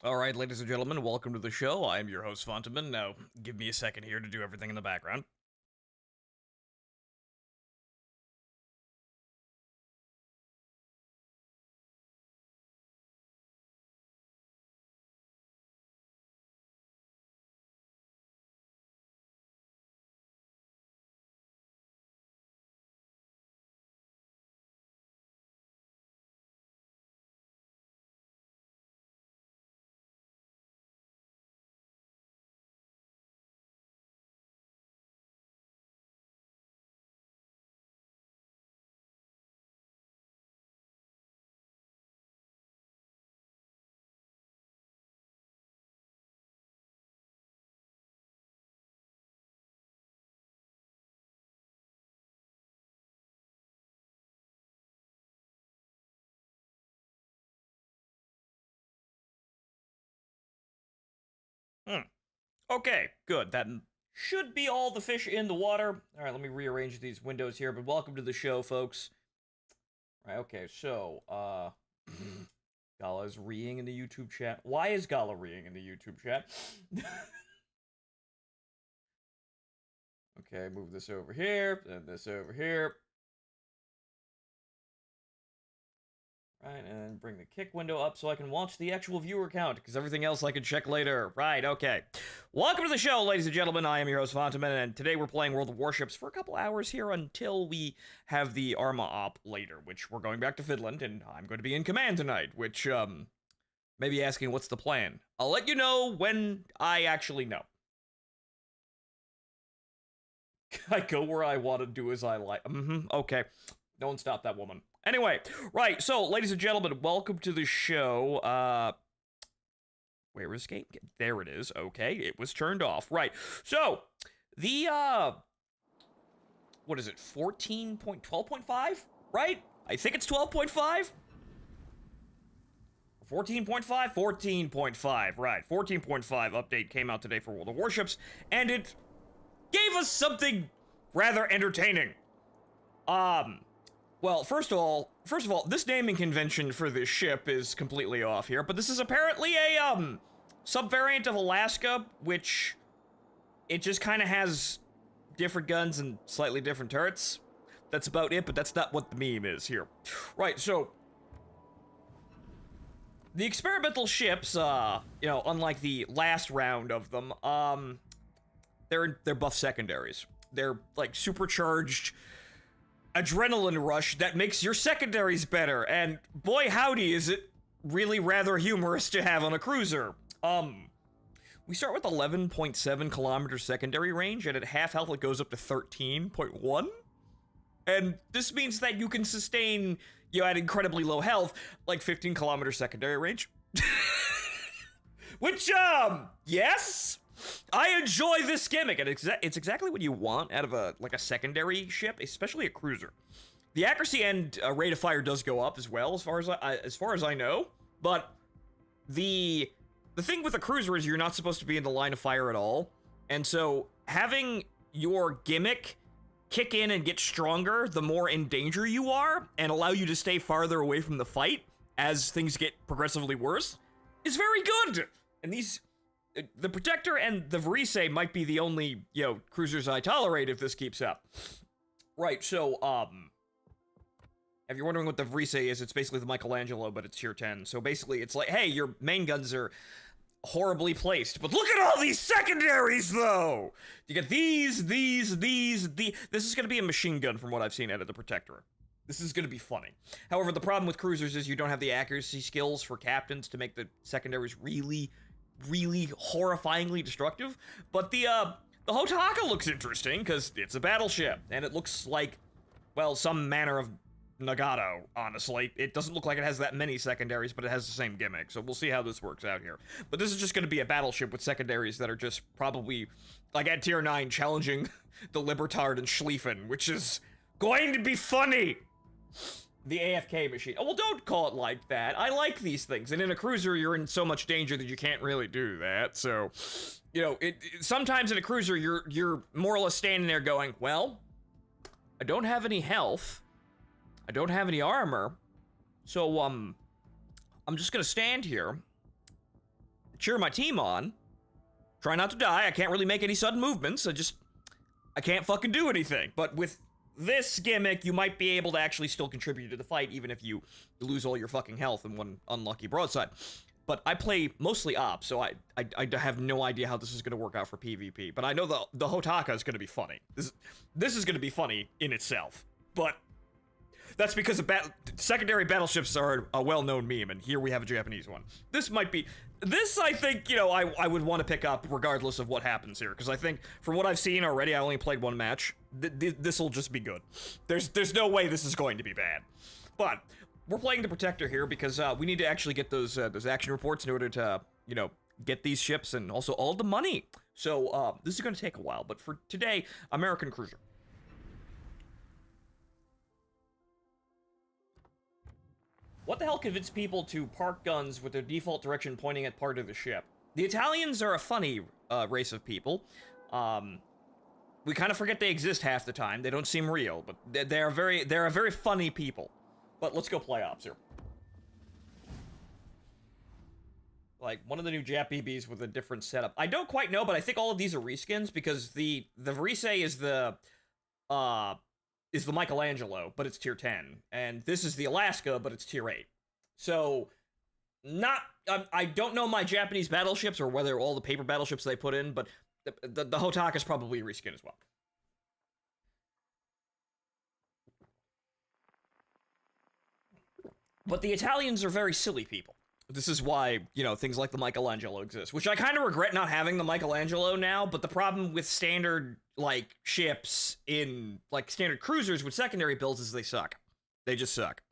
All right, ladies and gentlemen, welcome to the show. I'm your host, Fontaman. Now, give me a second here to do everything in the background. Hmm. Okay, good. That should be all the fish in the water. All right, let me rearrange these windows here, but welcome to the show, folks. All right, okay, so, Gala's reeing in the YouTube chat. Why is Gala reeing in the YouTube chat? Okay, move this over here, and this over here. Right, and bring the kick window up so I can watch the actual viewer count, because everything else I can check later. Right, okay. Welcome to the show, ladies and gentlemen. I am your host, Fontaman, and today we're playing World of Warships for a couple hours here until we have the Arma op later, which we're going back to Finland, and I'm going to be in command tonight, which, may be asking what's the plan. I'll let you know when I actually know. I go where I want to do as I like. Okay. Don't stop that woman. Anyway, right, so, ladies and gentlemen, welcome to the show. Where is game? There it is. Okay, it was turned off. Right, so, the, what is it, 14.12.5? Right? I think it's 12.5? 14.5? 14.5, right. 14.5 update came out today for World of Warships, and it gave us something rather entertaining. Well, first of all, this naming convention for this ship is completely off here, but this is apparently a, subvariant of Alaska, which it just kind of has different guns and slightly different turrets. That's about it, but that's not what the meme is here. Right, so the experimental ships, you know, unlike the last round of them, they're buff secondaries. They're like supercharged adrenaline rush that makes your secondaries better, and boy howdy is it really rather humorous to have on a cruiser. We start with 11.7 kilometer secondary range, and at half health it goes up to 13.1. And this means that you can sustain, you know, at incredibly low health, like 15 kilometer secondary range. Which, yes! I enjoy this gimmick, and it's exactly what you want out of a secondary ship, especially a cruiser. The accuracy and rate of fire does go up as well, as far as I know. But the thing with a cruiser is you're not supposed to be in the line of fire at all, and so having your gimmick kick in and get stronger the more in danger you are, and allow you to stay farther away from the fight as things get progressively worse, is very good. And the Protector and the Verise might be the only, you know, cruisers I tolerate if this keeps up. Right, so, if you're wondering what the Verise is, it's basically the Michelangelo, but it's tier 10. So basically, it's like, hey, your main guns are horribly placed, but look at all these secondaries, though! You get these. This is gonna be a machine gun from what I've seen out of the Protector. This is gonna be funny. However, the problem with cruisers is you don't have the accuracy skills for captains to make the secondaries really horrifyingly destructive. But the Hotaka looks interesting because it's a battleship and it looks like, well, some manner of Nagato, honestly. It doesn't look like it has that many secondaries, but it has the same gimmick, so we'll see how this works out here. But this is just going to be a battleship with secondaries that are just probably, like at tier 9, challenging the Libertard and Schlieffen, which is going to be funny! The AFK machine. Oh, well, don't call it like that. I like these things. And in a cruiser, you're in so much danger that you can't really do that. So, you know, sometimes in a cruiser, you're more or less standing there going, well, I don't have any health. I don't have any armor. So, I'm just gonna stand here cheer my team on. Try not to die. I can't really make any sudden movements. I can't fucking do anything. But with this gimmick, you might be able to actually still contribute to the fight, even if you lose all your fucking health in one unlucky broadside. But I play mostly op, so I have no idea how this is going to work out for PvP. But I know the Hotaka is going to be funny. This is going to be funny in itself. But that's because secondary battleships are a well-known meme, and here we have a Japanese one. This, I think, you know, I would want to pick up regardless of what happens here, because I think, from what I've seen already, I only played one match, this'll just be good. There's no way this is going to be bad. But we're playing the Protector here because we need to actually get those action reports in order to, you know, get these ships and also all the money. So, this is going to take a while, but for today, American Cruiser. What the hell convinced people to park guns with their default direction pointing at part of the ship? The Italians are a funny race of people. We kind of forget they exist half the time. They don't seem real, but they're a very funny people. But let's go play ops here. Like, one of the new Jap BBs with a different setup. I don't quite know, but I think all of these are reskins because the Verise is the Michelangelo, but it's tier 10. And this is the Alaska, but it's tier 8. So, I don't know my Japanese battleships or whether all the paper battleships they put in, but the Hotaka is probably a reskin as well. But the Italians are very silly people. This is why, you know, things like the Michelangelo exist, which I kind of regret not having the Michelangelo now, but the problem with standard, like, ships in, like, standard cruisers with secondary builds is they suck. They just suck.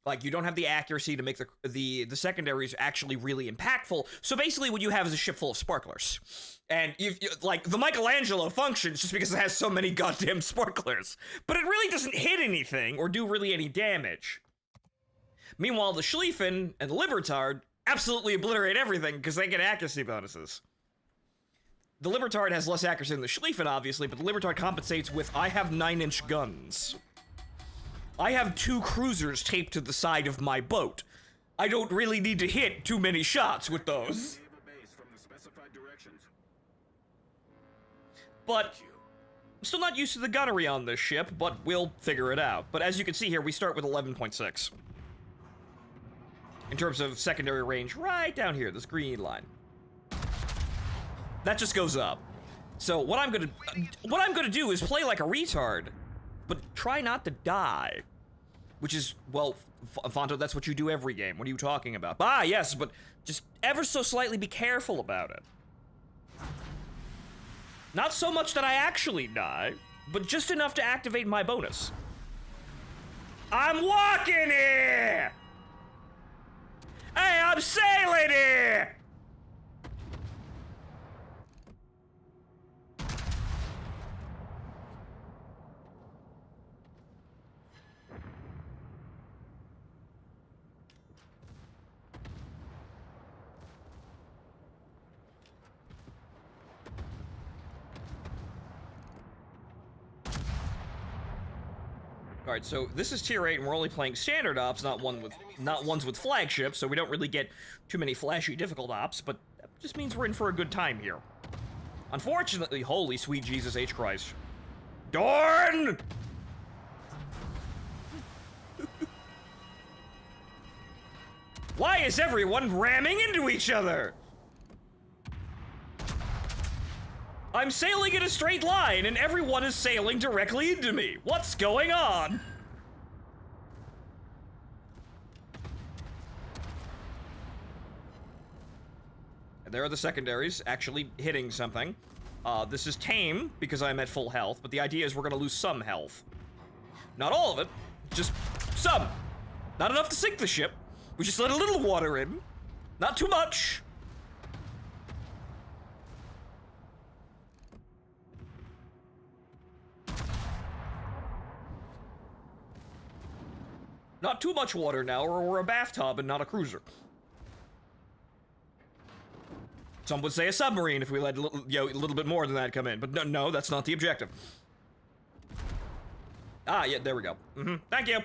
Like, you don't have the accuracy to make the secondaries actually really impactful, so basically what you have is a ship full of sparklers. And, like, the Michelangelo functions just because it has so many goddamn sparklers, but it really doesn't hit anything or do really any damage. Meanwhile, the Schlieffen and the Libertard absolutely obliterate everything because they get accuracy bonuses. The Libertard has less accuracy than the Schlieffen, obviously, but the Libertard compensates with, I have 9-inch guns. I have 2 cruisers taped to the side of my boat. I don't really need to hit too many shots with those. But I'm still not used to the gunnery on this ship, but we'll figure it out. But as you can see here, we start with 11.6. In terms of secondary range, right down here, this green line. That just goes up. So what I'm gonna do is play like a retard, but try not to die. Which is, well, Fonto, that's what you do every game. What are you talking about? Ah, yes, but just ever so slightly be careful about it. Not so much that I actually die, but just enough to activate my bonus. I'm walking here! Hey, I'm sailing here! Alright, so this is tier 8 and we're only playing standard ops, not ones with flagships, so we don't really get too many flashy difficult ops, but that just means we're in for a good time here. Unfortunately, holy sweet Jesus H. Christ. Dorn! Why is everyone ramming into each other? I'm sailing in a straight line, and everyone is sailing directly into me. What's going on? And there are the secondaries actually hitting something. This is tame, because I'm at full health, but the idea is we're gonna lose some health. Not all of it, just some. Not enough to sink the ship. We just let a little water in. Not too much. Not too much water now, or we're a bathtub and not a cruiser. Some would say a submarine if we let a little bit more than that come in, but no, that's not the objective. Ah, yeah, there we go. Thank you.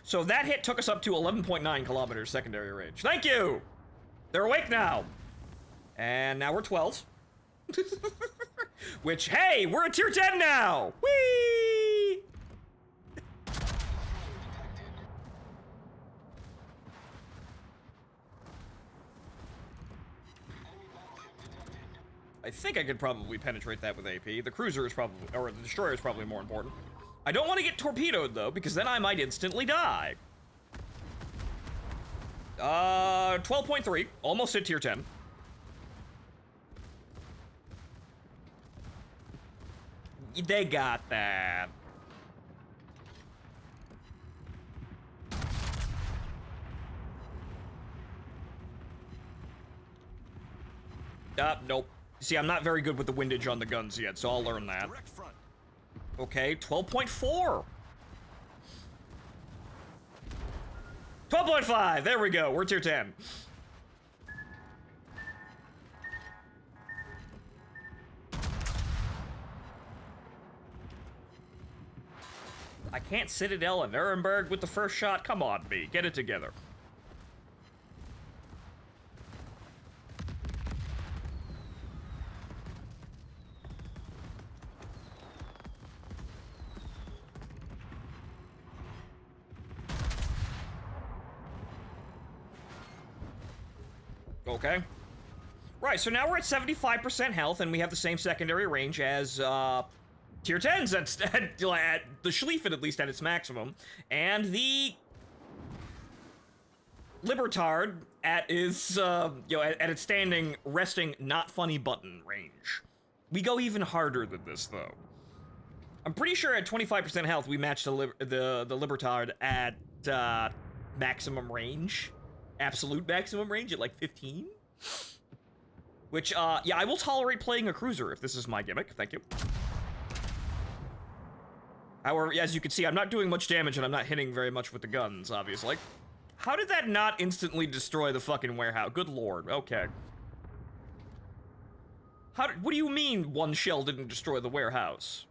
So that hit took us up to 11.9 kilometers secondary range. Thank you! They're awake now. And now we're 12. Which, hey, we're at tier 10 now! Whee! I think I could probably penetrate that with AP. The cruiser is probably, or the destroyer is probably more important. I don't want to get torpedoed, though, because then I might instantly die. 12.3, almost at tier 10. They got that. Nope. See, I'm not very good with the windage on the guns yet, so I'll learn that. Okay, 12.4. 12.5, there we go, we're tier 10. I can't Citadel and Nuremberg with the first shot. Come on, B, get it together. Okay. Right, so now we're at 75% health, and we have the same secondary range as, tier 10s at the Schlieffen, at least at its maximum. And the Libertard at its, at its standing, resting, not funny button range. We go even harder than this, though. I'm pretty sure at 25% health, we match the Libertard at, maximum range. Absolute maximum range at, like, 15? Which, yeah, I will tolerate playing a cruiser if this is my gimmick. Thank you. However, as you can see, I'm not doing much damage and I'm not hitting very much with the guns, obviously. How did that not instantly destroy the fucking warehouse? Good lord, okay. What do you mean one shell didn't destroy the warehouse?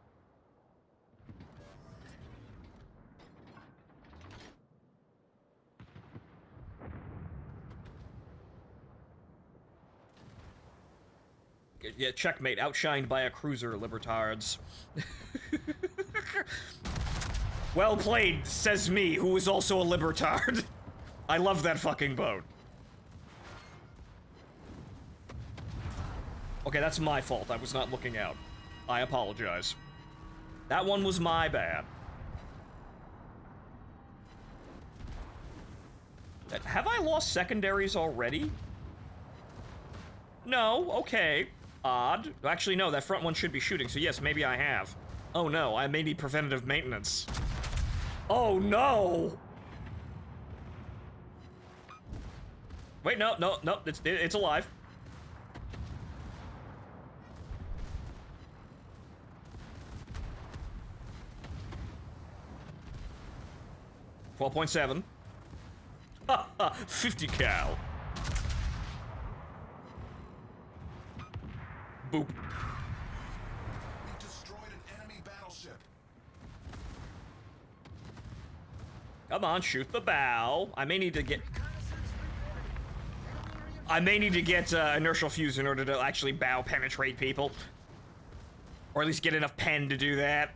Yeah, checkmate, outshined by a cruiser, Libertards. Well played, says me, who is also a Libertard. I love that fucking boat. Okay, that's my fault. I was not looking out. I apologize. That one was my bad. Have I lost secondaries already? No, okay. Odd. Actually, no, that front one should be shooting, so yes, maybe I have. Oh no, I may need preventative maintenance. Oh no! Wait, no, it's alive. $12.7. Ha ha, 50 cal. Boop. We destroyed an enemy battleship. Come on, shoot the bow. I may need to get inertial fuse in order to actually bow penetrate people. Or at least get enough pen to do that.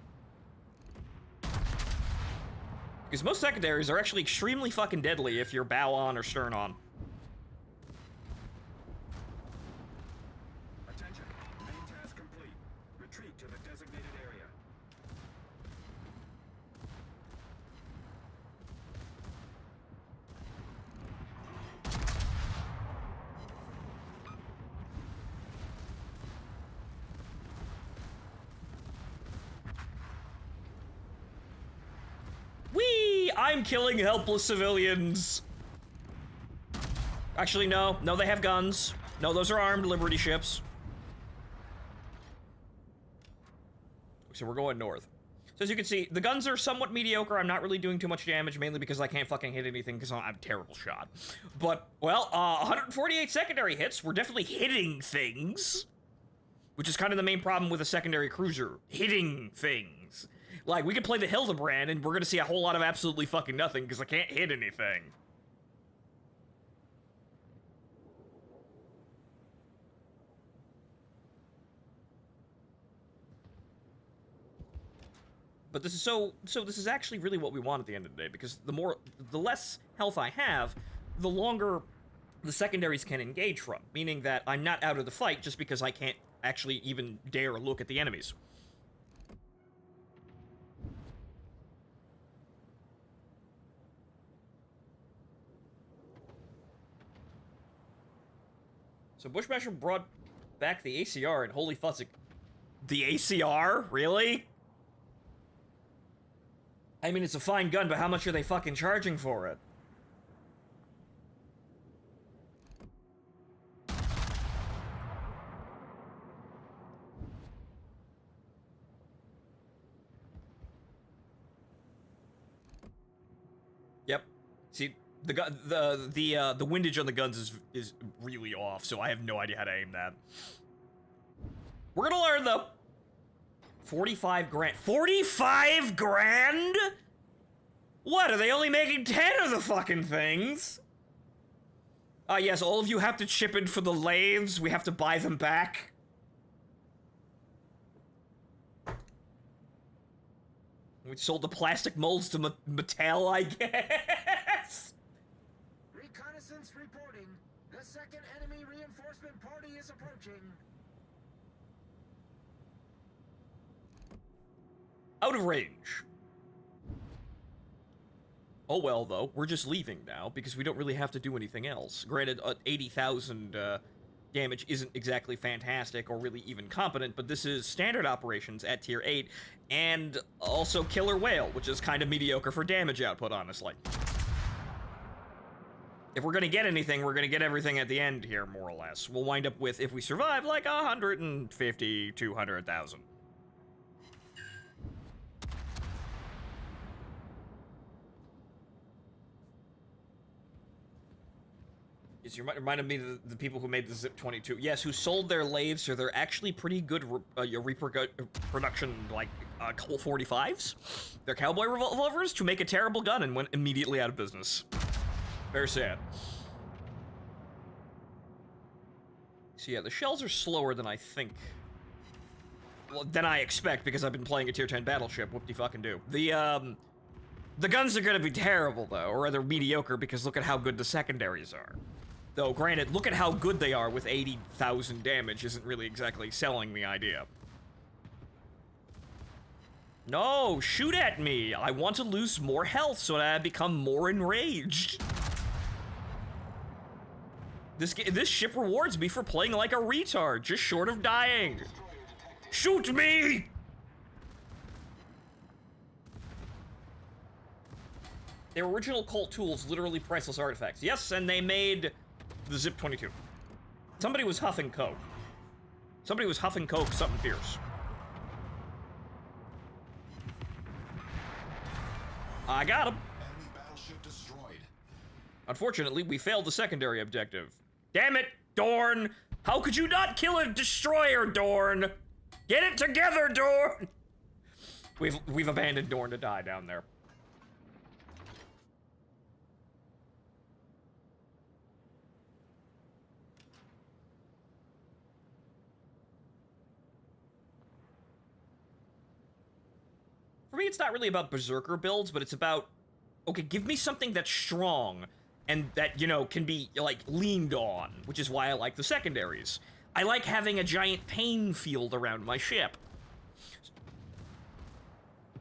Because most secondaries are actually extremely fucking deadly if you're bow on or stern on. Attention, main task complete. Retreat to the designated area. Whee! I'm killing helpless civilians. Actually, no. No, they have guns. No, those are armed Liberty ships. So we're going north. So as you can see, the guns are somewhat mediocre. I'm not really doing too much damage, mainly because I can't fucking hit anything because I'm a terrible shot. But, well, 148 secondary hits. We're definitely hitting things. Which is kind of the main problem with a secondary cruiser. Hitting things. Like, we could play the Hildebrand, and we're gonna see a whole lot of absolutely fucking nothing, because I can't hit anything. But this is so this is actually really what we want at the end of the day, because the less health I have, the longer the secondaries can engage from, meaning that I'm not out of the fight just because I can't actually even dare look at the enemies. So Bushmasher brought back the ACR, and holy fuss, the ACR? Really? I mean, it's a fine gun, but how much are they fucking charging for it? Yep. See, the windage on the guns is really off, so I have no idea how to aim that. We're gonna learn the 45 grand. 45 grand? What, are they only making 10 of the fucking things? Yes, all of you have to chip in for the lathes. We have to buy them back. We sold the plastic molds to Mattel, I guess. Reconnaissance reporting. The second enemy reinforcement party is approaching. Out of range. Oh well, though, we're just leaving now, because we don't really have to do anything else. Granted, 80,000 damage isn't exactly fantastic or really even competent, but this is standard operations at tier 8, and also Killer Whale, which is kind of mediocre for damage output, honestly. If we're gonna get anything, we're gonna get everything at the end here, more or less. We'll wind up with, if we survive, like 150, 200,000. Yes, you reminded me of the people who made the Zip 22. Yes, who sold their lathes, so they're actually pretty good reproduction, like, Colt 45s. They're cowboy revolvers to make a terrible gun and went immediately out of business. Very sad. So yeah, the shells are slower than I think. Well, than I expect, because I've been playing a tier 10 battleship. Whoop-de-fucking-do. The guns are gonna be terrible, though, or rather mediocre, because look at how good the secondaries are. Though, granted, look at how good they are with 80,000 damage isn't really exactly selling the idea. No, shoot at me! I want to lose more health so that I become more enraged. This ship rewards me for playing like a retard, just short of dying. Shoot me! Their original Colt tools, literally priceless artifacts. Yes, and they made the Zip 22. Somebody was huffing coke. Somebody was huffing coke, something fierce. I got him. Enemy battleship destroyed. Unfortunately, we failed the secondary objective. Damn it, Dorn! How could you not kill a destroyer, Dorn? Get it together, Dorn! We've abandoned Dorn to die down there. For me, it's not really about berserker builds, but it's about, okay, give me something that's strong and that, you know, can be, like, leaned on, which is why I like the secondaries. I like having a giant pain field around my ship,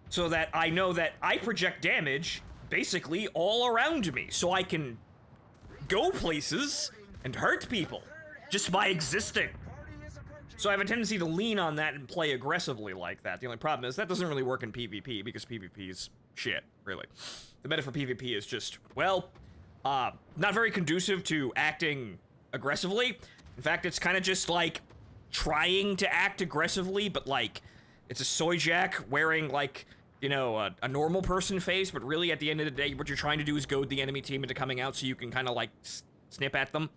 so that I know that I project damage, basically, all around me, so I can go places and hurt people, just by existing. So I have a tendency to lean on that and play aggressively like that. The only problem is that doesn't really work in PvP, because PvP is shit, really. The meta for PvP is just, well, not very conducive to acting aggressively. In fact, it's kind of just like trying to act aggressively, but like, it's a soy jack wearing like, you know, a normal person face, but really at the end of the day, what you're trying to do is goad the enemy team into coming out so you can kind of like snip at them.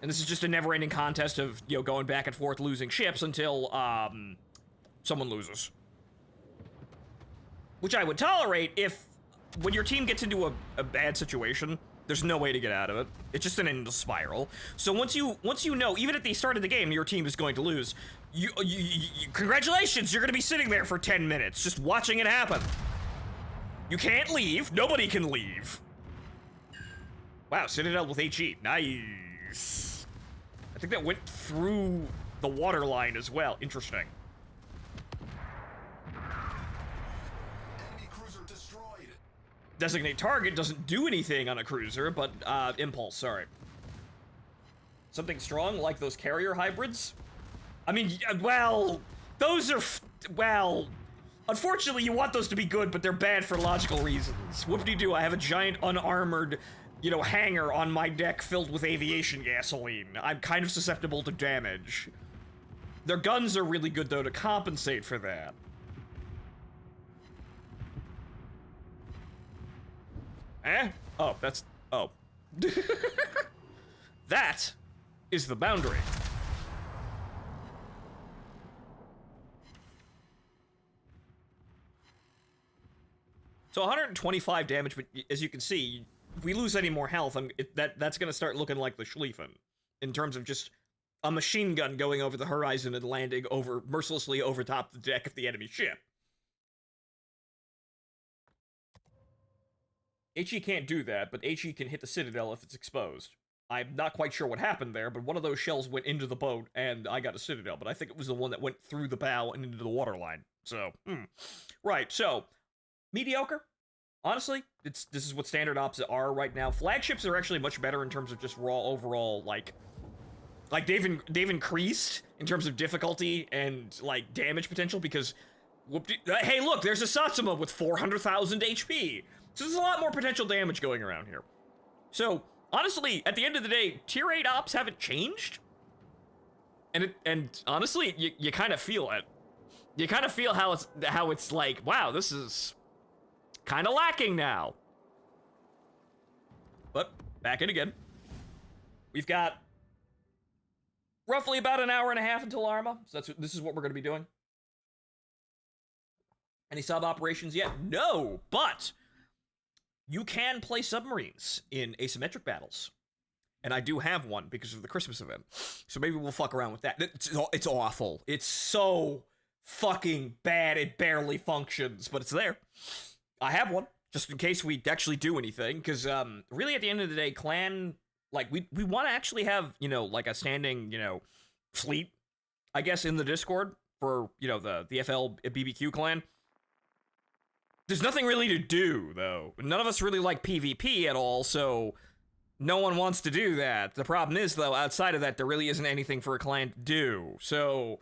And this is just a never-ending contest of, you know, going back and forth losing ships until, someone loses. Which I would tolerate if, when your team gets into a bad situation, There's no way to get out of it. It's just an endless spiral. So once you know, even at the start of the game, your team is going to lose. Congratulations, you're gonna be sitting there for 10 minutes, just watching it happen. You can't leave. Nobody can leave. Wow, Citadel with HE. Nice. I think that went through the water line as well. Interesting. Enemy cruiser destroyed. Designate target doesn't do anything on a cruiser, but impulse, sorry. Something strong like those carrier hybrids? I mean, well, those are, well, unfortunately you want those to be good, but they're bad for logical reasons. Whoop-de-doo, I have a giant unarmored, you know, hangar on my deck filled with aviation gasoline. I'm kind of susceptible to damage. Their guns are really good, though, to compensate for that. Eh? Oh, that's... oh. That is the boundary. So 125 damage, but as you can see, if we lose any more health, that's going to start looking like the Schlieffen, in terms of just a machine gun going over the horizon and landing mercilessly over top the deck of the enemy ship. HE can't do that, but HE can hit the Citadel if it's exposed. I'm not quite sure what happened there, but one of those shells went into the boat, and I got a Citadel, but I think it was the one that went through the bow and into the waterline. So, Right, so, mediocre. Honestly, this is what standard ops are right now. Flagships are actually much better in terms of just raw overall, like they've increased in terms of difficulty and, like, damage potential, because, hey, look, there's a Satsuma with 400,000 HP. So there's a lot more potential damage going around here. So, honestly, at the end of the day, tier 8 ops haven't changed. And honestly, you kind of feel it. You kind of feel how it's like, wow, this is kind of lacking now. But, back in again. We've got roughly about an hour and a half until Arma. So this is what we're going to be doing. Any sub operations yet? No, but you can play submarines in asymmetric battles. And I do have one because of the Christmas event. So maybe we'll fuck around with that. It's awful. It's so fucking bad it barely functions, but it's there. I have one, just in case we actually do anything, because really at the end of the day, clan, like, we want to actually have, you know, like a standing, you know, fleet, I guess, in the Discord for, you know, the FL BBQ clan. There's nothing really to do, though. None of us really like PvP at all, so no one wants to do that. The problem is, though, outside of that, there really isn't anything for a clan to do. So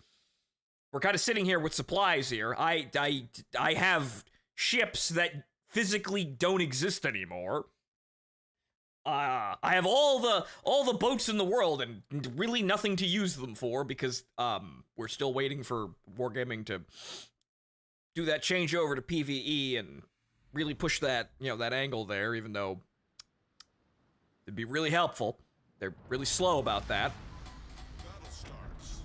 we're kind of sitting here with supplies here. I have ships that physically don't exist anymore. I have all the boats in the world and really nothing to use them for because we're still waiting for Wargaming to do that change over to PvE and really push that, you know, that angle there, even though it'd be really helpful. They're really slow about that. Battle starts.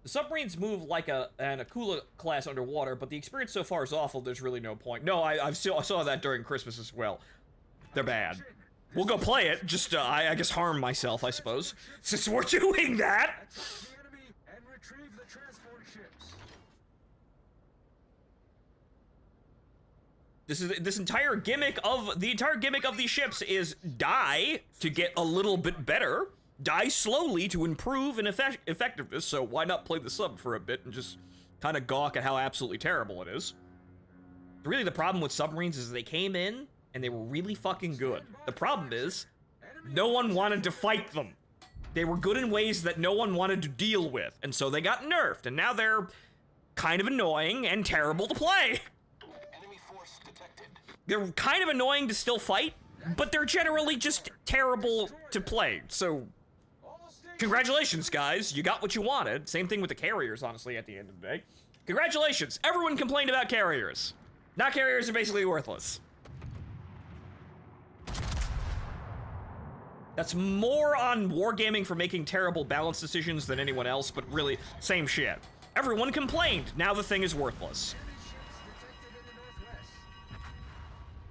The submarines move like an Akula class underwater, but the experience so far is awful, there's really no point. No, I saw that during Christmas as well. They're bad. We'll go play it, just, I guess harm myself, I suppose, since we're doing that! Attack the enemy and retrieve the transport ships. This entire gimmick of these ships is die to get a little bit better, die slowly to improve in effectiveness, so why not play the sub for a bit and just kind of gawk at how absolutely terrible it is. Really, the problem with submarines is they came in and they were really fucking good. The problem is, no one wanted to fight them. They were good in ways that no one wanted to deal with, and so they got nerfed, and now they're kind of annoying and terrible to play. Enemy force detected. They're kind of annoying to still fight, but they're generally just terrible to play, so congratulations, guys. You got what you wanted. Same thing with the carriers, honestly, at the end of the day. Congratulations. Everyone complained about carriers. Now carriers are basically worthless. That's more on Wargaming for making terrible balance decisions than anyone else, but really, same shit. Everyone complained. Now the thing is worthless.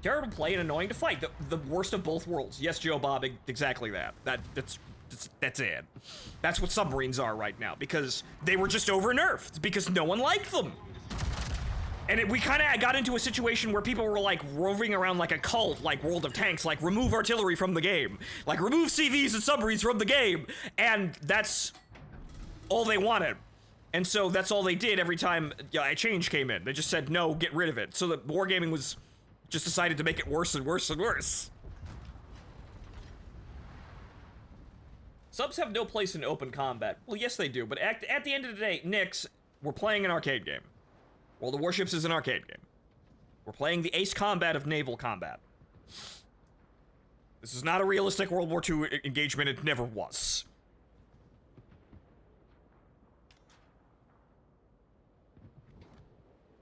Terrible to play and annoying to fight. The worst of both worlds. Yes, Joe Bob, exactly that. That's it. That's what submarines are right now, because they were just over-nerfed, because no one liked them. And we kind of got into a situation where people were, like, roving around like a cult, like World of Tanks, like, remove artillery from the game. Like, remove CVs and submarines from the game. And that's all they wanted. And so that's all they did every time a change came in. They just said, no, get rid of it. So that wargaming was just decided to make it worse and worse and worse. Subs have no place in open combat. Well, yes, they do. But at the end of the day, Nix, we're playing an arcade game. World of Warships is an arcade game. We're playing the ace combat of naval combat. This is not a realistic World War II engagement. It never was.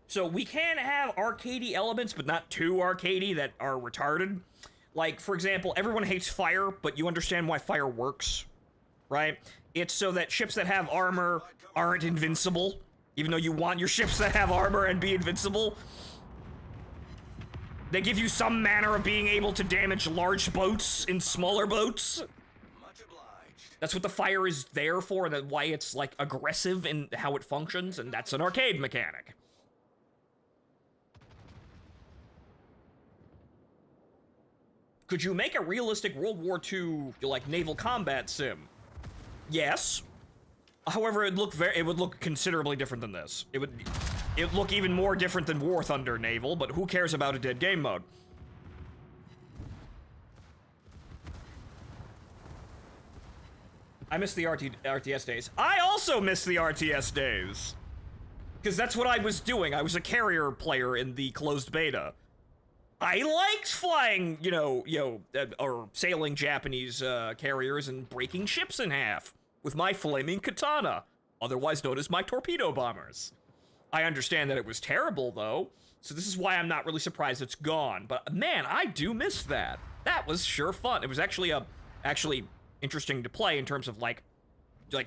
So we can have arcadey elements, but not too arcadey that are retarded. Like, for example, everyone hates fire, but you understand why fire works, right? It's so that ships that have armor aren't invincible, even though you want your ships that have armor and be invincible. They give you some manner of being able to damage large boats in smaller boats. Much obliged. That's what the fire is there for, and that's why it's, like, aggressive in how it functions, and that's an arcade mechanic. Could you make a realistic World War II, like, naval combat sim? Yes. However, it would look considerably different than this. It would look even more different than War Thunder naval, but who cares about a dead game mode? I miss the RTS days. I also miss the RTS days. Because that's what I was doing. I was a carrier player in the closed beta. I liked flying, or sailing Japanese carriers and breaking ships in half with my flaming katana, otherwise known as my torpedo bombers. I understand that it was terrible, though, so this is why I'm not really surprised it's gone. But man, I do miss that. That was sure fun. It was actually interesting to play in terms of like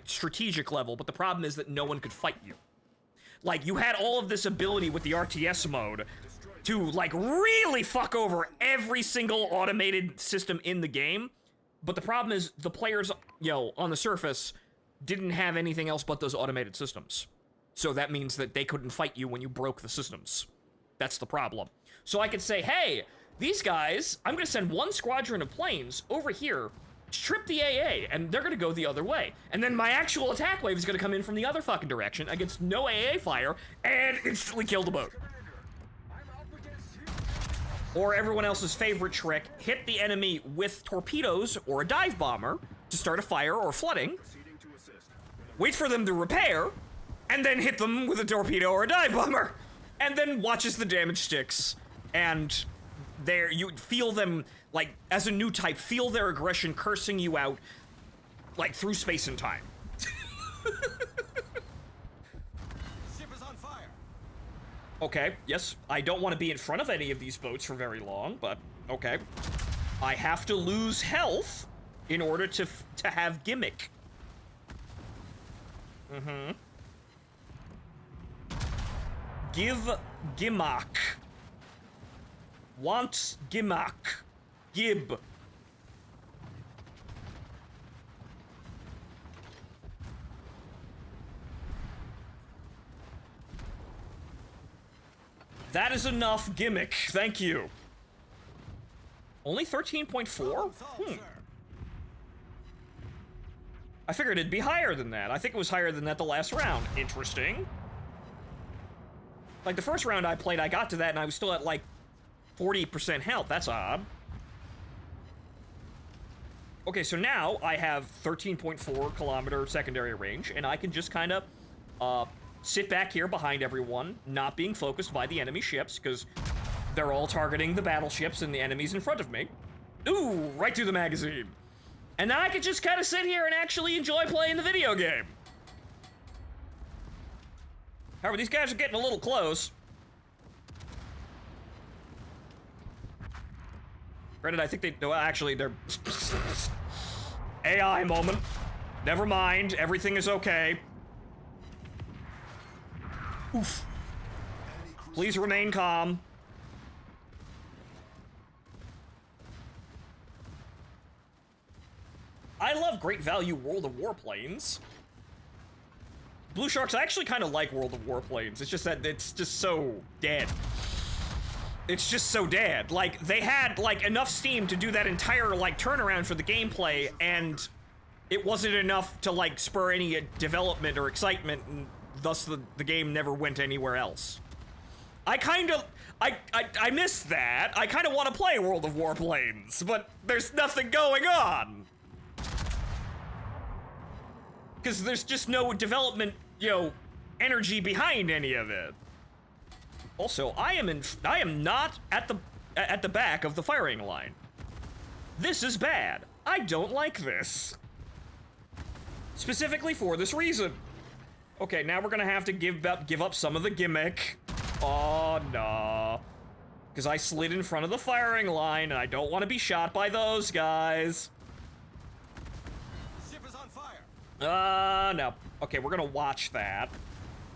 strategic level, but the problem is that no one could fight you. Like, you had all of this ability with the RTS mode to, like, really fuck over every single automated system in the game. But the problem is the players, on the surface didn't have anything else but those automated systems. So that means that they couldn't fight you when you broke the systems. That's the problem. So I could say, hey, these guys, I'm gonna send one squadron of planes over here, strip the AA, and they're gonna go the other way. And then my actual attack wave is gonna come in from the other fucking direction against no AA fire and instantly kill the boat. Or everyone else's favorite trick, hit the enemy with torpedoes or a dive bomber to start a fire or flooding, wait for them to repair, and then hit them with a torpedo or a dive bomber, and then watch as the damage sticks. And there, you feel them, like, as a new type, feel their aggression cursing you out, like, through space and time. Okay, yes, I don't want to be in front of any of these boats for very long, but okay. I have to lose health in order to have gimmick. Give gimmick. Want gimmick. Gib. That is enough gimmick, thank you. Only 13.4? I figured it'd be higher than that. I think it was higher than that the last round. Interesting. Like, the first round I played, I got to that and I was still at, like, 40% health. That's odd. Okay, so now I have 13.4 kilometer secondary range, and I can just kind of, sit back here behind everyone, not being focused by the enemy ships, because they're all targeting the battleships and the enemies in front of me. Ooh, right through the magazine. And now I can just kind of sit here and actually enjoy playing the video game. However, these guys are getting a little close. Granted, I think they're AI moment. Never mind, everything is okay. Oof. Please remain calm. I love great value World of Warplanes. Blue Sharks, I actually kind of like World of Warplanes. It's just that it's just so dead. It's just so dead. Like, they had, like, enough steam to do that entire, like, turnaround for the gameplay, and it wasn't enough to, like, spur any development or excitement, and thus the game never went anywhere else. I kind of... I miss that. I kind of want to play World of Warplanes, but there's nothing going on. Because there's just no development, you know, energy behind any of it. Also, I am not at the back of the firing line. This is bad. I don't like this. Specifically for this reason. Okay, now we're gonna have to give up some of the gimmick. Oh, no. Because I slid in front of the firing line, and I don't want to be shot by those guys. Ship is on fire. No. Okay, we're gonna watch that.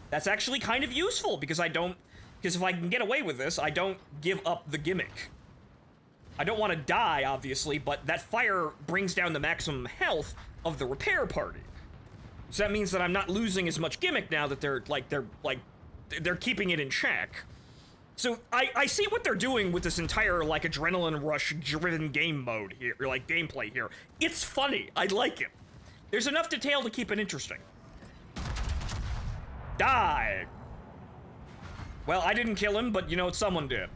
That's actually kind of useful, because because if I can get away with this, I don't give up the gimmick. I don't want to die, obviously, but that fire brings down the maximum health of the repair party. So that means that I'm not losing as much gimmick now that they're keeping it in check. So I see what they're doing with this entire, like, adrenaline rush-driven game mode here, or, like, gameplay here. It's funny. I like it. There's enough detail to keep it interesting. Die! Well, I didn't kill him, but, you know, someone did.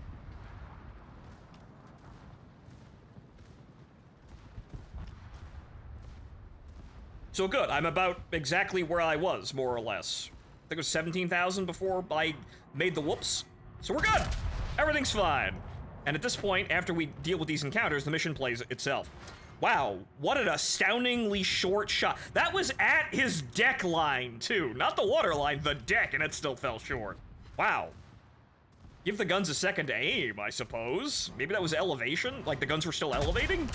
So good, I'm about exactly where I was, more or less. I think it was 17,000 before I made the whoops. So we're good! Everything's fine. And at this point, after we deal with these encounters, the mission plays itself. Wow, what an astoundingly short shot. That was at his deck line, too. Not the water line, the deck, and it still fell short. Wow. Give the guns a second to aim, I suppose. Maybe that was elevation? Like the guns were still elevating?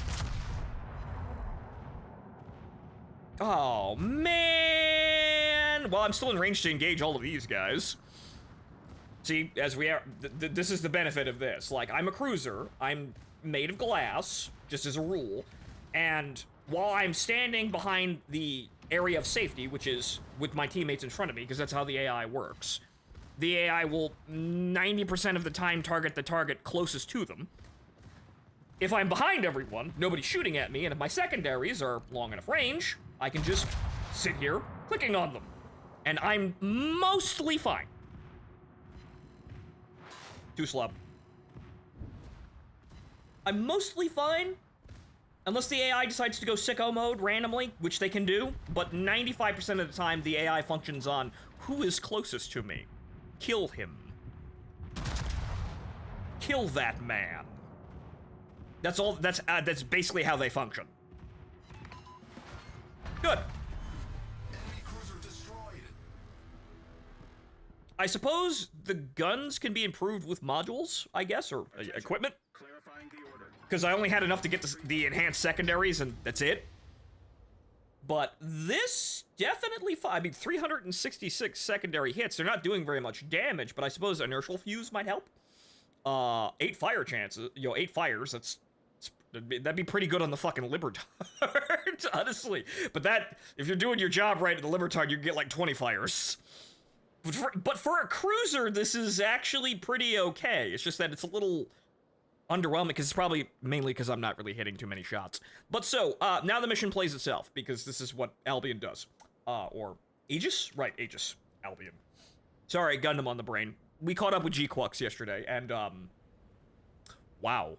Oh, man! Well, I'm still in range to engage all of these guys. See, as we are, this is the benefit of this. Like, I'm a cruiser, I'm made of glass, just as a rule, and while I'm standing behind the area of safety, which is with my teammates in front of me, because that's how the AI works, the AI will 90% of the time target the target closest to them. If I'm behind everyone, nobody's shooting at me, and if my secondaries are long enough range, I can just sit here clicking on them. And I'm mostly fine. Too slub. I'm mostly fine, unless the AI decides to go sicko mode randomly, which they can do, but 95% of the time the AI functions on who is closest to me. Kill him. Kill that man. That's all, that's basically how they function. Good. Enemy cruiser destroyed. I suppose the guns can be improved with modules, I guess, or equipment. Clarifying the order. Because I only had enough to get the enhanced secondaries, and that's it. But this definitely, I mean, 366 secondary hits. They're not doing very much damage, but I suppose inertial fuse might help. 8 fire chances, 8 fires. That'd be pretty good on the fucking Libertard, honestly. But that, if you're doing your job right at the Libertard, you get like 20 fires. But for a cruiser, this is actually pretty okay. It's just that it's a little underwhelming, because it's probably mainly because I'm not really hitting too many shots. But so, now the mission plays itself, because this is what Albion does. Or Aegis? Right, Aegis. Albion. Sorry, Gundam on the brain. We caught up with G-Quux yesterday, and, wow.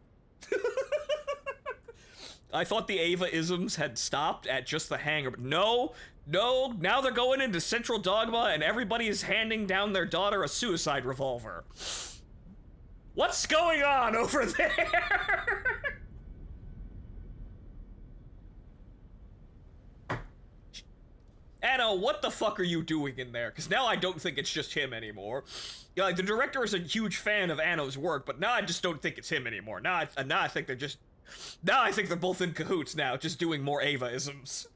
I thought the Ava-isms had stopped at just the hangar, but no, now they're going into Central Dogma, and everybody is handing down their daughter a suicide revolver. What's going on over there? Anno, what the fuck are you doing in there? Because now I don't think it's just him anymore. Yeah, like, the director is a huge fan of Anno's work, but now I just don't think it's him anymore. Now I think they're just... Now I think they're both in cahoots now, just doing more Ava-isms.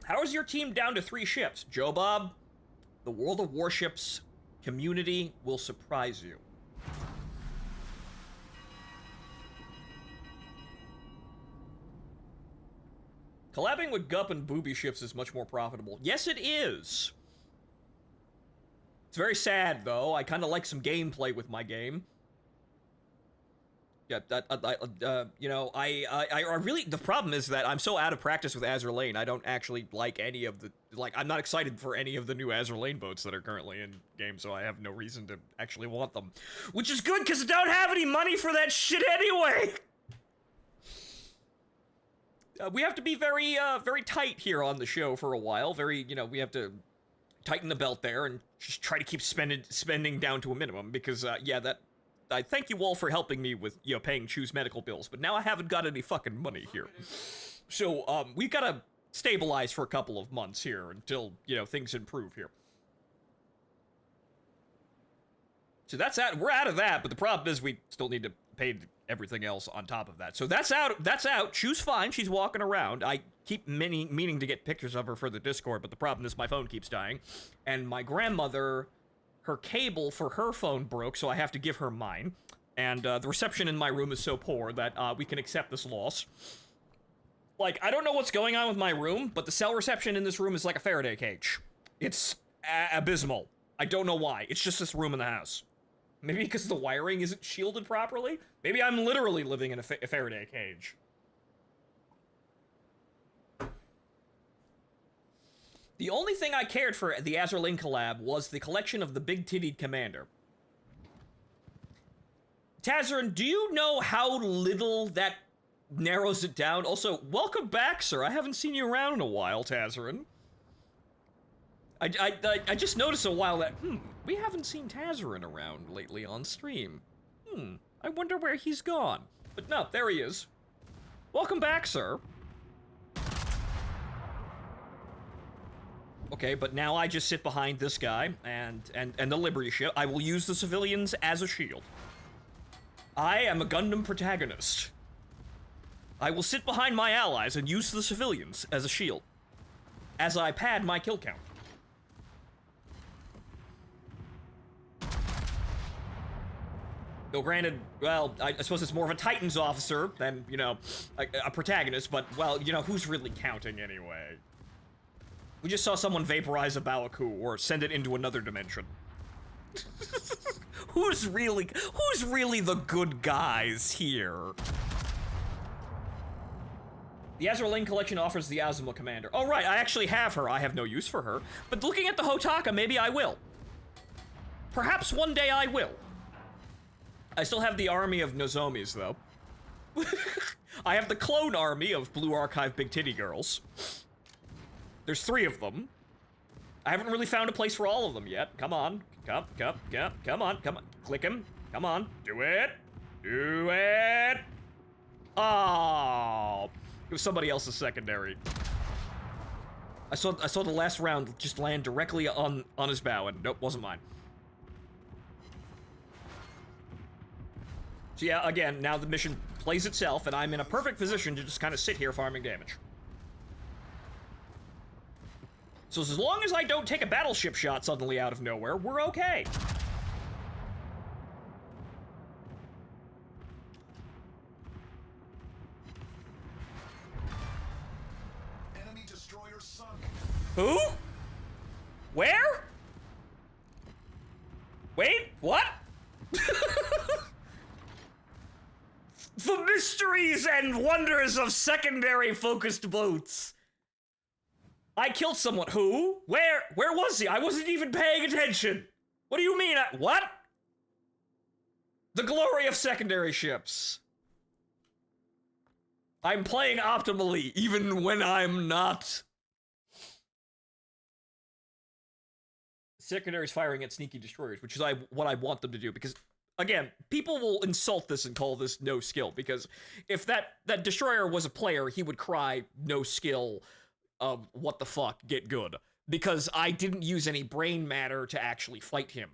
How is your team down to 3 ships? Joe Bob, the World of Warships community will surprise you. Collabing with Gup and booby ships is much more profitable. Yes, it is. It's very sad, though. I kind of like some gameplay with my game. Yeah, you know, I really, the problem is that I'm so out of practice with Azur Lane, I don't actually like any of the, like, I'm not excited for any of the new Azur Lane boats that are currently in game, so I have no reason to actually want them. Which is good, because I don't have any money for that shit anyway! We have to be very, very tight here on the show for a while. Very, you know, we have to tighten the belt there and just try to keep spending down to a minimum, because, yeah, that... I thank you all for helping me with, you know, paying Choose medical bills, but now I haven't got any fucking money here. So, we've gotta stabilize for a couple of months here until, you know, things improve here. So that's out, we're out of that, but the problem is we still need to pay everything else on top of that. So that's out, Choose fine, she's walking around. I keep meaning to get pictures of her for the Discord, but the problem is my phone keeps dying. And my grandmother... her cable for her phone broke, so I have to give her mine. And the reception in my room is so poor that we can accept this loss. Like, I don't know what's going on with my room, but the cell reception in this room is like a Faraday cage. It's abysmal. I don't know why. It's just this room in the house. Maybe because the wiring isn't shielded properly? Maybe I'm literally living in a Faraday cage. The only thing I cared for the Azur Lane collab was the collection of the big-tittied commander. Tazarin, do you know how little that narrows it down? Also, welcome back, sir. I haven't seen you around in a while, Tazarin. I just noticed a while that, we haven't seen Tazarin around lately on stream. I wonder where he's gone. But no, there he is. Welcome back, sir. Okay, but now I just sit behind this guy and the Liberty ship. I will use the civilians as a shield. I am a Gundam protagonist. I will sit behind my allies and use the civilians as a shield, as I pad my kill count. Though granted, well, I suppose it's more of a Titans officer than, you know, a protagonist, but, well, you know, who's really counting anyway? We just saw someone vaporize a Baoku or send it into another dimension. Who's really the good guys here? The Azur Lane collection offers the Azuma commander. Oh right, I actually have her. I have no use for her. But looking at the Hotaka, maybe I will. Perhaps one day I will. I still have the army of Nozomis, though. I have the clone army of Blue Archive Big Titty Girls. There's 3 of them. I haven't really found a place for all of them yet. Come on. Come on. Click him. Come on. Do it. Do it. Oh. It was somebody else's secondary. I saw the last round just land directly on his bow, and nope, wasn't mine. So yeah, again, now the mission plays itself, and I'm in a perfect position to just kind of sit here farming damage. So as long as I don't take a battleship shot suddenly out of nowhere, we're okay. Enemy destroyer sunk. Who? Where? Wait, what? The mysteries and wonders of secondary focused boats. I killed someone. Who? Where was he? I wasn't even paying attention. What do you mean? What? The glory of secondary ships. I'm playing optimally, even when I'm not. Secondary's firing at sneaky destroyers, which is what I want them to do, because, again, people will insult this and call this no skill, because if that destroyer was a player, he would cry, no skill, what the fuck, get good. Because I didn't use any brain matter to actually fight him.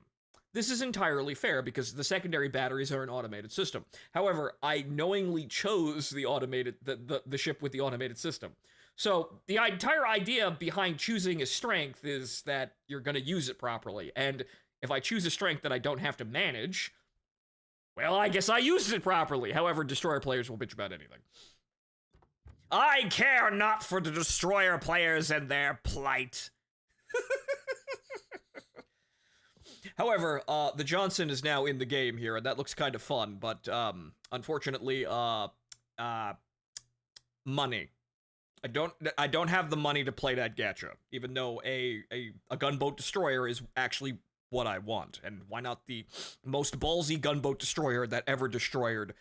This is entirely fair, because the secondary batteries are an automated system. However, I knowingly chose the ship with the automated system. So, the entire idea behind choosing a strength is that you're gonna use it properly. And if I choose a strength that I don't have to manage, well, I guess I used it properly. However, destroyer players will bitch about anything. I care not for the destroyer players and their plight. However, the Johnson is now in the game here, and that looks kind of fun, but, unfortunately, money. I don't have the money to play that gacha, even though a gunboat destroyer is actually what I want, and why not the most ballsy gunboat destroyer that ever destroyed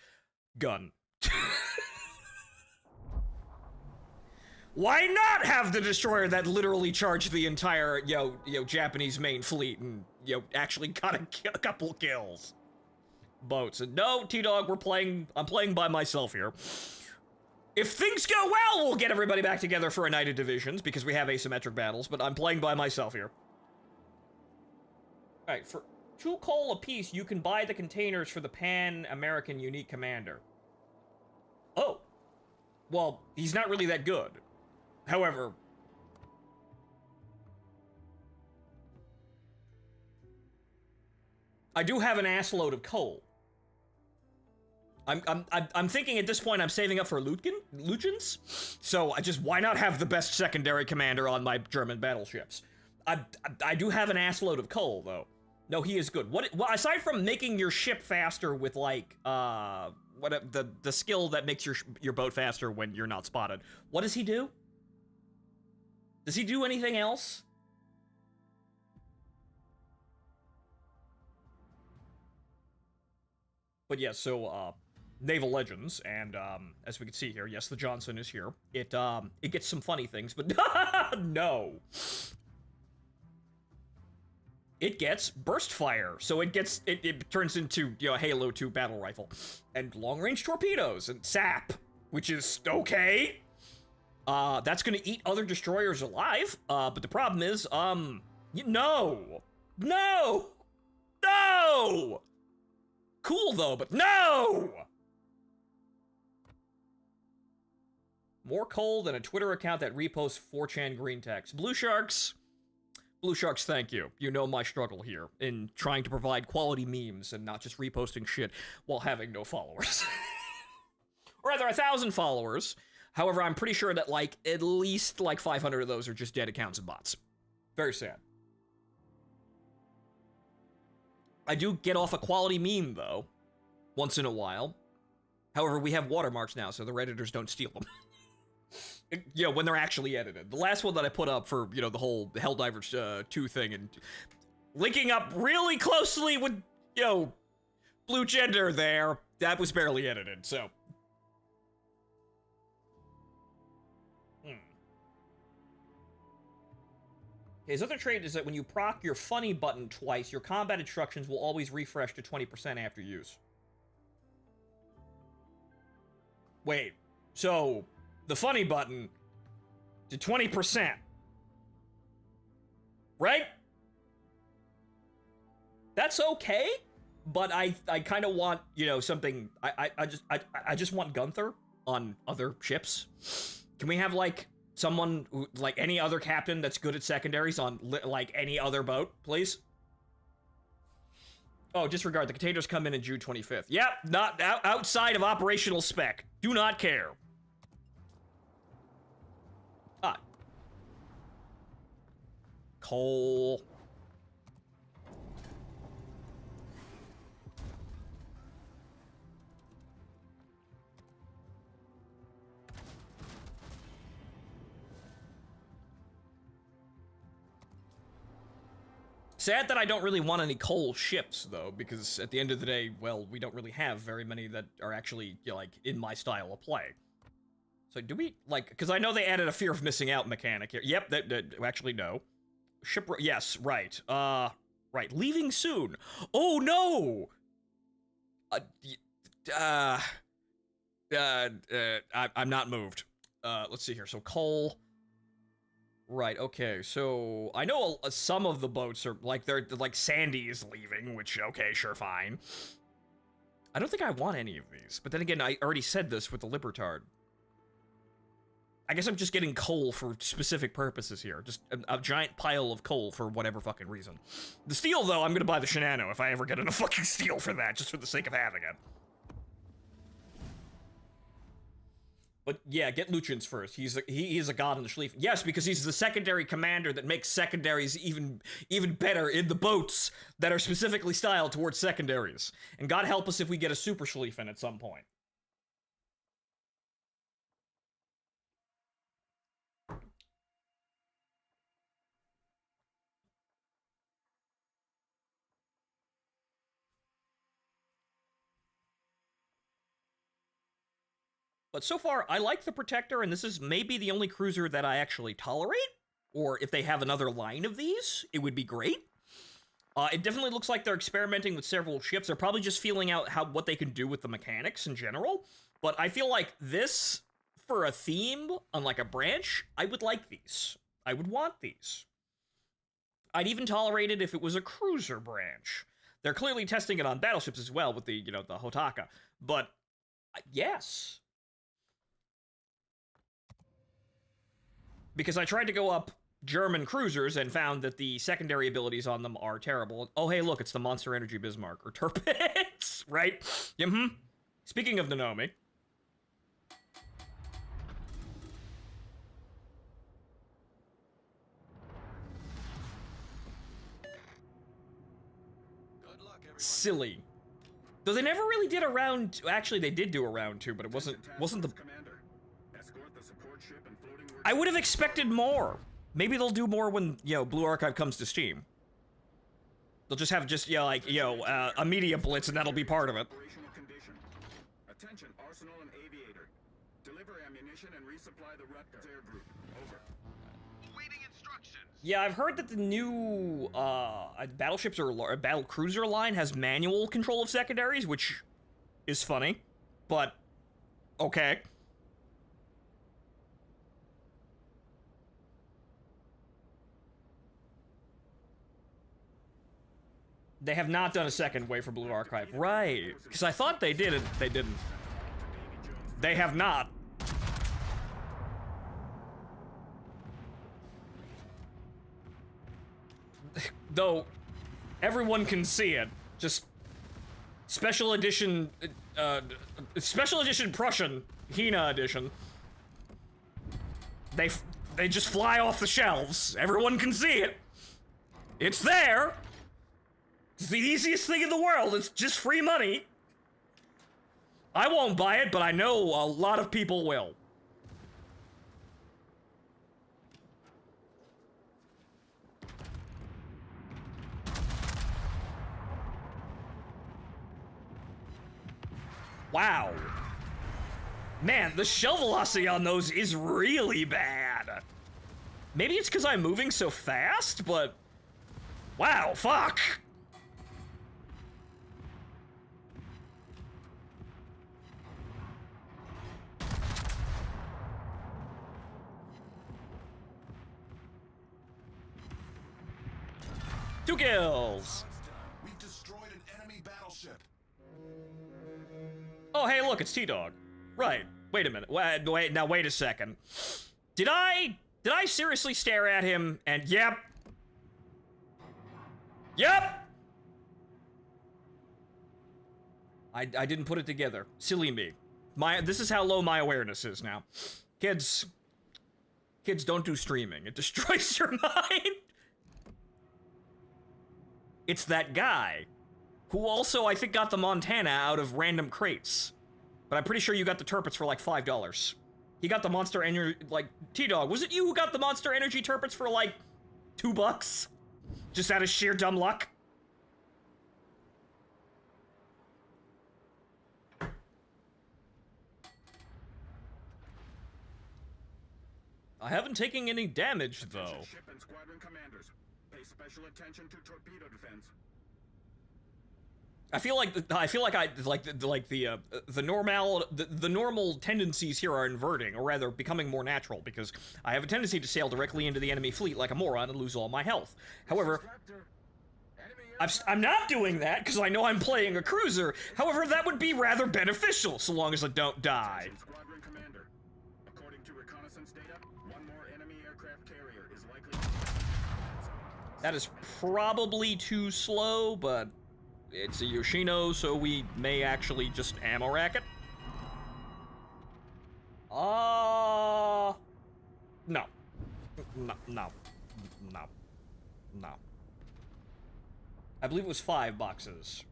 gun? Why not have the destroyer that literally charged the entire, Japanese main fleet and, actually got a couple kills? Boats. And no, T-Dog, I'm playing by myself here. If things go well, we'll get everybody back together for a night of divisions, because we have asymmetric battles, but I'm playing by myself here. Alright, for 2 coal apiece, you can buy the containers for the Pan-American Unique Commander. Oh. Well, he's not really that good. However... I do have an assload of coal. I'm thinking at this point I'm saving up for Lugens? So why not have the best secondary commander on my German battleships? I do have an assload of coal, though. No, he is good. Well, aside from making your ship faster with, like, the skill that makes your boat faster when you're not spotted, what does he do? Does he do anything else? But yeah, so, Naval Legends, and, as we can see here, yes, the Johnson is here. It gets some funny things, but no! It gets burst fire, so it turns into, a Halo 2 battle rifle. And long-range torpedoes, and SAP, which is okay. That's gonna eat other destroyers alive, but the problem is, no! No! No! Cool, though, but no! More coal than a Twitter account that reposts 4chan green text. Blue Sharks, thank you. You know my struggle here in trying to provide quality memes and not just reposting shit while having no followers. Or rather, 1,000 followers. However, I'm pretty sure that, like, at least, like, 500 of those are just dead accounts and bots. Very sad. I do get off a quality meme, though, once in a while. However, we have watermarks now, so the Redditors don't steal them. When they're actually edited. The last one that I put up for, the whole Helldivers 2 thing, and linking up really closely with, Blue Gender there, that was barely edited, so. His other trait is that when you proc your funny button twice, your combat instructions will always refresh to 20% after use. Wait, so the funny button to 20%, right? That's okay, but I kind of want, something, I just want Gunther on other ships. Can we have, like, someone, like, any other captain that's good at secondaries on, like, any other boat, please? Oh, disregard. The containers come in June 25th. Yep, not outside of operational spec. Do not care. Ah. Coal. Sad that I don't really want any coal ships, though, because at the end of the day, well, we don't really have very many that are actually, like, in my style of play. So do we, like, because I know they added a fear of missing out mechanic here. Yep, actually, no. Ship, yes, right. Right, leaving soon. Oh, no! I'm not moved. Let's see here, so coal... Right, okay, so I know some of the boats are, like, Sandy is leaving, which, okay, sure, fine. I don't think I want any of these, but then again, I already said this with the Libertard. I guess I'm just getting coal for specific purposes here, just a giant pile of coal for whatever fucking reason. The steel, though, I'm gonna buy the Shinano if I ever get enough fucking steel for that, just for the sake of having it. But yeah, get Lucian's first. He's a god in the Schlieffen. Yes, because he's the secondary commander that makes secondaries even better in the boats that are specifically styled towards secondaries. And God help us if we get a super Schlieffen at some point. But so far, I like the Protector, and this is maybe the only cruiser that I actually tolerate. Or if they have another line of these, it would be great. It definitely looks like they're experimenting with several ships. They're probably just feeling out what they can do with the mechanics in general. But I feel like this, for a theme, on like a branch, I would like these. I would want these. I'd even tolerate it if it was a cruiser branch. They're clearly testing it on battleships as well with the, the Hotaka. But, yes. Because I tried to go up German cruisers and found that the secondary abilities on them are terrible. Oh, hey, look, it's the Monster Energy Bismarck, or Tirpitz, right? Mm-hmm. Speaking of Nanomi. Good luck, everyone. Silly. Though they never really did a round... Actually, they did do a round 2, but it wasn't the... Commander, escort the support ship and floating I would have expected more. Maybe they'll do more when, Blue Archive comes to Steam. They'll just have a media blitz and that'll be part of it. operational condition. Attention, Arsenal and Aviator. Deliver ammunition and resupply the Rutgers air group. Over. Awaiting instructions. Yeah, I've heard that the new battleships or battle cruiser line has manual control of secondaries, which is funny, but okay. They have not done a second wave for Blue Archive. Right. Because I thought they did it. They didn't. They have not. Though, everyone can see it. Just special edition Prussian, Hina edition. They just fly off the shelves. Everyone can see it. It's there. It's the easiest thing in the world. It's just free money. I won't buy it, but I know a lot of people will. Wow. Man, the shell velocity on those is really bad. Maybe it's because I'm moving so fast, but... Wow, fuck! Two kills! We've destroyed an enemy battleship. Oh, hey, look, it's T-Dog. Right. Wait a minute. Wait a second. Did I seriously stare at him and yep. I didn't put it together. Silly me. This is how low my awareness is now. Kids, don't do streaming. It destroys your mind. It's that guy, who also, I think, got the Montana out of random crates. But I'm pretty sure you got the Tirpitz for like $5. He got the Monster Energy, like, T-Dog, was it you who got the Monster Energy Tirpitz for like $2? Just out of sheer dumb luck? I haven't taken any damage, though. Attention ship and squadron commanders. Pay special attention to torpedo defense. I feel like the normal tendencies here are inverting, or rather becoming more natural, because I have a tendency to sail directly into the enemy fleet like a moron and lose all my health. However, I'm not doing that because I know I'm playing a cruiser. However, that would be rather beneficial so long as I don't die. Attention squadron commander. According to reconnaissance data, one more enemy aircraft carrier is likely. That is probably too slow, but it's a Yoshino, so we may actually just ammo rack it. No. No. No. No. No. I believe it was 5 boxes.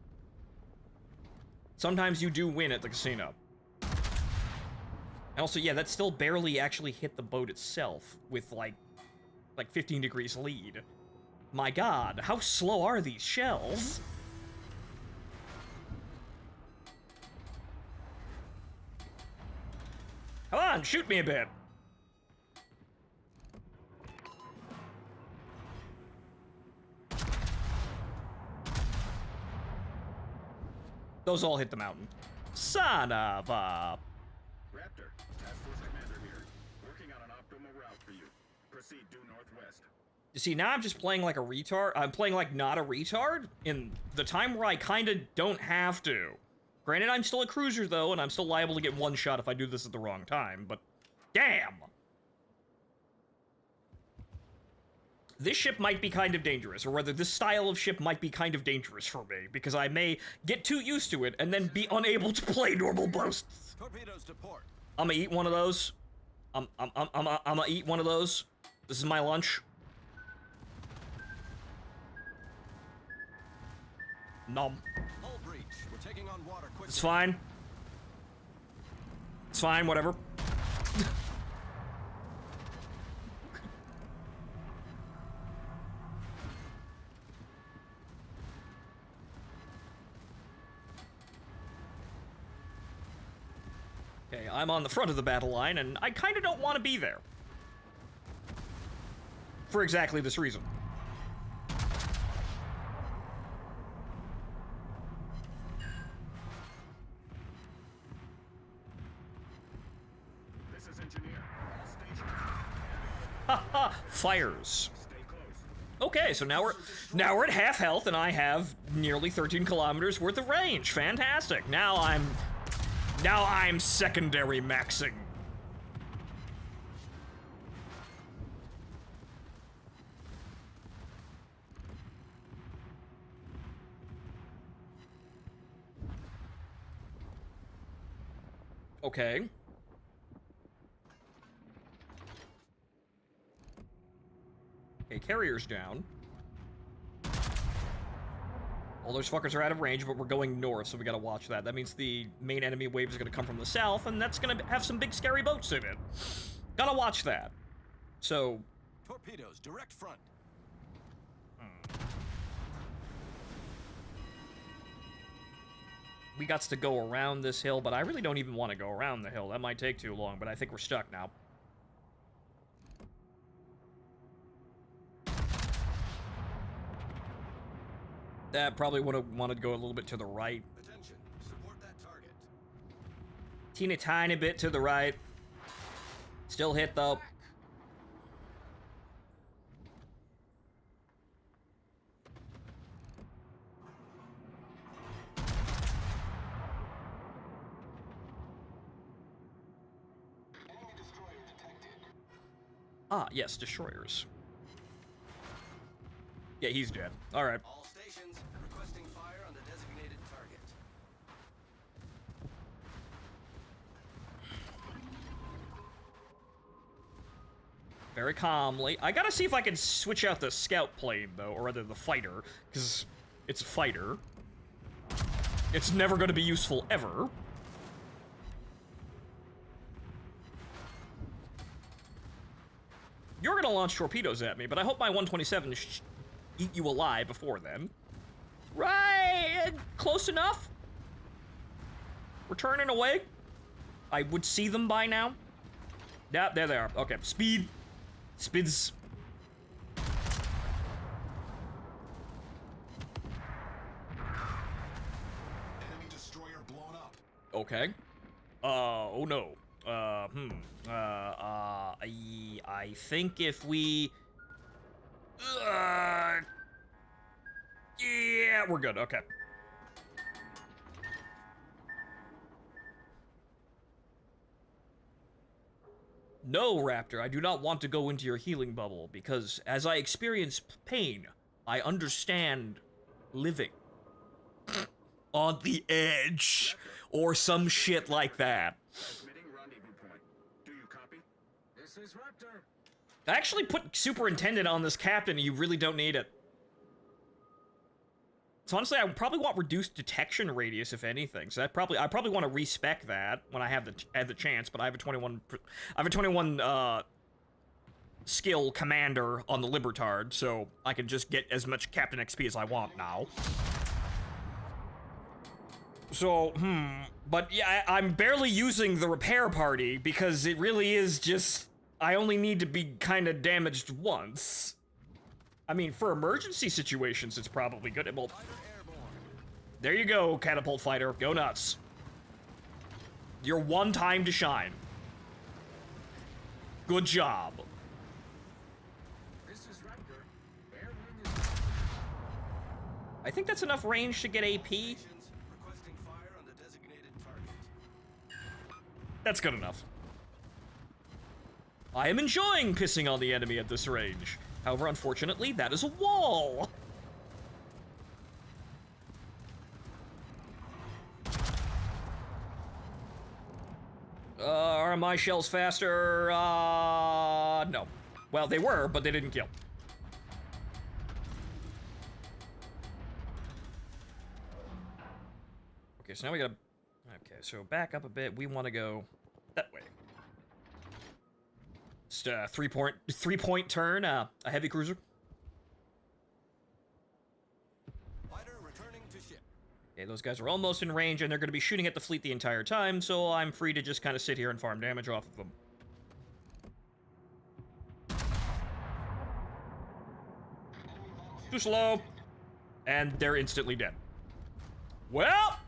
Sometimes you do win at the casino. And also, yeah, that still barely actually hit the boat itself with, like 15 degrees lead. My god, how slow are these shells? Come on, shoot me a bit. Those all hit the mountain. Son of a... Raptor, Task Force Commander here. Working on an optimal route for you. Proceed due northwest. You see, now I'm just playing like a retard. I'm playing like not a retard in the time where I kind of don't have to. Granted, I'm still a cruiser, though, and I'm still liable to get one shot if I do this at the wrong time, but damn! This ship might be kind of dangerous, or rather, this style of ship might be kind of dangerous for me, because I may get too used to it and then be unable to play normal boasts. Torpedoes to port. I'm gonna eat one of those. I'm gonna eat one of those. This is my lunch. Nom. Hull breach. We're taking on water quickly. It's fine. It's fine, whatever. Okay, I'm on the front of the battle line, and I kind of don't want to be there. For exactly this reason. This is Engineer. All stations. Haha, fires. Stay close. Okay, so now we're at half health, and I have nearly 13 kilometers worth of range. Fantastic. Now I'm secondary maxing. Okay. Okay, carrier's down. All those fuckers are out of range, but we're going north, so we gotta watch that. That means the main enemy wave is gonna come from the south, and that's gonna have some big scary boats in it. Gotta watch that. So... Torpedoes, direct front. We got to go around this hill, but I really don't even want to go around the hill. That might take too long, but I think we're stuck now. That probably would have wanted to go a little bit to the right. Attention. Support that target. Teeny tiny bit to the right. Still hit though. Enemy destroyer detected. Ah, yes, destroyers. Yeah, he's dead. All right. All stations requesting fire on the designated target. Very calmly. I gotta see if I can switch out the scout plane, though, or rather the fighter, because it's a fighter. It's never gonna be useful, ever. You're gonna launch torpedoes at me, but I hope my 127 eat you alive before then. Right! Close enough? We're turning away. I would see them by now. Yeah, there they are. Okay, speed. Speeds. Enemy destroyer blown up. Okay. Oh no. I think if we... yeah, we're good. Okay. No, Raptor, I do not want to go into your healing bubble, because as I experience pain, I understand living. On the edge. Or some shit like that. Transmitting rendezvous point. Do you copy? This is Raptor. I actually put superintendent on this captain, and you really don't need it. So honestly, I probably want reduced detection radius, if anything. So I probably want to respec that when I have the chance. But I have a 21 skill commander on the Libertard, so I can just get as much Captain XP as I want now. So, but yeah, I'm barely using the repair party because it really is just, I only need to be kind of damaged once. I mean, for emergency situations, it's probably good. Well, there you go, catapult fighter. Go nuts. Your one time to shine. Good job. This is Raptor. Air wing is... I think that's enough range to get AP. Requesting fire on the designated target. That's good enough. I am enjoying pissing on the enemy at this range. However, unfortunately, that is a wall. Are my shells faster? No. Well, they were, but they didn't kill. Okay, so now we gotta... Okay, so back up a bit. We want to go that way. Just a three-point turn, a heavy cruiser. Fighter returning to ship. Okay, those guys are almost in range, and they're going to be shooting at the fleet the entire time, so I'm free to just kind of sit here and farm damage off of them. Too slow. And they're instantly dead. Well...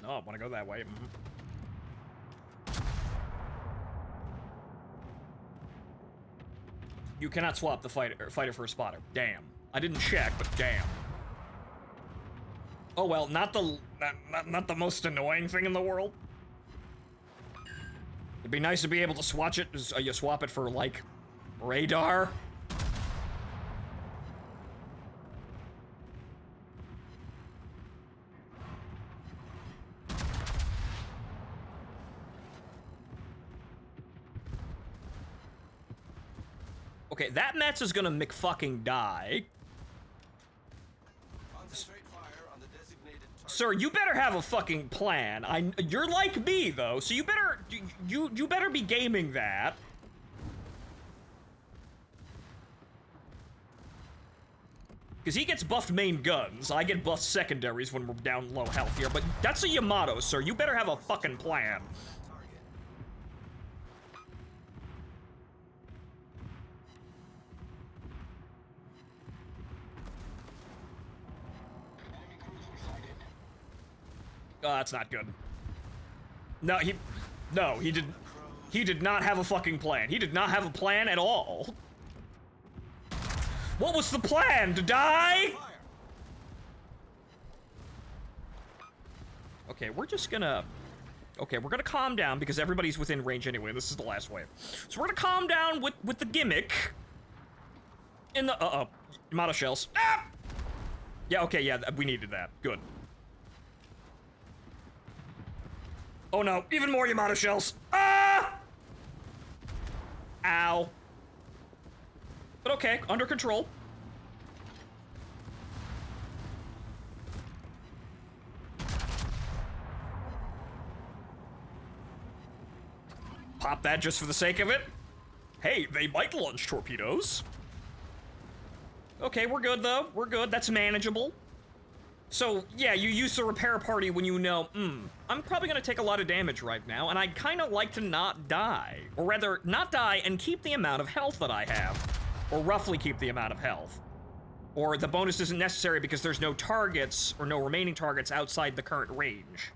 Oh, I want to go that way. You cannot swap the fighter for a spotter. Damn. I didn't check, but damn. Oh well, not the most annoying thing in the world. It'd be nice to be able to swatch it. You swap it for like radar. Okay, that Mets is gonna McFucking die. Concentrate fire on the designated target. Sir, you better have a fucking plan. You're like me though, so you better be gaming that. Because he gets buffed main guns, I get buffed secondaries when we're down low health here, but that's a Yamato, sir. You better have a fucking plan. Target. Oh, that's not good. No, he did not have a fucking plan. He did not have a plan at all. What was the plan? To die? Fire. Okay, we're just gonna... Okay, we're gonna calm down because everybody's within range anyway. This is the last wave. So we're gonna calm down with the gimmick. In the... Uh-oh. Yamato shells. Ah! Yeah, okay, yeah, we needed that. Good. Oh no, even more Yamato shells. Ah! Ow. But okay, under control. Pop that just for the sake of it. Hey, they might launch torpedoes. Okay, we're good though. We're good. That's manageable. So, yeah, you use the repair party when you know, I'm probably gonna take a lot of damage right now, and I'd kinda like to not die. Or rather, not die and keep the amount of health that I have. Or roughly keep the amount of health. Or the bonus isn't necessary because there's no targets, or no remaining targets outside the current range.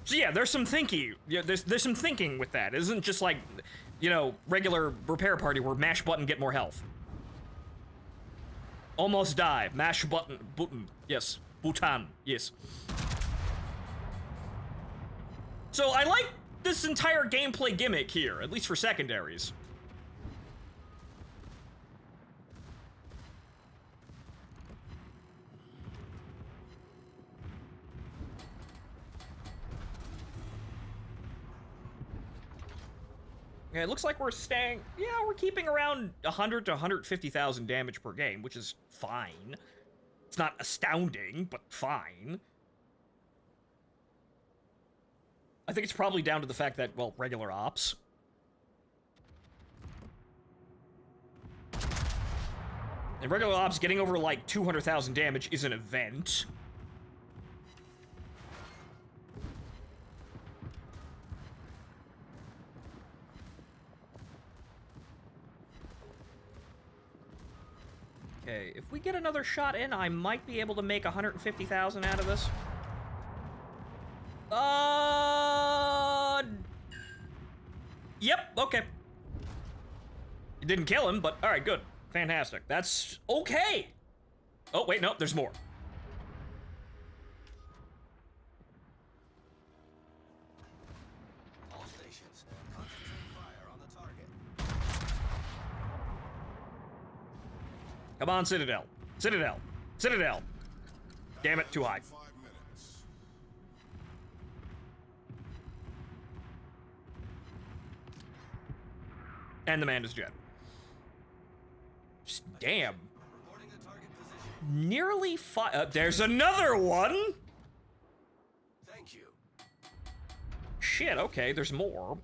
So yeah, there's some thinking. Yeah, there's some thinking with that. It isn't just like, you know, regular repair party where mash button, get more health. Almost die. Mash button. Yes. Bhutan. Yes. So I like this entire gameplay gimmick here, at least for secondaries. Okay, it looks like we're staying... Yeah, we're keeping around 100 to 150,000 damage per game, which is fine. It's not astounding, but fine. I think it's probably down to the fact that, well, regular ops. And regular ops getting over, like, 200,000 damage is an event. Okay, if we get another shot in, I might be able to make 150,000 out of this. Yep, okay. It didn't kill him, but alright, good. Fantastic. That's okay. Oh, wait, no, there's more. All stations, concentrate fire on the target. Come on, Citadel. Citadel. Citadel. Damn it, too high. 5 minutes. And the man is dead. Damn. Reporting the target position. Nearly there's another one! Thank you. Shit, okay, there's more.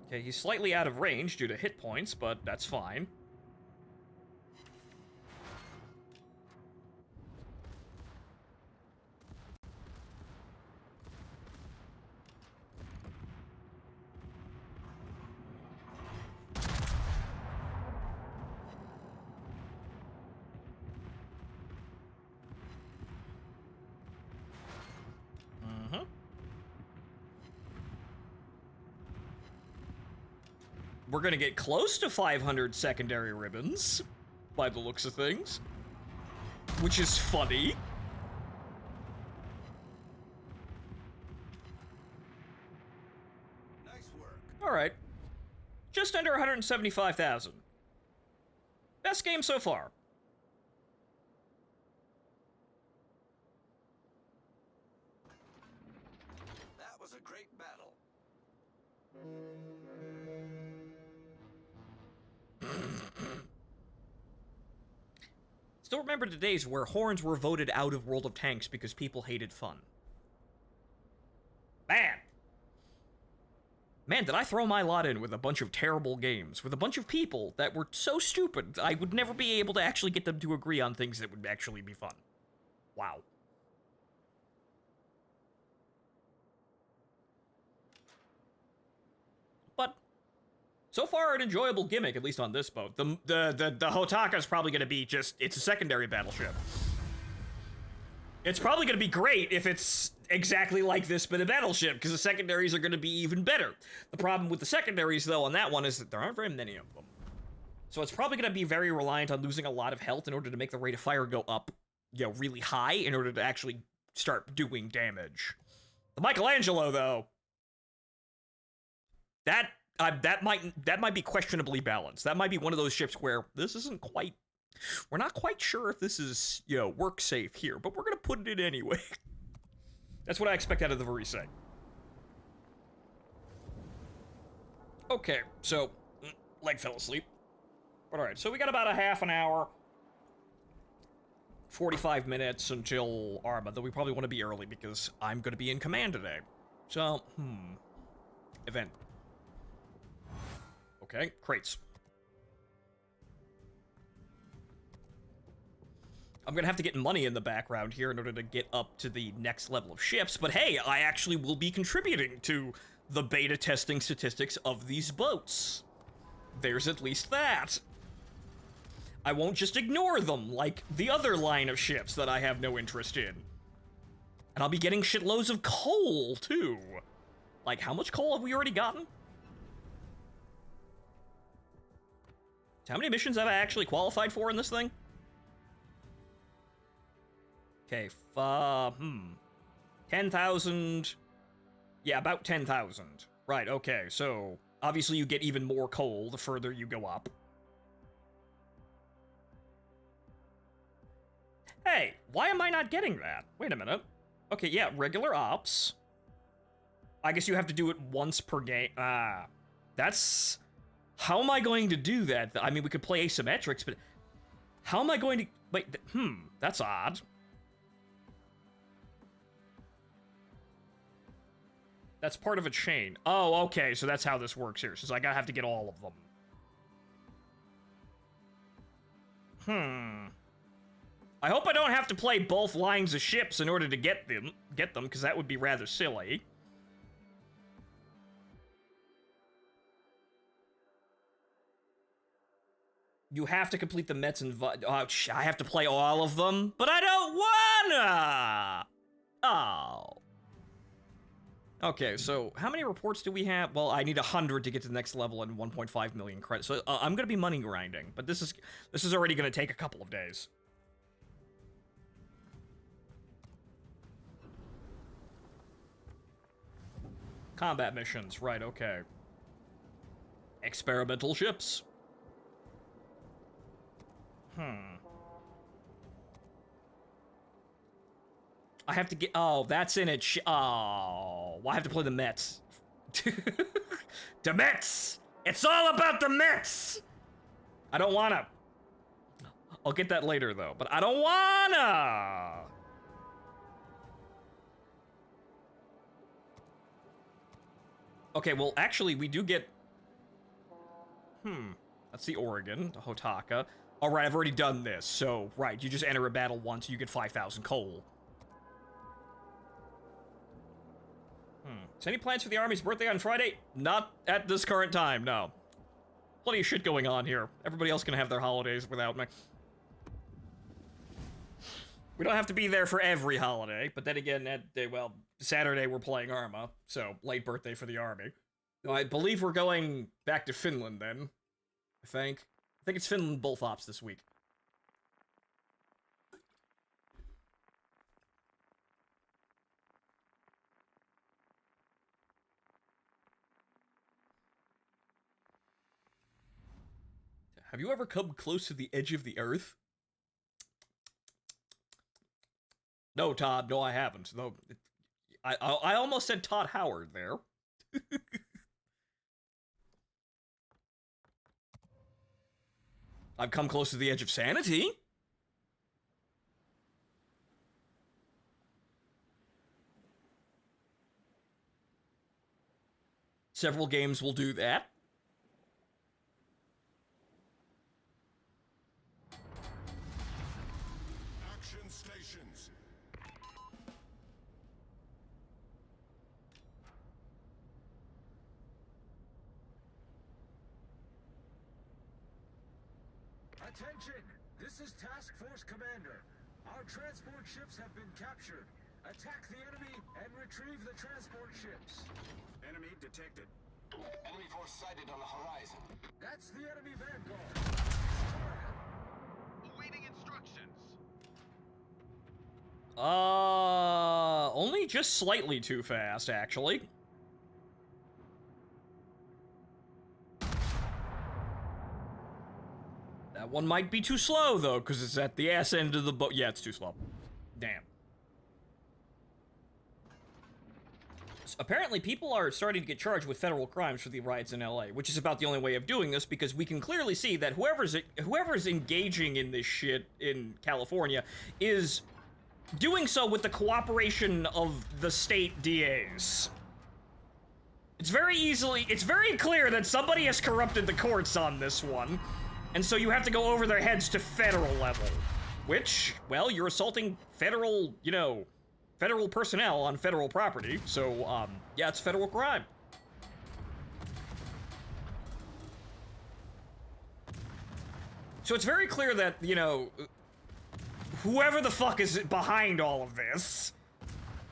Okay, he's slightly out of range due to hit points, but that's fine. We're gonna get close to 500 secondary ribbons, by the looks of things. Which is funny. Nice work. Alright. Just under 175,000. Best game so far. That was a great battle. Still remember the days where horns were voted out of World of Tanks because people hated fun. Man! Man, did I throw my lot in with a bunch of terrible games, with a bunch of people that were so stupid I would never be able to actually get them to agree on things that would actually be fun. Wow. But so far, an enjoyable gimmick, at least on this boat. The Hotaka is probably going to be just, it's a secondary battleship. It's probably going to be great if it's exactly like this, but a battleship, because the secondaries are going to be even better. The problem with the secondaries, though, on that one is that there aren't very many of them. So it's probably going to be very reliant on losing a lot of health in order to make the rate of fire go up, you know, really high in order to actually start doing damage. The Michelangelo, though, that might be questionably balanced. That might be one of those ships where this isn't quite... We're not quite sure if this is, you know, work safe here, but we're gonna put it in anyway. That's what I expect out of the Varise. Okay, so... Leg fell asleep. But alright, so we got about a half an hour. 45 minutes until Arma, though we probably want to be early because I'm gonna be in command today. So, Event. Okay, crates. I'm gonna have to get money in the background here in order to get up to the next level of ships, but hey, I actually will be contributing to the beta testing statistics of these boats. There's at least that. I won't just ignore them like the other line of ships that I have no interest in. And I'll be getting shitloads of coal, too. Like, how much coal have we already gotten? How many missions have I actually qualified for in this thing? Okay, 10,000... Yeah, about 10,000. Right, okay, so... Obviously you get even more coal the further you go up. Hey, why am I not getting that? Wait a minute. Okay, yeah, regular ops. I guess you have to do it once per game. That's... How am I going to do that? I mean, we could play asymmetrics, but... How am I going to... Wait, that's odd. That's part of a chain. Oh, okay, so that's how this works here. So I gotta have to get all of them. I hope I don't have to play both lines of ships in order to get them, because that would be rather silly. You have to complete the Mets and... I have to play all of them? But I don't wanna! Oh. Okay, so how many reports do we have? Well, I need 100 to get to the next level and 1.5 million credits. So I'm gonna be money grinding, but this is already gonna take a couple of days. Combat missions, right, okay. Experimental ships. I have to get... Oh, that's in it. Oh, well, I have to play the Mets. The Mets! It's all about the Mets! I don't wanna. I'll get that later, though, but I don't wanna! Okay, well, actually, we do get... That's the Oregon, the Hotaka. Alright, I've already done this, so, right, you just enter a battle once, you get 5,000 coal. So any plans for the Army's birthday on Friday? Not at this current time, no. Plenty of shit going on here. Everybody else can have their holidays without me. We don't have to be there for every holiday, but then again, well, Saturday we're playing Arma, so late birthday for the Army. I believe we're going back to Finland then, I think. I think it's Finland both ops this week. Have you ever come close to the edge of the earth? No, Todd, no, I haven't. Though, I almost said Todd Howard there. I've come close to the edge of sanity. Several games will do that. Action stations. Attention! This is Task Force Commander. Our transport ships have been captured. Attack the enemy and retrieve the transport ships. Enemy detected. Enemy force sighted on the horizon. That's the enemy Vanguard. Awaiting instructions. Only just slightly too fast, actually. That one might be too slow, though, because it's at the ass end of the boat. Yeah, it's too slow. Damn. Apparently, people are starting to get charged with federal crimes for the riots in LA, which is about the only way of doing this, because we can clearly see that whoever's engaging in this shit in California is doing so with the cooperation of the state DAs. It's very clear that somebody has corrupted the courts on this one, and so you have to go over their heads to federal level. Which, well, you're assaulting federal, federal personnel on federal property, so, yeah, it's federal crime. So it's very clear that, whoever the fuck is behind all of this,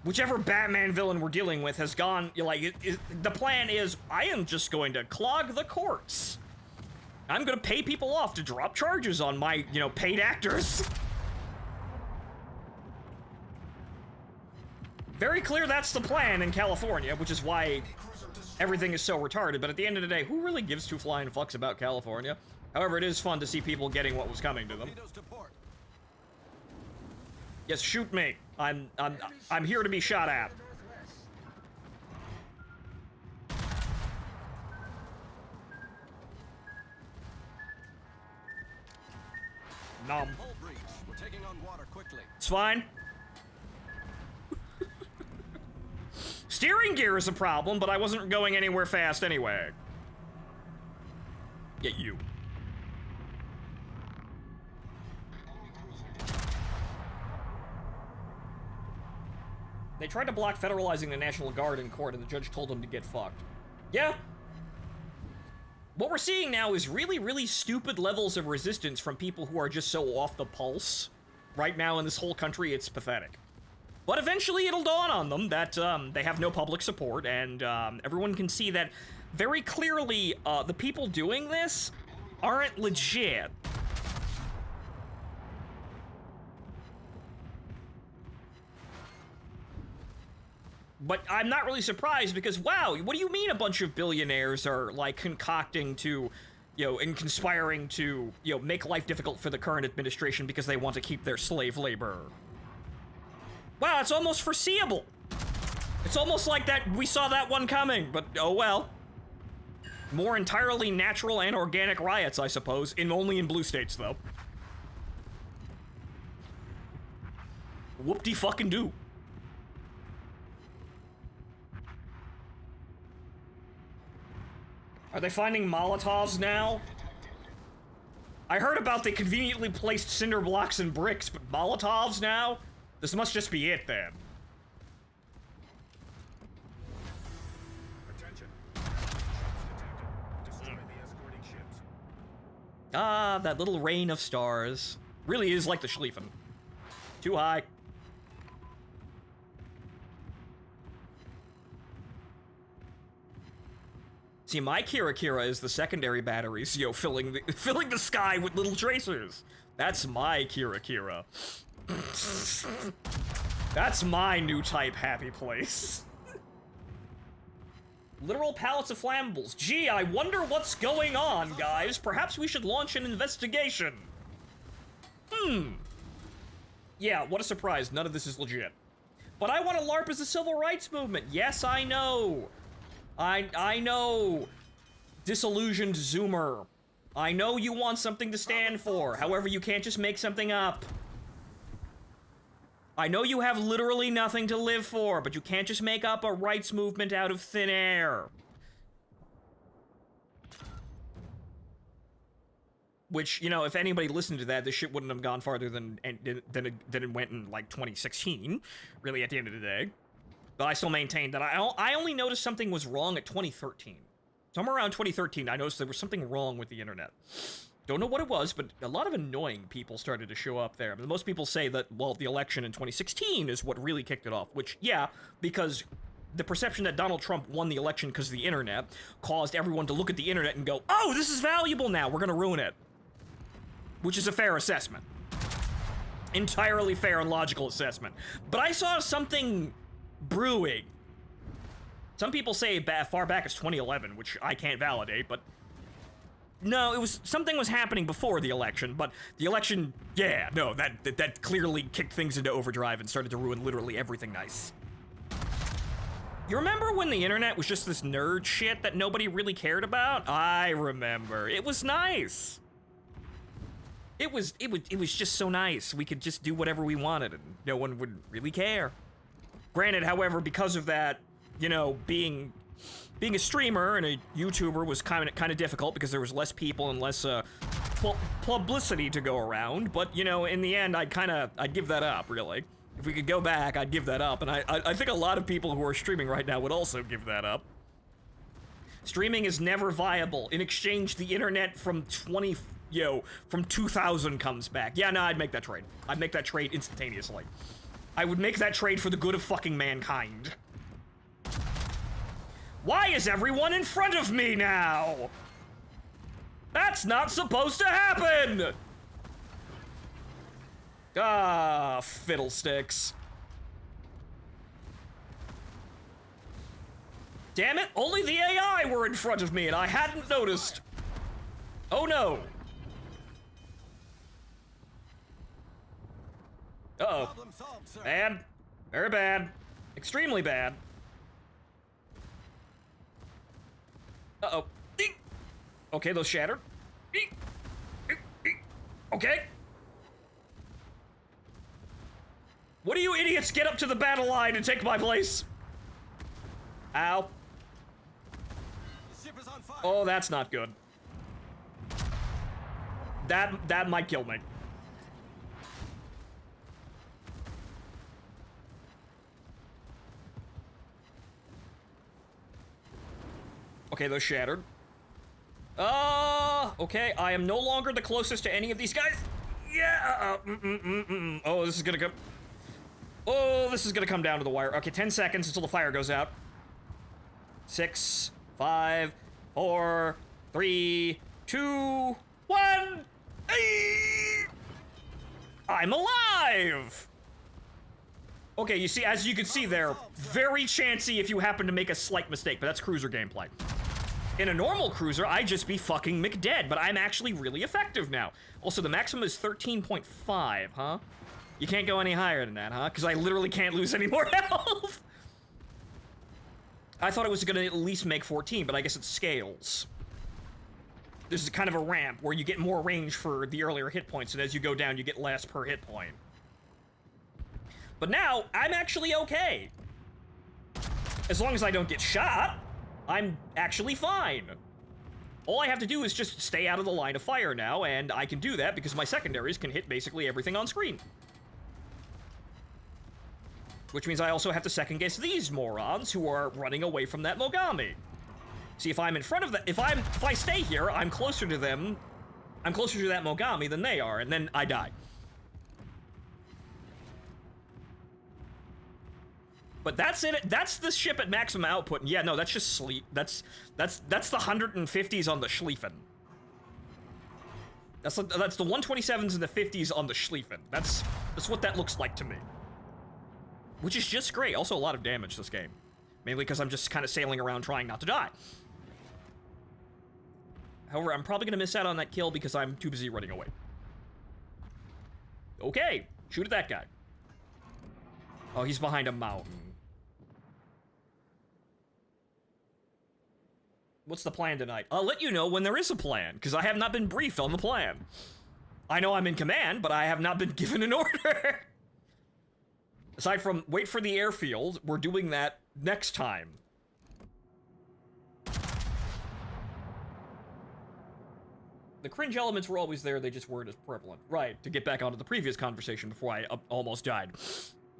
whichever Batman villain we're dealing with has gone, the plan is, I am just going to clog the courts. I'm gonna pay people off to drop charges on my, paid actors. Very clear that's the plan in California, which is why everything is so retarded, but at the end of the day, who really gives two flying fucks about California? However, it is fun to see people getting what was coming to them. Torpedoes to port. Yes, shoot me. I'm here to be shot at. Nom. Hull breach. We're taking on water quickly. It's fine. Steering gear is a problem, but I wasn't going anywhere fast anyway. Get you. They tried to block federalizing the National Guard in court, and the judge told them to get fucked. Yeah. What we're seeing now is really, really stupid levels of resistance from people who are just so off the pulse. Right now in this whole country, it's pathetic. But eventually it'll dawn on them that they have no public support, and everyone can see that very clearly the people doing this aren't legit. But I'm not really surprised because, wow, what do you mean a bunch of billionaires are, like, concocting to, you know, and conspiring to, you know, make life difficult for the current administration because they want to keep their slave labor? Wow, it's almost foreseeable. It's almost like that we saw that one coming, but oh well. More entirely natural and organic riots, I suppose, only in blue states, though. Whoop-de-fucking-do. Are they finding Molotovs now? I heard about the conveniently placed cinder blocks and bricks, but Molotovs now? This must just be it, then. Attention. Destroy the escorting ships. Ah, that little rain of stars. Really is like the Schlieffen. Too high. See, my Kira Kira is the secondary batteries, you know, filling the sky with little tracers. That's my Kira Kira. That's my new type happy place. Literal pallets of flammables. Gee, I wonder what's going on, guys. Perhaps we should launch an investigation. Yeah, what a surprise. None of this is legit. But I want to LARP as the civil rights movement. Yes, I know. I know, disillusioned Zoomer. I know you want something to stand for. However, you can't just make something up. I know you have literally nothing to live for, but you can't just make up a rights movement out of thin air. Which, you know, if anybody listened to that, this shit wouldn't have gone farther than it went in, like, 2016, really, at the end of the day. But I still maintain that I only noticed something was wrong at 2013. Somewhere around 2013, I noticed there was something wrong with the internet. Don't know what it was, but a lot of annoying people started to show up there. I mean, most people say that, well, the election in 2016 is what really kicked it off, which, yeah, because the perception that Donald Trump won the election because of the internet caused everyone to look at the internet and go, oh, this is valuable now, we're gonna ruin it. Which is a fair assessment. Entirely fair and logical assessment. But I saw something brewing. Some people say far back as 2011, which I can't validate, but no, it was something was happening before the election, but the election, yeah, no, that clearly kicked things into overdrive and started to ruin literally everything nice. You remember when the internet was just this nerd shit that nobody really cared about? I remember. It was nice. It was just so nice. We could just do whatever we wanted and no one would really care. Granted, however, because of that, you know, being a streamer and a YouTuber was kind of difficult because there was less people and less publicity to go around. But you know, in the end, I'd give that up. Really, if we could go back, I'd give that up. And I think a lot of people who are streaming right now would also give that up. Streaming is never viable. In exchange, the internet from 2000 comes back. Yeah, no, I'd make that trade. I'd make that trade instantaneously. I would make that trade for the good of fucking mankind. Why is everyone in front of me now? That's not supposed to happen! Ah, fiddlesticks. Damn it, only the AI were in front of me and I hadn't noticed. Oh no. Uh-oh. Problem solved, sir. Bad. Very bad. Extremely bad. Uh-oh. Eek. Okay, those shattered. Eek. Eek. Eek. Okay. What do you idiots get up to the battle line and take my place? Ow. The ship is on fire. Oh, that's not good. That might kill me. Okay, those shattered. Okay, I am no longer the closest to any of these guys. Yeah, oh, this is gonna come. Oh, this is gonna come down to the wire. Okay, 10 seconds until the fire goes out. 6, 5, 4, 3, 2, 1. I'm alive! Okay, you see, as you can see there, very chancy if you happen to make a slight mistake, but that's cruiser gameplay. In a normal cruiser, I'd just be fucking McDead, but I'm actually really effective now. Also, the maximum is 13.5, huh? You can't go any higher than that, huh? Because I literally can't lose any more health. I thought it was gonna at least make 14, but I guess it scales. This is kind of a ramp where you get more range for the earlier hit points, and as you go down, you get less per hit point. But now, I'm actually okay. As long as I don't get shot, I'm actually fine. All I have to do is just stay out of the line of fire now, and I can do that because my secondaries can hit basically everything on screen. Which means I also have to second guess these morons who are running away from that Mogami. See, if I'm in front of that, if I stay here, I'm closer to them. I'm closer to that Mogami than they are, and then I die. But that's it. That's the ship at maximum output. And yeah, no, that's just sleep. That's the 150s on the Schlieffen. That's the 127s and the 50s on the Schlieffen. That's what that looks like to me. Which is just great. Also, a lot of damage this game, mainly because I'm just kind of sailing around trying not to die. However, I'm probably gonna miss out on that kill because I'm too busy running away. Okay, shoot at that guy. Oh, he's behind a mountain. What's the plan tonight? I'll let you know when there is a plan, because I have not been briefed on the plan. I know I'm in command, but I have not been given an order. Aside from wait for the airfield, we're doing that next time. The cringe elements were always there, they just weren't as prevalent. Right, to get back onto the previous conversation before I almost died.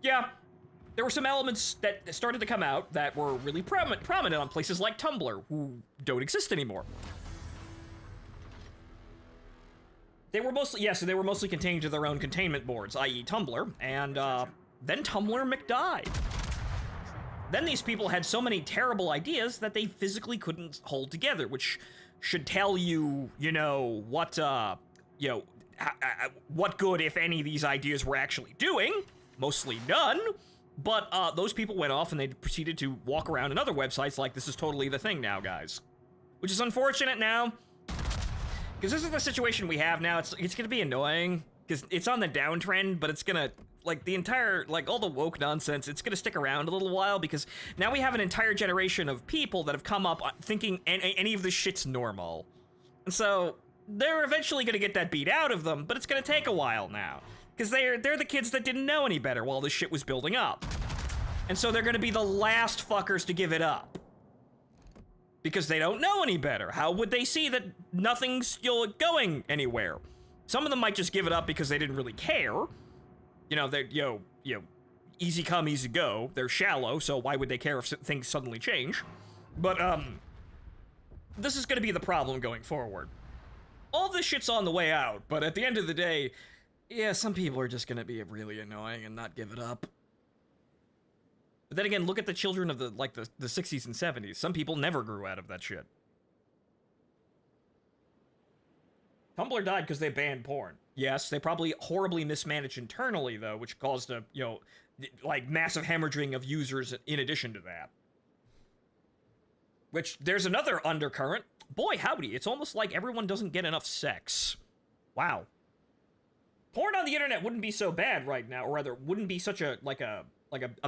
Yeah, there were some elements that started to come out that were really prominent on places like Tumblr, who don't exist anymore. They were mostly, yes, they were mostly contained to their own containment boards, i.e. Tumblr, and then Tumblr McDied. Then these people had so many terrible ideas that they physically couldn't hold together, which should tell you, you know, what good, if any, these ideas were actually doing. Mostly none. But those people went off and they proceeded to walk around in other websites like this is totally the thing now, guys. Which is unfortunate now. Because this is the situation we have now. It's going to be annoying. Because it's on the downtrend, but it's going to, like, the entire, like, all the woke nonsense, it's going to stick around a little while. Because now we have an entire generation of people that have come up thinking any of this shit's normal. And so they're eventually going to get that beat out of them, but it's going to take a while now. Because they're the kids that didn't know any better while this shit was building up. And so they're gonna be the last fuckers to give it up. Because they don't know any better. How would they see that nothing's still going anywhere? Some of them might just give it up because they didn't really care. You know, they're, easy come, easy go. They're shallow, so why would they care if things suddenly change? But, this is gonna be the problem going forward. All this shit's on the way out, but at the end of the day, yeah, some people are just gonna be really annoying and not give it up. But then again, look at the children of the 60s and 70s. Some people never grew out of that shit. Tumblr died because they banned porn. Yes, they probably horribly mismanaged internally, though, which caused a, massive hemorrhaging of users in addition to that. Which, there's another undercurrent. Boy, howdy, it's almost like everyone doesn't get enough sex. Wow. porn on the internet wouldn't be so bad right now, or rather, wouldn't be such a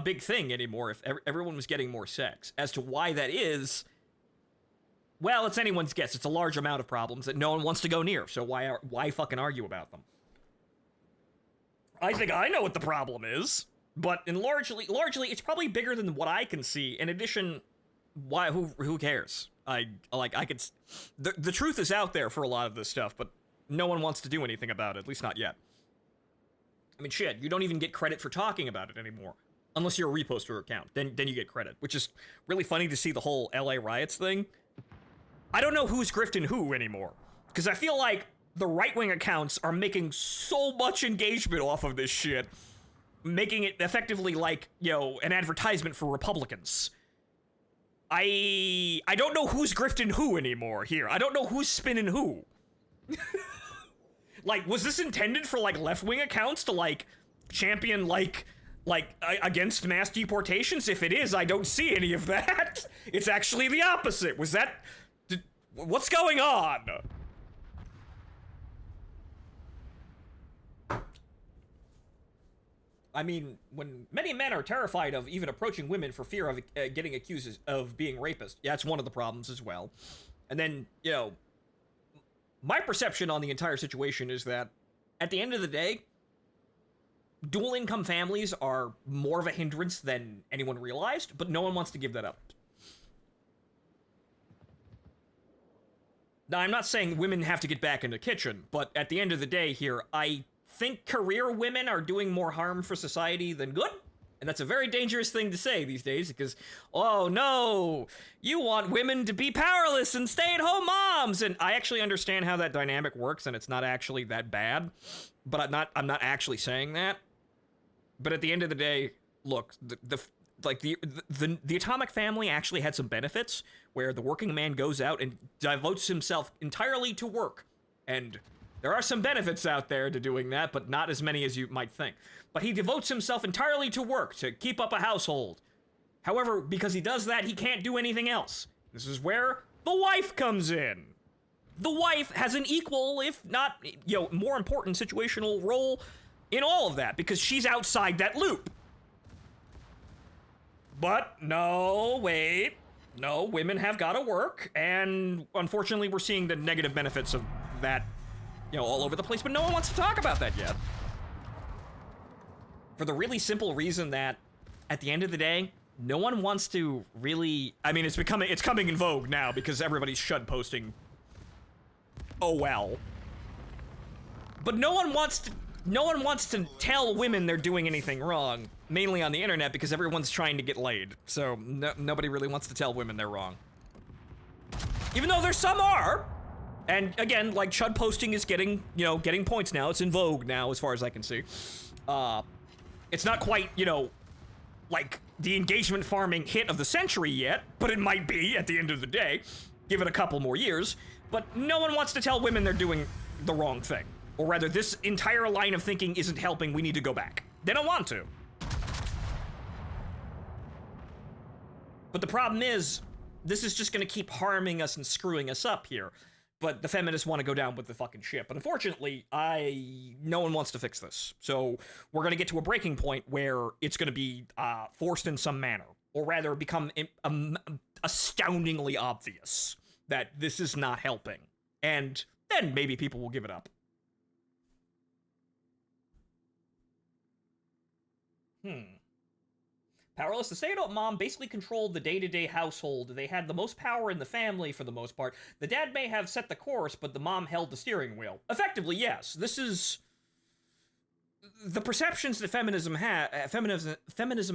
big thing anymore if everyone was getting more sex. As to why that is, well, it's anyone's guess. It's a large amount of problems that no one wants to go near, so why fucking argue about them? I think I know what the problem is, but largely, it's probably bigger than what I can see. In addition, who cares? The truth is out there for a lot of this stuff, but no one wants to do anything about it, at least not yet. I mean, shit, you don't even get credit for talking about it anymore. Unless you're a reposter account, then you get credit, which is really funny to see the whole LA riots thing. I don't know who's grifting who anymore, because I feel like the right-wing accounts are making so much engagement off of this shit, making it effectively like, an advertisement for Republicans. I don't know who's grifting who anymore here. I don't know who's spinning who. Like, was this intended for, like, left-wing accounts to, like, champion, like, against mass deportations? If it is, I don't see any of that. It's actually the opposite. What's going on? I mean, when many men are terrified of even approaching women for fear of getting accused of being rapists, yeah, it's one of the problems as well. And then, my perception on the entire situation is that, at the end of the day, dual-income families are more of a hindrance than anyone realized, but no one wants to give that up. Now, I'm not saying women have to get back in the kitchen, but at the end of the day here, I think career women are doing more harm for society than good. And that's a very dangerous thing to say these days because, oh no, you want women to be powerless and stay-at-home moms. And I actually understand how that dynamic works, and it's not actually that bad. But I'm not actually saying that. But at the end of the day, look, the atomic family actually had some benefits where the working man goes out and devotes himself entirely to work. And there are some benefits out there to doing that, but not as many as you might think. But he devotes himself entirely to work, to keep up a household. However, because he does that, he can't do anything else. This is where the wife comes in. The wife has an equal, if not, more important situational role in all of that, because she's outside that loop. But, no, wait. No, women have got to work, and unfortunately we're seeing the negative benefits of that, all over the place, but no one wants to talk about that yet. For the really simple reason that, at the end of the day, no one wants to really... I mean, it's coming in vogue now because everybody's shud posting. Oh well. But no one wants to tell women they're doing anything wrong, mainly on the internet because everyone's trying to get laid. So nobody really wants to tell women they're wrong. Even though there's some are. And again, like, chud posting is getting points now. It's in vogue now, as far as I can see. It's not quite, like the engagement farming hit of the century yet, but it might be at the end of the day. Give it a couple more years. But no one wants to tell women they're doing the wrong thing. Or rather, this entire line of thinking isn't helping, we need to go back. They don't want to. But the problem is, this is just gonna keep harming us and screwing us up here. But the feminists want to go down with the fucking ship. But unfortunately, no one wants to fix this. So we're going to get to a breaking point where it's going to be forced in some manner. Or rather, become astoundingly obvious that this is not helping. And then maybe people will give it up. Powerless, the stay-at-home mom basically controlled the day-to-day household. They had the most power in the family for the most part. The dad may have set the course, but the mom held the steering wheel. Effectively, yes. This is... the perceptions that feminism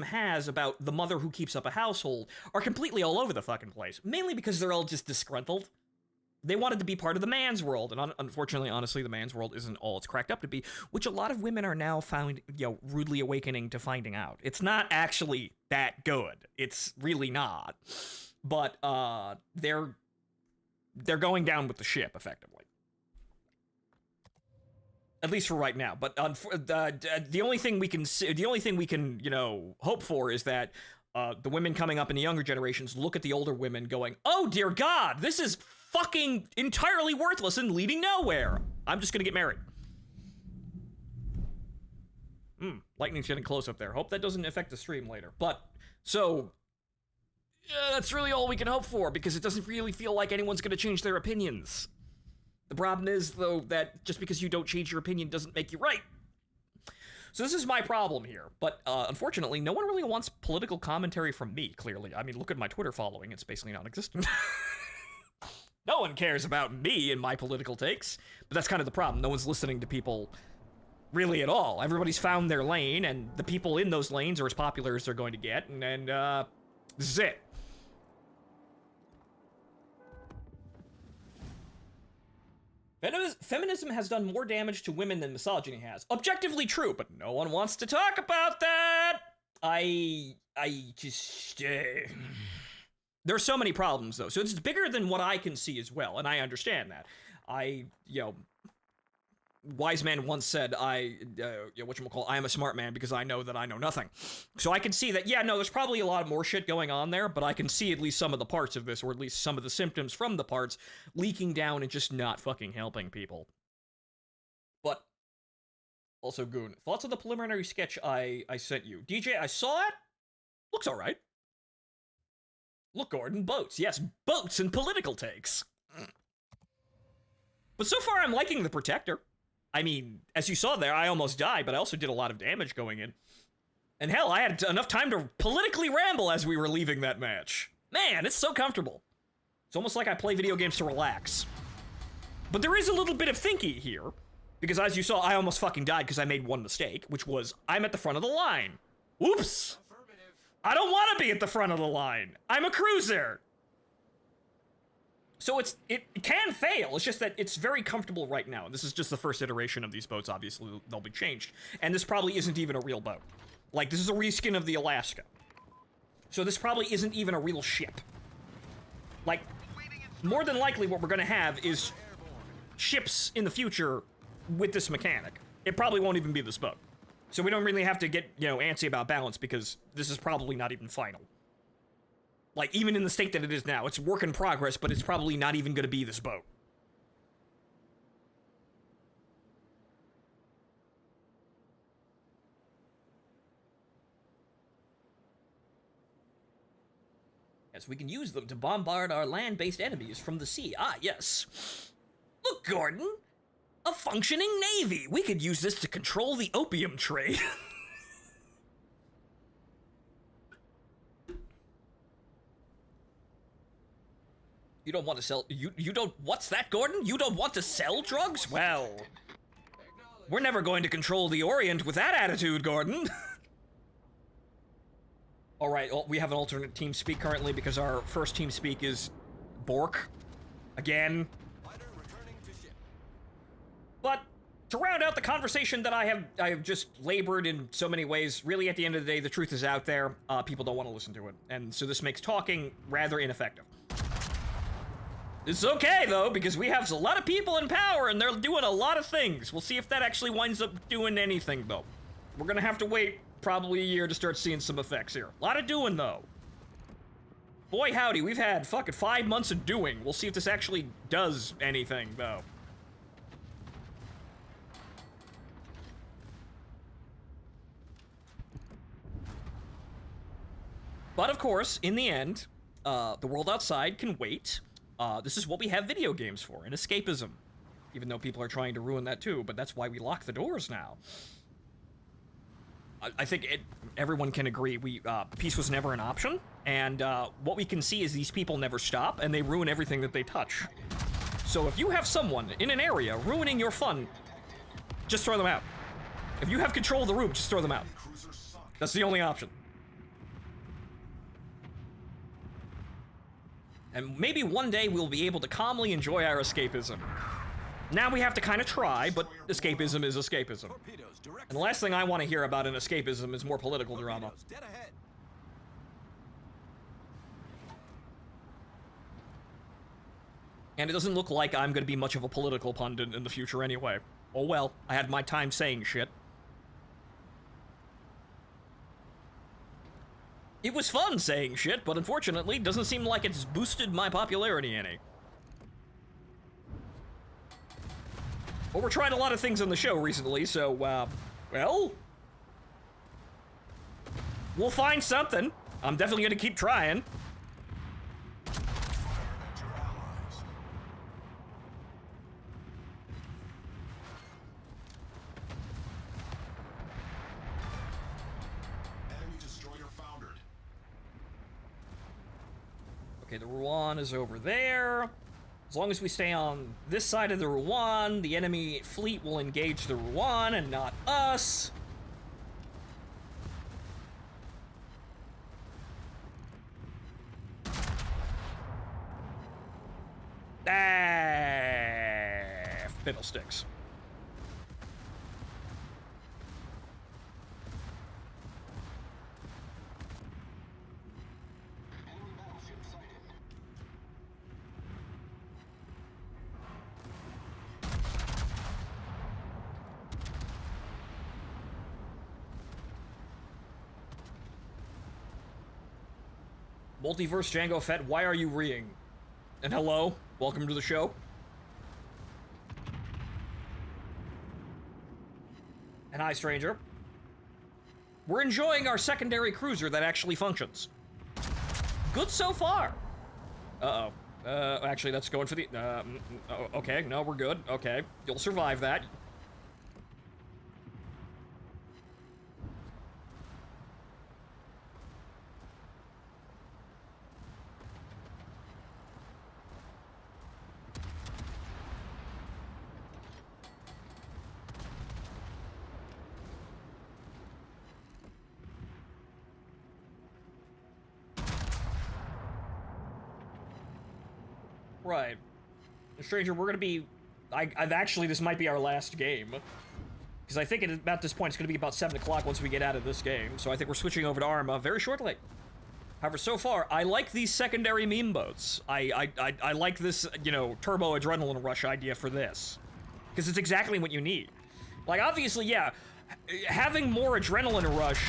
has about the mother who keeps up a household are completely all over the fucking place. Mainly because they're all just disgruntled. They wanted to be part of the man's world, and unfortunately, honestly, the man's world isn't all it's cracked up to be, which a lot of women are now rudely awakening to finding out. It's not actually that good. It's really not. But they're going down with the ship, effectively. At least for right now. But the only thing we can hope for is that the women coming up in the younger generations look at the older women going, oh dear God, this is fucking entirely worthless and leading nowhere. I'm just gonna get married. Lightning's getting close up there. Hope that doesn't affect the stream later. But, so, that's really all we can hope for, because it doesn't really feel like anyone's gonna change their opinions. The problem is, though, that just because you don't change your opinion doesn't make you right. So this is my problem here, but unfortunately, no one really wants political commentary from me, clearly. I mean, look at my Twitter following, it's basically non-existent. No one cares about me and my political takes, but that's kind of the problem. No one's listening to people really at all. Everybody's found their lane, and the people in those lanes are as popular as they're going to get, and this is it. Feminism has done more damage to women than misogyny has. Objectively true, but no one wants to talk about that. I just... There are so many problems, though. So it's bigger than what I can see as well, and I understand that. Wise man once said, I am a smart man because I know that I know nothing. So I can see that, yeah, no, there's probably a lot more shit going on there, but I can see at least some of the parts of this, or at least some of the symptoms from the parts, leaking down and just not fucking helping people. But, also, Goon, thoughts on the preliminary sketch I sent you? DJ, I saw it. Looks alright. Look, Gordon, boats. Yes, boats and political takes. But so far, I'm liking the Protector. I mean, as you saw there, I almost died, but I also did a lot of damage going in. And hell, I had enough time to politically ramble as we were leaving that match. Man, it's so comfortable. It's almost like I play video games to relax. But there is a little bit of thinky here, because as you saw, I almost fucking died because I made one mistake, which was, I'm at the front of the line. Whoops! I don't want to be at the front of the line. I'm a cruiser. So it can fail, it's just that it's very comfortable right now. This is just the first iteration of these boats, obviously they'll be changed. And this probably isn't even a real boat. Like, this is a reskin of the Alaska. So this probably isn't even a real ship. Like, more than likely what we're gonna have is ships in the future with this mechanic. It probably won't even be this boat. So we don't really have to get, antsy about balance, because this is probably not even final. Like, even in the state that it is now, it's work in progress, but it's probably not even gonna be this boat. Yes, we can use them to bombard our land-based enemies from the sea. Ah, yes. Look, Gordon! A functioning navy! We could use this to control the opium trade. You don't want to sell... You don't... What's that, Gordon? You don't want to sell drugs? Well... We're never going to control the Orient with that attitude, Gordon. Alright, we have an alternate team speak currently because our first team speak is... Bork. Again. But, to round out the conversation that I have just labored in so many ways, really at the end of the day, the truth is out there. People don't want to listen to it. And so this makes talking rather ineffective. It's okay, though, because we have a lot of people in power, and they're doing a lot of things. We'll see if that actually winds up doing anything, though. We're gonna have to wait probably a year to start seeing some effects here. A lot of doing, though. Boy, howdy, we've had fucking 5 months of doing. We'll see if this actually does anything, though. But, of course, in the end, the world outside can wait. This is what we have video games for, an escapism. Even though people are trying to ruin that too, but that's why we lock the doors now. I think everyone can agree, peace was never an option, and what we can see is these people never stop, and they ruin everything that they touch. So if you have someone in an area ruining your fun, just throw them out. If you have control of the room, just throw them out. That's the only option. And maybe one day we'll be able to calmly enjoy our escapism. Now we have to kind of try, but escapism is escapism. And the last thing I want to hear about an escapism is more political drama. And it doesn't look like I'm going to be much of a political pundit in the future anyway. Oh well, I had my time saying shit. It was fun saying shit, but unfortunately, doesn't seem like it's boosted my popularity any. Well, we're trying a lot of things on the show recently, so, well, We'll find something. I'm definitely gonna keep trying. Fire at your allies. Enemy destroyer foundered. Okay, the Rouen is over there. As long as we stay on this side of the Rouen, the enemy fleet will engage the Rouen and not us. Ah, fiddlesticks. Enemy battleship sighted. Multiverse Django Fett, why are you reeing? And hello, welcome to the show. And hi, stranger. We're enjoying our secondary cruiser that actually functions. Good so far. Uh-oh. Actually, that's going for the... okay, no, we're good. Okay, you'll survive that. Right. Stranger, we're gonna be... I've actually, this might be our last game. Because I think about this point, it's gonna be about 7 o'clock once we get out of this game. So I think we're switching over to Arma very shortly. However, so far, I like these secondary meme boats. I like this, you know, turbo adrenaline rush idea for this. Because it's exactly what you need. Like, obviously, yeah, having more adrenaline rush,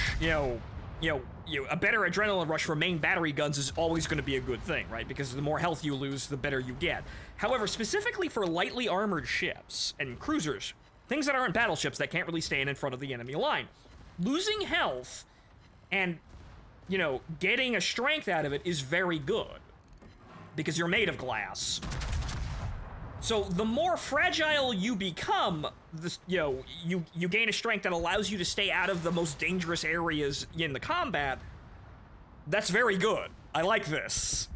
a better adrenaline rush for main battery guns is always going to be a good thing, right? Because the more health you lose, the better you get. However, specifically for lightly armored ships and cruisers, things that aren't battleships that can't really stand in front of the enemy line, losing health and, you know, getting a strength out of it is very good. Because you're made of glass. So the more fragile you become, you gain a strength that allows you to stay out of the most dangerous areas in the combat. That's very good. I like this.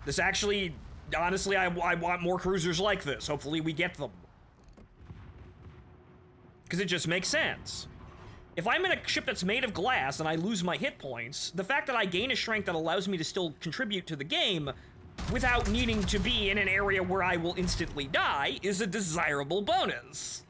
This actually, honestly, I want more cruisers like this. Hopefully we get them. Because it just makes sense. If I'm in a ship that's made of glass and I lose my hit points, the fact that I gain a strength that allows me to still contribute to the game without needing to be in an area where I will instantly die is a desirable bonus.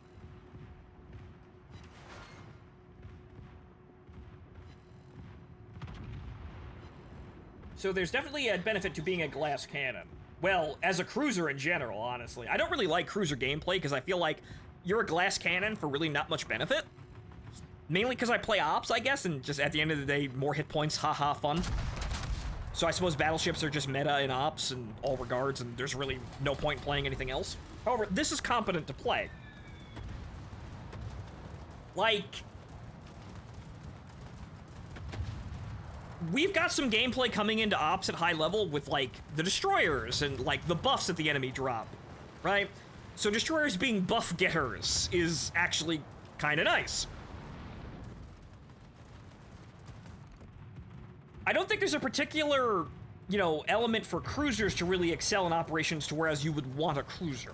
So there's definitely a benefit to being a glass cannon. Well, as a cruiser in general, honestly. I don't really like cruiser gameplay because I feel like you're a glass cannon for really not much benefit. Mainly because I play ops, I guess, and just at the end of the day, more hit points, haha, fun. So I suppose battleships are just meta in ops in all regards, and there's really no point in playing anything else. However, this is competent to play. Like, we've got some gameplay coming into ops at high level with, like, the destroyers and, like, the buffs that the enemy drop, right? So destroyers being buff getters is actually kind of nice. I don't think there's a particular, you know, element for cruisers to really excel in operations to whereas you would want a cruiser.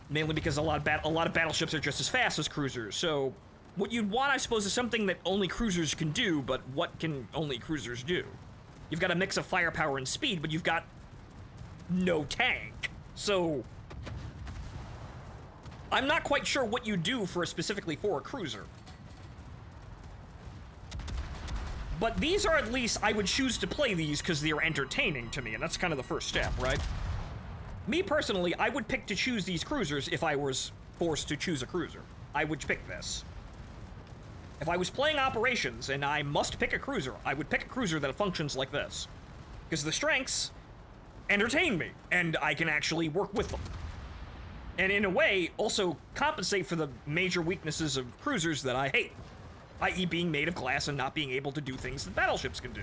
Mainly because a lot of battleships are just as fast as cruisers, so what you'd want, I suppose, is something that only cruisers can do, but what can only cruisers do? You've got a mix of firepower and speed, but you've got no tank, so I'm not quite sure what you do specifically for a cruiser. But these are at least, I would choose to play these because they're entertaining to me, and that's kind of the first step, right? Me personally, I would pick to choose these cruisers if I was forced to choose a cruiser. I would pick this. If I was playing operations and I must pick a cruiser, I would pick a cruiser that functions like this. Because the strengths entertain me, and I can actually work with them. And in a way, also compensate for the major weaknesses of cruisers that I hate. i.e. being made of glass and not being able to do things that battleships can do.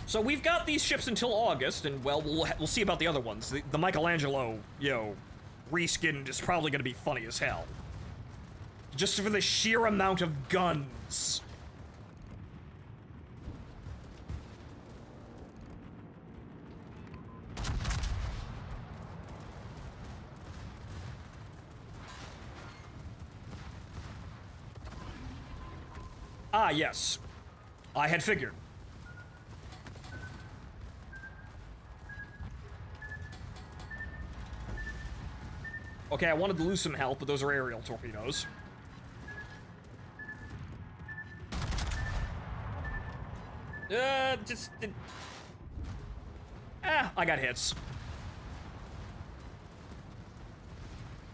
So we've got these ships until August, and well, we'll see about the other ones. The Michelangelo, reskinned is probably gonna be funny as hell. Just for the sheer amount of guns. Ah, yes. I had figured. Okay, I wanted to lose some health, but those are aerial torpedoes. I got hits.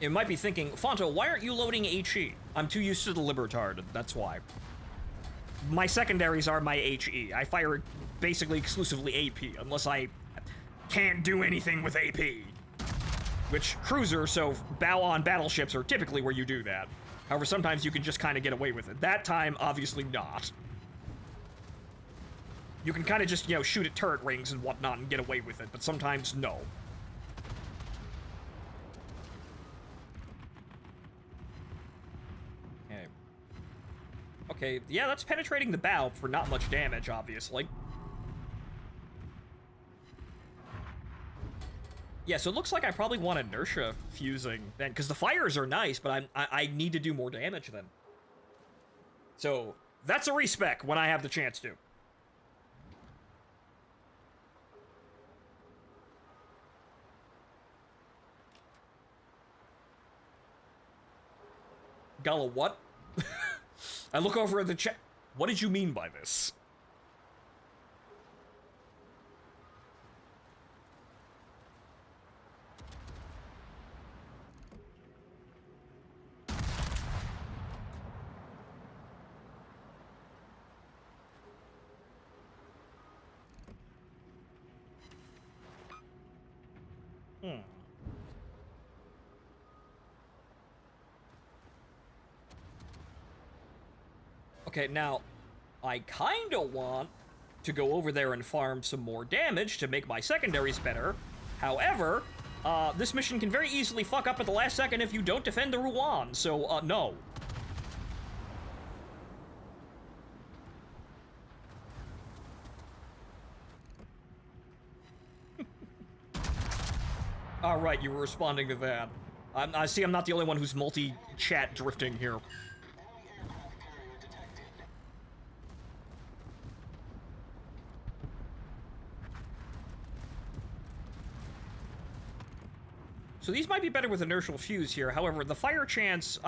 You might be thinking, Fonto, why aren't you loading HE? I'm too used to the Libertard, that's why. My secondaries are my HE. I fire basically exclusively AP, unless I can't do anything with AP. Which, cruiser, so bow-on battleships are typically where you do that. However, sometimes you can just kind of get away with it. That time, obviously not. You can kind of just, shoot at turret rings and whatnot and get away with it, but sometimes, no. Okay. Okay, yeah, that's penetrating the bow for not much damage, obviously. Yeah, so it looks like I probably want inertia fusing then, because the fires are nice, but I need to do more damage then. So, that's a respec when I have the chance to. Gala, what? I look over at the chat. What did you mean by this? Okay, now, I kinda want to go over there and farm some more damage to make my secondaries better. However, this mission can very easily fuck up at the last second if you don't defend the Rouen, so, no. Alright, you were responding to that. I see I'm not the only one who's multi-chat drifting here. So these might be better with inertial fuse here. However, the fire chance,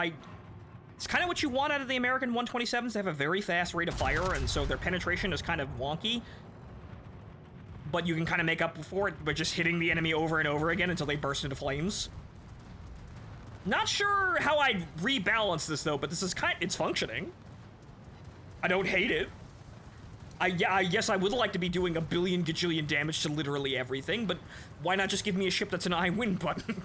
it's kind of what you want out of the American 127s. They have a very fast rate of fire, and so their penetration is kind of wonky. But you can kind of make up for it by just hitting the enemy over and over again until they burst into flames. Not sure how I'd rebalance this, though, but this is it's functioning. I don't hate it. I guess I would like to be doing a billion gajillion damage to literally everything, but why not just give me a ship that's an I win button?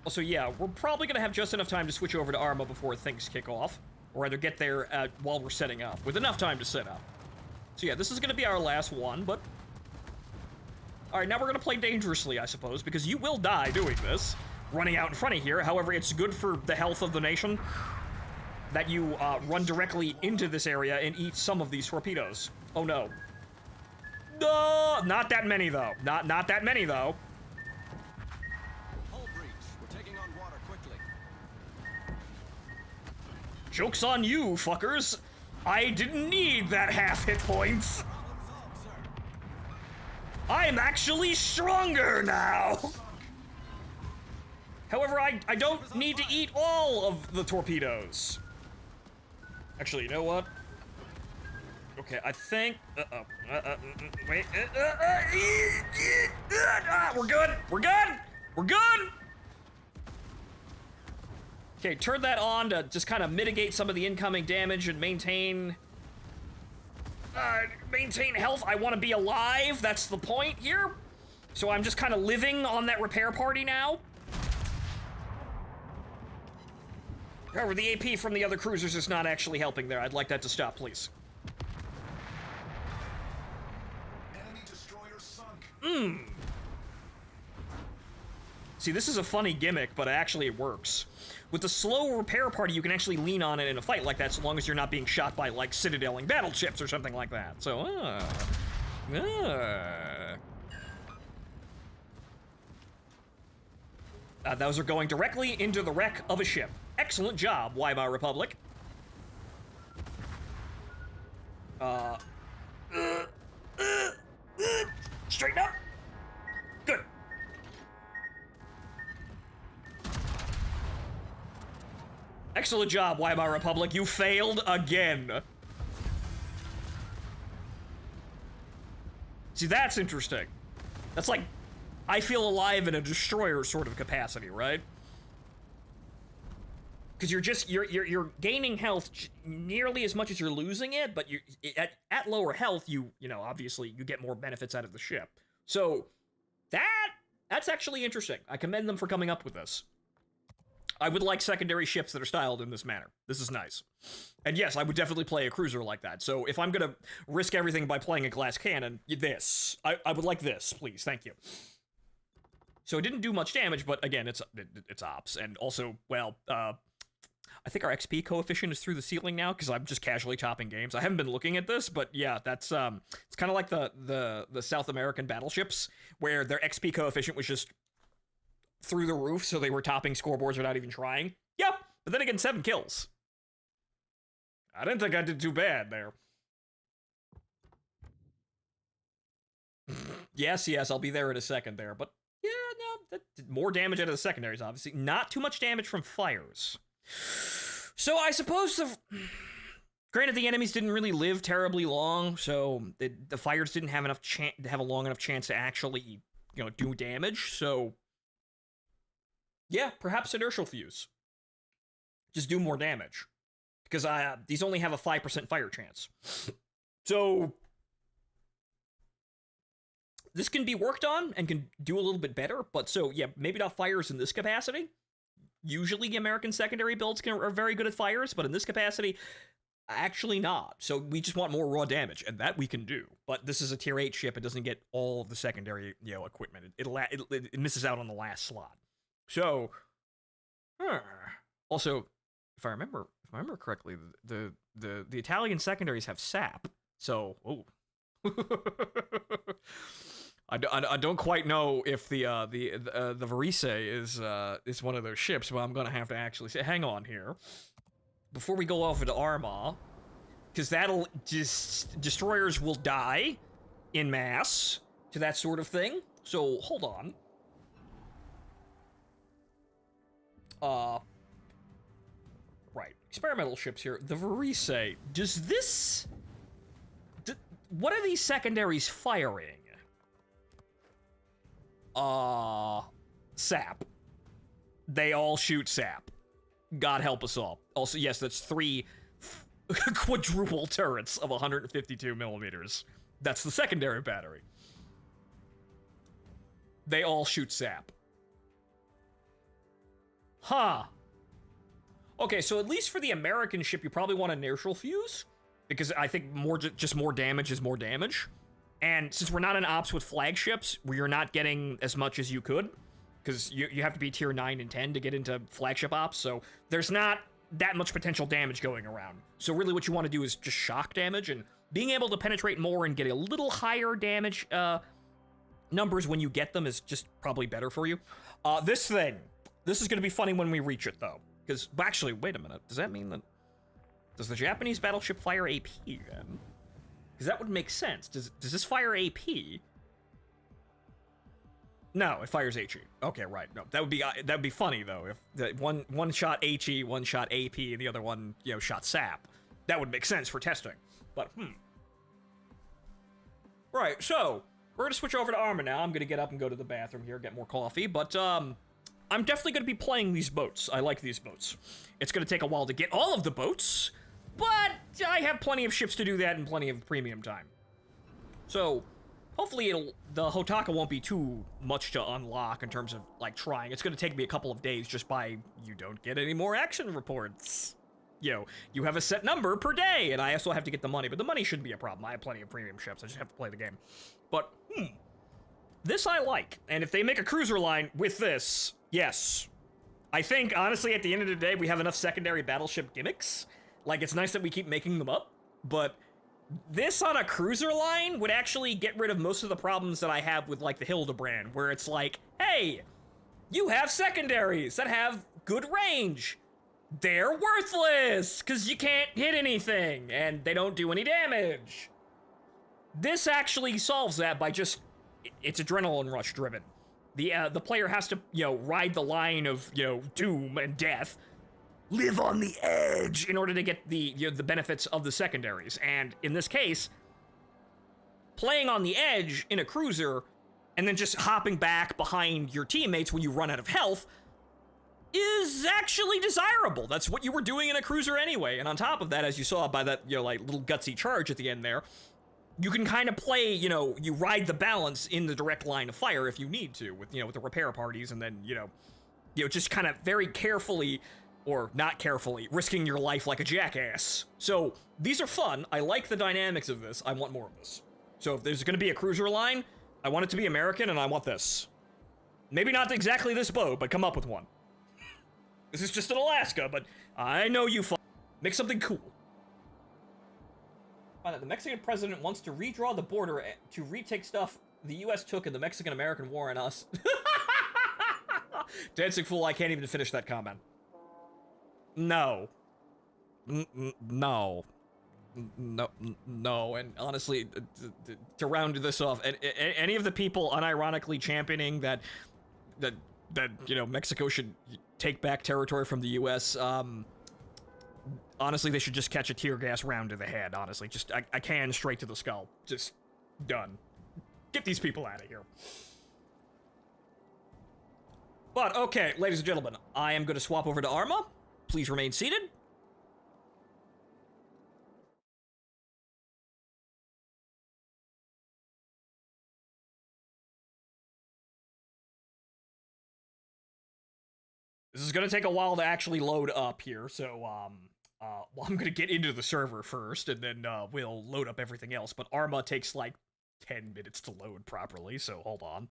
Also, yeah, we're probably gonna have just enough time to switch over to Arma before things kick off, or either get there while we're setting up, with enough time to set up. So yeah, this is gonna be our last one, but... Alright, now we're gonna play dangerously, I suppose, because you will die doing this, running out in front of here. However, it's good for the health of the nation that you run directly into this area and eat some of these torpedoes. Oh no. No! Not that many, though. Not that many, though. Hull breach. We're taking on water quickly. Joke's on you, fuckers. I didn't need that half hit points. I'm actually stronger now! However, I don't need to eat all of the torpedoes. Actually, you know what? Okay, I think... wait. We're good! We're good! We're good! Okay, turn that on to just kind of mitigate some of the incoming damage and maintain health. I want to be alive. That's the point here. So I'm just kind of living on that repair party now. However, the AP from the other cruisers is not actually helping there. I'd like that to stop, please. Enemy destroyer sunk. See, this is a funny gimmick, but actually it works. With the slow repair party, you can actually lean on it in a fight like that, so long as you're not being shot by, like, citadeling battleships or something like that. So, those are going directly into the wreck of a ship. Excellent job, Weimar Republic. Straighten up. Good. Excellent job, Weimar Republic. You failed again. See, that's interesting. That's like, I feel alive in a destroyer sort of capacity, right? Because you're gaining health nearly as much as you're losing it, but you at lower health, you know, obviously you get more benefits out of the ship. So that's actually interesting. I commend them for coming up with this. I would like secondary ships that are styled in this manner. This is nice. And yes, I would definitely play a cruiser like that. So if I'm gonna risk everything by playing a glass cannon, I would like this, please, thank you. So it didn't do much damage, but again, it's ops, and also, well, I think our XP coefficient is through the ceiling now, because I'm just casually chopping games. I haven't been looking at this, but yeah, that's, it's kind of like the South American battleships, where their XP coefficient was just through the roof, so they were topping scoreboards without even trying. Yep, but then again, 7 kills. I didn't think I did too bad there. Yes, I'll be there in a second there, but yeah, no, that did more damage out of the secondaries, obviously. Not too much damage from fires. So I suppose granted, the enemies didn't really live terribly long, so the fires didn't have enough have a long enough chance to actually, you know, do damage. So yeah, perhaps inertial fuse. Just do more damage, because these only have a 5% fire chance. So this can be worked on and can do a little bit better. But so yeah, maybe not fires in this capacity. Usually American secondary builds are very good at fires, but in this capacity, actually not. So we just want more raw damage, and that we can do. But this is a tier 8 ship. It doesn't get all of the secondary, you know, equipment. It misses out on the last slot. So, also, if I remember correctly, the Italian secondaries have sap. So, I don't quite know if the Varise is one of those ships, but I'm gonna have to actually say, hang on here, before we go off into Arma, because that'll just destroyers will die in mass to that sort of thing. So hold on. Right, experimental ships here. The Varise, does this? What are these secondaries firing? Sap. They all shoot sap. God help us all. Also, yes, that's 3 quadruple turrets of 152 millimeters. That's the secondary battery. They all shoot sap. Huh. Okay, so at least for the American ship, you probably want an inertial fuse, because I think just more damage is more damage. And since we're not in ops with flagships, where you're not getting as much as you could, because you have to be tier 9 and 10 to get into flagship ops, so there's not that much potential damage going around. So really what you want to do is just shock damage, and being able to penetrate more and get a little higher damage numbers when you get them is just probably better for you. This is going to be funny when we reach it, though. Because, actually, wait a minute. Does that mean that... Does the Japanese battleship fire AP, then? Because that would make sense. Does this fire AP? No, it fires HE. Okay, right. No, that would be funny, though, if the one shot HE, one shot AP, and the other one, you know, shot SAP. That would make sense for testing. But, Right, so, we're gonna switch over to Arma now. I'm gonna get up and go to the bathroom here, get more coffee, but, I'm definitely gonna be playing these boats. I like these boats. It's gonna take a while to get all of the boats, but I have plenty of ships to do that and plenty of premium time. So, hopefully the Hotaka won't be too much to unlock in terms of, like, trying. It's gonna take me a couple of days just by, you don't get any more action reports. You have a set number per day, and I also have to get the money, but the money shouldn't be a problem. I have plenty of premium ships, I just have to play the game. But, this I like, and if they make a cruiser line with this, yes. I think, honestly, at the end of the day, we have enough secondary battleship gimmicks. Like, it's nice that we keep making them up, but this on a cruiser line would actually get rid of most of the problems that I have with, like, the Hildebrand, where it's like, hey, you have secondaries that have good range. They're worthless, because you can't hit anything, and they don't do any damage. This actually solves that by just, it's adrenaline rush driven. The player has to, ride the line of, doom and death, live on the edge in order to get the benefits of the secondaries. And in this case, playing on the edge in a cruiser and then just hopping back behind your teammates when you run out of health is actually desirable. That's what you were doing in a cruiser anyway. And on top of that, as you saw by that, like, little gutsy charge at the end there, you can kind of play, you ride the balance in the direct line of fire if you need to, with, with the repair parties, and then, just kind of very carefully, or not carefully, risking your life like a jackass. So, these are fun. I like the dynamics of this. I want more of this. So, if there's gonna be a cruiser line, I want it to be American, and I want this. Maybe not exactly this boat, but come up with one. This is just in Alaska, but I know you make something cool. Find that the Mexican president wants to redraw the border to retake stuff the U.S. took in the Mexican-American War on us. Dancing fool, I can't even finish that comment. No. No. No, and honestly, to round this off, any of the people unironically championing that Mexico should take back territory from the U.S., honestly, they should just catch a tear gas round to the head, honestly. Just, I can straight to the skull. Just, done. Get these people out of here. But, okay, ladies and gentlemen, I am going to swap over to Arma. Please remain seated. This is going to take a while to actually load up here, so, well, I'm going to get into the server first, and then, we'll load up everything else, but Arma takes, like, 10 minutes to load properly, so hold on.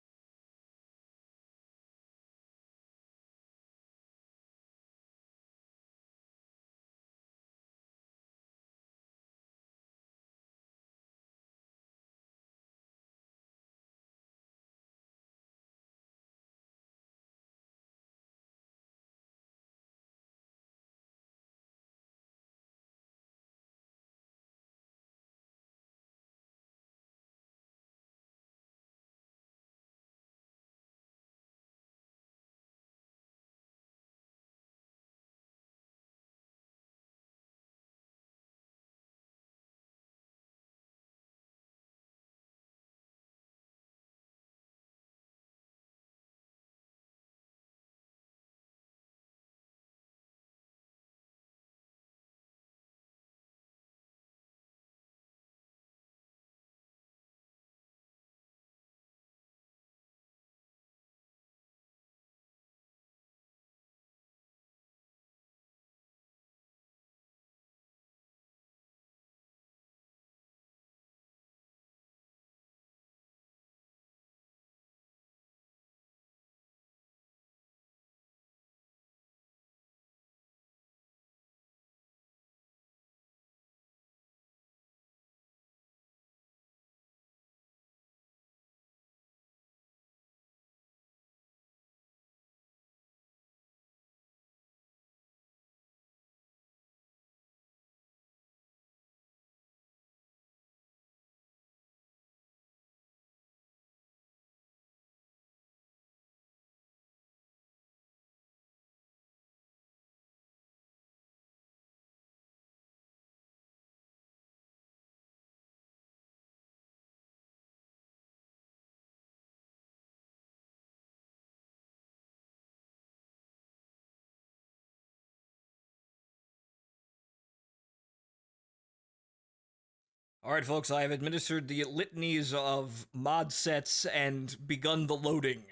All right, folks, I have administered the litanies of mod sets and begun the loading.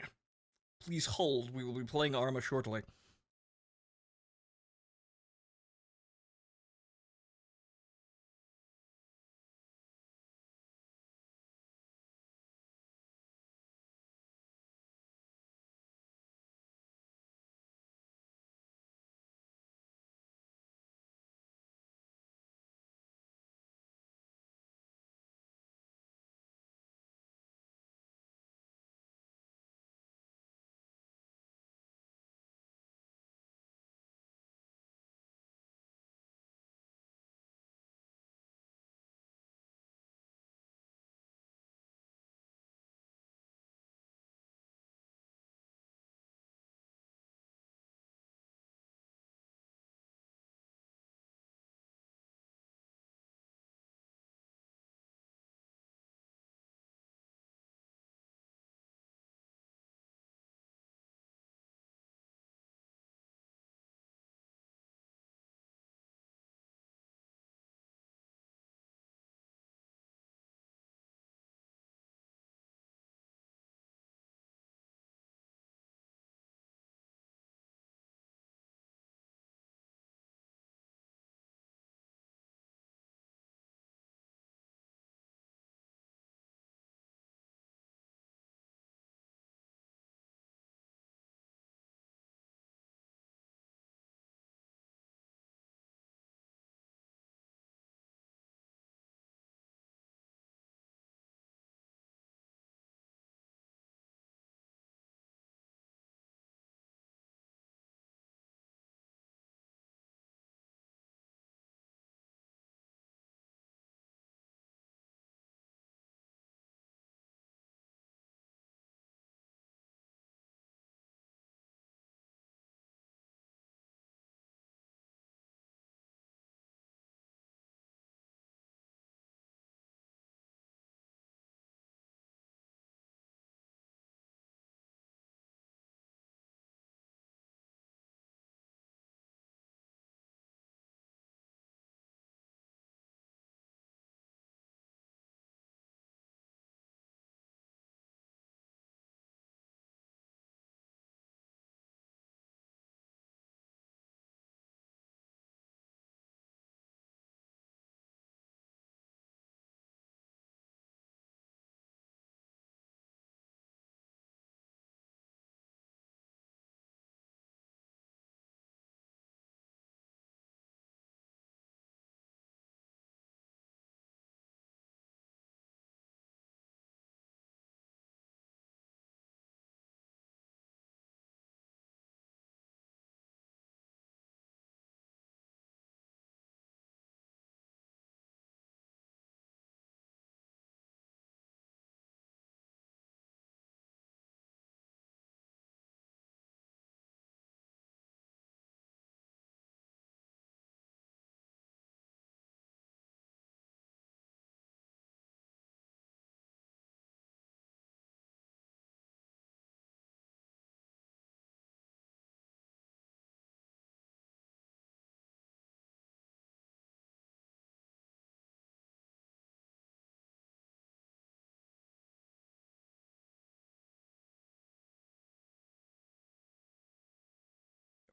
Please hold. We will be playing Arma shortly.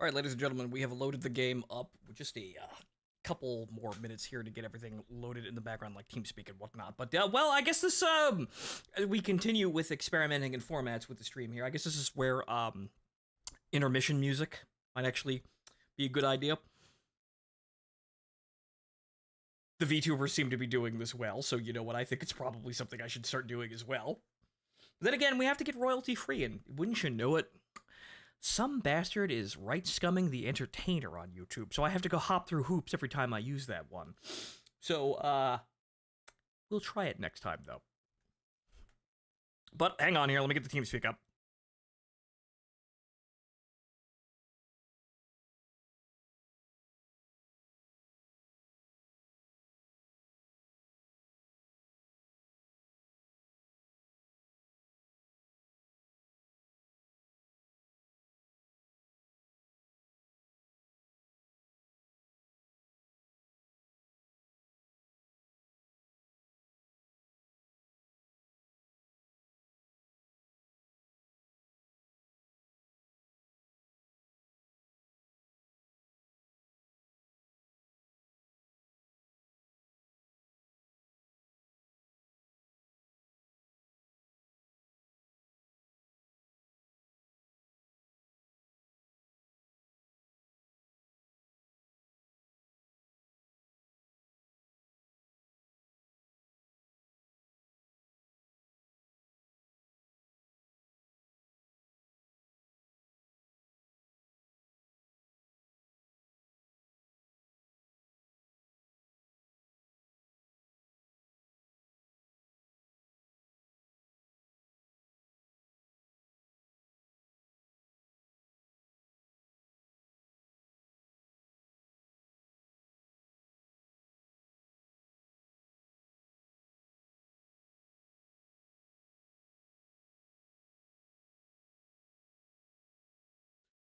All right, ladies and gentlemen, we have loaded the game up with just a couple more minutes here to get everything loaded in the background, like TeamSpeak and whatnot. But, well, I guess this, we continue with experimenting in formats with the stream here. I guess this is where, intermission music might actually be a good idea. The VTubers seem to be doing this well, so you know what, I think it's probably something I should start doing as well. But then again, we have to get royalty free, and wouldn't you know it, some bastard is right scumming the entertainer on YouTube, so I have to go hop through hoops every time I use that one. So, we'll try it next time, though. But hang on here, let me get the TeamSpeak up.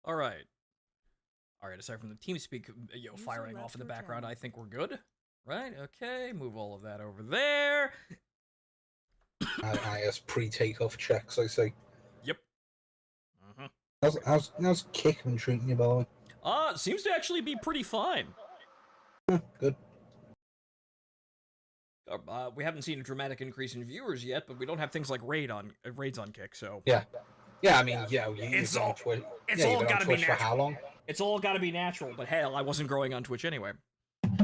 All right. All right, aside from the TeamSpeak, firing off in the background, I think we're good. Right, okay, move all of that over there. IS pre-takeoff checks, I say. Yep. How's kick been treating you, by the way? Seems to actually be pretty fine. Good. We haven't seen a dramatic increase in viewers yet, but we don't have things like raids on Kick, so... Yeah, I mean, it's all gotta be natural. For how long? It's all gotta be natural, but hell, I wasn't growing on Twitch anyway.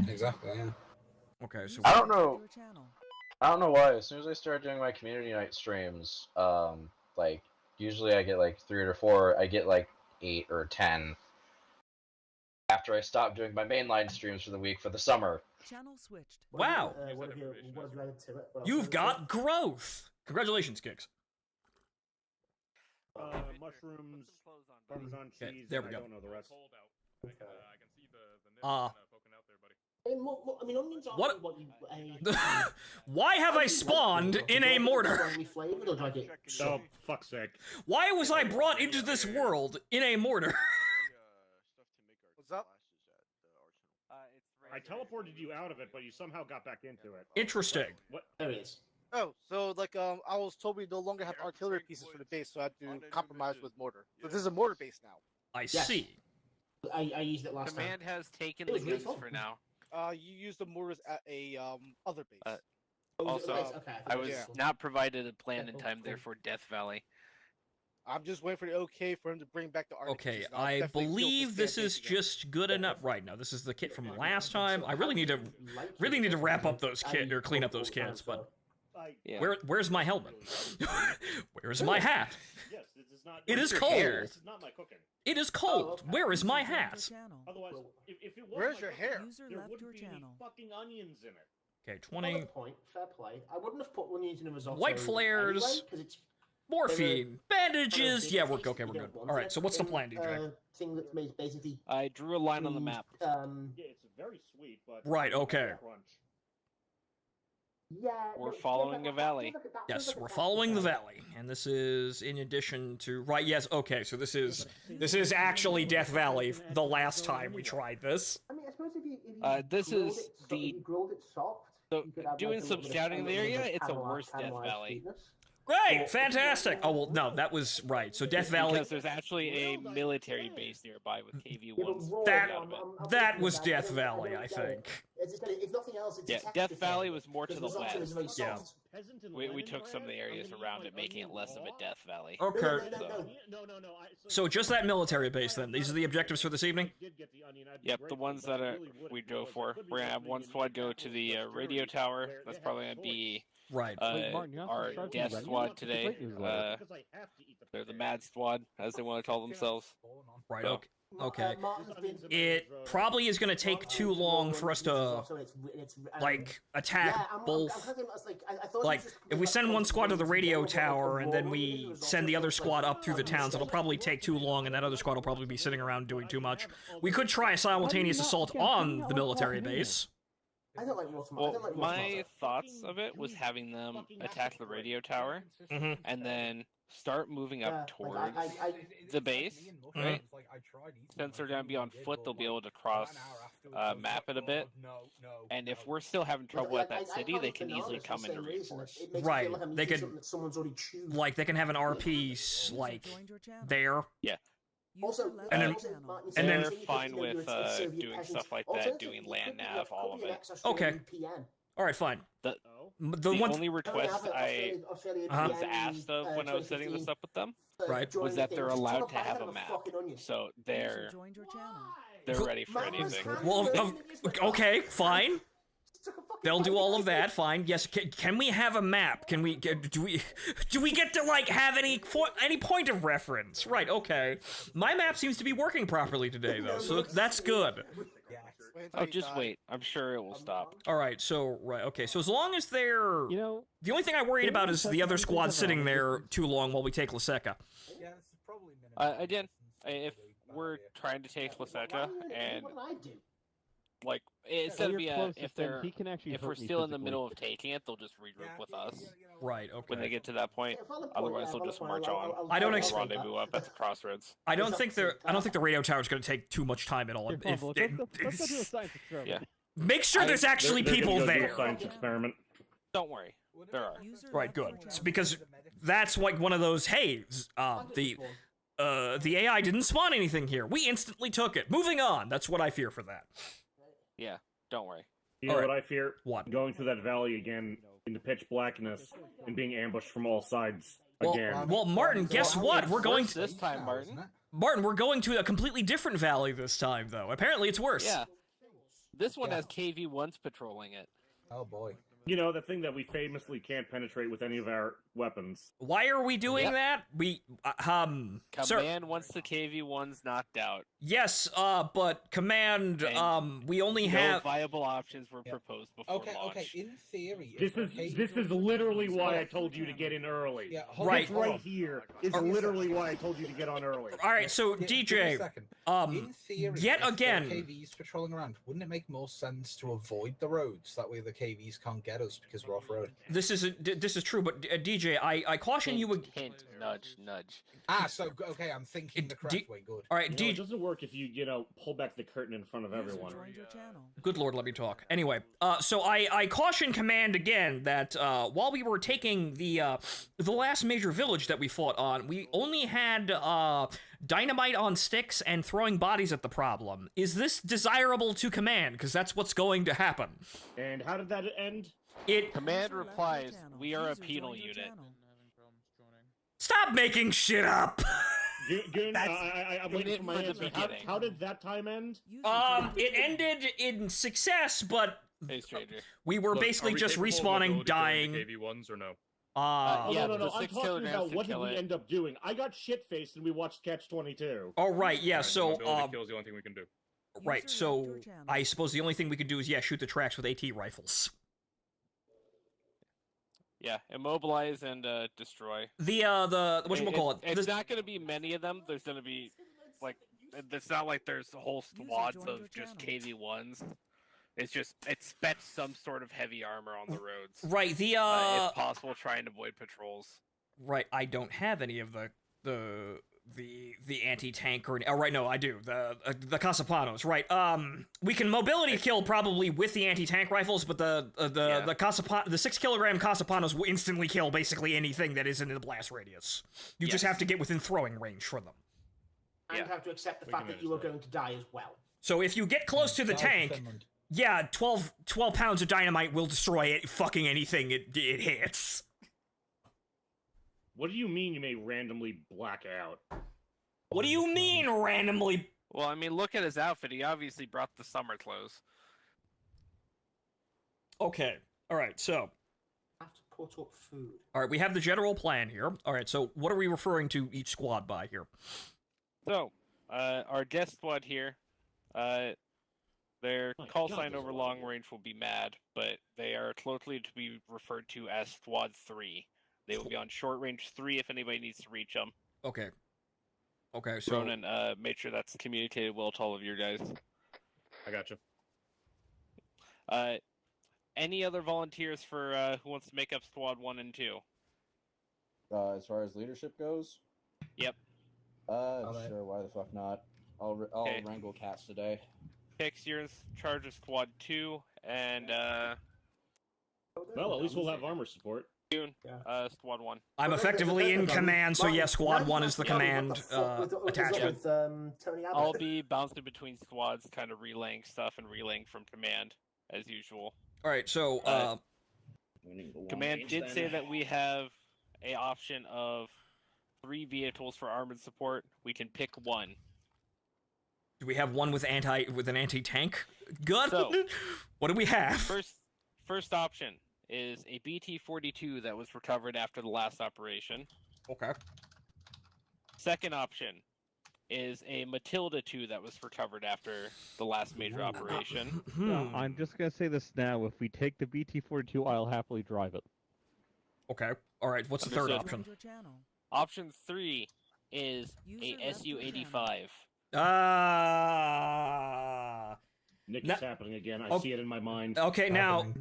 Exactly, yeah. Okay, so... I don't know why, as soon as I started doing my community night streams, like, usually I get like 3 or 4, I get like 8 or 10. After I stopped doing my mainline streams for the week for the summer. Channel switched. Wow. What have you added to it? You've got growth! Congratulations, Kicks. Mushrooms, Parmesan cheese. Okay, there we go. I don't know the rest. Okay. I can see the nip poking out there, buddy. I mean, onions are What? what you... Why have I spawned in a mortar? Flavored, or do I get... Oh, fuck's sake. Why was I brought into this world in a mortar? What's up? I teleported you out of it, but you somehow got back into it. Interesting. What? There it is. Oh, so like I was told we no longer have artillery pieces for the base, so I had to compromise with mortar. So this is a mortar base now. I see. I used it last time. Command has taken It the was really guns fun. for now. You used the mortars at a other base. Also, Okay, I was Yeah. not provided a plan in cool, time cool. there for Death Valley. I'm just waiting for the okay for him to bring back the Arctic Okay, pieces. I'll I definitely fill believe this stand is base again. just good enough. Right now, this is the kit from last time. I really need to wrap up those kits or clean up those kits. But Yeah. where's my helmet? Where's my hat? Yes, this is not. It is your cold. hair? This is not my cooking. It is cold. okay. Where is my hat? Otherwise, if it was Where's my your cooking, hair? User there left wouldn't your be any channel. fucking onions in it. Okay, Valid 20 point. Fair play. I wouldn't have put onions in a risotto. White flares. Anyway, 'cause it's morphine, bandages. big Yeah, we're taste okay. you We're don't good. want All right. it So what's the in plan, DJ? a thing that's made basically I drew a line on the map. Yeah, it's very sweet, but Right, okay. Crunch. Yeah, We're no, following that a valley. feels like that Yes, feels like we're a following the tactic. valley, and this is in addition to right. Yes, okay. So this is actually Death Valley. The last time we tried this. I mean, I suppose if you This grilled is it so- the- if you grilled it soft, So, you could have, doing like, a some little bit scouting in the little bit area, of it's a caramelized- worse Death caramelized Valley. sweetness. Great, fantastic. Oh well, no, that was right. So Death Valley. Because there's actually a military base nearby with KV-1s That- out of it. That was Death Valley, I think. If nothing else, it's a Yeah, texture Death thing, Valley was more to because the risotto is west. very Yeah. soft. Peasant and We took some of the Leningrad, areas I'm gonna around eat it, my making it onion less of a raw. Death Valley. Okay. No. So just that military base then. These are the objectives for this evening. Yep, the ones that we drove for. We're gonna have one squad go to the radio tower. That's probably gonna be Right. our death squad today. They're the Mad Squad, as they want to call themselves. Right. So- Okay. Okay. Martin's been- It probably is going to take too long for us to like attack Yeah, I'm both. kind of thinking, I was like, I thought it was Like, just if we send one squad to the radio tower and then we send the other squad up through the towns, it'll probably take too long, and that other squad will probably be sitting around doing too much. We could try a simultaneous assault on the military base. I don't like watermelon. I Well, don't like my watermelon. thoughts of it was having them attack the radio tower Mhm. and then start moving up Like, towards I- the base, right? Since they're gonna be on foot, they'll be able to cross map it a bit. And if we're still having trouble at that city, they can easily come in to reinforce. It makes me feel Right, like I'm they eating could- something that someone's already chewed. Like, they can have an RP, like, there. Also, And then- and then- They're fine with doing stuff like that, doing land nav, all of it. Okay. All right, fine. The The one. only request I was asked of when I was setting this up with them was that they're allowed to have a map, so they're ready for anything. Well, okay, fine. They'll do all of that. Fine. Yes. Can we have a map? Can we? Do we get to like have any point of reference? Right. Okay. My map seems to be working properly today, though, so that's good. Oh, just wait. I'm sure it will stop. All right. So right. Okay. So as long as they're, the only thing I worried about is the other squad sitting there too long while we take Laseka. Again, if we're trying to take Laseka and like instead of if we're me still in the physically. middle of taking it, they'll just regroup with us Right. Okay. when they get to that point. Yeah, if I'm the point, Otherwise, yeah, they'll if I'm just the point, march I'll- on. I'll- I don't I'll- expect- Rendezvous up at the crossroads. I don't think the radio tower is going to take too much time at all. Here, come on, let's go do a science experiment. Yeah. Make sure there's actually They're people gonna go do there. a science experiment. Don't worry, there are. Right, good. It's because that's like one of those. Hey, the AI didn't spawn anything here. We instantly took it. Moving on. That's what I fear for that. Yeah, don't worry. You know Alright. what I fear? What? Going through that valley again into pitch blackness and being ambushed from all sides again. Well, Martin, guess what? We're going to This time, Martin. Martin. We're going to a completely different valley this time, though. Apparently, it's worse. Yeah. This one has KV-1s patrolling it. Oh boy. You know, the thing that we famously can't penetrate with any of our weapons. Why are we doing that? We sir. Command wants the KV-1s knocked out. Yes, but command. We only No have. viable options were proposed before Okay, launch. okay. In theory, This is literally why I told you to get in early. Yeah, hold Right. This right here is literally why I told you to get on early. All right, so Yeah, give me a DJ. second. Um, In theory, yet if there are again- KVs patrolling around, wouldn't it make more sense to avoid the roads? That way, the KVs can't get us because we're off road. This is true, but DJ, I caution you. Hint, nudge, nudge. So okay, I'm thinking the correct way. Good. All right, You know, it DJ. doesn't work if you pull back the curtain in front of everyone. Good lord, let me talk. Anyway, so I caution command again that while we were taking the last major village that we fought on, we only had dynamite on sticks and throwing bodies at the problem. Is this desirable to command? Because that's what's going to happen. And how did that end? Command replies, "We are a penal unit." Stop making shit up. Goon, I'm waiting for my for the answer. beginning. How did that time end? It ended in success, but Hey, stranger. we were basically just respawning, dying. KV1s or no? Yeah, no. the I'm 6 talking kilograms about to what did kill we it. end up doing. I got shit-faced and we watched Catch-22. Oh right, yeah. So kills the only thing we can do. right. So I suppose the only thing we could do is shoot the tracks with AT rifles. Yeah, immobilize and destroy. The whatchamacallit? It's not going to be many of them. There's going to be it's not like there's whole squads of just KV-1s. It's spec some sort of heavy armor on the roads. Right. If possible, try and avoid patrols. Right. I don't have any of the anti-tank or right. No, I do the Casapanos. Right. We can mobility kill probably with the anti-tank rifles, but the 6 kilogram Casapanos will instantly kill basically anything that is in the blast radius. You just have to get within throwing range for them. And have to accept the fact that you are going to die as well. So if you get close to the tank, yeah, 12 pounds of dynamite will destroy it. Fucking anything it hits. What do you mean you may randomly black out? What do you mean randomly? Well, I mean, look at his outfit. He obviously brought the summer clothes. Okay. All right. So. I have to put up food. All right. We have the general plan here. All right. So what are we referring to each squad by here? So, our death squad here, their call sign over long range will be MAD, but they are colloquially to be referred to as Squad 3. They will be on short range 3 if anybody needs to reach them. Okay. Okay, so... Ronan, make sure that's communicated well to all of your guys. I gotcha. Any other volunteers for who wants to make up Squad 1 and 2? As far as leadership goes? Yep. Sure, why the fuck not? I'll wrangle cats today. Hicks, you're in charge of Squad 2, and Well, at least we'll have armor support. Squad 1. I'm effectively in command, so yeah, Squad 1 is the command attachment. I'll be bouncing between squads, kind of relaying stuff and relaying from command, as usual. Alright, so, command did say that we have a option of 3 vehicles for armored support. We can pick one. Do we have one with an anti-tank gun? So, what do we have? First option is a BT-42 that was recovered after the last operation. Okay. Second option is a Matilda 2 that was recovered after the last major operation. I'm just gonna say this now. If we take the BT-42, I'll happily drive it. Okay. All right. What's the third option? Option 3 is a SU-85. Nick Now- is happening again. I Oh. see it in my mind. Okay, now,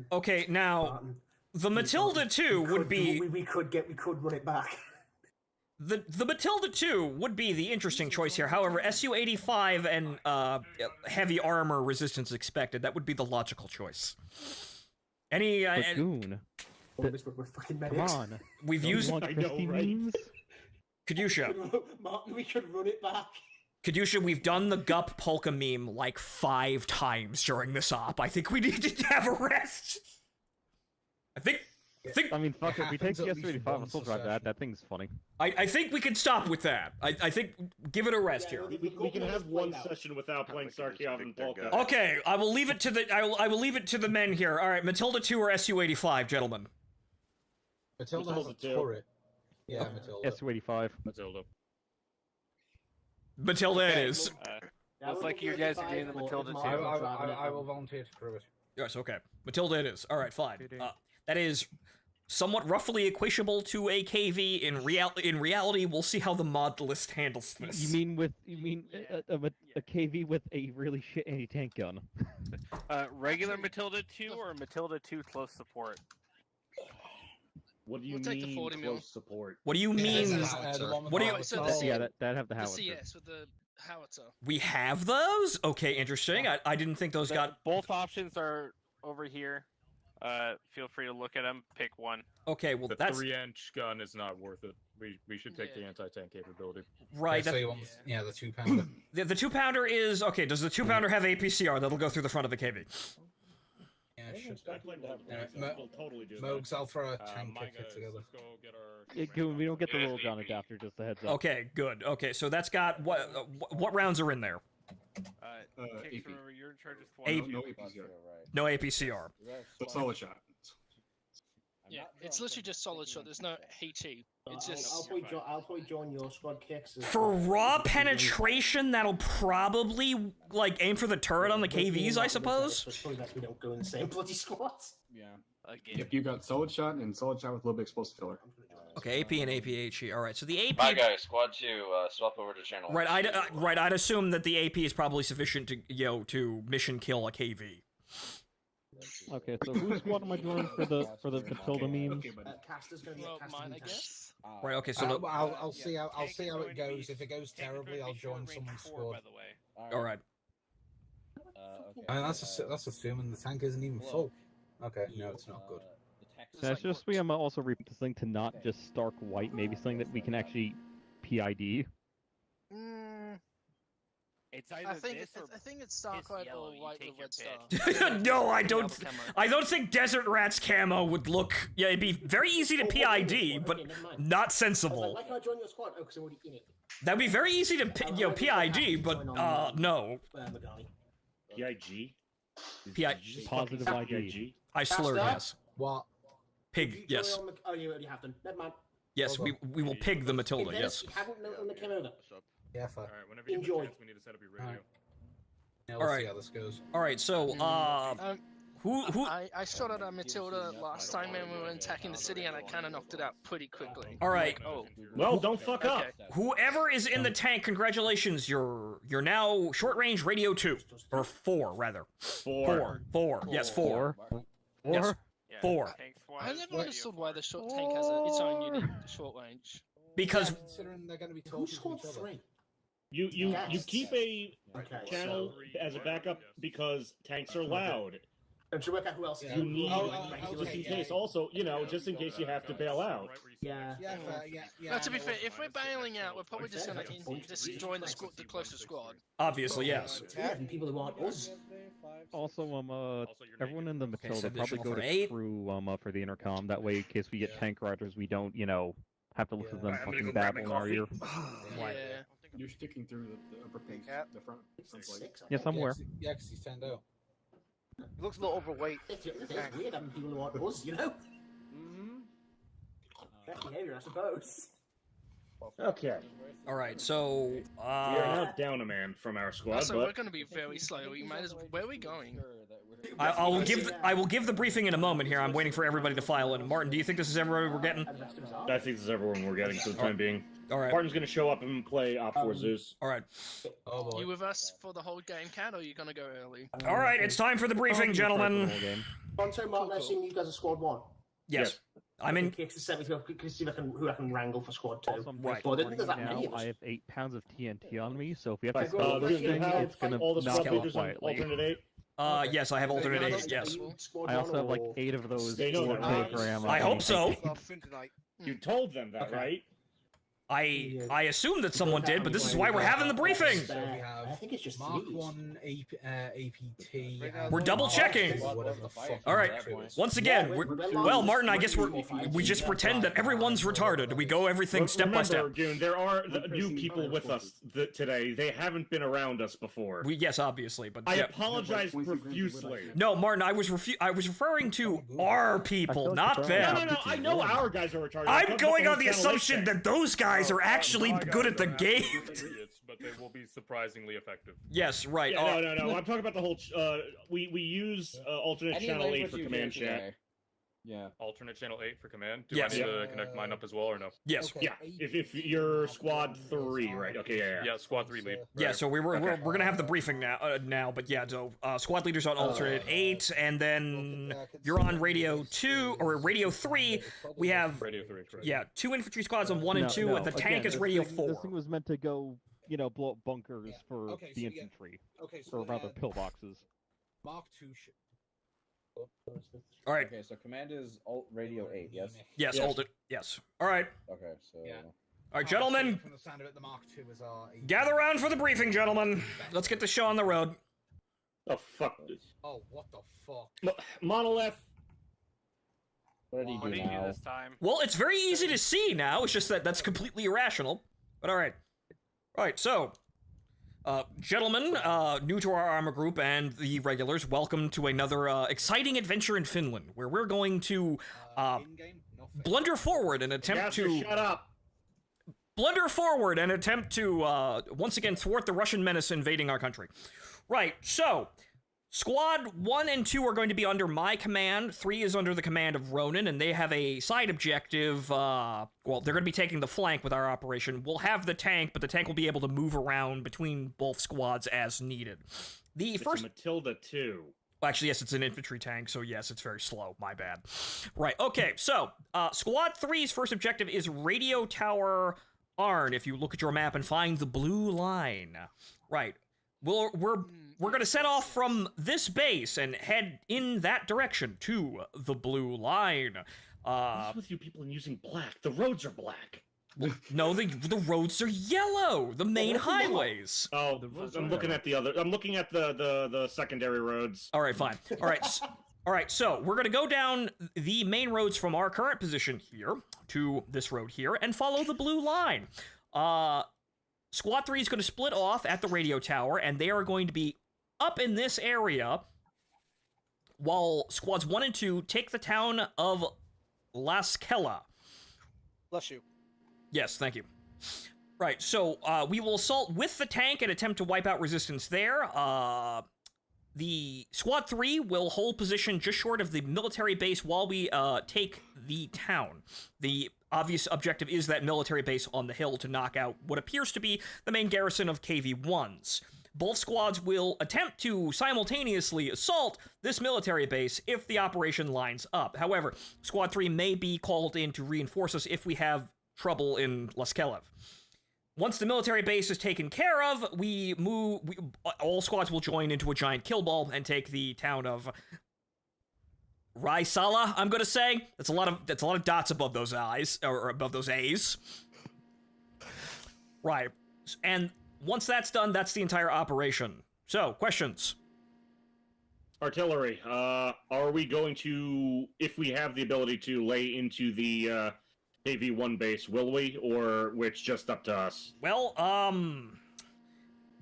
the Matilda 2 would be We could run it back. the Matilda 2 would be the interesting choice here. However, SU-85 and heavy armor resistance expected. That would be the logical choice. Any Lagoon. We're fucking Come medics. on. we've Don't used you want Christy memes? Kadusha. Martin, we could run it back. Kadusha, we've done the Gup Polka meme like 5 times during this op. I think we need to have a rest. I think. I mean, fuck it. If we take happens the at least S-85 and once still a drive that, session. that thing's funny. I think we can stop with that. I think give it a rest here. We can have one session without playing Sarkov and Polka. Okay, I will leave it to the I will leave it to the men here. All right, Matilda 2 or SU-85, gentlemen. Matilda has a Matilda 2. turret. Yeah, Matilda. S-85. Matilda. Matilda it is. Looks like you guys are getting the Matilda 2. I will volunteer to crew it. Yes, okay. Matilda it is. All right, fine. That is somewhat roughly equatable to a KV. In reality, we'll see how the mod list handles this. You mean a KV with a really shit anti-tank gun? Regular Matilda 2 or Matilda 2 close support? What do you We'll take the mean 40 mil. close support? What do you mean? What do you? Yeah, that have the The howitzer. CS with the howitzer. We have those? Okay, interesting. I didn't think those got. Both options are over here. Feel free to look at them. Pick one. Okay, well The that's 3-inch gun is not worth it. We should take the anti-tank capability. right. So that- you want, yeah, the 2-pounder. the 2-pounder is okay. Does the 2-pounder have APCR that'll go through the front of the KV? Yeah, I should. expect them to have Yeah, tanks. We'll totally do that. Mogs, I'll throw a My tank guys, kit together. let's go get our. We don't get the little gun adapter, just a heads up. Okay, good. Okay, so that's got what rounds are in there? Kix, remember, you're in charge of squad. A- No APCR. No APCR. But solid shot. Yeah, it's literally just solid shot. There's no HE. It's just. I'll probably join your squad, Kix. For raw penetration, that'll probably like aim for the turret on the KVs, I suppose. It's probably best we don't go in the same bloody squads. Yeah. Again. Yep, you got solid shot and solid shot with a little bit explosive filler. Okay, AP and APHE. All right, so the AP. My guy, squad 2, swap over to channel. Right, I'd assume that the AP is probably sufficient to to mission kill a KV. Okay, so whose squad am I joining for the Matilda memes? Caster's going to Well, get mine, I guess. Right. Okay. So I'll see how it goes. If it goes terribly, I'll join someone's squad. By the way. all right. Okay. I mean, that's assuming the tank isn't even full. Okay, no, it's not good. That's just we also repeat this thing to not just stark white, maybe something that we can actually PID. It's either I think this or I think it's Stark White yellow, or you White take with your Red Star. No, I Yellow don't. camo. I don't think Desert Rat's camo would look. Yeah, it'd be very easy to PID, but not sensible. Why can I join your squad? Oh, because I'm already in it. That'd be very easy to PID, but no. Magali. PIG? PI Positive ID. I slur, Caster? yes. What? Pig, yes. Oh, you already have them. Never mind. Yes, we will pig the Matilda, yes. You haven't known that came over. Yeah, fine. Alright, whenever you Enjoy. have a chance, we need to set up your radio. Yeah, All we'll right. see how this goes. Alright, so, who? I shot at a Matilda last time when we were attacking the city, and I kind of knocked it out pretty quickly. All right. Oh. Well, don't fuck up. Whoever is in the tank, congratulations, you're now short range radio 2. Or 4, rather. 4. Yes, 4. Yes, 4. I never understood why the short tank has its own unit, short range. Because Yeah, considering they're going to be talking to each other. You Yes. keep a Okay, channel as a backup because tanks are loud. Don't you work out who else is You need Oh, just in case. Also, just in case you have to bail out. Yeah. Yeah, fair, yeah. Now, to be fair, if we're bailing out, we're probably just gonna just join the closest squad. obviously, yes. Even people who aren't us. Also, everyone in the Matilda so probably additional go for to 8. crew for the intercom. That way, in case we get tank riders, we don't, have to listen to them I'm gonna fucking go grab babble my in our ear. Yeah. You're sticking through the upper piece, the front. Like, Yes, I'm aware. Yeah, because he's turned out. He looks a little overweight. It's weird having people who aren't us, you know? Best behavior, I suppose. Okay. Alright, so, We are now down a man from our squad, Also, but we're gonna be very slow. We might as. Where are we going? I will give the briefing in a moment here. I'm waiting for everybody to file in. Martin, do you think this is everybody we're getting? I think this is everyone we're getting for the time being. All right. Martin's gonna show up and play Op 4 Zeus. All right. You with us for the whole game, Cat, or are you gonna go early? All right, it's time for the briefing, gentlemen. Pronto, Martin, I assume you guys are squad 1. Yes. I'm in. Can see if who I can wrangle for squad 2. Right. Well, I don't think there's that Now many of us. I have 8 pounds of TNT on me, so if we have to Right, spell do you have it's gonna all the not squad go leaders on quietly. alternate 8? Yes, I have alternate 8, yes. I also have like 8 of those They know for that, right? Grandma. I hope so. You told them that, right? I assume that someone did, but this is why we're having the briefing. So we have I think it's just Mark these. 1 APT. and We're double Mark checking. 2, whatever the fuck All right. Mark 2 is. Once again, well, Martin, I guess we just pretend that everyone's retarded. We go everything step by step. Remember, Goon, there are new people with us today. They haven't been around us before. Yes, obviously, but I yeah. apologize profusely. No, Martin, I was referring to our people, not them. No, I know our guys are retarded. I'm going on the assumption that those guys are actually good at the game. But they will be surprisingly effective. Yes, right. Yeah, no. I'm talking about the whole. We use alternate Any channel 8 language for you command hear chat. today. Yeah. Alternate channel 8 for command. Do Yes. I need to connect mine up as well or no? Yes. Okay, Yeah. If you're squad 3, right? Okay. Yeah. Yeah, squad 3 lead. Yeah, so we're gonna have the briefing now, but yeah, so squad leaders on alternate 8, and then you're on radio 2 or radio 3. We have Radio 3, correct. 2 infantry squads on 1 and 2. The tank is radio 4. This thing was meant to go, blow up bunkers for Okay, the so infantry, Okay, or so rather pillboxes. Mark 2 ship. All right. Okay, so command is alt radio 8, yes? Yes, hold it. Yes. All right. Okay, so... Yeah. All right, gentlemen, From the sound of it, the Mark 2 is our gather around for the briefing, gentlemen. Let's get the show on the road. Oh fuck. Oh, what the fuck? Monolith. What did he What do do you do now? this time? Well, it's very easy to see now. It's just that that's completely irrational. But all right. All right, so... gentlemen, new to our Arma group and the regulars, welcome to another exciting adventure in Finland, where we're going to blunder forward and attempt to Shut up. blunder forward and attempt to once again thwart the Russian menace invading our country. Right. So, Squad 1 and 2 are going to be under my command. 3 is under the command of Ronan, and they have a side objective. Well, they're going to be taking the flank with our operation. We'll have the tank, but the tank will be able to move around between both squads as needed. The It's first... a Matilda 2. Actually, yes, it's an infantry tank, so yes, it's very slow. My bad. Right, okay, so, Squad 3's first objective is Radio Tower Arn, if you look at your map and find the blue line. Right. We're gonna set off from this base and head in that direction to the blue line. What's with you people and using black? The roads are black. No, the roads are yellow. The main highways. Oh, I'm looking at the other. I'm looking at the secondary roads. All right, fine. All right. All right, so we're going to go down the main roads from our current position here to this road here and follow the blue line. Squad 3 is going to split off at the radio tower, and they are going to be up in this area while Squads 1 and 2 take the town of Laskela. Bless you. Yes, thank you. Right, so we will assault with the tank and attempt to wipe out resistance there. The Squad 3 will hold position just short of the military base while we take the town. The obvious objective is that military base on the hill to knock out what appears to be the main garrison of KV-1s. Both squads will attempt to simultaneously assault this military base if the operation lines up. However, Squad 3 may be called in to reinforce us if we have trouble in Laskelev. Once the military base is taken care of, all squads will join into a giant kill ball and take the town of Raisala, I'm gonna say. That's a lot of dots above those I's, or above those A's. Right. And once that's done, that's the entire operation. So, questions? Artillery, are we going to, if we have the ability to lay into the KV-1 base, will we, or it's just up to us? Well,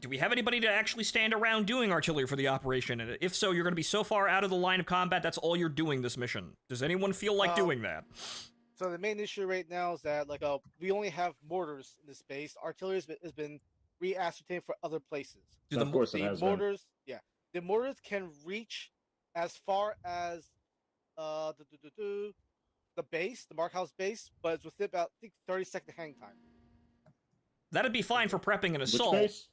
do we have anybody to actually stand around doing artillery for the operation? And if so, you're going to be so far out of the line of combat, that's all you're doing this mission. Does anyone feel like doing that? So the main issue right now is that, like, we only have mortars in this base. Artillery has been re-ascertained for other places. Of course it has been. mortars, yeah. The mortars can reach as far as the base, the Mark House base, but it's within about, I think, 30-second hang time. That'd be fine for prepping an assault. Which base?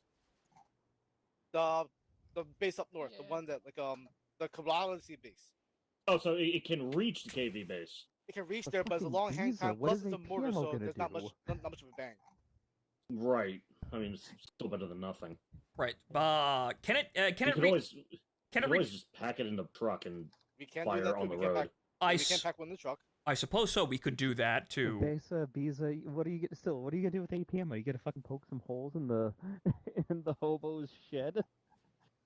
The base up north, the one that the Kabbalah base. Oh, so it can reach the KV base. It can reach there, but it's a long hang time. Plus, it's a mortar, so there's not much of a bang. Right. I mean, it's still better than nothing. Right. Can it always just pack it in the truck and we can fire do that on the we can road. we can pack one in the truck. I suppose so. We could do that too. Bisa, what are you gonna do with APM? Are you gonna fucking poke some holes in the in the hobo's shed?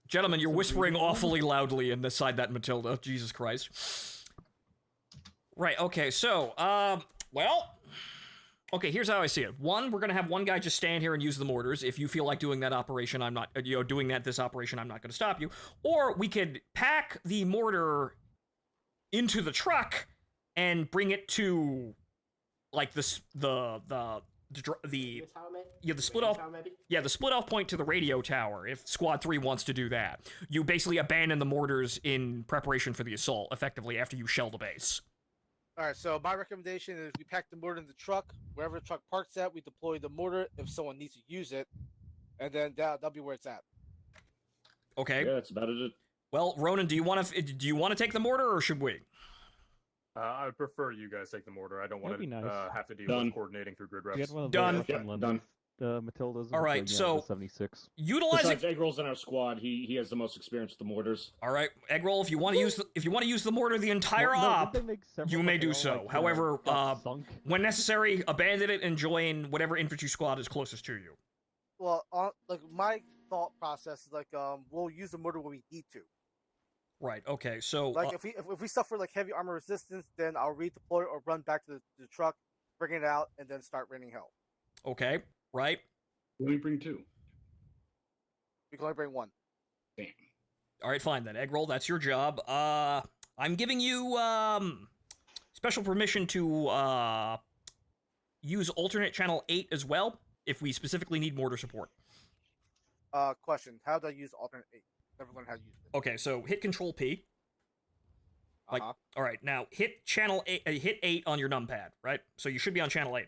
Gentlemen, you're whispering awfully loudly inside that Matilda. Jesus Christ. Right. Okay. So, well. Okay, here's how I see it. One, we're gonna have one guy just stand here and use the mortars. If you feel like doing that operation, I'm not, this operation, I'm not gonna stop you. Or we could pack the mortar into the truck and bring it to, like, the split off point to the radio tower. If Squad 3 wants to do that, you basically abandon the mortars in preparation for the assault, effectively after you shell the base. All right, so my recommendation is we pack the mortar in the truck. Wherever the truck parks at, we deploy the mortar if someone needs to use it, and then that'll be where it's at. Okay. Yeah, that's about it. Well, Ronan, do you want to take the mortar, or should we? I would prefer you guys take the mortar. I don't want to have to deal with coordinating through grid reps. Done. Done. Matilda's. All right, so 76. Utilizing Besides Eggroll's in our squad, he has the most experience with the mortars. All right, Eggroll, if you want to use the mortar the entire op, you may do so. However, when necessary, abandon it and join whatever infantry squad is closest to you. Well, like my thought process is like we'll use the mortar when we need to. Right. Okay. So like if we suffer like heavy armor resistance, then I'll redeploy or run back to the truck, bring it out, and then start raining hell. Okay. Right. We bring two. We can only bring one. Damn. All right. Fine then. Eggroll, that's your job. I'm giving you special permission to use alternate channel 8 as well if we specifically need mortar support. Question: how do I use alternate 8? Never learned how to use it. Okay, so hit Control P. Like, all right, now hit channel 8, hit 8 on your numpad, right? So you should be on channel 8.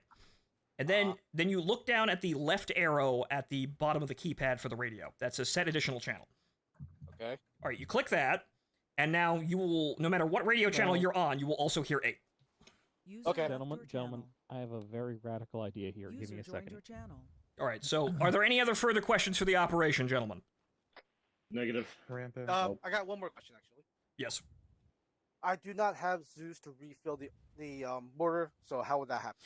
And then you look down at the left arrow at the bottom of the keypad for the radio. That says set additional channel. Okay. All right, you click that, and now you will, no matter what radio channel you're on, you will also hear 8. Okay. Gentlemen, I have a very radical idea here. Give me a second. All right, so are there any other further questions for the operation, gentlemen? Negative. I got one more question, actually. Yes. I do not have Zeus to refill the mortar, so how would that happen?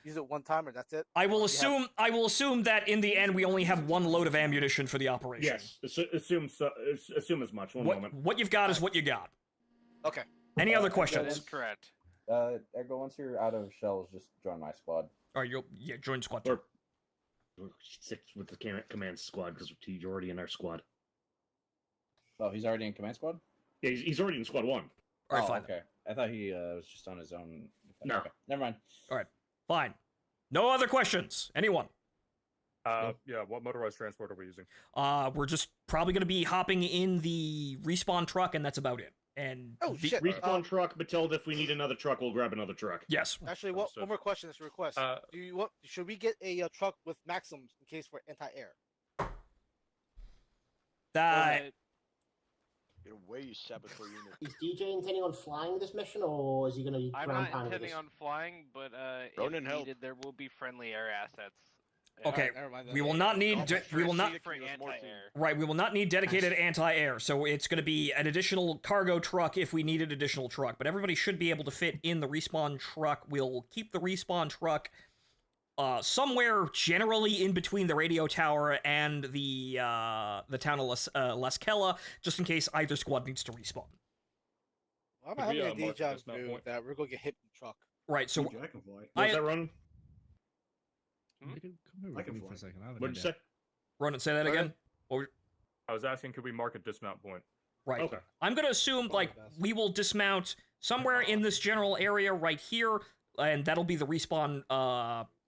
Use it one time, or that's it? I will assume that in the end we only have one load of ammunition for the operation. Yes, assume as much. One moment. What you've got is what you got. Okay. Any other questions? That is correct. Edgar, once you're out of shells, just join my squad. All right, join squad 2. We're 6 with the command squad because you're already in our squad. Oh, he's already in command squad? Yeah, he's already in squad 1. All right, fine. Okay. I thought he was just on his own. No. Okay. Never mind. All right, fine. No other questions. Anyone? Yeah, what motorized transport are we using? We're just probably going to be hopping in the respawn truck, and that's about it. And shit. Respawn truck, Matilda, if we need another truck, we'll grab another truck. Yes. Actually, one more question. That's a request. Should we get a truck with Maxims in case we're anti-air? Get away, you saboteur unit. Is DJ intending on flying this mission, or is he going to be I'm ground not pounding intending this? on flying, but Ronan, if help. needed, there will be friendly air assets. Okay, we will not need. We will not. Right, we will not need dedicated anti-air. So it's going to be an additional cargo truck if we need an additional truck. But everybody should be able to fit in the respawn truck. We'll keep the respawn truck somewhere generally in between the radio tower and the town of Laskella, just in case either squad needs to respawn. I'm having a deja vu that we're going to get hit in the truck. Right, so I can fly. Does that run? I can fly. What'd you say? Ronan, say that again. I was asking, could we mark a dismount point? Right. Okay. I'm going to assume, we will dismount somewhere in this general area right here, and that'll be the respawn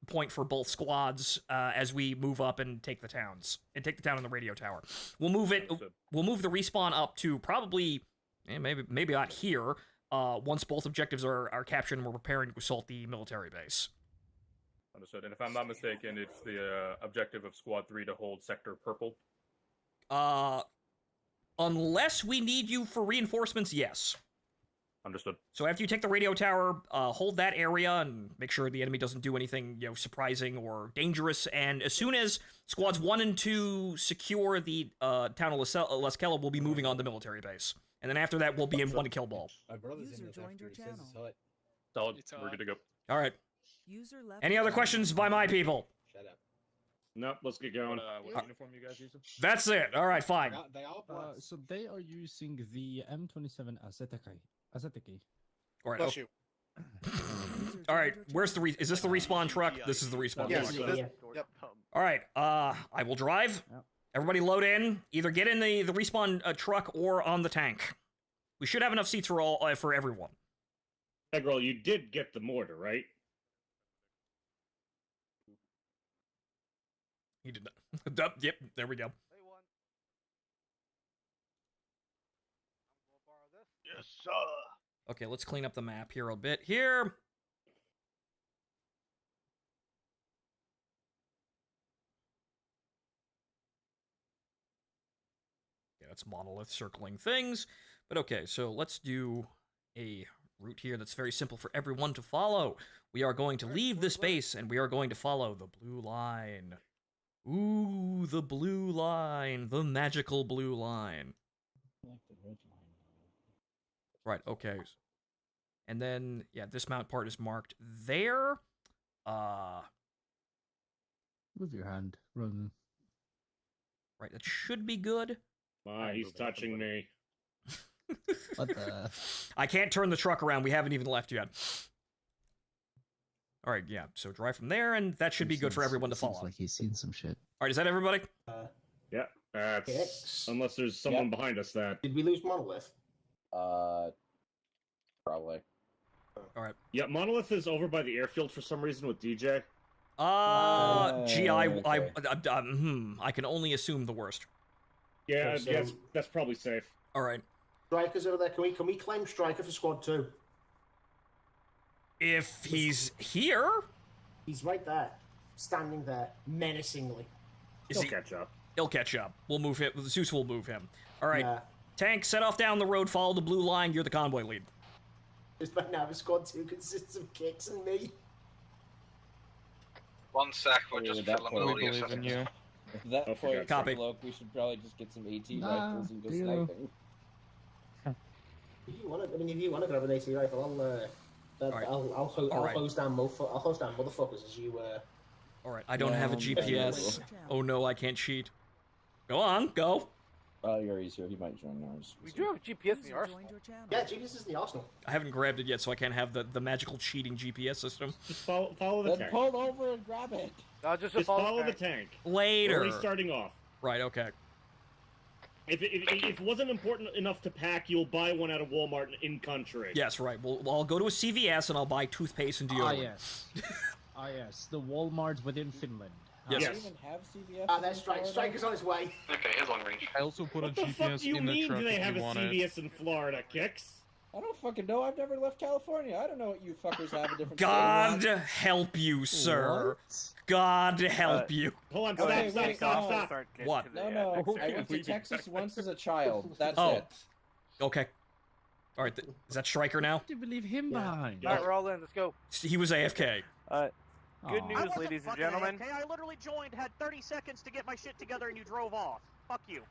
point for both squads as we move up and take the towns. And take the town and the radio tower. We'll move it. We'll move the respawn up to probably And maybe not here. Once both objectives are captured and we're preparing to assault the military base. Understood. And if I'm not mistaken, it's the objective of Squad 3 to hold Sector Purple. Unless we need you for reinforcements, yes. Understood. So after you take the radio tower, hold that area and make sure the enemy doesn't do anything, surprising or dangerous. And as soon as squads 1 and 2 secure the town of Leskella, we'll be moving on to military base. And then after that, we'll be in one kill ball. My brother's in this after he says his hut. Solid. We're good to go. All right. Any other questions by my people? Shut up. Nope, let's get going. What uniform you guys using? That's it. All right, fine. They are blessed. So they are using the M27 Azateki. All right. Bless you. All right. Where's the is this the respawn truck? This is the respawn Yes. truck. Yep. All right. I will drive. Yep. Everybody load in. Either get in the respawn truck or on the tank. We should have enough seats for everyone. Eggroll, you did get the mortar, right? He did not. Yep. There we go. Yes, sir. Okay, let's clean up the map here a bit. Here. Yeah, that's monolith circling things. But okay, so let's do a route here that's very simple for everyone to follow. We are going to leave this base, and we are going to follow the blue line. Ooh, the blue line. The magical blue line. Right, okay. And then, yeah, this mount part is marked there. Move your hand, Ronan. Right, that should be good. He's touching me. What the? I can't turn the truck around. We haven't even left yet. All right, yeah. So drive from there, and that should be good for everyone to follow. Seems like he's seen some shit. All right, is that everybody? Yeah. That's unless there's someone behind us that. Did we lose Monolith? Probably. All right. Yeah, Monolith is over by the airfield for some reason with DJ. Gee, I can only assume the worst. Yeah, Okay, so- yeah, that's probably safe. All right. Striker's over there. Can we claim Striker for squad 2? If he's here, He's right there, standing there menacingly. is He'll he? catch up. He'll catch up. We'll move him. Zeus will move him. All right. Yeah. Tank, set off down the road. Follow the blue line. You're the convoy lead. Just right now, squad 2 consists of Kicks and me. One sec, we're Yeah, just that filling point- all We the believe in assessments. you. If that Oh, point forgot. Copy. look, we should probably just get some AT Nah, rifles and go deal. sniping. If you want to, I mean, if you want to grab an AT rifle, I'll hose down motherfuckers as you. All right. I don't have a Yeah, GPS. Oh no, I can't cheat. Go on. Go. Yuri's here. He might join ours. We do have a GPS in the arsenal. Yeah, GPS is in the arsenal. I haven't grabbed it yet, so I can't have the magical cheating GPS system. Just follow the Then tank. pull over and grab it. Just Just follow the tank. Later. Only starting off. Right. Okay. If it wasn't important enough to pack, you'll buy one at a Walmart in country. Yes. Right. Well, I'll go to a CVS and I'll buy toothpaste and deodorant. Yes. Yes. The Walmarts within Finland. Yes. Do they even have CVS? There's Striker's on his way. Okay, here's long range. I also put a What the fuck do you mean do they have a CVS in Florida, Kicks? I don't fucking know. I've never left California. I don't know what you fuckers have in different God states. help you, sir. God help you. Hold on, Okay, stop. wait, What? No, no. I went to Texas once as a child. That's Oh. it. Okay. All right. Is that Striker now? Did we leave him behind? All right, we're all in. Let's go. He was AFK. Good Aw. news, ladies and gentlemen. I literally joined, had 30 seconds to get my shit together, and you drove off. Fuck you.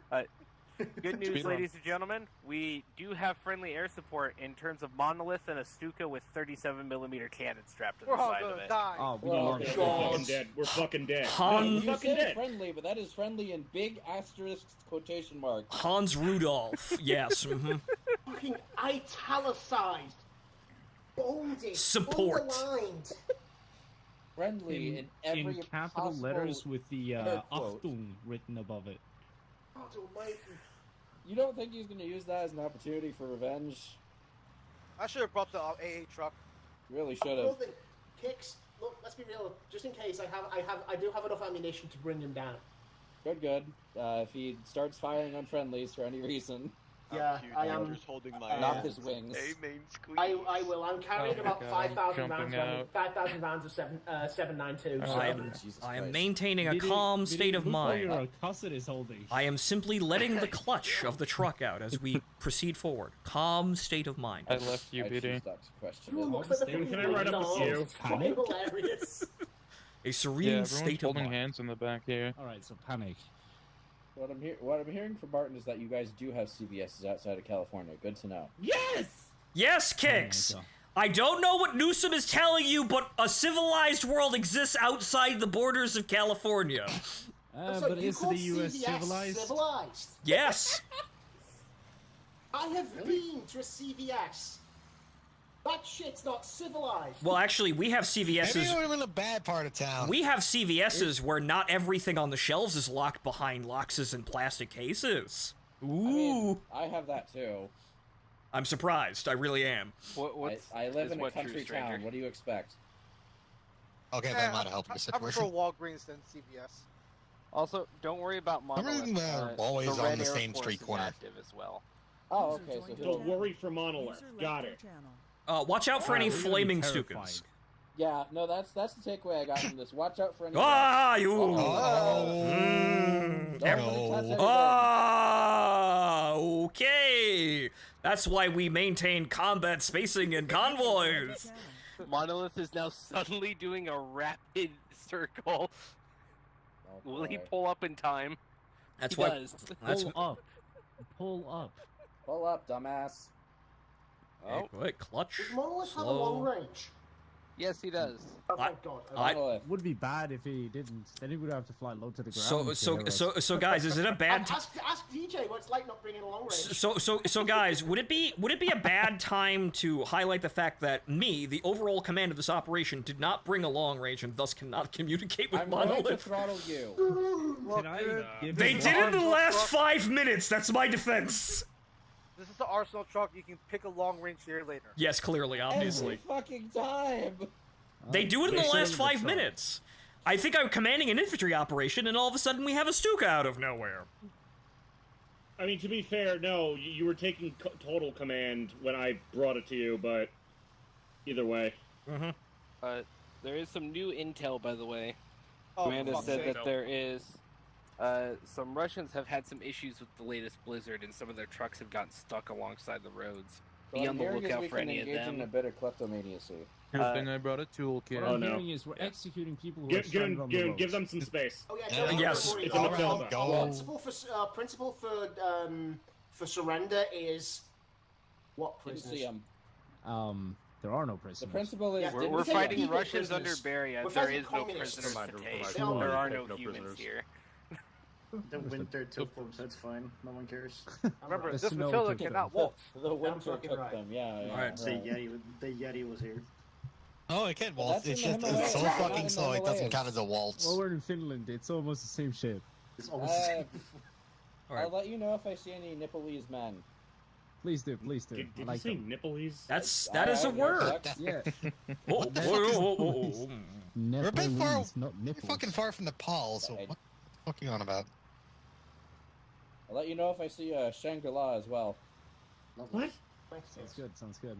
Good news, ladies and gentlemen. We do have friendly air support in terms of Monolith and a Stuka with 37mm cannons strapped to the We're all side of gonna it. die. Oh, we Well, are. okay. We're fucking dead. We're fucking dead. Han- We're You fucking said dead. friendly, but that is friendly in big asterisk quotation marks. Hans Rudolph. Yes. Fucking italicized, bolded, Support. underlined. Friendly in every in capital possible letters with the air quote. Achtung written above it. God almighty. You don't think he's going to use that as an opportunity for revenge? I should have brought the AA truck. Really should have. Another thing, Kicks. Look, let's be real. Just in case, I do have enough ammunition to bring him down. Good. If he starts firing on friendlies for any reason. Yeah, I am. Just holding my Not his wings. Hey, main squeeze. I will. I'm carrying about God, 5,000 rounds. jumping out. 5,000 rounds of 7.92. I am maintaining a calm state of mind. Cosset is holding. I am simply letting the clutch of the truck out as we proceed forward. Calm state of mind. I left you, BD. Can I ride up with you? Fucking hilarious. A serene state of holding mind. hands in the back here. All right, so panic. What I'm hearing from Barton is that you guys do have CVS's outside of California. Good to know. Yes! Yes, Kix! I don't know what Newsom is telling you, but a civilized world exists outside the borders of California. But is the US civilized? Civilized? Yes! I have been to a CVS. That shit's not civilized. Well, actually, we have CVS's. Maybe we're in a bad part of town. We have CVS's where not everything on the shelves is locked behind loxes and plastic cases. Ooh. I have that too. I'm surprised. I really am. I live in a country town. What do you expect? Okay, that might help your I situation. prefer Walgreens than CVS. Also, don't worry about Monolith. Always the on Red the Air same Force street is corner. active as well. Oh, okay. So Don't worry for Monolith. Got it. Watch out for any flaming Stukas. Yeah, no, that's the takeaway I got from this. Watch out for any. Ah, you! Ah, okay. That's why we maintain combat spacing in convoys. Monolith is now suddenly doing a rapid circle. Will he pull up in time? That's he why. Does. Pull up. Pull up. Pull up, dumbass. Hey, wait, clutch. Does Monolith have a long range? Yes, he does. Oh my god. Would be bad if he didn't. Then he would have to fly low to the ground. So, guys, is it a bad? Ask DJ what it's like not bringing a long range. So, guys, would it be a bad time to highlight the fact that me, the overall command of this operation, did not bring a long range and thus cannot communicate with I'm going to Monolith? throttle you. They did it in the last 5 minutes. That's my defense. This is the Arsenal truck. You can pick a long range here later. Yes, clearly, obviously. Every fucking time. They do it in the last 5 minutes. I think I'm commanding an infantry operation, and all of a sudden we have a Stuka out of nowhere. I mean, to be fair, no, you were taking total command when I brought it to you, but either way. Mm-hmm. There is some new intel, by the way. Oh, Amanda said that there is some Russians have had some issues with the latest blizzard, and some of their trucks have gotten stuck alongside the roads. Be on the lookout for any of them. In a bit of kleptomaniacy. Good thing I brought a toolkit. What I'm hearing is we're executing people who are stranded on the roads. Give them some space. Oh yeah, yes. It's in the film. Principle for surrender is what prisoners? There are no prisoners. The principle is we're fighting Russians under prisoners. Beria. We're There fighting is no communists. prisoners to take. Sure. There are no No humans prisoners. here. The winter took them, so it's fine. No one cares. Remember, The this snow Matilda took them. cannot waltz. the winter fucking took right. them. Yeah. Alright. The Yeti was here. Oh, it can But waltz. that's It's in just the it's so Himalayas. fucking Not slow. in It the doesn't count Himalayas. as a waltz. Well, we're in Finland. It's almost the same shit. It's almost the same. I'll let you know if I see any Nepalese men. Please do. Please do. Did I you like say them. Nepalese? That is a word. Yeah. Oh. We're a bit far. Nepalese, not We're nipples. fucking far from Nepal. So what the fuck are you on about? I'll let you know if I see Shangri-La as well. What? Sounds good. Sounds good.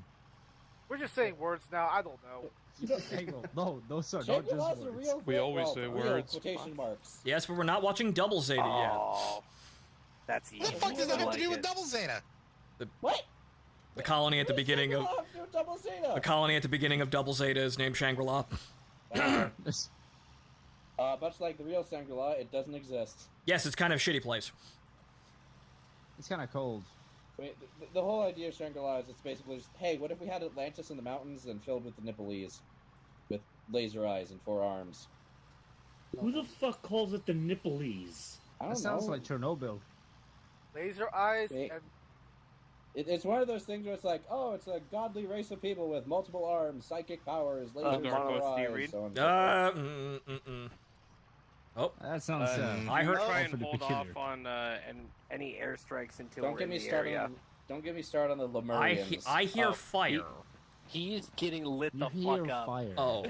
We're just saying words now. I don't know. Hang on. No, sir. Not just Shangri-La's a words. real We always say real words. quotation marks. Yes, but we're not watching Double Zeta yet. Oh, that's easy. What the fuck does that I have to like do with it. Double Zeta? What? The colony at the beginning of Double Zeta. the colony at the beginning of Double Zeta is named Shangri-La. Much like the real Shangri-La, it doesn't exist. Yes, it's kind of a shitty place. It's kind of cold. I mean, the whole idea of Shangri-La is it's basically just, hey, what if we had Atlantis in the mountains and filled with the Nepalese, with laser eyes and 4 arms? Who the fuck calls it the Nepalese? I don't That sounds know. like Chernobyl. Laser eyes Wait. and It's one of those things where it's like, oh, it's a godly race of people with multiple arms, psychic powers, lasers in Marcos, their do you eyes, read? so on and so forth. Oh, that sounds. I heard. Try and awfully hold peculiar. off on any airstrikes until Don't we're get in me the started. area. Don't get me started on the Lemurians. I hear fire. He's getting lit You the hear fuck up. fire. Oh,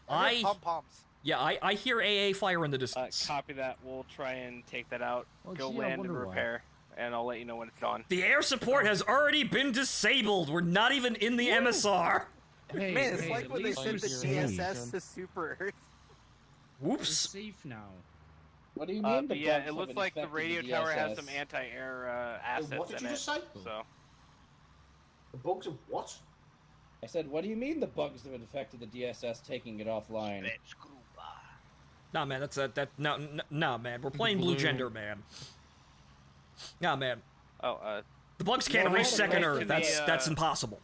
pom poms. yeah, I hear AA fire in the distance. Copy that. We'll try and take that out. Well, Go gee, I land and wonder why. repair, and I'll let you know when it's on. The air support has already been disabled. We're not even in the MSR. Man, it's like when they sent the DSS to Super Earth. Whoops. We're safe now. What do you mean? But yeah, it looks like the radio tower has some anti-air assets What did you in just it. say? So. The bugs of what? I said, what do you mean the bugs have affected the DSS taking it offline? Nah, man, nah, man. We're playing Blue Gender, man. Nah, man. Oh, the bugs can't reach second Earth. That's impossible.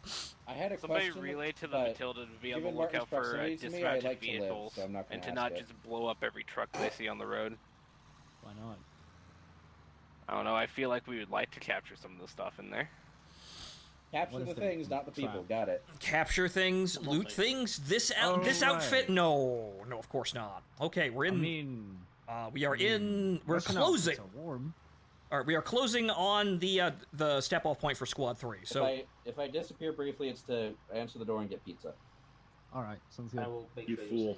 I had a Somebody question. relay to the Matilda to be on the given lookout Martin's for proximity to me, I dismounted like to live, vehicles so I'm not gonna and to ask not it. just blow up every truck they see on the road. Why not? I don't know. I feel like we would like to capture some of the stuff in there. Capture the things, not the people. Got it. Capture things, loot things. This outfit? No, of course not. Okay, we're in. We're closing. Warm. All right, we are closing on the step off point for Squad 3. So if I disappear briefly, it's to answer the door and get pizza. All right, sounds good. I will You fool.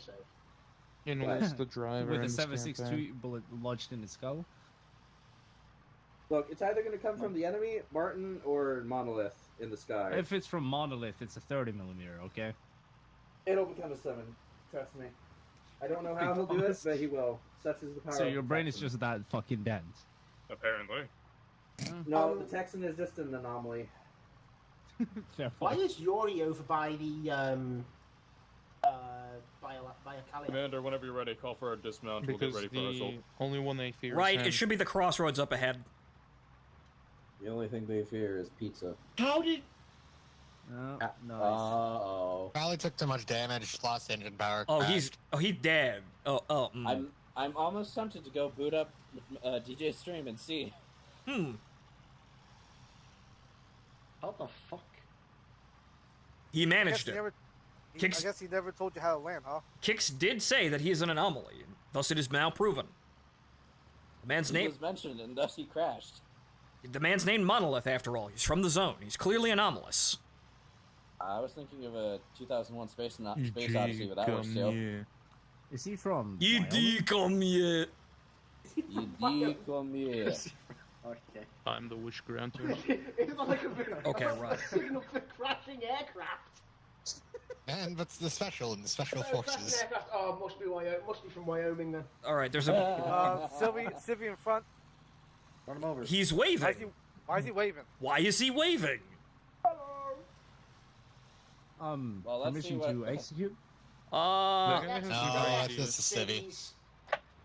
And where's the driver? With a and the 7.62 bullet lodged in its skull. Look, it's either going to come from the enemy, Martin, or Monolith in the sky. If it's from Monolith, it's a 30 millimeter. Okay. It'll become a 7. Trust me. I don't know how he'll do it, but he will. Such is the power. So of your the brain is Texan. just that fucking dense. Apparently. No, the Texan is just an anomaly. Why is Yori over by the by Akalia? Commander, whenever you're ready, call for a dismount. We'll Because get ready for our the assault. only one they fear right, is it should be the crossroads up ahead. The only thing they fear is pizza. How did? Nice. Uh-oh. Probably took too much damage, lost engine power. Oh, crashed. he's dead. I'm almost tempted to go boot up DJ stream and see. How the fuck? He managed it. I guess he never told you how to land, huh? Kix did say that he is an anomaly, and thus it is now proven. The man's He name. was mentioned, and thus he crashed. The man's named Monolith, after all. He's from the zone. He's clearly anomalous. I was thinking of a 2001 Space Odyssey, but that works too. Is he from? Come here. Come here. Okay. I'm the wish granter. It's like a bit of Okay, right. signal for crashing aircraft. And what's the special in the special Crashing forces? aircraft. Oh, must be from Wyoming then. All right, there's a. Sylvie in front. Run him over. He's waving. Why is he waving? Why is he waving? Well, let's see Permission what- to execute? No, it's just a civvy.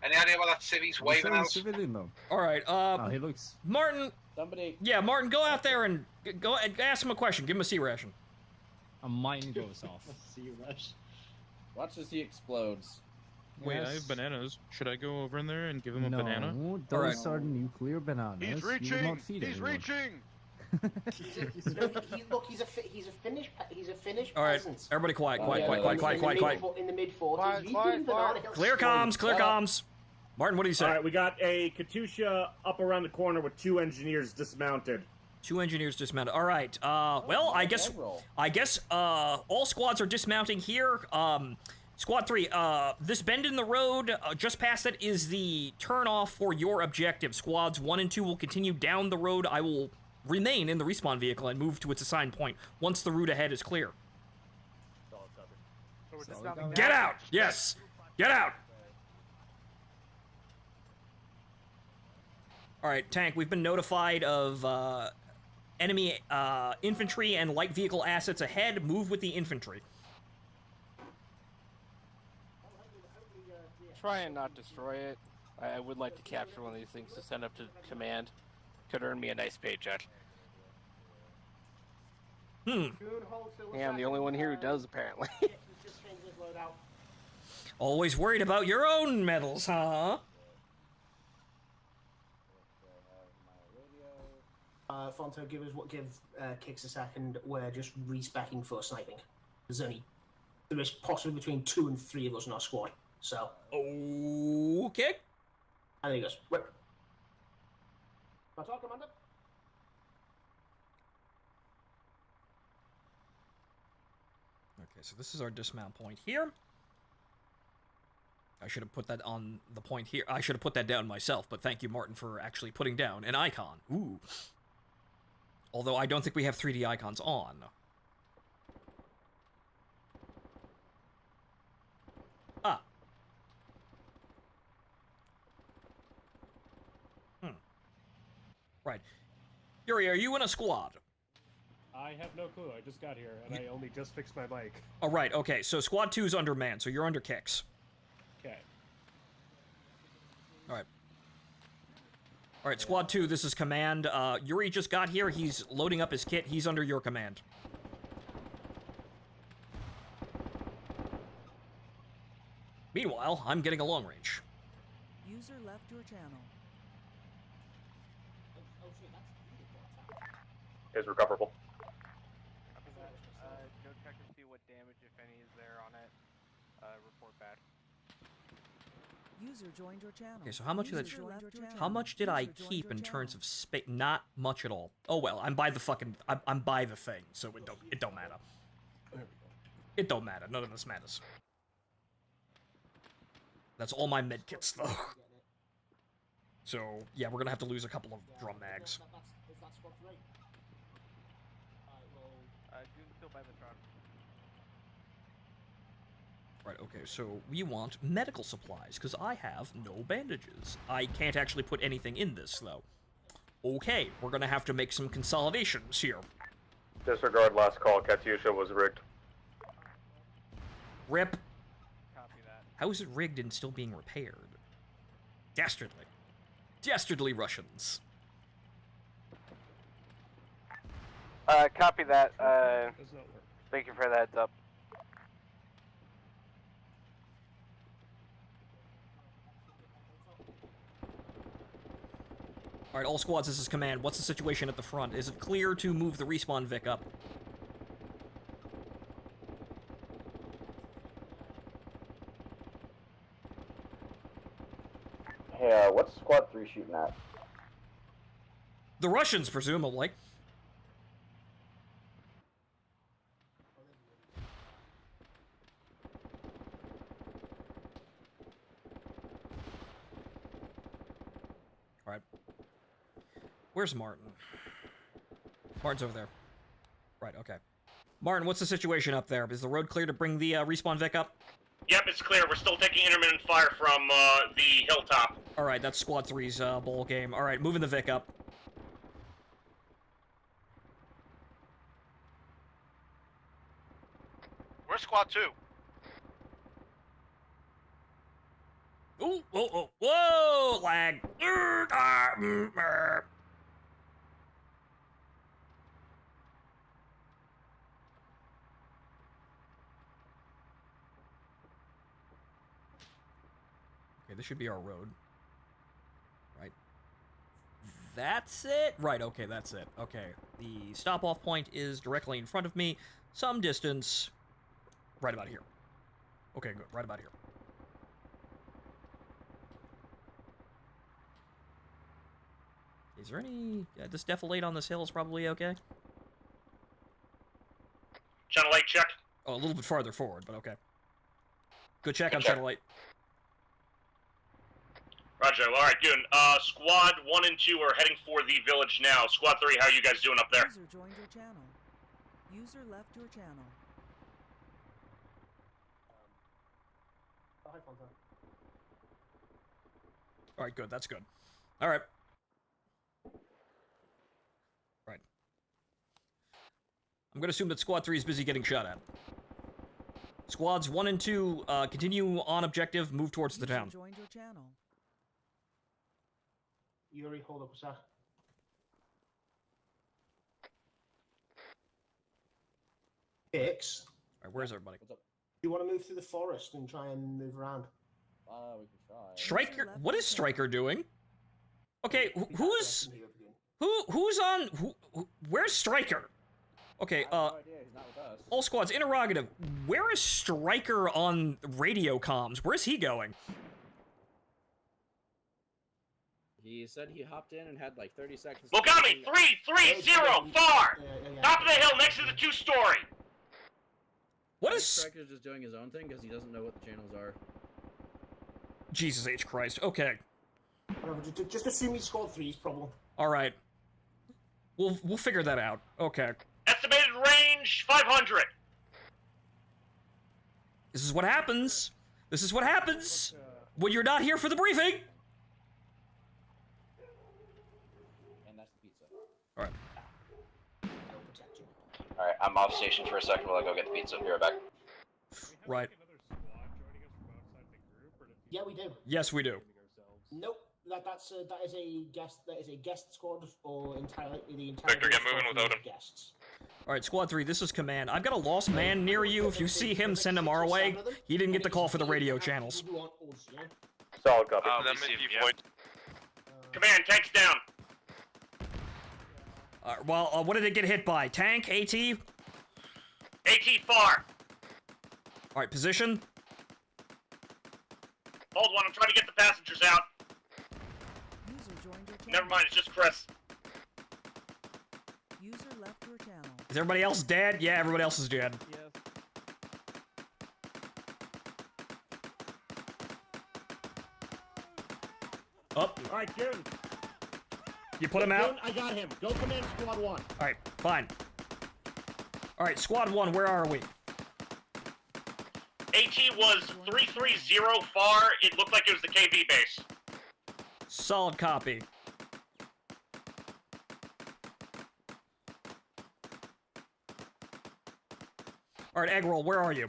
Any idea why that civvy's waving out? Civilian though. All right, he looks. Martin. Somebody. Yeah, Martin, go out there and go and ask him a question. Give him a sea ration. A mine goes off. Sea rush. Watch as he explodes. Wait, I have bananas. Should I go over in there and give him a banana? No, those are nuclear bananas. He's You will reaching! not feed He's anyone. reaching! He's a Finnish All right, peasant. everybody quiet, quiet. In the mid 40s. He's doing banana hill Clear explosions. comms, clear comms. Martin, what do you say? All right, we got a Katusha up around the corner with 2 engineers dismounted. 2 engineers dismounted. All right. Well, I guess all squads are dismounting here. Squad 3, this bend in the road, just past it, is the turn-off for your objective. Squads 1 and 2 will continue down the road. I will remain in the respawn vehicle and move to its assigned point once the route ahead is clear. Get out! Yes! Get out! All right, Tank, we've been notified of enemy infantry and light vehicle assets ahead. Move with the infantry. Try and not destroy it. I would like to capture one of these things to send up to command. Could earn me a nice paycheck. Yeah, I'm the only one here who does, apparently. Always worried about your own medals, huh? Fonto, give Kix a second. We're just respecking for sniping. There is possibly between 2 and 3 of us in our squad. So. Okay. And then he goes, whip. Can I talk, Commander? Okay, so this is our dismount point here. I should have put that on the point here. I should have put that down myself, but thank you, Martin, for actually putting down an icon. Ooh. Although I don't think we have 3D icons on. Ah. Right. Yuri, are you in a squad? I have no clue. I just got here, and I only just fixed my mic. Oh, right, okay. So Squad 2 is under man, so you're under Kix. Okay. Alright. Alright, Squad 2, this is command. Yuri just got here. He's loading up his kit. He's under your command. Meanwhile, I'm getting a long range. User left your channel. Is recoverable. Go check and see what damage, if any, is there on it. Report back. User joined your channel. Okay, so how much how much did I keep in terms of space? Not much at all. Oh well, I'm by the fucking I'm by the thing, so it don't matter. It don't matter. None of this matters. That's all my med kits though. So yeah, we're gonna have to lose a couple of drum mags. Still by the truck. Right, okay, so we want medical supplies, because I have no bandages. I can't actually put anything in this, though. Okay, we're gonna have to make some consolidations here. Disregard last call. Katyusha was rigged. Rip. Copy that. How is it rigged and still being repaired? Dastardly. Dastardly Russians. Copy that. Thank you for the heads up. Alright, all squads, this is command. What's the situation at the front? Is it clear to move the respawn Vic up? Hey, what's Squad 3 shooting at? The Russians, presumably. Alright. Where's Martin? Martin's over there. Right, okay. Martin, what's the situation up there? Is the road clear to bring the respawn Vic up? Yep, it's clear. We're still taking intermittent fire from the hilltop. Alright, that's Squad 3's bowl game. Alright, moving the Vic up. Where's Squad 2? Ooh, whoa, whoa, whoa, lag. Okay, this should be our road. Right. That's it? Right, okay, that's it. Okay, the stop-off point is directly in front of me, some distance, right about here. Okay, good, right about here. Is there any... this defilade on this hill is probably okay? Channel 8 check. Oh, a little bit farther forward, but okay. Good check on check. Channel 8. Roger. All right, good. Squad 1 and 2 are heading for the village now. Squad 3, how are you guys doing up there? User joined your channel. User left your channel. Alright, good, that's good. Alright. Right. I'm gonna assume that Squad 3 is busy getting shot at. Squads 1 and 2, continue on objective, move towards the town. Joined your channel. Yuri, hold up a sec. X. Alright, where's everybody? Do you want to move through the forest and try and move around? We can try. Striker? What is Striker doing? Okay, who's on? Where's Striker? Okay, No idea. He's not with us. all squads, interrogative. Where is Striker on radio comms? Where's he going? He said he hopped in and had like 30 seconds. Mogami 330 far! Top of the hill next to the 2-story! What is is... Striker's just doing his own thing because he doesn't know what the channels are. Jesus H. Christ. Okay. Whatever, just assume he's squad 3's problem. All right. We'll figure that out. Okay. Estimated range 500. This is what happens. This is what happens when you're not here for the briefing. And that's the pizza. All right. Alright, I'm off station for a second while I go get the pizza. Be right back. Right. Yeah, we do. Yes, we do. Nope. That is a guest squad or entirely the entire. Victor, get moving without him. Guests. All right, Squad 3, this is command. I've got a lost man near you. If you see him, send him our way. He didn't get the call for the radio channels. Solid copy. Command, tanks down. Well, what did it get hit by? Tank? AT? AT far. All right, position. Hold one, I'm trying to get the passengers out. Never mind, it's just Chris. User left your channel. Is everybody else dead? Yeah, everybody else is dead. Yes. Up. All right, June. You put him out? June, I got him. Go command squad 1. All right, fine. All right, Squad 1, where are we? AT was 330 far. It looked like it was the KV base. Solid copy. All right, Eggroll, where are you?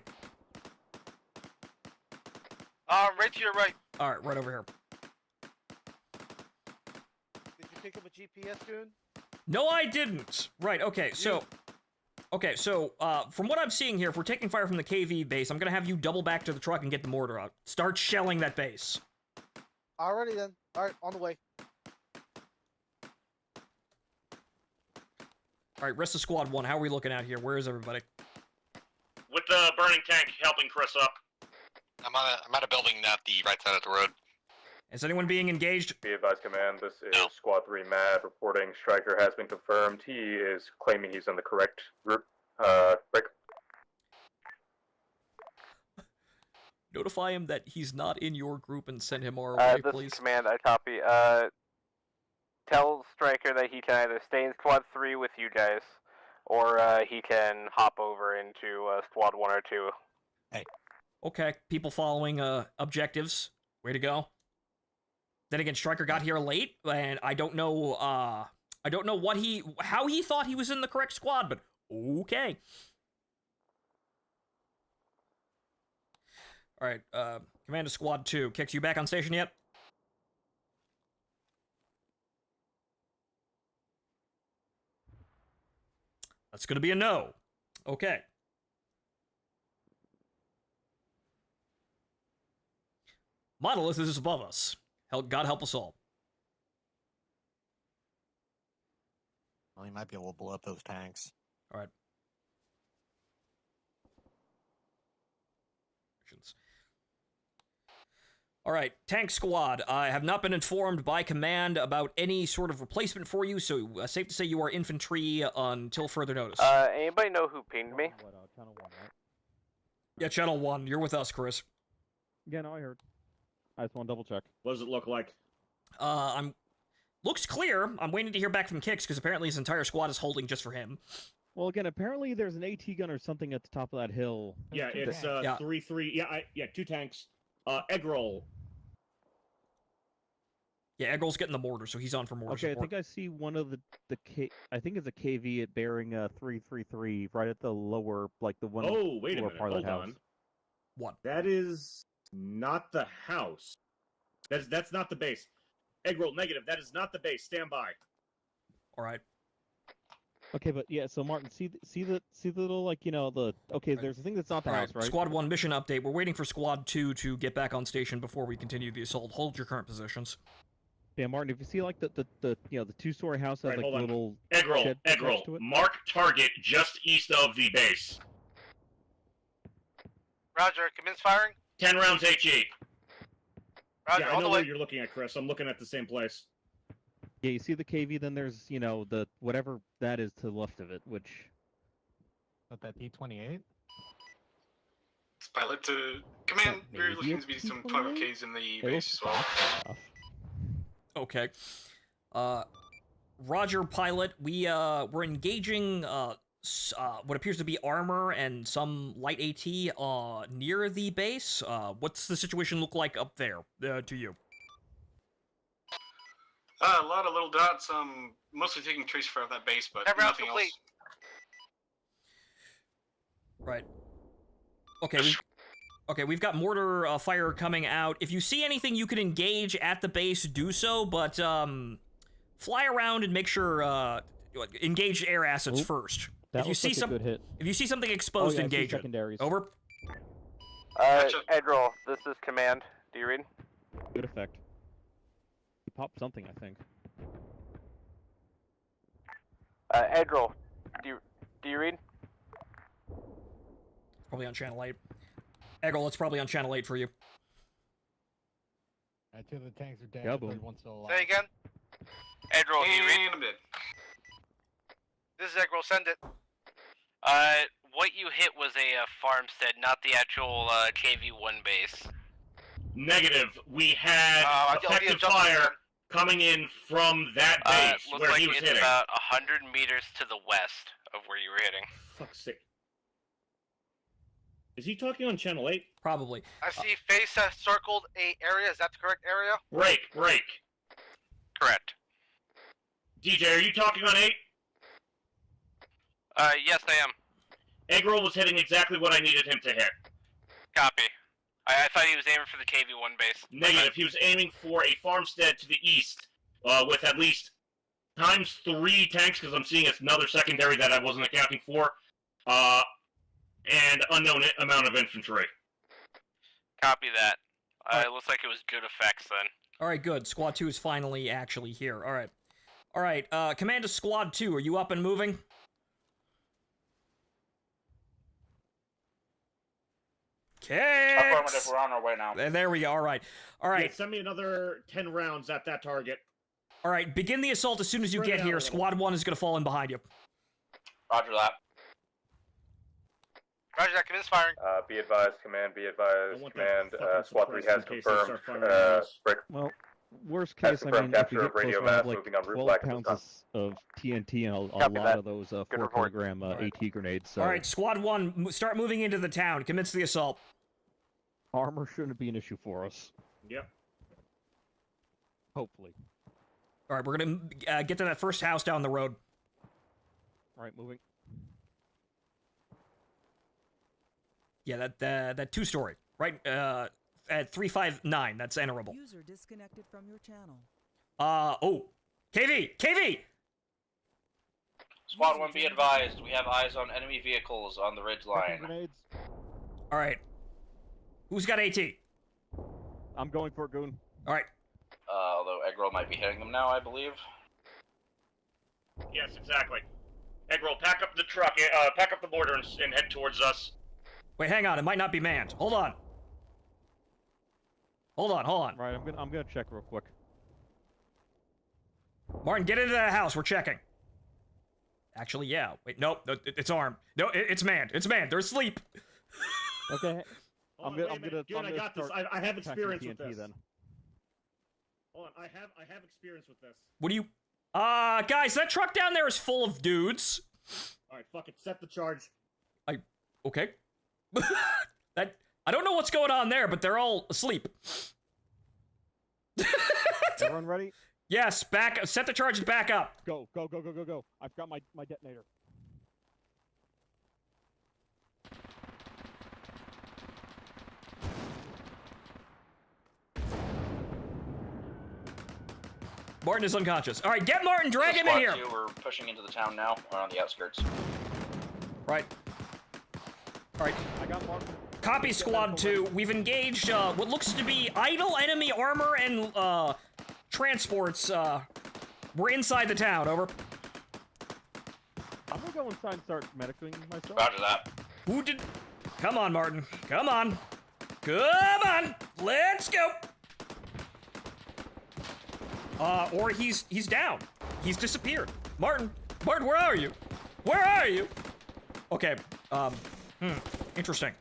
Right to your right. All right, right over here. Did you pick up a GPS, dude? No, I didn't. Right, okay, so... Okay, so, from what I'm seeing here, if we're taking fire from the KV base, I'm gonna have you double back to the truck and get the mortar out. Start shelling that base. Alrighty then. Alright, on the way. Alright, rest of Squad 1, how are we looking out here? Where is everybody? With the burning tank helping Chris up. I'm at a building at the right side of the road. Is anyone being engaged? Be advised, command. This is Squad 3 Mad reporting. Striker has been confirmed. He is claiming he's in the correct group. Break. Notify him that he's not in your group and send him our way, this please. Is command, I copy. Tell Striker that he can either stay in Squad 3 with you guys, or he can hop over into Squad 1 or 2. Hey. Okay, people following objectives. Way to go. Then again, Striker got here late, and I don't know how he thought he was in the correct squad, but okay. All right, Commander Squad 2, Kix, you back on station yet? That's gonna be a no. Okay. Monolith is above us. God help us all. Well, he might be able to blow up those tanks. All right. All right, Tank Squad. I have not been informed by command about any sort of replacement for you, so safe to say you are infantry until further notice. Anybody know who pinged me? Channel 1, right? Yeah, Channel 1. You're with us, Chris. Yeah, no, I heard. I just want to double check. What does it look like? Looks clear. I'm waiting to hear back from Kix, because apparently his entire squad is holding just for him. Well, again, apparently there's an AT gun or something at the top of that hill. Yeah, it's 3-3. Yeah, 2 tanks. Eggroll. Yeah, Eggroll's getting the mortar, so he's on for mortar Okay, support. I think I see one of I think it's a KV at bearing 333 right at the lower, like the one. Oh, wait a lower minute. part of Hold that house. on. What? That is not the house. That's not the base. Eggroll, negative. That is not the base. Stand by. All right. Okay, but yeah, so Martin, see the little, like, you know, the there's a thing that's not the All house, right? Squad 1 mission update. We're waiting for Squad 2 to get back on station before we continue the assault. Hold your current positions. Yeah, Martin, if you see like the 2-story house has Right, like hold on. little Eggroll, shed attached to Eggroll. it. Mark target just east of the base. Roger, commence firing. 10 rounds HE. Roger, Yeah, I on know the where way. you're looking at, Chris. I'm looking at the same place. Yeah, you see the KV, then there's, you know, the whatever that is to the left of it, which What, that P-28? Pilot to command. There looking to be some 12Ks in the base as well. Okay. Roger, pilot. We're engaging what appears to be armor and some light AT near the base. What's the situation look like up there to you? A lot of little dots. Mostly taking trace fire of that base, but nothing else. Right. Okay, we've got mortar fire coming out. If you see anything you can engage at the base, do so, but fly around and make sure engage air assets first. That If you looks see like a good hit. If you see something exposed, Oh, yeah, I see engage it. secondaries. Over. Edril, this is command. Do you read? Good effect. He popped something, I think. Edril, do you read? Probably on channel 8. Eggle, it's probably on channel 8 for you. Two of the tanks are dead. Yeah, boom. Third one's still alive. Say again. Edril, do you read? And I'm dead. This is Edril, send it. What you hit was a farmstead, not the actual KV-1 base. Negative. We had effective fire coming in from that base Looks where like he was it's hitting. about 100 meters to the west of where you were hitting. Fuck's sake. Is he talking on channel 8? Probably. I see face has circled a area. Is that the correct area? Break. Correct. DJ, are you talking on 8? Yes, I am. Eggroll was hitting exactly what I needed him to hit. Copy. I thought he was aiming for the KV-1 base. Negative. He was aiming for a farmstead to the east with at least ×3 tanks, because I'm seeing it's another secondary that I wasn't accounting for, and unknown amount of infantry. Copy that. It looks like it was good effects then. Alright, good. Squad 2 is finally actually here. Alright, Commander Squad 2, are you up and moving? Kicks! Affirmative, we're on our way now. There we go, alright. Alright. Yeah, send me another 10 rounds at that target. Alright, begin the assault as soon as you Spread get it out here. a little. Squad 1 is gonna fall in behind you. Roger that. Roger that, commence firing. Be advised, command, be advised, command, Squad 3 has in case they confirmed, start firing at us. break. Well, worst Has case, I confirmed mean, if we capture get of close, radio we'll have mass like moving on route 12 black pounds of TNT and a Copy lot that. of those 4 report. kilogram AT grenades. So Alright, Squad 1, start moving into the town. Commence the assault. armor shouldn't be an issue for us. Yep. Hopefully. Alright, we're gonna get to that first house down the road. Alright, moving. Yeah, that 2-story. Right, at 359, that's enterable. User disconnected from your channel. Oh. KV! Squad 1, be advised. We have eyes on enemy vehicles on the ridge line. Grenades. Alright. Who's got AT? I'm going for it, Goon. Alright. Although Eggroll might be hitting them now, I believe. Yes, exactly. Eggroll, pack up the truck, pack up the mortar and head towards us. Wait, hang on, it might not be manned. Hold on. Right, I'm gonna check real quick. Martin, get into that house, we're checking. Actually, yeah. Wait, nope, it's armed. No, it's manned. They're asleep. Okay. Hold on, wait a minute. Good, I got this. I have experience with this. Then. Hold on, I have experience with this. What do you... guys, that truck down there is full of dudes. Alright, fuck it, set the charge. Okay. I don't know what's going on there, but they're all asleep. Everyone ready? Yes, set the charge and back up. Go. I've got my detonator. Martin is unconscious. All right, get Martin, drag him in Squad here. 2, we're pushing into the town now. We're on the outskirts. Right. All right. I got Martin. Copy, Squad 2. We've engaged what looks to be idle enemy armor and transports. We're inside the town. Over. I'm gonna go inside and start medicing myself. Roger that. Who did? Come on, Martin. Come on. Let's go. Or he's down. He's disappeared. Martin, where are you? Where are you? Okay. Interesting.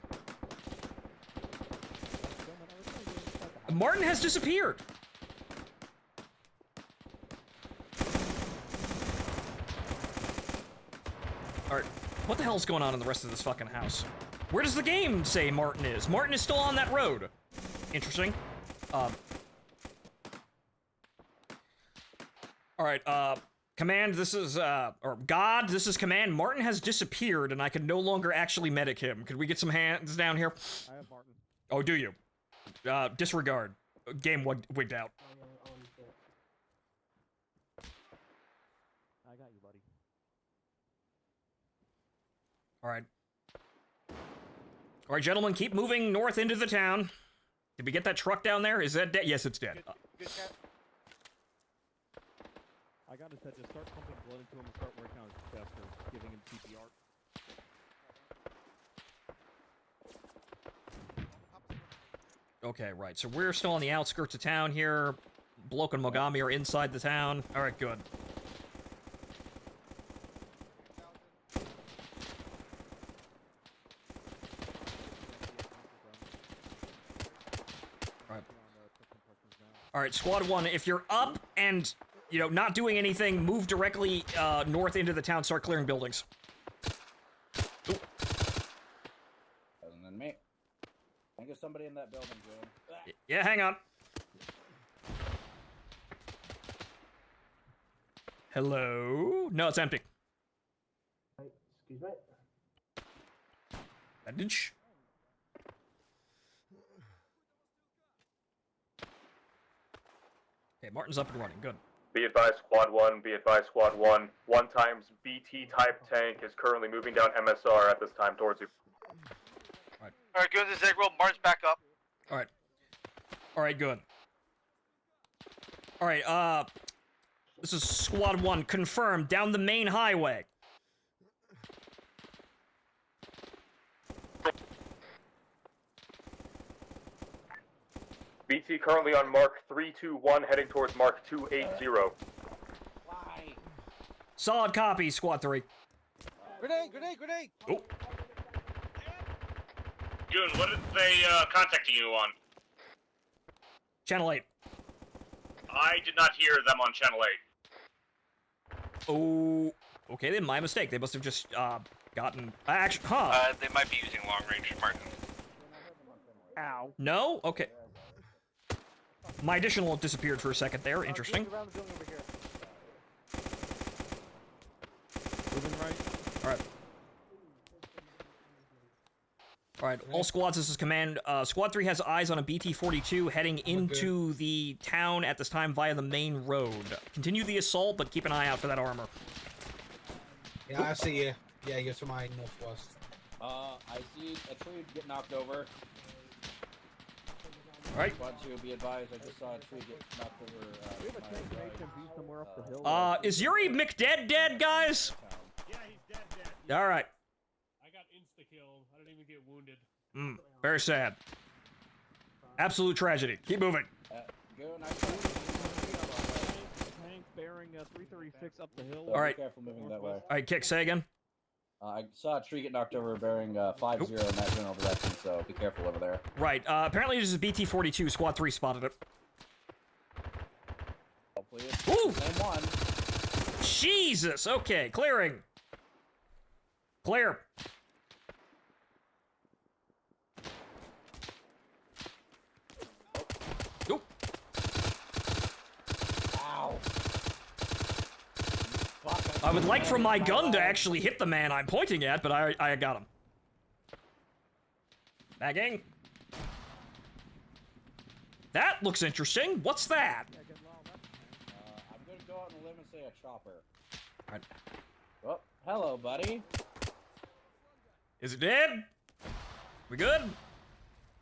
Martin has disappeared. Alright, what the hell's going on in the rest of this fucking house? Where does the game say Martin is? Martin is still on that road. Interesting. Alright, Command, this is, or God, this is Command. Martin has disappeared, and I can no longer actually medic him. Could we get some hands down here? I have Martin. Oh, do you? Disregard. Game wigged out. I got you, buddy. Alright. Alright, gentlemen, keep moving north into the town. Did we get that truck down there? Is that dead? Yes, it's dead. Good cat. I got his head. Just start pumping blood into him and start working on his chest or giving him CPR. Okay, right. So we're still on the outskirts of town here. Bloke and Mogami are inside the town. Alright, good. Alright, Squad 1, if you're up and, you know, not doing anything, move directly north into the town, start clearing buildings. Other than me. I think there's somebody in that building, Joe. Yeah, hang on. Hello? No, it's empty. Excuse me. Bandage. Okay, Martin's up and running. Good. Be advised, Squad 1. Be advised, Squad 1. 1 times BT type tank is currently moving down MSR at this time towards you. Alright, go to the Zegro. Martin's back up. Alright. Alright, good. Alright, this is Squad 1. Confirmed. Down the main highway. BT currently on Mark 321, heading towards Mark 280. Why? Solid copy, Squad 3. Grenade! Grenade! Grenade! Oh. Goon, what are they contacting you on? Channel 8. I did not hear them on Channel 8. Oh, okay, then my mistake. They must have just, gotten... Actually, huh. They might be using long range, Martin. Ow. No? Okay. My additional disappeared for a second there. Interesting. Moving right. Alright. Alright, all squads, this is Command. Squad 3 has eyes on a BT-42 heading into the town at this time via the main road. Continue the assault, but keep an eye out for that armor. Yeah, I see you. Yeah, you're to my northwest. I see a tree get knocked over. Alright. Squad 2, be advised, I just saw a tree get knocked over. We have a tank HMV somewhere up the hill. Is Yuri McDead dead, guys? Yeah, he's dead. Alright. I got insta-kill. I didn't even get wounded. Very sad. Absolute tragedy. Keep moving. Tank bearing 336 up the hill. Alright. Be careful moving that way. Alright, Kick, say again. I saw a tree get knocked over bearing 5-0 in that general direction, so be careful over there. Right, apparently this is BT-42. Squad 3 spotted it. Hopefully it's Ooh! the same one. Jesus! Okay, clearing. Clear. Oop. Ow. I would like for my gun to actually hit the man I'm pointing at, but I got him. Bagging. That looks interesting. What's that? I'm gonna go out on a limb and say a chopper. Alright. Oh, hello, buddy. Is it dead? We good?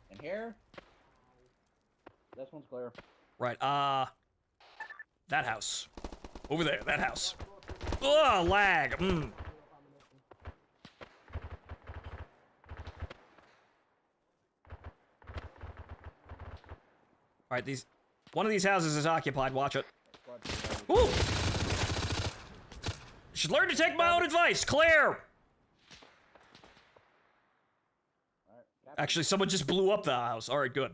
In here? This one's clear. Right, that house. Over there, that house. Ugh, lag. Alright, one of these houses is occupied, watch it. Ooh! Should learn to take my own advice, clear! Actually, someone just blew up the house. Alright, good.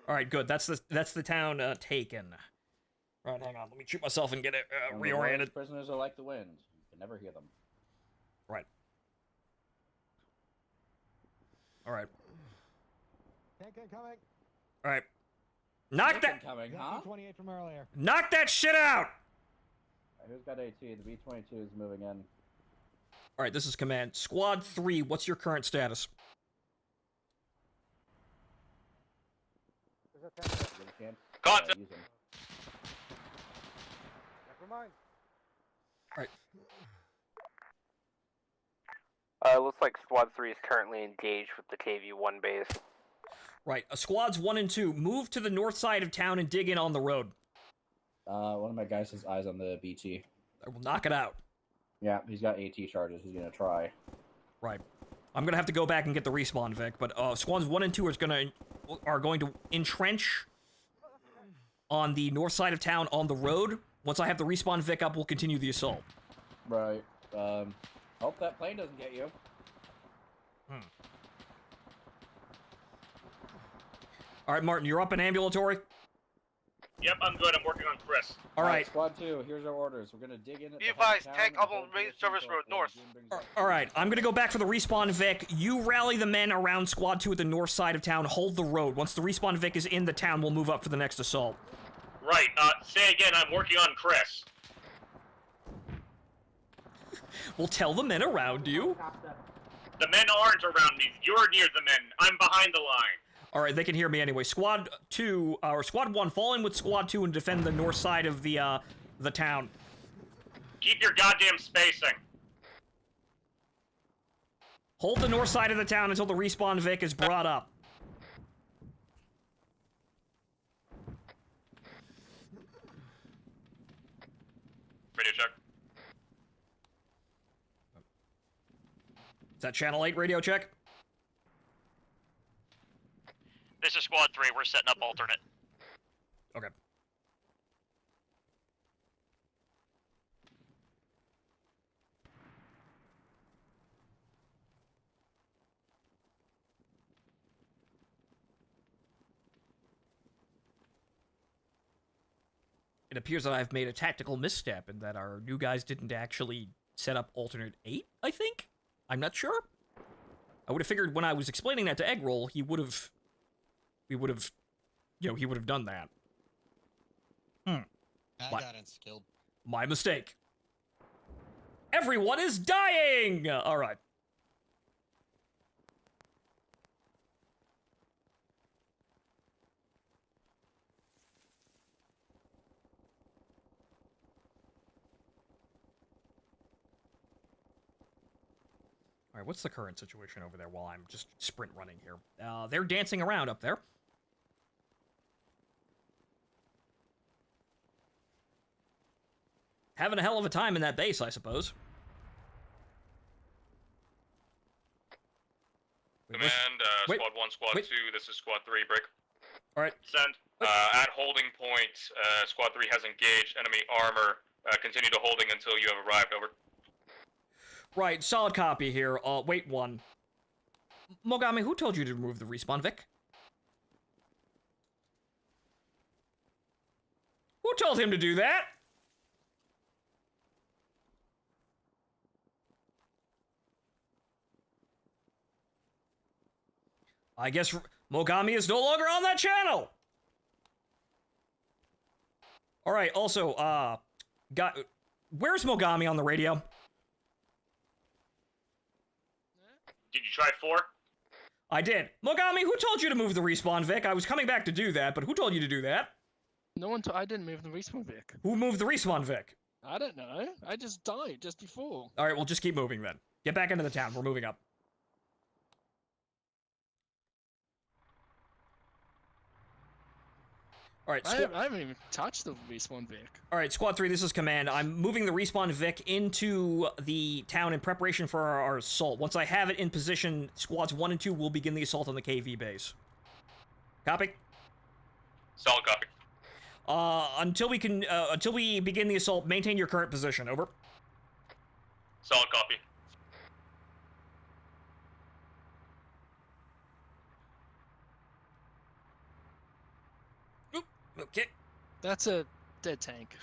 All right, good. That's the town taken. Right, hang on. Let me shoot myself and get it reoriented. Prisoners are like the wind. You can never hear them. Right. All right. Tank incoming. All right. Knock that. Coming, huh? B-28 from earlier. Knock that shit out. Who's got AT? The B-22 is moving in. All right, this is command. Squad 3, what's your current status? Contact. Never mind. All right. Looks like Squad 3 is currently engaged with the KV-1 base. Right. Squads 1 and 2, move to the north side of town and dig in on the road. One of my guys has eyes on the BT. I will knock it out. Yeah, he's got AT charges. He's gonna try. Right. I'm gonna have to go back and get the respawn, Vic. But squads 1 and 2 are going to entrench on the north side of town on the road. Once I have the respawn Vic up, we'll continue the assault. Right. Hope that plane doesn't get you. All right, Martin, you're up in ambulatory. Yep, I'm good. I'm working on Chris. All right. Squad 2, here's our orders. We're gonna dig in at Be the advised, town tank and up on hold main position service until road north. All right, I'm gonna go back for the respawn Vic. You rally the men around Squad 2 at the north side of town. Hold the road. Once the respawn Vic is in the town, we'll move up for the next assault. Right. Say again. I'm working on Chris. We'll tell the men around you. The men aren't around me. You're near the men. I'm behind the line. All right, they can hear me anyway. Squad 2 or Squad 1, fall in with Squad 2 and defend the north side of the town. Keep your goddamn spacing. Hold the north side of the town until the respawn Vic is brought up. Radio check. Is that Channel 8 radio check? This is Squad 3. We're setting up alternate. Okay. It appears that I've made a tactical misstep and that our new guys didn't actually set up alternate 8, I think? I'm not sure. I would have figured when I was explaining that to Eggroll, he would have done that. I got unskilled. My mistake. Everyone is dying! All right. All right, what's the current situation over there while I'm just sprint running here? They're dancing around up there. Having a hell of a time in that base, I suppose. Command, Squad 1, Squad 2, this is Squad 3, break. Alright. Send. At holding point, Squad 3 has engaged enemy armor. Continue to holding until you have arrived, over. Right, solid copy here. Wait one. Mogami, who told you to remove the respawn, Vic? Who told him to do that? I guess Mogami is no longer on that channel! Alright, also, where's Mogami on the radio? Did you try 4? I did. Mogami, who told you to move the respawn, Vic? I was coming back to do that, but who told you to do that? No one I didn't move the respawn, Vic. Who moved the respawn, Vic? I don't know. I just died just before. Alright, well, just keep moving then. Get back into the town. We're moving up. Alright, I haven't even touched the respawn, Vic. Alright, Squad 3, this is command. I'm moving the respawn Vic into the town in preparation for our assault. Once I have it in position, Squads 1 and 2 will begin the assault on the KV base. Copy? Solid copy. Until we begin the assault, maintain your current position. Over. Solid copy. Okay. That's a dead tank.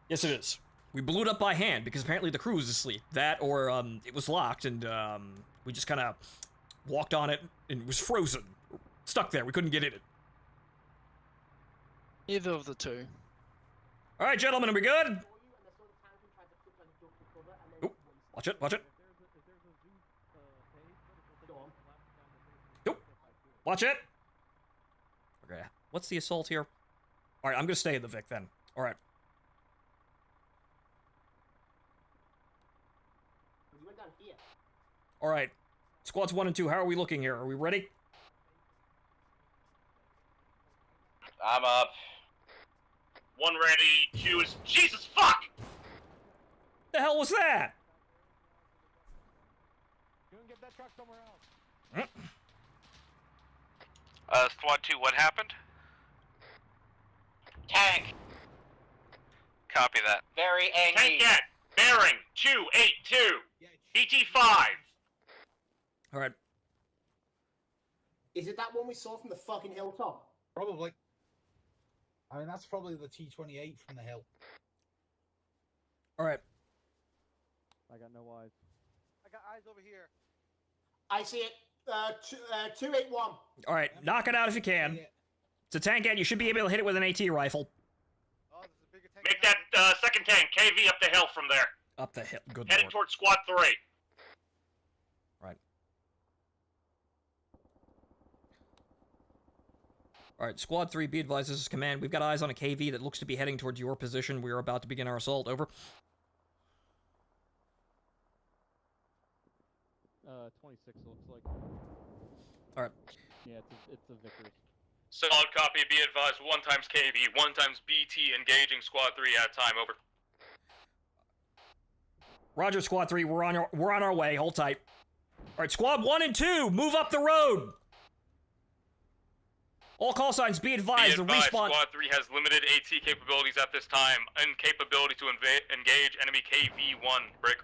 Yes, it is. We blew it up by hand because apparently the crew was asleep. That or it was locked and we just kind of walked on it and it was frozen. Stuck there. We couldn't get in it. Either of the two. All right, gentlemen, are we good? Oop, watch it, watch it. Nope. Watch it. Okay, what's the assault here? All right, I'm gonna stay in the Vic then. All right. All right, squads 1 and 2. How are we looking here? Are we ready? I'm up. 1 ready, 2 is Jesus fuck! The hell was that? You can get that truck somewhere else. Squad 2, what happened? Tank. Copy that. Very angry. Tank at bearing 282. ET5. All right. Is it that one we saw from the fucking hilltop? Probably. I mean, that's probably the T-28 from the hill. All right. I got no eyes. I got eyes over here. I see it. 281. All right, knock it out if you can. It's a tank and you should be able to hit it with an AT rifle. Make that second tank KV up the hill from there. Up the hill. Good Headed lord. towards squad 3. Right. All right, squad 3, be advised, this is command. We've got eyes on a KV that looks to be heading towards your position. We are about to begin our assault. Over. 26 looks like. All right. Yeah, it's a Vickers. Solid copy, be advised, 1 times KV, 1 times BT engaging squad 3 at time, over. Roger, squad 3, we're on our way. Hold tight. All right, squad 1 and 2, move up the road. All call signs, be advised, the respawn. Squad 3 has limited AT capabilities at this time. Incapability to engage enemy KV-1. Break.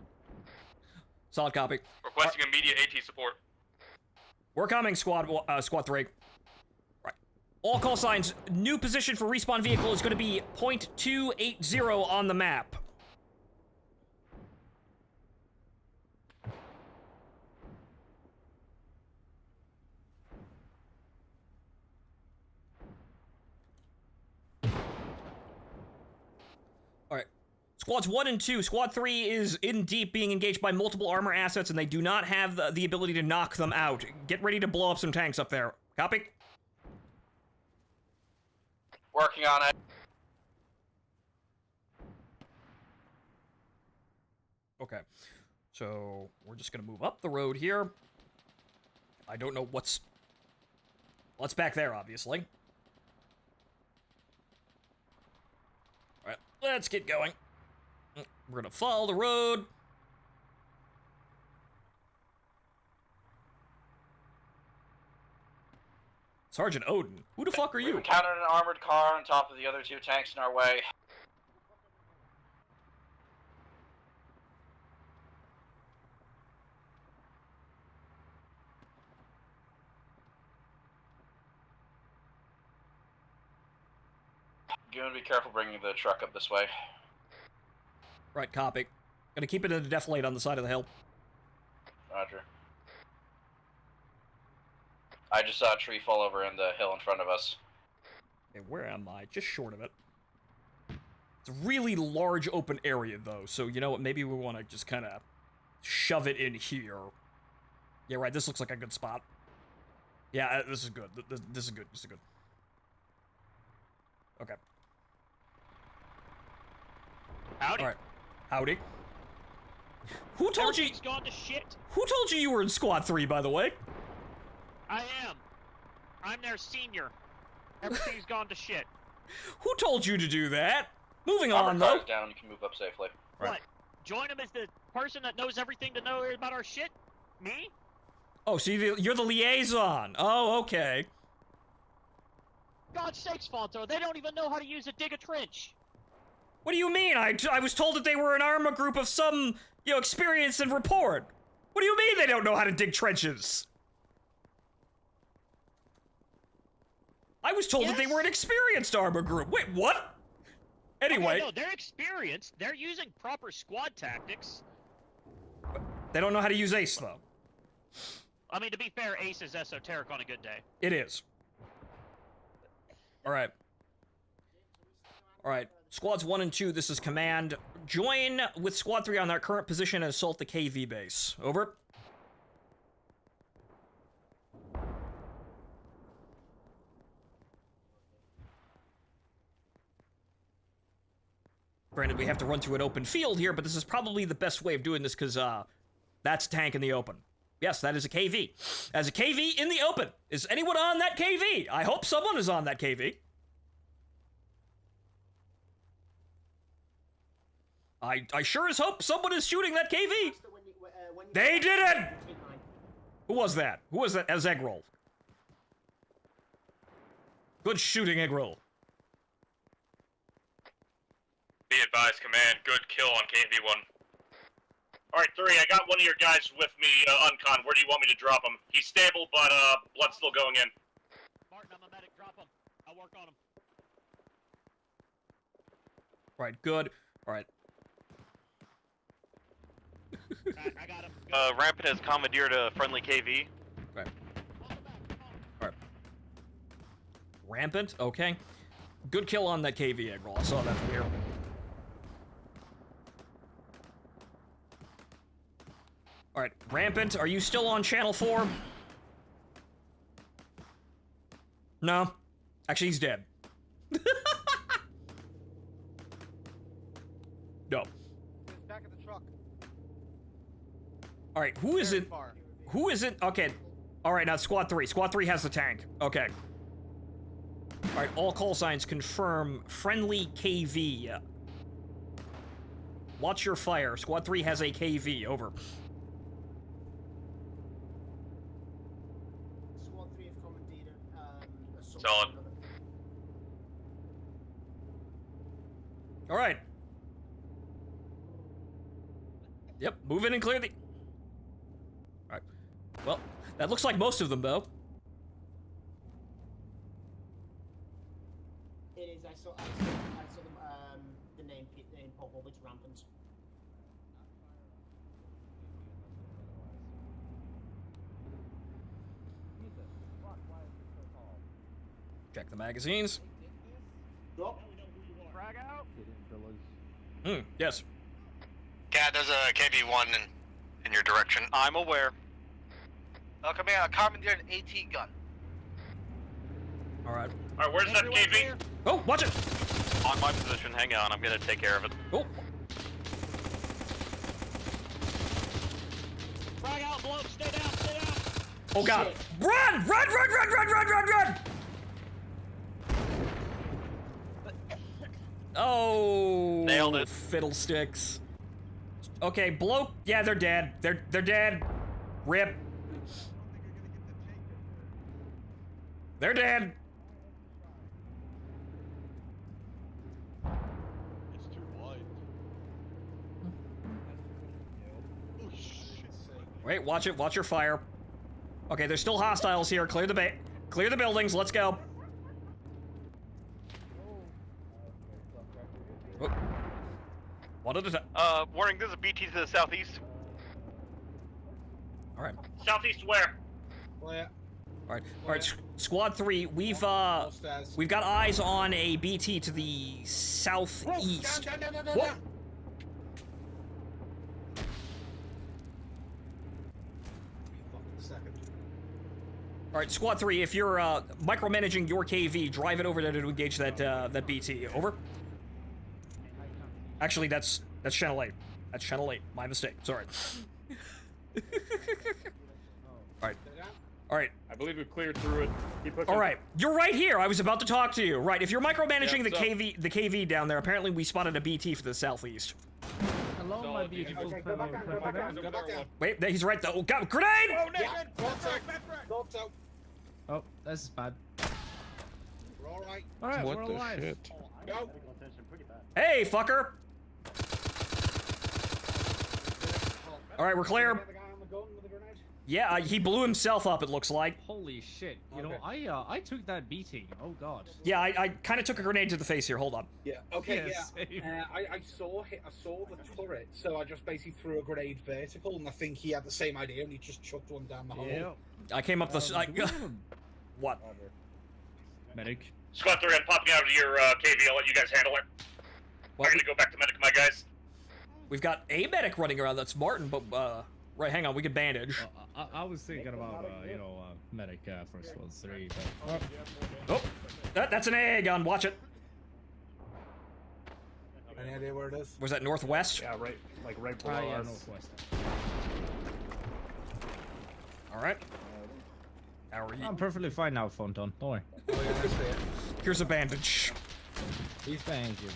Solid copy. Requesting immediate AT support. We're coming, squad 3. Right. All call signs, new position for respawn vehicle is going to be .280 on the map. Squads 1 and 2, Squad 3 is in deep, being engaged by multiple armor assets, and they do not have the ability to knock them out. Get ready to blow up some tanks up there. Copy? Working on it. Okay. So, we're just gonna move up the road here. I don't know what's back there, obviously. Alright, let's get going. We're gonna follow the road. Sergeant Odin, who the fuck are you? We've encountered an armored car on top of the other 2 tanks in our way. Goon, be careful bringing the truck up this way. Right, copy. Gonna keep it at a deflate on the side of the hill. Roger. I just saw a tree fall over in the hill in front of us. Okay, where am I? Just short of it. It's a really large open area, though, so you know what? Maybe we want to just kind of shove it in here. Yeah, right, this looks like a good spot. Yeah, this is good. This is good. This is good. Okay. Howdy. All right. Howdy. Who told you? Everything's gone to shit. Who told you were in Squad 3, by the way? I am. I'm their senior. Everything's gone to shit. Who told you to do that? Moving on, Armored though. car's down, you can move up safely. What? Join him as the person that knows everything to know about our shit? Me? Oh, so you're the liaison. Oh, okay. God's sakes, Fonto, they don't even know how to use dig a trench. What do you mean? I was told that they were an Arma group of some, experience and report. What do you mean they don't know how to dig trenches? I I was told that they were an experienced Arma group. Wait, what? Anyway. Okay, no, they're experienced. They're using proper squad tactics. They don't know how to use Ace, though. I mean, to be fair, Ace is esoteric on a good day. It is. Alright. Alright. Squads 1 and 2, this is command. Join with Squad 3 on their current position and assault the KV base. Over. Granted, we have to run through an open field here, but this is probably the best way of doing this because, that's a tank in the open. Yes, that is a KV. As a KV in the open. Is anyone on that KV? I hope someone is on that KV. I sure as hope someone is shooting that KV. They did it! Who was that? Who was that as Eggroll? Good shooting, Eggroll. Be advised, command. Good kill on KV-1. Alright, 3, I got one of your guys with me, uncon. Where do you want me to drop him? He's stable, but, blood's still going in. Martin, I'm a medic. Drop him. I'll work on him. Alright, good. Alright. I got him. Rampant has commandeered a friendly KV. Right. Alright. Rampant? Okay. Good kill on that KV, Eggroll. I saw that from here. Alright, Rampant, are you still on channel 4? No. Actually, he's dead. No. He's back at the truck. Alright, who is it? Who is it? Okay. Alright, now Squad 3. Squad 3 has the tank. Okay. Alright, all call signs confirm friendly KV. Watch your fire. Squad 3 has a KV. Over. Squad 3 have commandeered assault. Solid. Alright. Yep, move in and clear the... Alright. Well, that looks like most of them, though. It is. I saw them. The name pop up. It's Rampant. Check the magazines. Drop. Frag out. Yes. Yeah, there's a KV-1 in your direction. I'm aware. Command, commandeered an AT gun. Alright. Alright, where's that KV? Oh, watch it! On my position, hang on, I'm gonna take care of it. Oh. Frag out, blow. Stay down, stay down. Oh god. Shit. Run! Run, run, run, run, run, run, run! Oh. Nailed it. Fiddlesticks. Okay, blow. Yeah, they're dead. They're dead. Rip. They're dead. It's too wide. Oh shit. Wait, watch it. Watch your fire. Okay, there's still hostiles here. Clear the buildings. Let's go. Oh. One at a time. Warning, there's a BT to the southeast. Alright. Southeast where? Well, Alright, Squad 3, we've got eyes on a BT to the southeast. What? Alright, Squad 3, if you're micromanaging your KV, drive it over there to engage that BT. Over. Actually, that's Channel 8. That's Channel 8. My mistake. Sorry. Alright. Alright. I believe we cleared through it. Keep pushing. Alright. You're right here. I was about to talk to you. Right. If you're micromanaging the KV down there, apparently we spotted a BT for the southeast. Hello, my beautiful fellow countrymen. Wait, he's right though. Oh, God, grenade! Oh, this is bad. we're alright. Alright, What we're the alive. shit? Go. Hey, fucker! Alright, we're clear. Yeah, he blew himself up, it looks like. Holy shit! You know, I took that beating. Oh god. Yeah, I kind of took a grenade to the face here. Hold on. Yeah. Okay. Yes, Yeah. I saw the turret, so I just basically threw a grenade vertical, and I think he had the same idea, and he just chucked one down the hole. Yeah. I came up what? Medic. Squad 3, I'm popping out of your KV. I'll let you guys handle it. Well, I'm gonna go back to medic, my guys. We've got a medic running around. That's Martin, but right, hang on. We could bandage. I was thinking about you know, medic for Squad 3, but oh, that's an AA gun. Watch it. Any idea where it is? Was that northwest? Yeah, right below us. northwest. All right. How are you? I'm perfectly fine now, Fonton. Don't worry. Here's a bandage. He's thank you.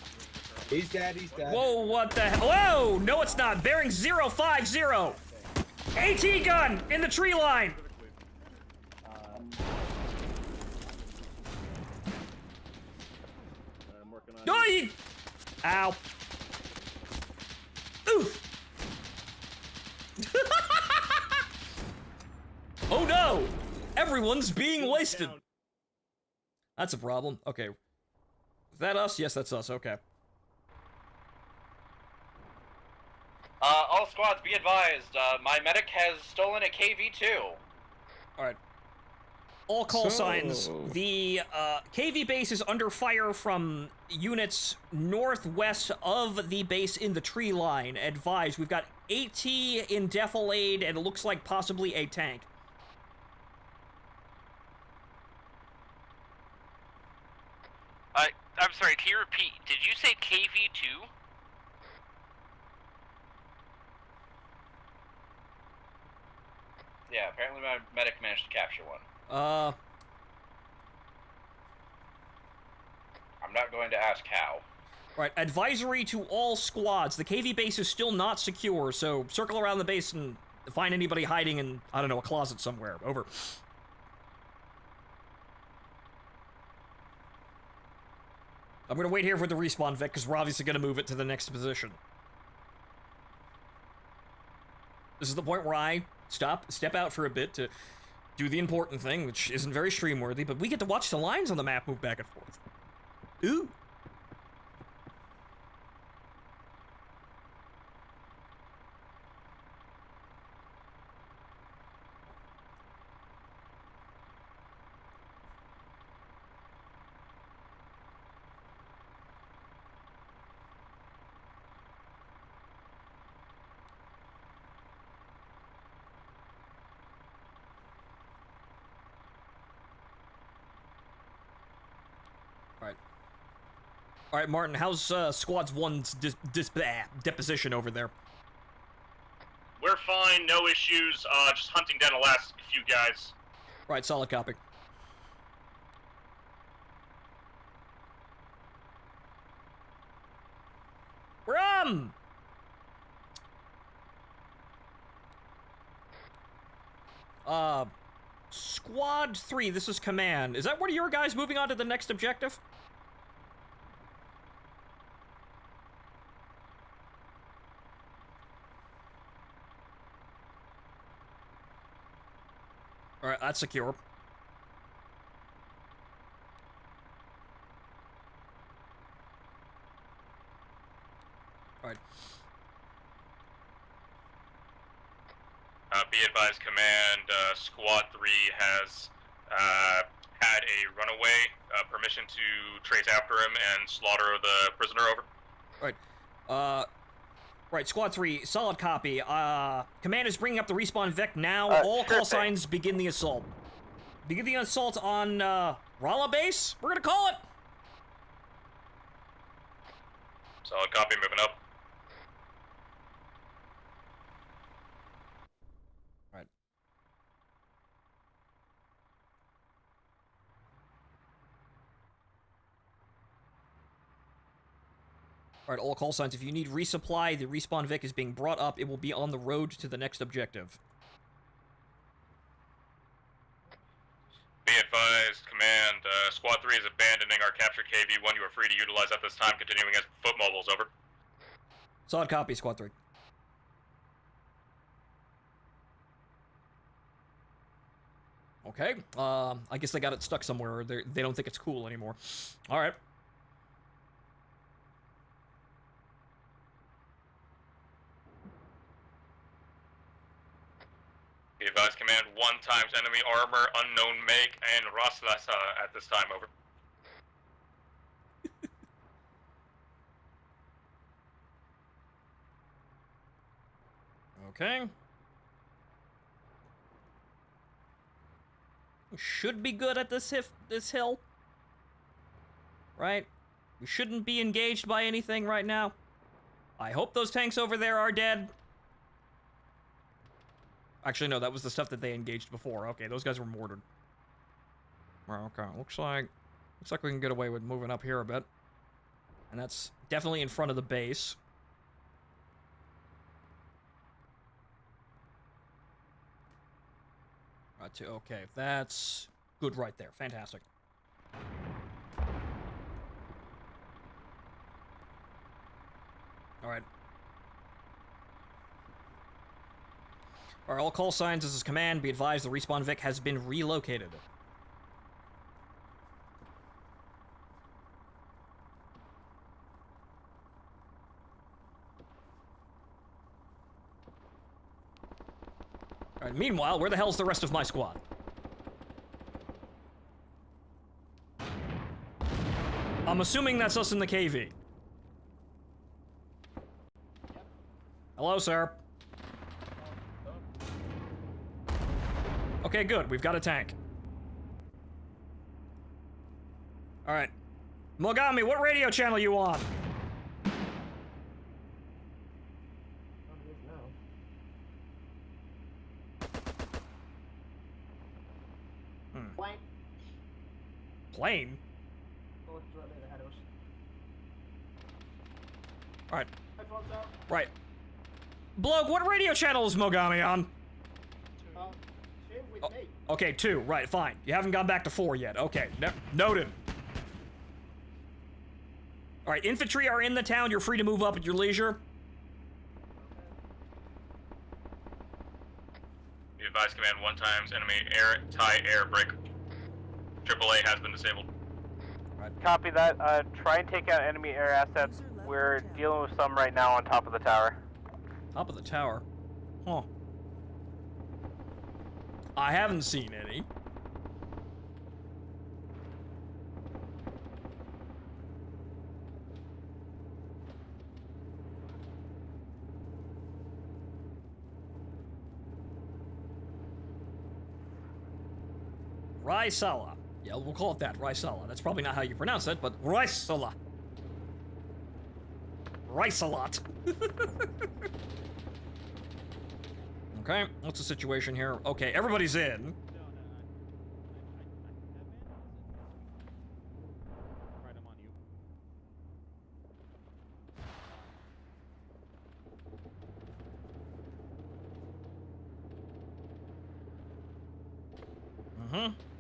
He's dead. He's dead. Whoa! What the hell? Whoa! No, it's not. Bearing 050. AT gun in the tree line. Ow! Oof! Oh no! Everyone's being wasted. That's a problem. Okay. Is that us? Yes, that's us. Okay. All squads, be advised. My medic has stolen a KV-2. All right. All call signs. The KV base is under fire from units northwest of the base in the tree line. Advise, we've got AT in defilade, and it looks like possibly a tank. I'm sorry, can you repeat? Did you say KV-2? Yeah, apparently my medic managed to capture one. I'm not going to ask how. Right, advisory to all squads. The KV base is still not secure, so circle around the base and find anybody hiding in, I don't know, a closet somewhere. Over. I'm gonna wait here for the respawn, Vic, because we're obviously gonna move it to the next position. This is the point where I step out for a bit to do the important thing, which isn't very stream-worthy, but we get to watch the lines on the map move back and forth. Ooh. All right, Martin, how's Squad's 1's deposition over there? We're fine, no issues, just hunting down the last few guys. Right, solid copy. Squad 3, this is command. Is that one of your guys moving on to the next objective? Alright, that's secure. Alright. Be advised, Command, Squad 3 has had a runaway, permission to trace after him and slaughter the prisoner over. Alright, right, Squad 3, solid copy. Command is bringing up the respawn Vec now. All call signs begin the assault. Begin the assault on, Rala base? We're gonna call it! Solid copy, moving up. Alright. Alright, all call signs. If you need resupply, the respawn Vic is being brought up. It will be on the road to the next objective. Be advised, Command, Squad 3 is abandoning our captured KV-1. You are free to utilize at this time, continuing as foot mobiles, over. Solid copy, Squad 3. Okay, I guess they got it stuck somewhere. They don't think it's cool anymore. All right. Be advised, Command, 1 times enemy armor, unknown make, and Raslasa at this time, over. Okay. Should be good at this hill. Right? We shouldn't be engaged by anything right now. I hope those tanks over there are dead. Actually, no, that was the stuff that they engaged before. Okay, those guys were mortared. Well, okay, looks like we can get away with moving up here a bit. And that's definitely in front of the base. Okay, that's good right there. Fantastic. All right. All right, all call signs, this is command. Be advised, the respawn Vic has been relocated. All right, meanwhile, where the hell's the rest of my squad? I'm assuming that's us in the KV. Hello, sir. Okay, good. We've got a tank. All right. Mogami, what radio channel you on? Plane. Plane? Oh, it's right there ahead of us. All right. Headphones out. Right. Bloke, what radio channel is Mogami on? 2 with me. Okay, 2. Right, fine. You haven't gone back to 4 yet. Okay, noted. All right, infantry are in the town. You're free to move up at your leisure. Be advised, Command, 1 times enemy air break. AAA has been disabled. Copy that. Try and take out enemy air assets. We're dealing with some right now on top of the tower. Top of the tower? Huh. I haven't seen any. Raisala. Yeah, we'll call it that, Raisala. That's probably not how you pronounce it, but Raisala. Rice-a-lot. Okay, what's the situation here? Okay, everybody's in.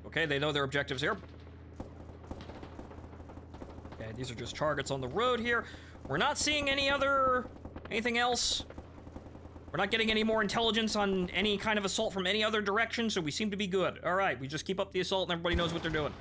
Okay, they know their objectives here. Okay, these are just targets on the road here. We're not seeing anything else. We're not getting any more intelligence on any kind of assault from any other direction, so we seem to be good. All right, we just keep up the assault and everybody knows what they're doing.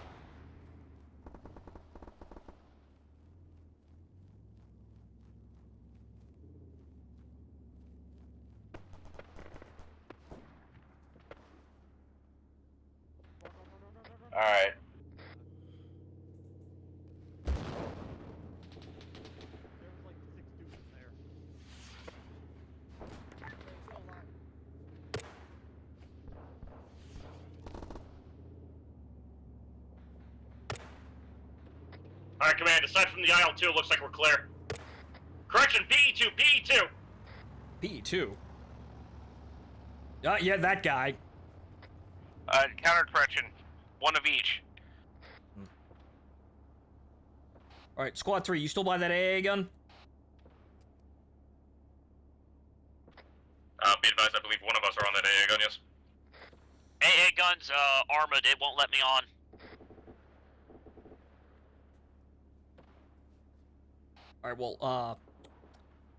All right. Alright, Command, aside from the aisle 2, looks like we're clear. Correction, PE2, PE2! PE2? Yeah, that guy. Counter correction. 1 of each. Alright, Squad 3, you still buy that AA gun? Be advised, I believe one of us are on that AA gun, yes. AA guns, Arma, it won't let me on. Alright, well,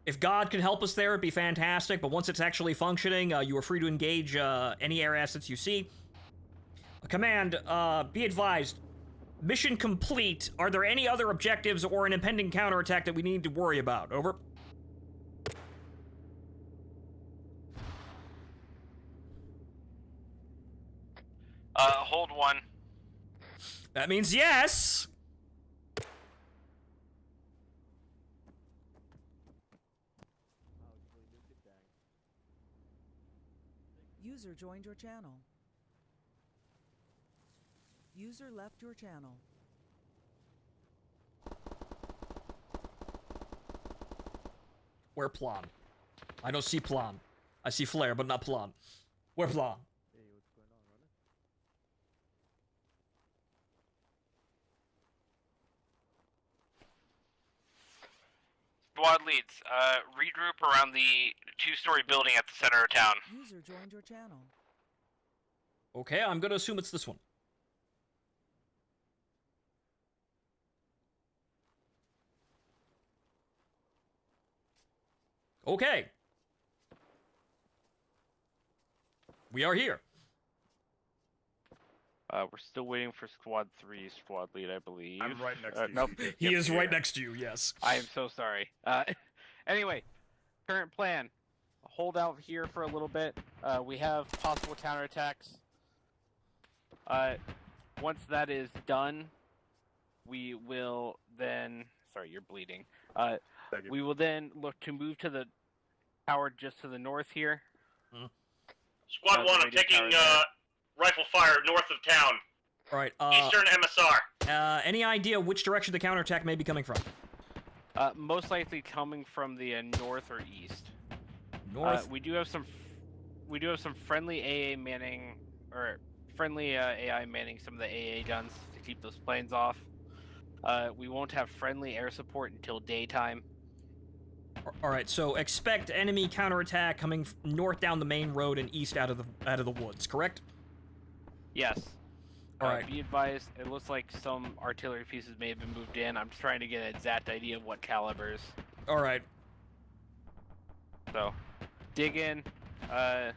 if God can help us there, it'd be fantastic, but once it's actually functioning, you are free to engage any air assets you see. Command, be advised. Mission complete. Are there any other objectives or an impending counterattack that we need to worry about? Over. Hold one. That means yes! User joined your channel. User left your channel. Where Plan? I don't see Plan. I see Flare, but not Plan. Where Plan? Squad leads, regroup around the two-story building at the center of town. User joined your channel. Okay, I'm gonna assume it's this one. Okay. We are here. We're still waiting for Squad 3, Squad Lead, I believe. I'm right next to you. Nope. He is right next to you, yes. I am so sorry. Anyway, current plan. Hold out here for a little bit. We have possible counterattacks. Once that is done, we will then... Sorry, you're bleeding. We will then look to move to the tower just to the north here. Squad 1, I'm taking rifle fire north of town. All right. Eastern MSR. Any idea which direction the counterattack may be coming from? Most likely coming from the north or east. North. We do have some friendly AA manning, or friendly AI manning some of the AA guns to keep those planes off. We won't have friendly air support until daytime. All right, so expect enemy counterattack coming north down the main road and east out of the woods. Correct? Yes. All right. Be advised. It looks like some artillery pieces may have been moved in. I'm just trying to get an exact idea of what calibers. All right. So, dig in. Try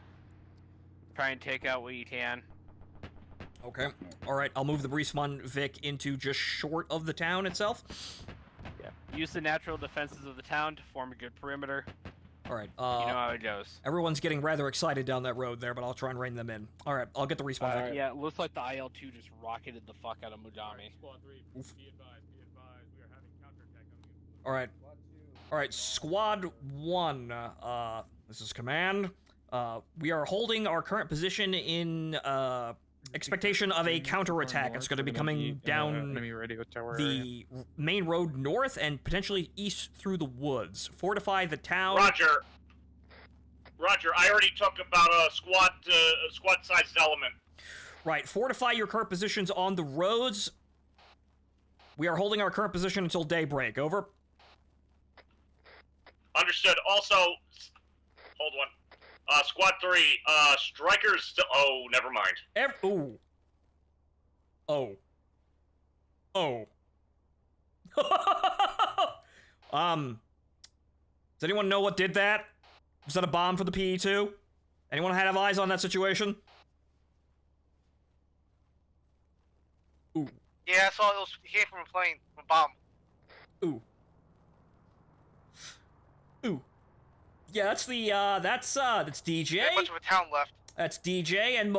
and take out what you can. Okay. All right. I'll move the respawn Vic into just short of the town itself. Yeah. Use the natural defenses of the town to form a good perimeter. All right. You know how it goes. Everyone's getting rather excited down that road there, but I'll try and rein them in. All right. I'll get the respawn Vic. Yeah, it looks like the IL-2 just rocketed the fuck out of Mudami. Squad 3, be advised, we are having counterattack on you. All right. All right. Squad 1. This is command. We are holding our current position in expectation of a counterattack. It's going to be coming down the main road north and potentially east through the woods. Fortify the town. Roger. Roger, I already talked about a squad-sized element. Right. Fortify your current positions on the roads. We are holding our current position until daybreak. Over. Understood. Also, hold one. Squad 3, strikers still... Oh, never mind. Ooh. Oh. Oh. Does anyone know what did that? Was that a bomb for the PE2? Anyone have eyes on that situation? Ooh. Yeah, I saw it came from a plane, from a bomb. Ooh. Ooh. Yeah, that's DJ. Yeah, a bunch of a town left. That's DJ and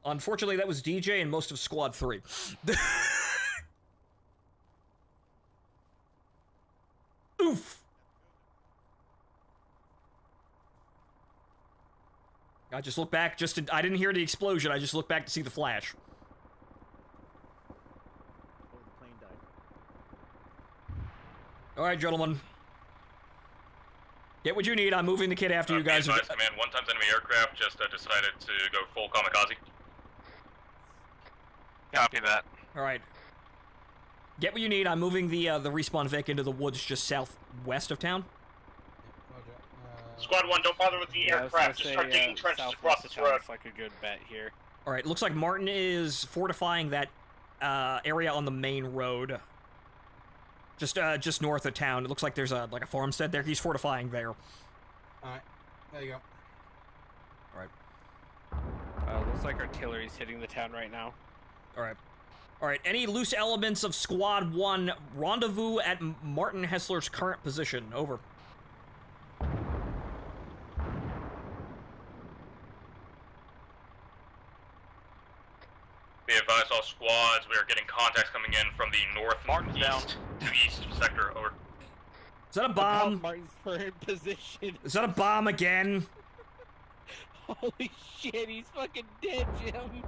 unfortunately that was DJ and most of Squad 3. Oof. I just look back I didn't hear the explosion, I just looked back to see the flash. Alright, gentlemen. Get what you need. I'm moving the kid after you guys. Command, 1x enemy aircraft just decided to go full kamikaze. Copy that. All right. Get what you need. I'm moving the respawn Vic into the woods just southwest of town. Squad 1, don't bother with the aircraft. Just start digging trenches across this road. Like a good bet here. All right. Looks like Martin is fortifying that area on the main road. Just north of town. It looks like there's a farmstead there. He's fortifying there. Alright, there you go. Alright. Looks like artillery's hitting the town right now. Alright. Alright, any loose elements of Squad 1, rendezvous at Martin Hessler's current position. Over. Be advised, all squads, we are getting contacts coming in from the north and east to east sector. Over. Is that a bomb? Martin's current position. Is that a bomb again? Holy shit, he's fucking dead, Jim.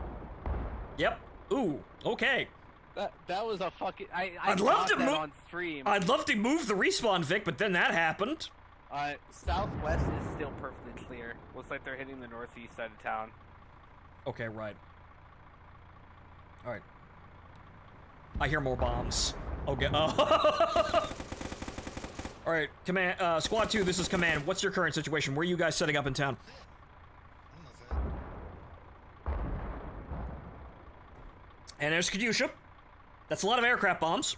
Yep. Ooh, okay. That was a fucking. I'd love to move on stream. I'd love to move the respawn, Vic, but then that happened. Southwest is still perfectly clear. Looks like they're hitting the northeast side of town. Okay, right. Alright. I hear more bombs. Okay. Alright, command, Squad 2, this is command. What's your current situation? Where are you guys setting up in town? And there's Kadyusha. That's a lot of aircraft bombs.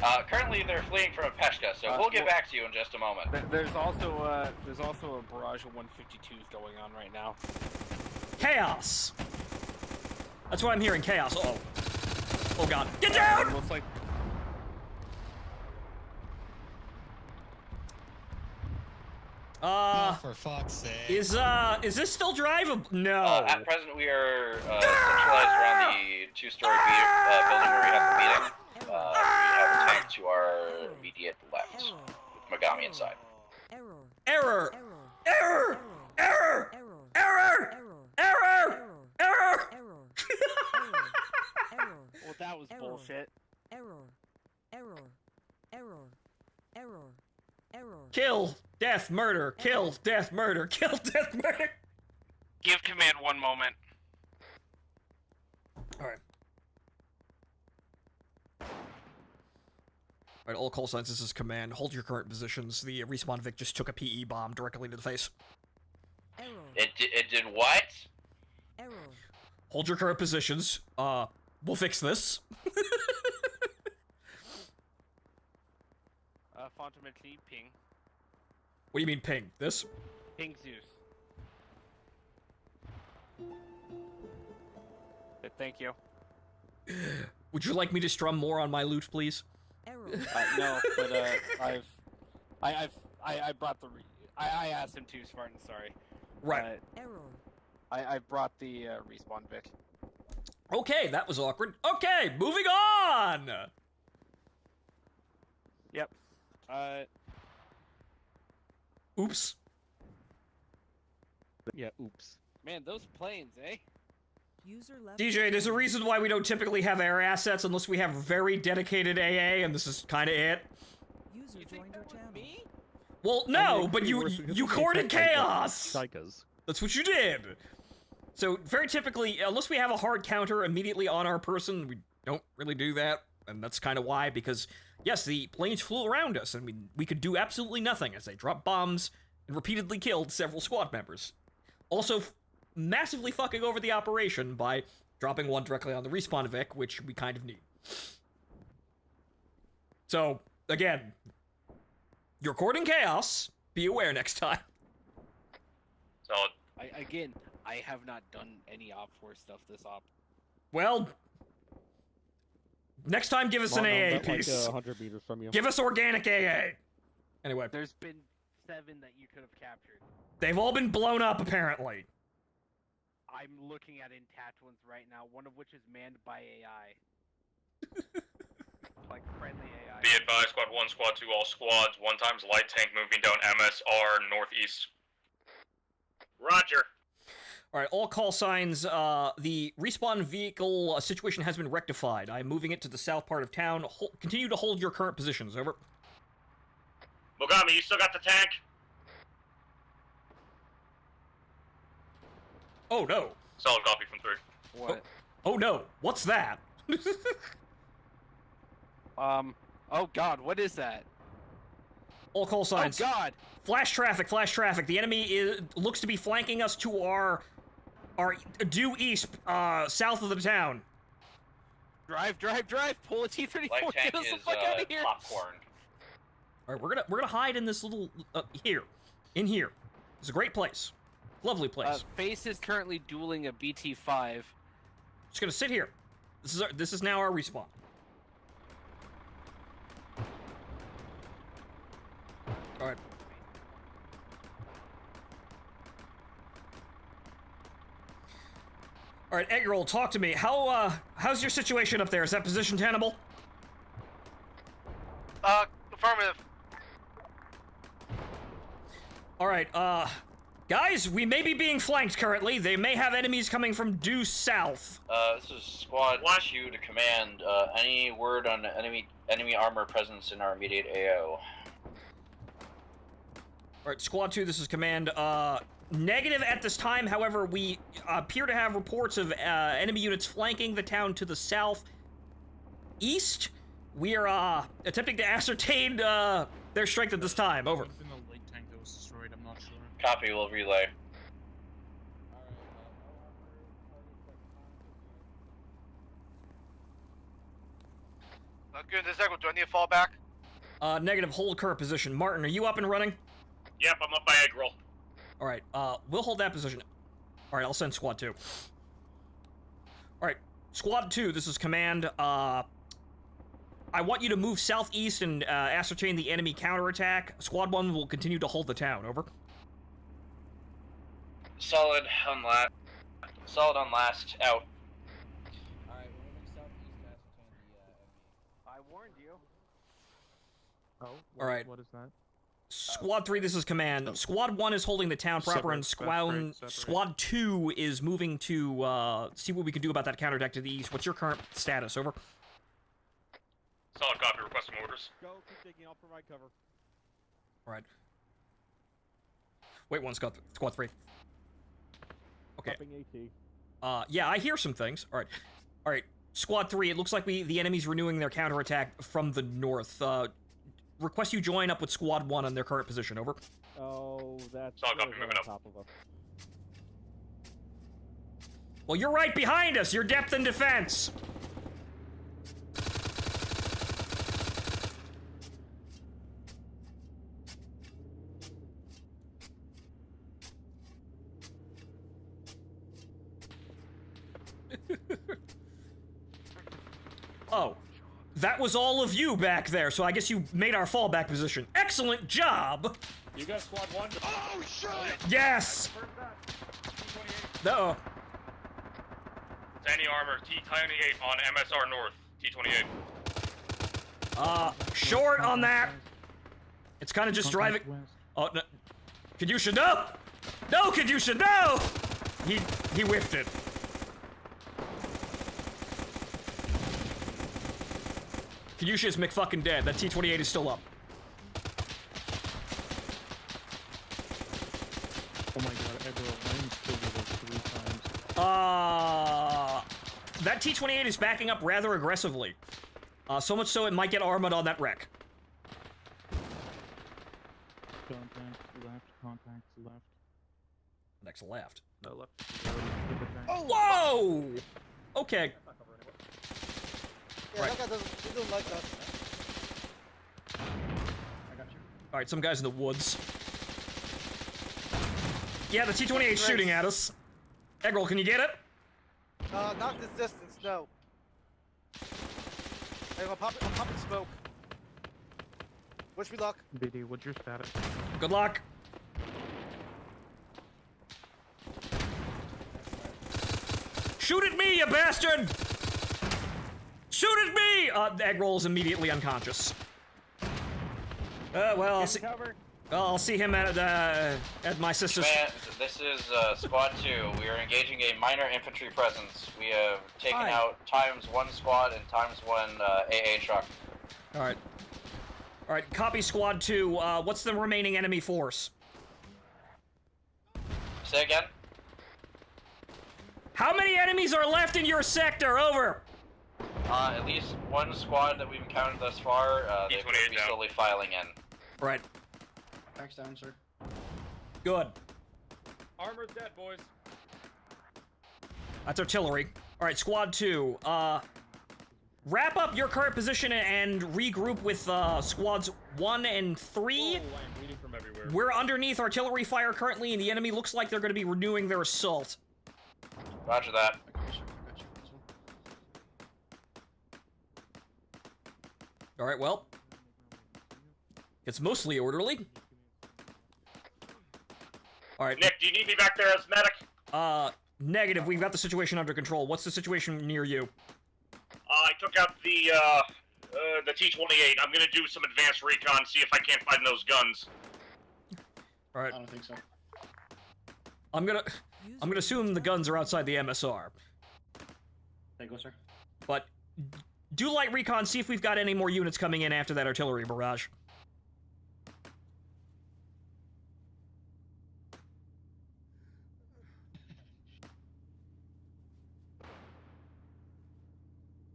Currently, they're fleeing from Peshka, so we'll get back to you in just a moment. There's also a barrage of 152s going on right now. Chaos. That's what I'm hearing. Chaos. Uh-oh. Oh god. Get down! Looks like. For fuck's sake. Is this still drivable? No. At present, we are centralized around the two-story building where we have the meeting. We have a tank to our immediate left, with Megami inside. Error. Error. Error. Error. Error. Error. Well, that was bullshit. Error. Kill, death, murder. Kill, death, murder. Kill, death, murder. Give command 1 moment. Alright. Alright, all call signs, this is command. Hold your current positions. The respawn Vic just took a PE bomb directly into the face. It did what? Hold your current positions. We'll fix this. Fundamentally, ping. What do you mean ping? This? Ping Zeus. Thank you. Would you like me to strum more on my loot, please? No, but I brought the. I asked him to, Spartan. Sorry. Right. I brought the respawn Vic. Okay, that was awkward. Okay, moving on. Yep. Oops. Yeah, oops. Man, those planes, eh? DJ, there's a reason why we don't typically have air assets unless we have very dedicated AA, and this is kind of it. User joined your channel. Me? Well, no, but you courted chaos. Psychos. That's what you did. So very typically, unless we have a hard counter immediately on our person, we don't really do that, and that's kind of why. Because yes, the planes flew around us, and we could do absolutely nothing as they dropped bombs and repeatedly killed several squad members. Also, massively fucking over the operation by dropping one directly on the respawn Vic, which we kind of need. So again, you're courting chaos. Be aware next time. Solid. I have not done any Op 4 stuff this op. Well, next time give us an AA like, piece. 100 meters from you. Give us organic AA. Anyway. There's been 7 that you could have captured. They've all been blown up, apparently. I'm looking at intact ones right now, one of which is manned by AI. Like friendly AI. Be advised, Squad 1, Squad 2, all squads. 1 times light tank moving down MSR northeast. Roger. Alright, all call signs. The respawn vehicle situation has been rectified. I'm moving it to the south part of town. Continue to hold your current positions. Over. Mogami, you still got the tank? Oh no. Solid copy from 3. What? Oh no. What's that? Oh god, what is that? All call signs. Oh god! Flash traffic, flash traffic. The enemy looks to be flanking us to our due east, south of the town. Drive! Pull a T-34, Light tank get us the is fuck out of here! popcorn. Alright, we're gonna hide in this little, in here. It's a great place. Lovely place. Face is currently dueling a BT-5. Just gonna sit here. This is now our respawn. All right. All right, Eggroll, talk to me. How's your situation up there? Is that position tenable? Affirmative. All right, guys, we may be being flanked currently. They may have enemies coming from due south. This is Squad 2 to command. Any word on enemy armor presence in our immediate AO? All right, Squad 2, this is command. Negative at this time. However, we appear to have reports of enemy units flanking the town to the south east. We are attempting to ascertain their strength at this time. Over. Copy, we'll relay. Good, this Eggroll, do I need to fall back? Negative, hold current position. Martin, are you up and running? Yep, I'm up by Eggroll. All right, we'll hold that position. All right, I'll send Squad 2. All right, Squad 2, this is command. I want you to move southeast and ascertain the enemy counterattack. Squad 1 will continue to hold the town. Over. Solid on last. Solid on last. Out. Alright, we're moving southeast to ascertain the enemy. I warned you. Oh, All right. What is that? Squad 3, this is command. Squad 1 is holding the town proper, and Squad 2 is moving to see what we can do about that counterattack to the east. What's your current status? Over. Solid copy, requesting orders. Go, keep digging, I'll provide cover. All right. Wait, Squad 3. Okay. Yeah, I hear some things. All right. All right. Squad 3, it looks like the enemy's renewing their counterattack from the north. Request you join up with Squad 1 on their current position. Over. Oh, that's Solid copy, moving up. Top of us. Well, you're right behind us. Your depth and defense. Oh, that was all of you back there, so I guess you made our fallback position. Excellent job! You got Squad 1? Oh, shit! Yes! Uh-oh. Tiny armor, T-28 on MSR North, T-28. Short on that. It's kind of just driving. Oh, no. Kadusha, no! No, Kadusha, no! He whiffed it. Kadusha is McFucking dead. That T-28 is still up. Oh my god, Eggroll, I'm still with us 3 times. That T-28 is backing up rather aggressively. So much so it might get armored on that wreck. Contacts left, contacts left. Next left. No, left. Oh, whoa! Okay. Yeah, that guy doesn't like us. I got you. Alright, some guys in the woods. Yeah, the T-28 is shooting at us. Eggroll, can you get it? Not this distance, no. Hey, I'm popping smoke. Wish me luck. BD, what's your status? Good luck. Shoot at me, you bastard! Shoot at me! Eggroll is immediately unconscious. Well, I'll see him at my sister's. Man, this is Squad 2. We are engaging a minor infantry presence. We have taken out ×1 squad and ×1 AA truck. Alright. Alright, copy Squad 2. What's the remaining enemy force? Say again? How many enemies are left in your sector? Over! At least 1 squad that we've encountered thus far. They could be slowly filing in. Right. Axe down, sir. Good. Armor's dead, boys. That's artillery. Alright, Squad 2. Wrap up your current position and regroup with Squads 1 and 3. Oh, I'm bleeding from everywhere. We're underneath artillery fire currently, and the enemy looks like they're going to be renewing their assault. Roger that. All right, well, it's mostly orderly. All right. Nick, do you need me back there as medic? Negative. We've got the situation under control. What's the situation near you? I took out the T-28. I'm gonna do some advanced recon, see if I can't find those guns. All right. I don't think so. I'm gonna assume the guns are outside the MSR. Thank you, sir. But do light recon, see if we've got any more units coming in after that artillery barrage.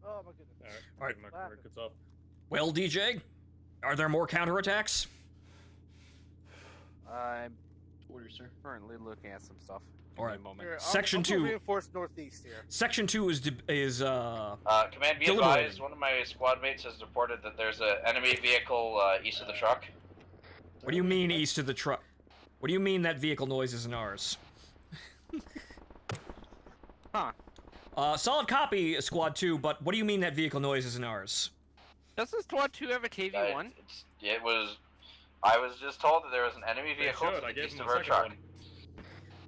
Oh my goodness. Alright. What happened? Good stuff. Well, DJ, are there more counterattacks? I'm Order, sir. currently looking at some stuff. All right. Moment. Here, Section I'll 2. reinforce northeast here. Section 2 is Command, be deliberating. advised, one of my squad mates has reported that there's an enemy vehicle east of the truck. What do you mean east of the truck? What do you mean that vehicle noise isn't ours? Huh. Solid copy, Squad 2, but what do you mean that vehicle noise isn't ours? Doesn't Squad 2 have a KV-1? It was. I was just told that there was an enemy vehicle should. to I the gave east him of the our second truck.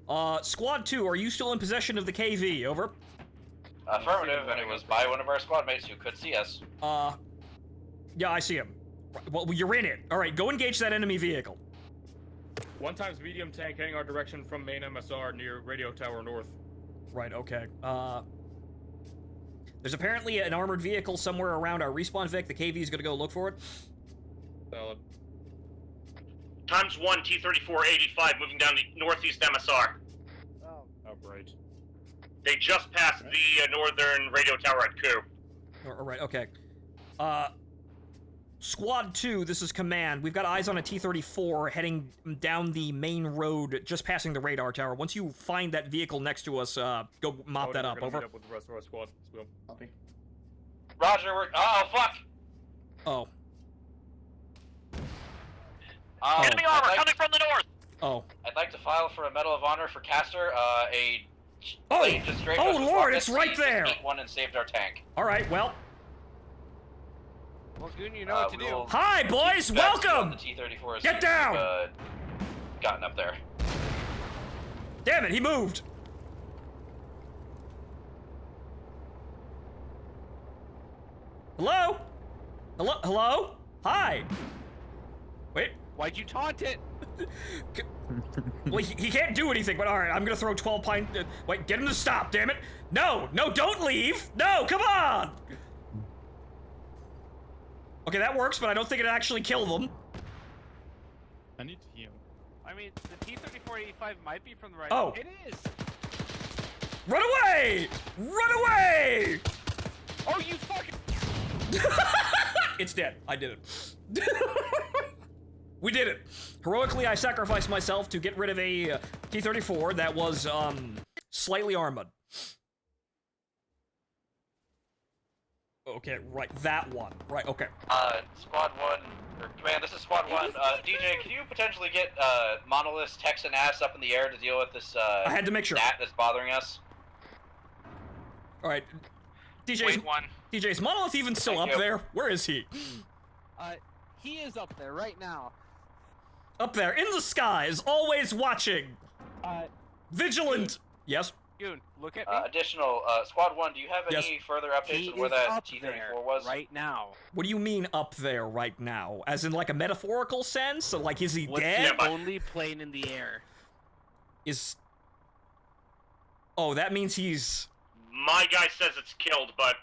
one. Squad 2, are you still in possession of the KV? Over. Affirmative, and it was by one of our squad mates who could see us. Yeah, I see him. Well, you're in it. Alright, go engage that enemy vehicle. 1 times medium tank heading our direction from main MSR near radio tower north. Right, okay. There's apparently an armored vehicle somewhere around our respawn Vic. The KV is gonna go look for it. Solid. Times 1 T-34-85 moving down the northeast MSR. Oh. Right. They just passed the northern radio tower at Coup. Alright, okay. Squad 2, this is command. We've got eyes on a T-34 heading down the main road, just passing the radar tower. Once you find that vehicle next to us, go mop that up. Over. Meet up with the rest of our squad. Let's go. Copy. Roger, we're. Oh, fuck! Oh. Enemy armor coming from the north! Oh. I'd like to file for a Medal of Honor for Castor. A Oh! plane just straight Oh, us Lord, rockets, it's right he there! just beat one and saved our tank. Alright, well. Well, Goon, you know what to we do. will Hi, boys! keep back to you on Welcome! The T-34 as Get soon as down! we've, gotten up there. Damn it, he moved! Hello? Hello? Hello? Hi! Wait. Why'd you taunt it? Well, he can't do anything, but alright, I'm gonna throw 12 pine... wait, get him to stop, damn it! No! No, don't leave! No, come on! Okay, that works, but I don't think it actually killed them. I need to heal. I mean, the T-34-85 might be from the right. Oh. It is! Run away! Run away! Oh, you fucking... It's dead. I did it. We did it. Heroically, I sacrificed myself to get rid of a T-34 that was, slightly armored. Okay, right, that one. Right, okay. Squad 1, or Command, this is Squad 1. DJ, can you potentially get, Monolith's Texan ass up in the air to deal with this, I had to make sure. gnat that's bothering us? Alright. Wait, one. DJ, is Monolith even still up there? Where is he? He is up there right now. Up there, in the skies, always watching. Vigilant. Yes? Goon, look at me. Additional, Squad 1, do you have Yes. any further updates He on where is that up T-34 there was? right now. What do you mean up there right now? As in like a metaphorical sense? So, like, is he What's dead? the only plane in the air? Is... Oh, that means he's... My guy says it's killed, but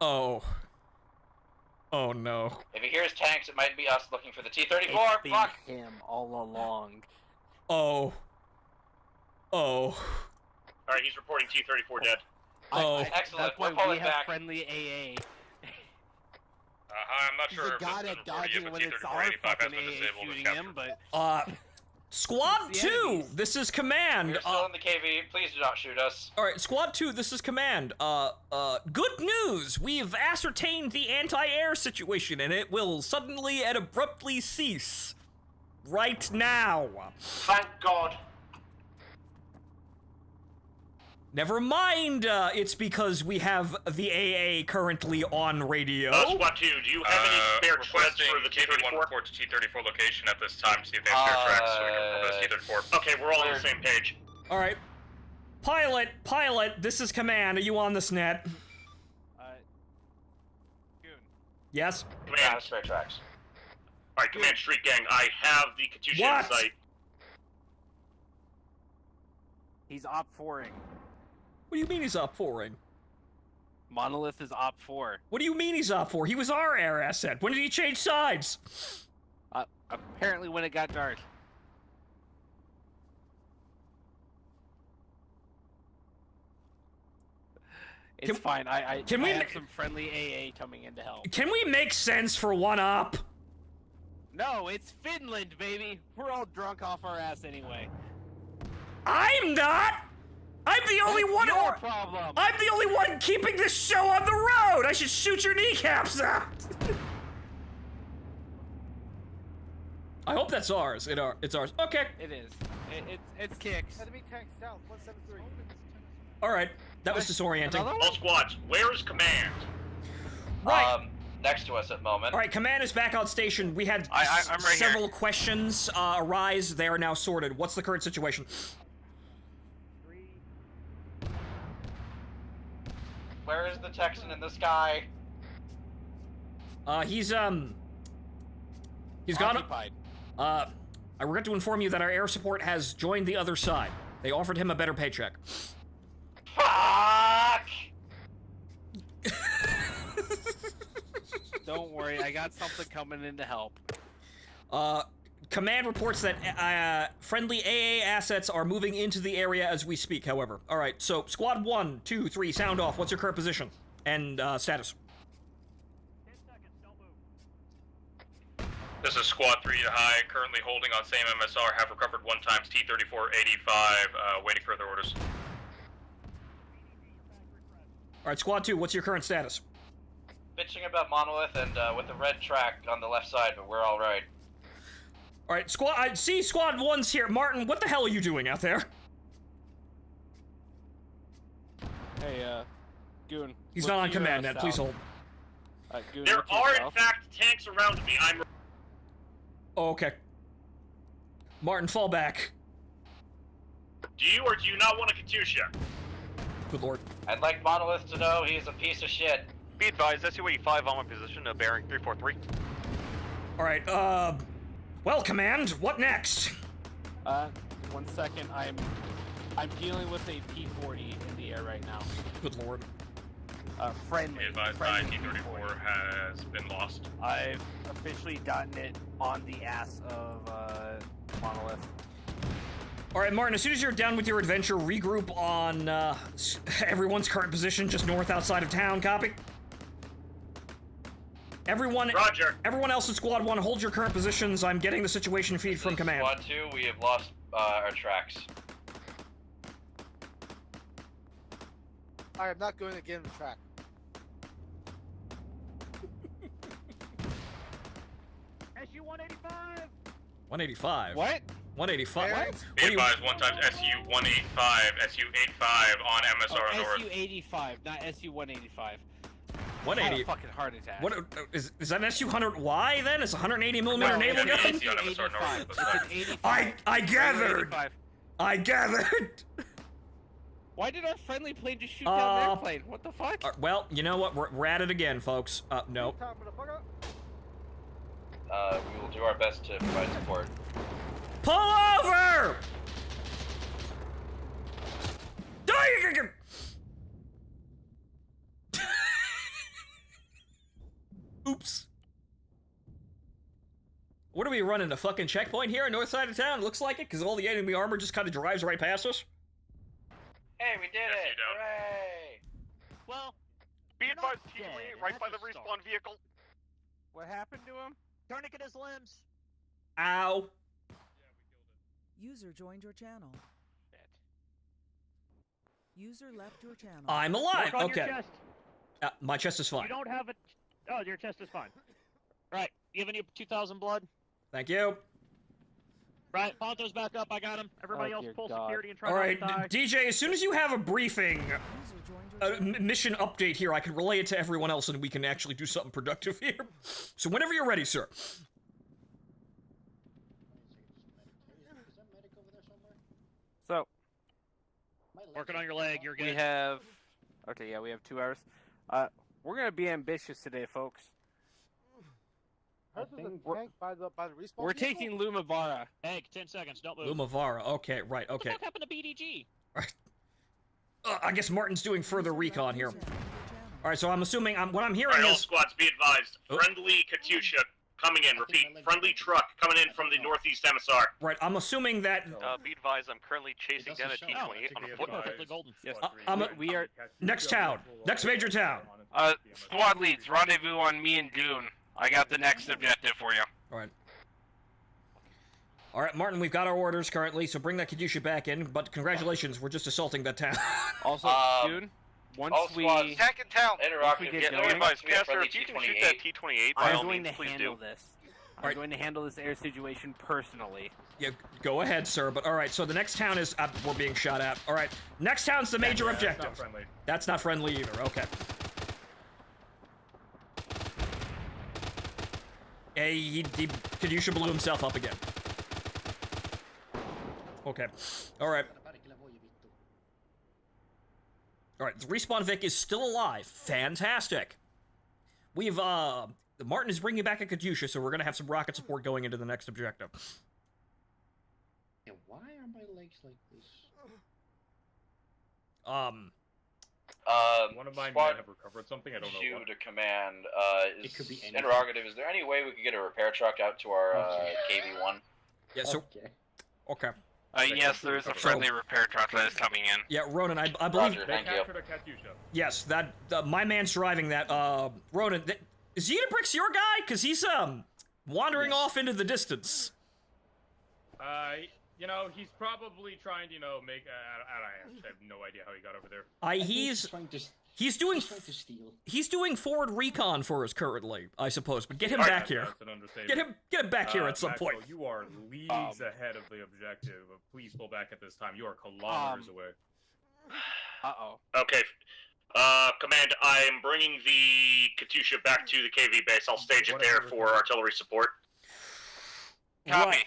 Oh. Oh no. If he hears tanks, it might be us looking for the T-34. It's been Fuck! him all along. Oh. Oh. alright, he's reporting T-34 dead. Oh. Excellent, That's we're why we pulling have back. friendly AA. I'm not sure He's a if god it's at been reported yet, dodging but when it's T-34-85 our has fucking been AA disabled and shooting captured. him, but Squad It's 2, the enemies. this is command. We're still in the KV, please do not shoot us. Alright, Squad 2, this is command. Good news! We've ascertained the anti-air situation, and it will suddenly and abruptly cease. Right now. Thank God. Never mind, it's because we have the AA currently on radio. Squad 2, do you have any spare treads for the KV1 T-34? report to T-34 location at this time to see if they have spare tracks so we can report this T-34. Okay, we're all on the same page. Alright. Pilot, this is Command. Are you on this net? Yes? Command, spare tracks. Alright, Command Street Gang, I have the Katusha in sight. He's op 4ing. What do you mean he's op 4ing? Monolith is op 4. What do you mean he's op 4? He was our air asset. When did he change sides? Apparently when it got dark. It's fine. I have some friendly AA coming in to help. Can we make sense for one op? No, it's Finland, baby. We're all drunk off our ass anyway. I'm not. I'm the only one. Your problem. I'm the only one keeping this show on the road. I should shoot your kneecaps out. I hope that's ours. It's ours. Okay. It is. It's kicks. Enemy tank south, 173. All right. That was disorienting. All squads, where is Command? Right. Next to us at the moment. All right, Command is back on station. We had I'm right several questions arise. They are now sorted. What's the current situation? Where is the Texan in the sky? He's gone. Occupied. I regret to inform you that our air support has joined the other side. They offered him a better paycheck. Fuck! Don't worry, I got something coming in to help. Command reports that friendly AA assets are moving into the area as we speak, however. Alright, so Squad 1, 2, 3, sound off. What's your current position? And status? This is Squad 3 to high, currently holding on same MSR, have recovered 1 times T-34-85, waiting further orders. Alright, Squad 2, what's your current status? Bitching about Monolith and with the red track on the left side, but we're alright. Alright, I see Squad 1's here. Martin, what the hell are you doing out there? Hey, Goon. He's not on command net, please hold. Goon, There are, in fact, tanks around me. I'm... Oh, okay. Martin, fall back. Do you or do you not want a Katusha? Good lord. I'd like Monolith to know he's a piece of shit. Be advised, SU-85 on my position, bearing 343. Alright, well, Command, what next? 1 second, I'm dealing with a P-40 in the air right now. Good lord. Friendly. Be advised, T-34 has been lost. I've officially gotten it on the ass of, Monolith. Alright, Martin, as soon as you're done with your adventure, regroup on, everyone's current position just north outside of town, copy? Everyone else in Squad 1, hold your current positions. I'm getting the situation feed from command. Squad 2, we have lost our tracks. I am not going to get in the track. SU-185! 185? What? 185? What? Be advised, 1 times SU-185, SU-85 on MSR North. SU-85, not SU-185. 180. I had a fucking heart attack. What is that an SU-100Y then? It's a 180 millimeter naval gun? It's an 85. I gathered. I gathered. Why did our friendly plane just shoot down an airplane? What the fuck? Well, you know what? We're at it again, folks. No. We will do our best to provide support. Pull over! Oops. What are we running, a fucking checkpoint here on north side of town? Looks like it, because all the enemy armor just kind of drives right past us. Hey, we did it! Hooray! Well, be advised, T-3, right by the respawn vehicle. What happened to him? Tourniquet his limbs. Ow. User joined your channel. User left your channel. I'm alive. Work on Okay. Your chest. My chest is fine. You don't have it. Oh, your chest is fine. Right. You have any 2,000 blood? Thank you. Right, Ponto's back up. I got him. Everybody else pull security and try All not right, to die. DJ, as soon as you have a briefing, mission update here, I can relay it to everyone else and we can actually do something productive here. So whenever you're ready, sir. So, Working on your leg. You're good. we have. Okay, yeah, we have 2 hours. We're gonna be ambitious today, folks. How's the tank by the respawn? We're vehicle? taking Lumavara. Hank, 10 seconds. Don't move. Lumavara, okay, right, okay. What happened to BDG? I guess Martin's doing further recon here. All right, so I'm assuming what I'm hearing All right, all is squads, be advised. Friendly Katyusha coming in. Repeat, friendly truck coming in from the northeast emissary. right. I'm assuming that Be advised, I'm currently chasing down a T-28 on a foot. Yes, we are next town, next major town. Squad leads, rendezvous on me and Dune. I got the next objective for you. All right, Martin, we've got our orders currently, so bring that Katyusha back in. But congratulations, we're just assaulting that town. Also, Dune, once we Second town. Once we get going, Caster, if you can shoot that T-28, by I'm all going means, to please handle do. this. I'm going to handle this air situation personally. Yeah, go ahead, sir. But all right, so the next town is we're being shot at. All right, next town's the major objective. That's not friendly. That's not friendly either. Okay. He Katyusha blew himself up again. Okay. All right. All right. The respawn Vic is still alive. Fantastic. We've Martin is bringing back a Katyusha, so we're gonna have some rocket support going into the next objective. Yeah, why are my legs like this? One of my Squad men have recovered something. I don't know Q what. to command. It could be anything. Interrogative. Is there any way we could get a repair truck out to our KV-1? Yeah. So. Okay. Yes, there is a friendly repair truck that is coming in. Yeah, Ronan, I believe. Roger, thank you. Captured a Katyusha. Yes, that my man's driving that. Ronan, is Unibrix your guy? Cause he's wandering off into the distance. You know, he's probably trying to, you know, make. I have no idea how he got over there. He's doing forward recon for us currently, I suppose. But get him back here. Get him back here at some Maxwell, point. You are leagues ahead of the objective. Please pull back at this time. You are kilometers away. Okay. Command, I am bringing the Katyusha back to the KV base. I'll stage it there for artillery support. Copy.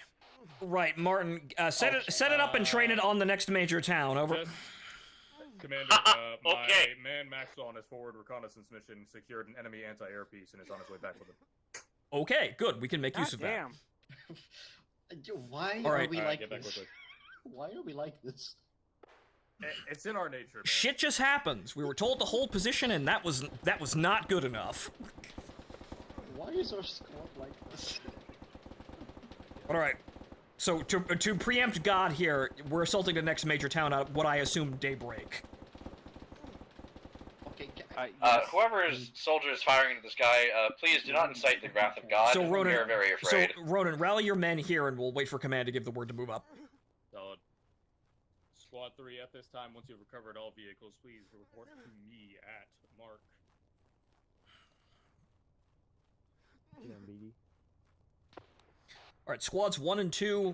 Right, Martin. Set it up and train it on the next major town. Over. Commander, my man Maxwell on his forward reconnaissance mission secured an enemy anti-air piece and is on his way back with it. Okay, good. We can make use of that. Why All right. are we like get back this? quickly. Why are we like this? It's in our nature, man. Shit just happens. We were told to hold position, and that was not good enough. Why is our squad like this? All right. So to preempt God here, we're assaulting the next major town at what I assume daybreak. Okay. Whoever's soldier is firing into this guy, please do not incite the wrath of God. So Ronan, we are very afraid. So Ronan, rally your men here, and we'll wait for command to give the word to move up. Solid. Squad 3, at this time, once you've recovered all vehicles, please report to me at Mark. All right, squads 1 and 2,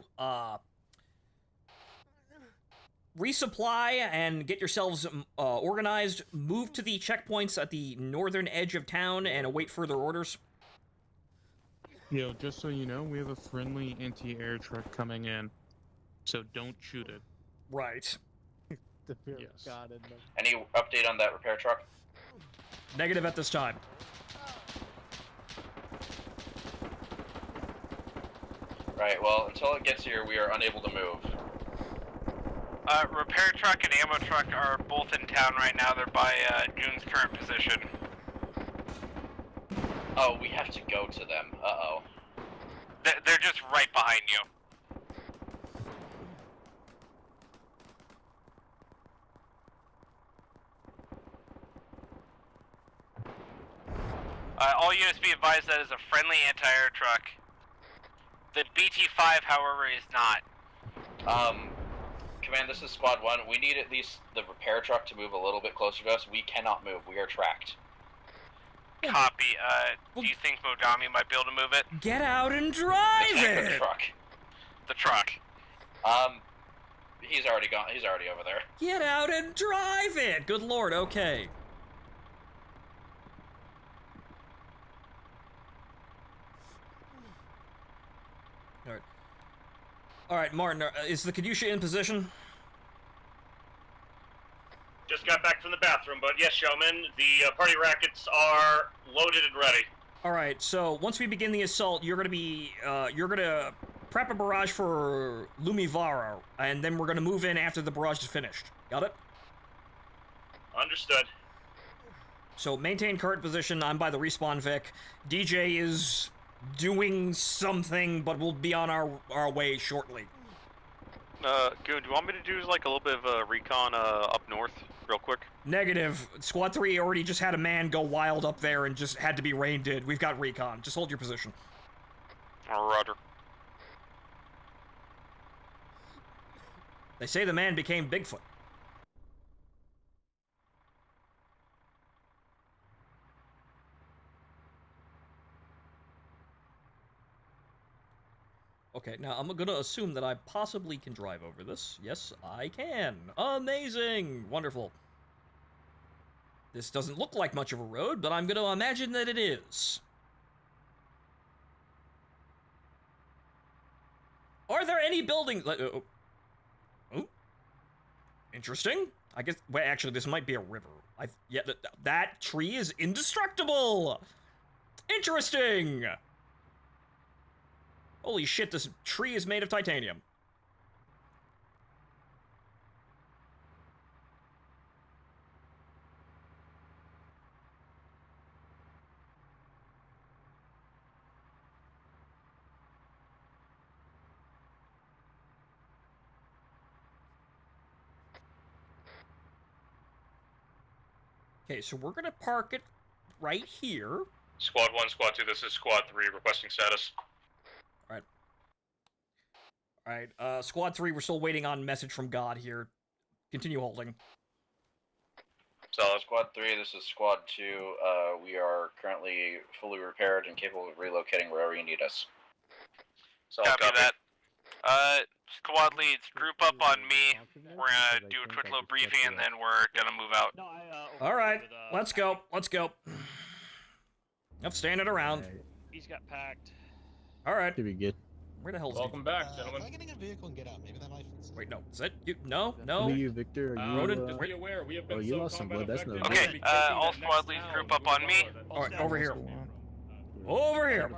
resupply and get yourselves organized. Move to the checkpoints at the northern edge of town and await further orders. Yo, just so you know, we have a friendly anti-air truck coming in, so don't shoot it. Right. The fear of God in them. Any update on that repair truck? Negative at this time. Right, well, until it gets here, we are unable to move. Repair truck and ammo truck are both in town right now. They're by June's current position. Oh, we have to go to them. Uh-oh. They're just right behind you. All units be advised that is a friendly anti-air truck. The BT-5, however, is not. Command, this is Squad 1. We need at least the repair truck to move a little bit closer to us. We cannot move. We are tracked. Copy. Do you think Modami might be able to move it? Get out and drive The tank or the it! truck? the truck. He's already gone. He's already over there. Get out and drive it! Good lord, okay. Alright. Alright, Martin, is the Kadusha in position? Just got back from the bathroom, but yes, showman, the party rackets are loaded and ready. Alright, so once we begin the assault, you're gonna prep a barrage for Lumivara, and then we're gonna move in after the barrage is finished. Got it? Understood. So maintain current position. I'm by the respawn Vic. DJ is doing something, but we'll be on our way shortly. Goon, do you want me to do like a little bit of a recon up north, real quick? Negative. Squad 3 already just had a man go wild up there and just had to be reined in. We've got recon. Just hold your position. Roger. They say the man became Bigfoot. Okay, now I'm gonna assume that I possibly can drive over this. Yes, I can. Amazing! Wonderful. This doesn't look like much of a road, but I'm gonna imagine that it is. Are there any buildings? Oh. Interesting. I guess. Well, actually, this might be a river. Yeah, that tree is indestructible. Interesting. Holy shit! This tree is made of titanium. Okay, so we're gonna park it right here. Squad 1, Squad 2, this is Squad 3, requesting status. Alright. Alright, Squad 3, we're still waiting on message from God here. Continue holding. Solid. Squad 3, this is Squad 2. We are currently fully repaired and capable of relocating wherever you need us. Copy that. Squad leads, group up on me. We're gonna do a quick little briefing and then we're gonna move out. Alright, let's go. Let's go. Enough standing around. He's got packed. Alright. Should be good. Where the hell's Welcome back, gentlemen. Am I getting a vehicle and get out? Maybe that might. Wait, no. Is that you? No, no. Are you, Victor? Are you, Ronan? Just be aware, we have been you lost some blood. That's no. Okay, all squad leads, group up on me. Alright, over here. Over here.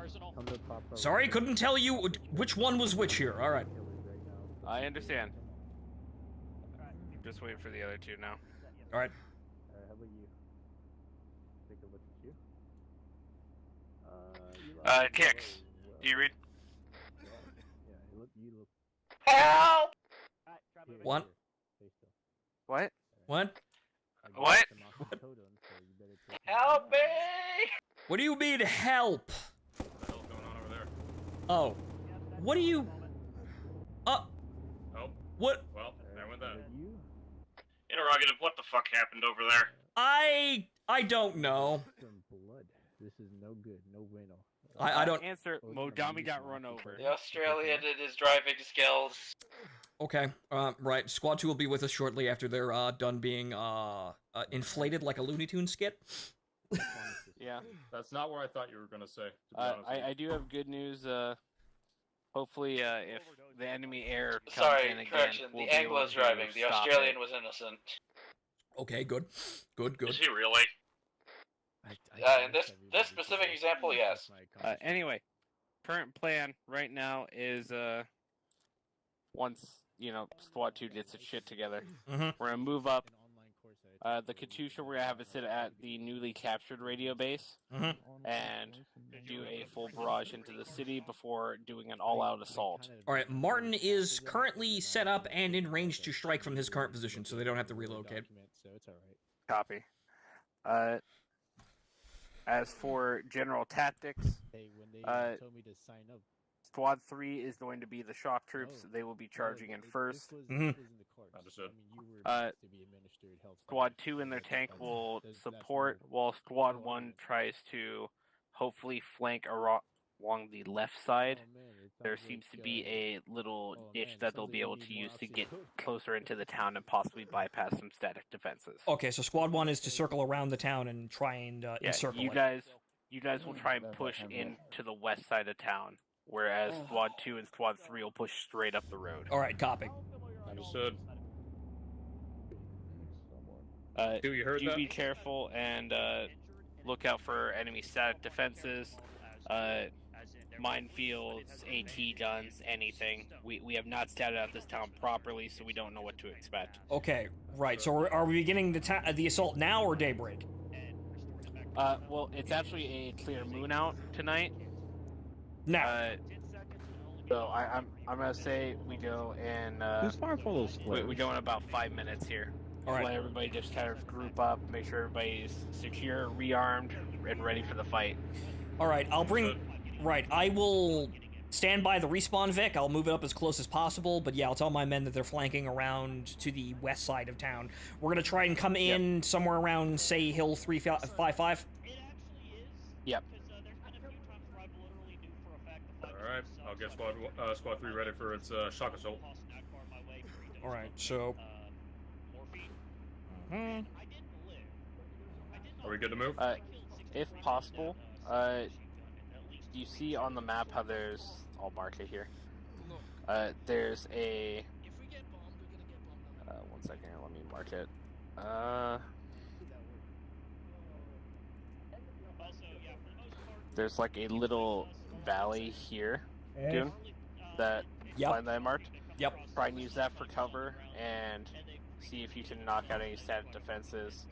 Sorry, couldn't tell you which one was which here. Alright. I understand. Just waiting for the other two now. Alright. How about you? Take a look at you. Kicks. Do you read? Yeah, you look. Help! What? What? What? What? Help me! What do you mean, help? What the hell's going on over there? Oh. What do you... Oh. What? Well, there went that. Interrogative, what the fuck happened over there? I don't know. Some blood. This is no good. No bueno. I don't... Answer, Modami got run over. The Australian and his driving skills. Okay, right. Squad 2 will be with us shortly after they're done being inflated like a Looney Tunes skit. Yeah. That's not what I thought you were gonna say. To be honest with you. I do have good news. Hopefully, if the enemy air comes Sorry, in again, correction. we'll The be able Anglo's to driving. The stop Australian it. was innocent. Okay, good. Good, good. Is he really? In this specific example, yes. Anyway, current plan right now is once Squad 2 gets its shit together, we're gonna move up. The Katusha, we're gonna have it sit at the newly captured radio base and do a full barrage into the city before doing an all-out assault. Alright, Martin is currently set up and in range to strike from his current position, so they don't have to relocate. So it's alright. Copy. As for general tactics, Hey, when they told me to sign up. Squad 3 is going to be the shock troops. They will be charging in first. Understood. Squad 2 in their tank will support, while Squad 1 tries to hopefully flank along the left side, there seems to be a little ditch that they'll be able to use to get closer into the town and possibly bypass some static defenses. Okay, so Squad 1 is to circle around the town and try and encircle you it. you guys will try and push into the west side of town, whereas Squad 2 and Squad 3 will push straight up the road. Alright, copy. Understood. Do you heard that? be careful and look out for enemy static defenses, minefields, AT guns, anything. We have not scouted out this town properly, so we don't know what to expect. Okay, right. So are we beginning the assault now or daybreak? Well, it's actually a clear moon out tonight. Now. So I'm gonna say we go and Who's firing for those flares? we go in about 5 minutes here. All right. Let everybody just kind of group up, make sure everybody's secure, rearmed, and ready for the fight. All right, I'll bring. Right, I will stand by the respawn Vic. I'll move it up as close as possible. But yeah, I'll tell my men that they're flanking around to the west side of town. We're gonna try and come in somewhere around, say, Hill 355. Yep. Alright, I'll get Squad 3 ready for its shock assault. Alright, so... Are we good to move? If possible, you see on the map how there's... I'll mark it here. There's a... 1 second here, let me mark it. There's like a little valley here, Goon, that I marked. Yep. Try and use that for cover and see if you can knock out any static defenses.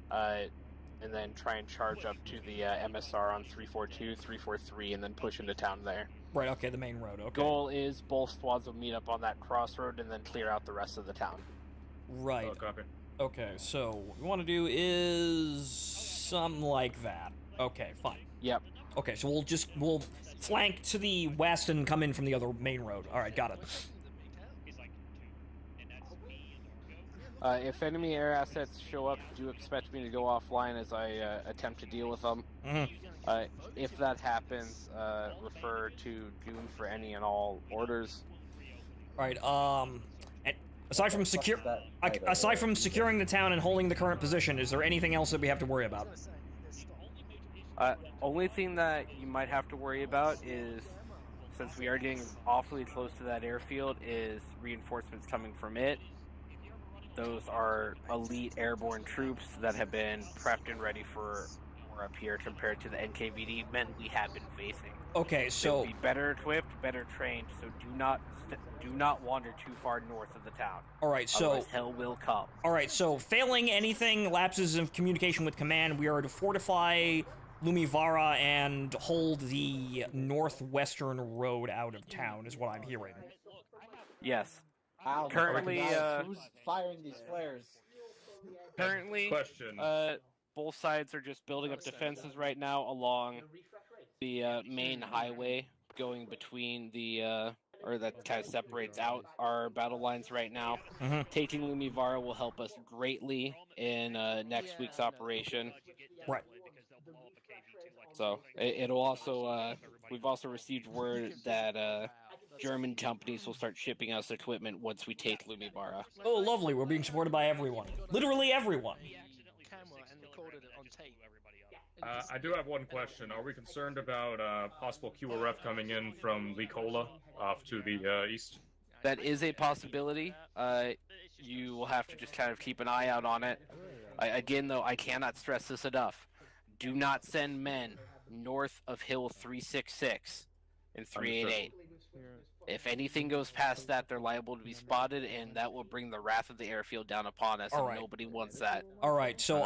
And then try and charge up to the MSR on 342, 343, and then push into town there. Right, okay, the main road, okay. Goal is both squads will meet up on that crossroad and then clear out the rest of the town. Right. Copy. Okay, so what we want to do is something like that. Okay, fine. Yep. Okay, so we'll flank to the west and come in from the other main road. All right, got it. If enemy air assets show up, do expect me to go offline as I attempt to deal with them. If that happens, refer to Goon for any and all orders. All right. And aside from securing the town and holding the current position, is there anything else that we have to worry about? Only thing that you might have to worry about is, since we are getting awfully close to that airfield, is reinforcements coming from it. Those are elite airborne troops that have been prepped and ready for war up here compared to the NKVD men we have been facing. Okay, so they'll be better equipped, better trained, so do not wander too far north of the town. All right, so otherwise hell will come. All right, so failing anything, lapses of communication with command, we are to fortify Lumivara and hold the northwestern road out of town, is what I'm hearing. Yes. Ow, currently, who's firing these flares? Currently, question. Both sides are just building up defenses right now along the main highway going between the or that kind of separates out our battle lines right now. Taking Lumivara will help us greatly in next week's operation. Right. So it'll also we've also received word that German companies will start shipping us equipment once we take Lumivara. Oh, lovely. We're being supported by everyone. Literally everyone. I do have one question. Are we concerned about possible QRF coming in from Licola off to the east? That is a possibility. You will have to just kind of keep an eye out on it. Again, though, I cannot stress this enough. Do not send men north of Hill 366 and 388. If anything goes past that, they're liable to be spotted, and that will bring the wrath of the airfield down upon us, and nobody wants that. All right, so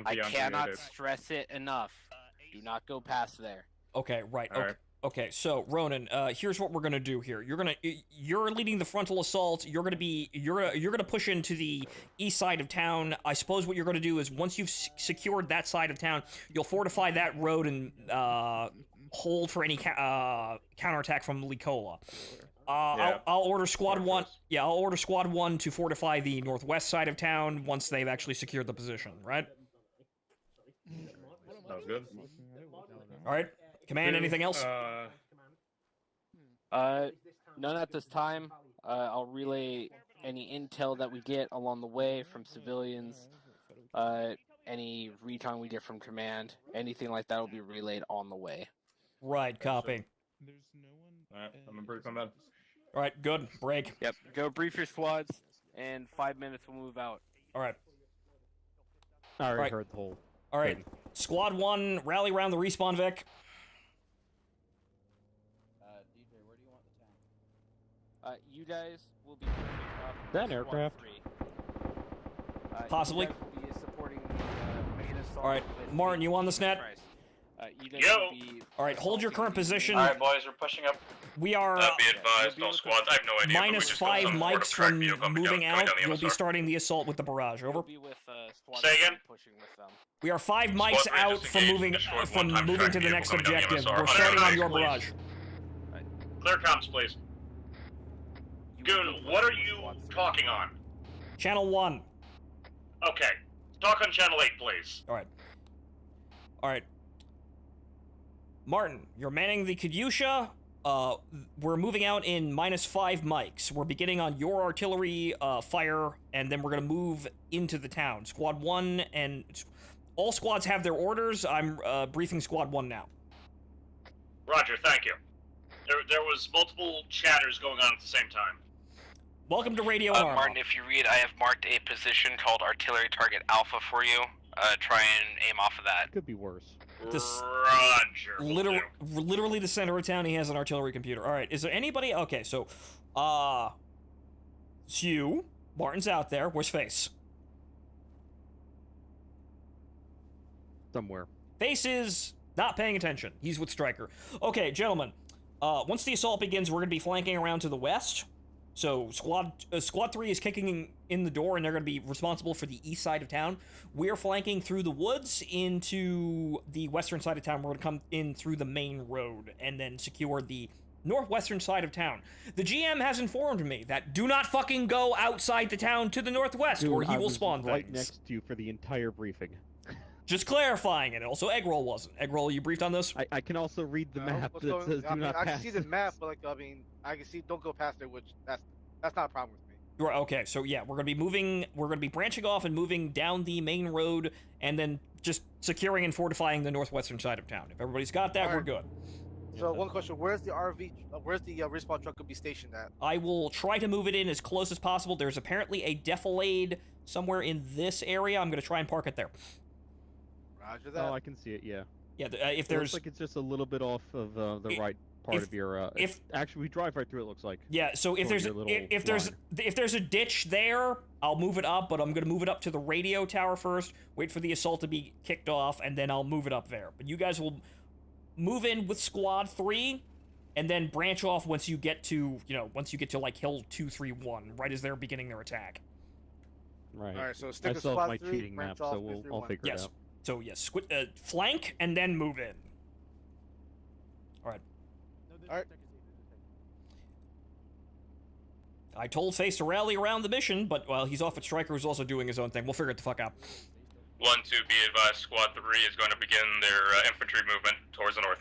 I cannot stress it enough. Do not go past there. Okay, right. Okay. Okay, so Ronan, here's what we're gonna do here. You're leading the frontal assault. You're gonna push into the east side of town. I suppose what you're gonna do is once you've secured that side of town, you'll fortify that road and hold for any counterattack from Licola. I'll order Squad 1. Yeah, I'll order Squad 1 to fortify the northwest side of town once they've actually secured the position. Right? Sounds good. All right. Command, anything else? None at this time. I'll relay any intel that we get along the way from civilians. Any recon we get from command, anything like that will be relayed on the way. Right, copy. Alright, I'm in brief on that. Alright, good. Break. Yep, go brief your squads, and 5 minutes we'll move out. Alright. I already Right. heard the whole Alright. thing. Squad 1, rally around the respawn, Vic. DJ, where do you want the tank? You guys will be pushing up. That Squad aircraft. 3. Possibly. You guys will be supporting the main assault. Alright, with Martin, the you on this net? Price. You guys Yo! will be Alright, hold your current position. Alright, boys, we're pushing up. We are Be advised, all squads. I have no idea. but we minus just got 5 some sort of mics track from vehicle coming moving down out. the You'll be MSR. starting the assault with the barrage. Over. You'll be with squad Say again? 3 pushing with them. We are 5 mics Squad out three from disengaged moving and destroyed from one-time moving track to the vehicle next coming down the objective. MSR. We're starting on your Please. barrage. Clear comms, please. Goon, what are you talking on? Channel 1. Okay. Talk on channel 8, please. Alright. Alright. Martin, you're manning the Kadyusha. We're moving out in minus 5 mics. We're beginning on your artillery fire, and then we're gonna move into the town. Squad 1 and all squads have their orders. I'm briefing Squad 1 now. Roger, thank you. There was multiple chatters going on at the same time. Welcome to Radio Arma. Martin, if you read, I have marked a position called Artillery Target Alpha for you. Try and aim off of that. Could be worse. Roger. Literally the center of town, he has an artillery computer. Alright, is there anybody? Okay, so, it's you. Martin's out there. Where's Face? Somewhere. Face is not paying attention. He's with Stryker. Okay, gentlemen. Once the assault begins, we're going to be flanking around to the west. So Squad 3 is kicking in the door, and they're going to be responsible for the east side of town. We're flanking through the woods into the western side of town. We're going to come in through the main road and then secure the northwestern side of town. The GM has informed me that do not fucking go outside the town to the northwest, Dude, or he I will was spawn right things. next to you for the entire briefing. Just clarifying it. Also, Eggroll wasn't. Eggroll, you briefed on this? I can also read the map What's that going- says I do mean, not I pass. can see the map, but I can see don't go past it, which that's not a problem with me. Right, okay, so yeah, we're gonna be branching off and moving down the main road, and then just securing and fortifying the northwestern side of town. If everybody's got that, we're good. So one question: where's the RV? Where's the respawn truck gonna be stationed at? I will try to move it in as close as possible. There's apparently a defilade somewhere in this area. I'm gonna try and park it there. Roger that. Oh, I can see it. Yeah. Yeah, if It there's looks like it's just a little bit off of the right part of your. if actually we drive right through, it looks like. yeah, so if Toward there's your little if there's a ditch there, I'll move it up, but I'm gonna move it up to the radio tower first. Wait for the assault to be kicked off, and then I'll move it up there. But you guys will move in with Squad 3, and then branch off once you get to like Hill 231, right as they're beginning their attack. Right. All right, so stick I with still have Squad my 3, cheating map, branch off so with I'll 3-1. figure it Yes. out. So yes, flank and then move in. All right. All right. I told Face to rally around the mission, but well, he's off at Stryker, who's also doing his own thing. We'll figure it the fuck out. 1-2, be advised, Squad 3 is going to begin their infantry movement towards the north.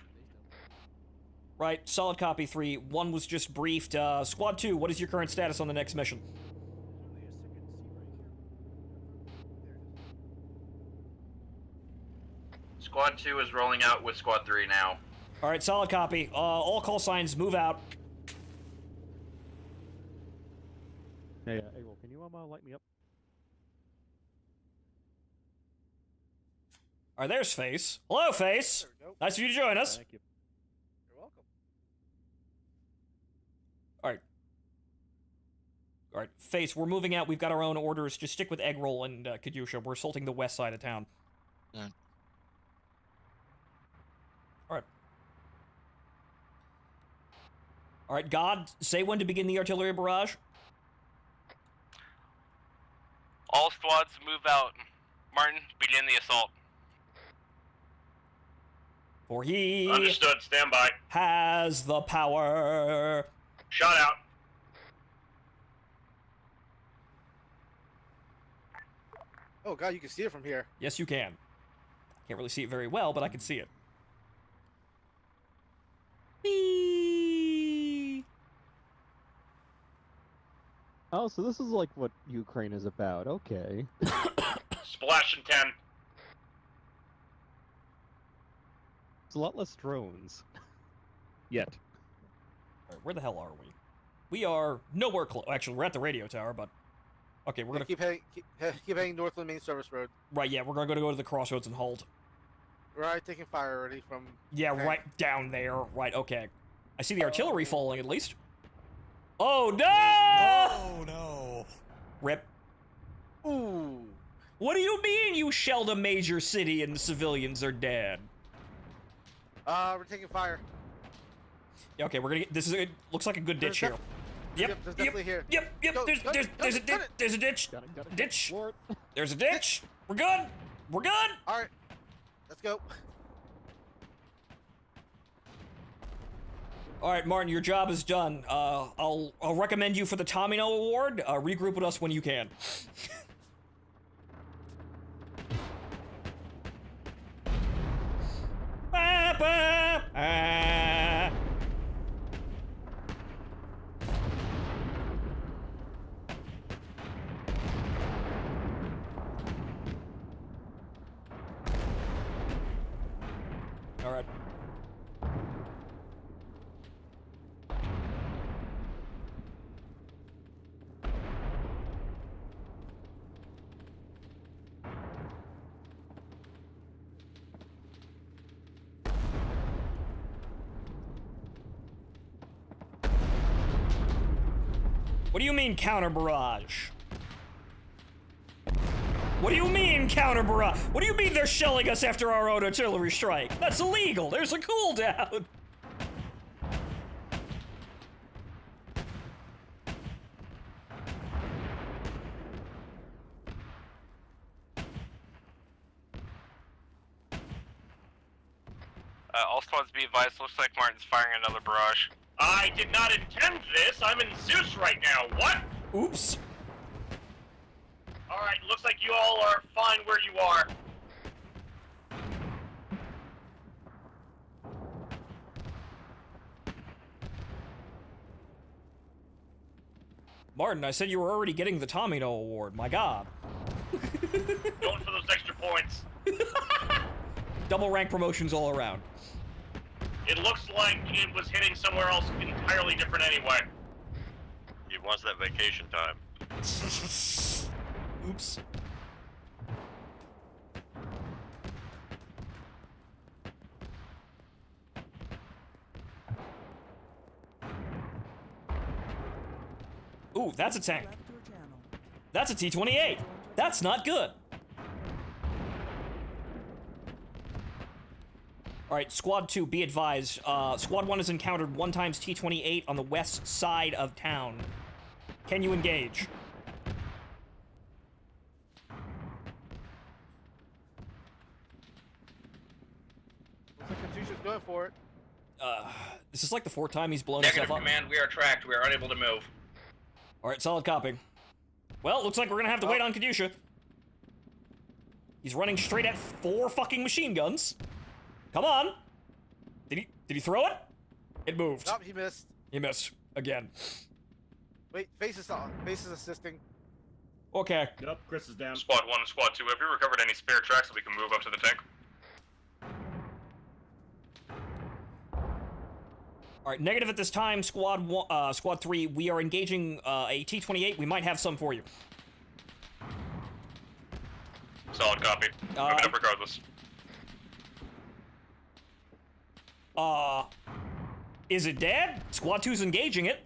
Right, solid copy 3. 1 was just briefed. Squad 2, what is your current status on the next mission? Squad 2 is rolling out with Squad 3 now. All right, solid copy. All call signs, move out. Hey, April, can you light me up? All right, there's Face. Hello, Face. Nice of you to join us. Thank you. You're welcome. All right. All right, Face, we're moving out. We've got our own orders. Just stick with Eggroll and Kadyusha. We're assaulting the west side of town. Yeah. All right. All right, God, say when to begin the artillery barrage. All squads move out. Martin, begin the assault. For he Understood. Stand by. has the power. Shot out. Oh god, you can see it from here. Yes, you can. Can't really see it very well, but I can see it. Whee! Oh, so this is like what Ukraine is about. Okay. Splash in 10. It's a lot less drones. Yet. Alright, where the hell are we? We are nowhere close. Actually, we're at the radio tower, but... Okay, we're gonna... Keep heading north on the main service road. Right, yeah, we're gonna go to the crossroads and hold. Right, taking fire already from... Yeah, right down there. Right, okay. I see the artillery falling, at least. Oh, no! Oh, no. Rip. Ooh. What do you mean you shelled a major city and the civilians are dead? We're taking fire. Yeah, okay, we're gonna get... This is... It looks like a good ditch here. Yep, there's definitely here. Yep, Go, there's a ditch. There's a ditch. Ditch. There's a ditch. We're good. We're good. All right, let's go. All right, Martin, your job is done. I'll recommend you for the Tomino Award. Regroup with us when you can. Ba, ba, ah. All right. What do you mean counter barrage? What do you mean counter barrage? What do you mean they're shelling us after our own artillery strike? That's illegal. There's a cooldown. All squads be advised, looks like Martin's firing another barrage. I did not intend this. I'm in Zeus right now. What? Oops. Alright, looks like you all are fine where you are. Martin, I said you were already getting the Tomino Award. My God. Going for those extra points. Double rank promotions all around. It looks like it was hitting somewhere else entirely different anyway. He wants that vacation time. Oops. Ooh, that's a tank. That's a T-28. That's not good. Alright, Squad 2, be advised. Squad 1 has encountered 1 times T-28 on the west side of town. Can you engage? Looks like Katusha's going for it. This is like the 4th time he's blown Negative, himself up. command. We are tracked. We are unable to move. Alright, solid copy. Well, looks like we're gonna have to wait on Kadusha. He's running straight at 4 fucking machine guns. Come on! Did he throw it? It moved. Nope, he missed. He missed. Again. Wait, face is on. Face is assisting. Okay. Yep, Chris is down. Squad 1 and Squad 2, have you recovered any spare tracks so we can move up to the tank? Alright, negative at this time, Squad 3. We are engaging a T-28. We might have some for you. Solid copy. Moving up regardless. Is it dead? Squad 2's engaging it.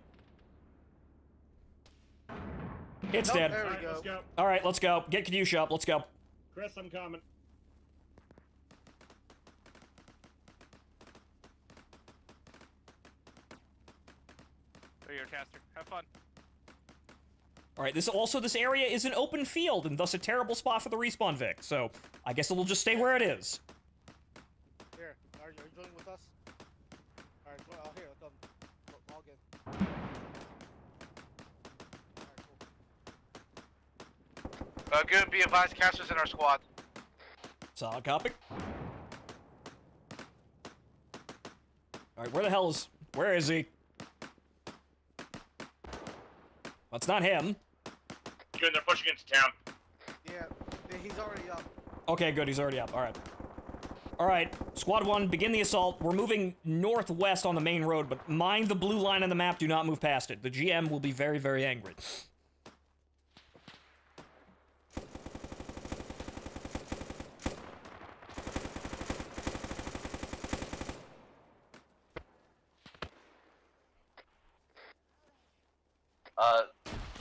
It's dead. There we Alright, go. let's go. Alright, let's go. Get Kadusha up. Let's go. Chris, I'm coming. There you go, Caster. Have fun. Alright, this area is an open field, and thus a terrible spot for the respawn Vic, so I guess it'll just stay where it is. Here, are you joining with us? Alright, well, here, let's log in. Good, be advised, Caster's in our squad. Solid copy. Alright, where is he? That's not him. Good, they're pushing into town. Yeah, he's already up. Okay, good, he's already up. Alright. Alright, Squad 1, begin the assault. We're moving northwest on the main road, but mind the blue line on the map, do not move past it. The GM will be very, very angry.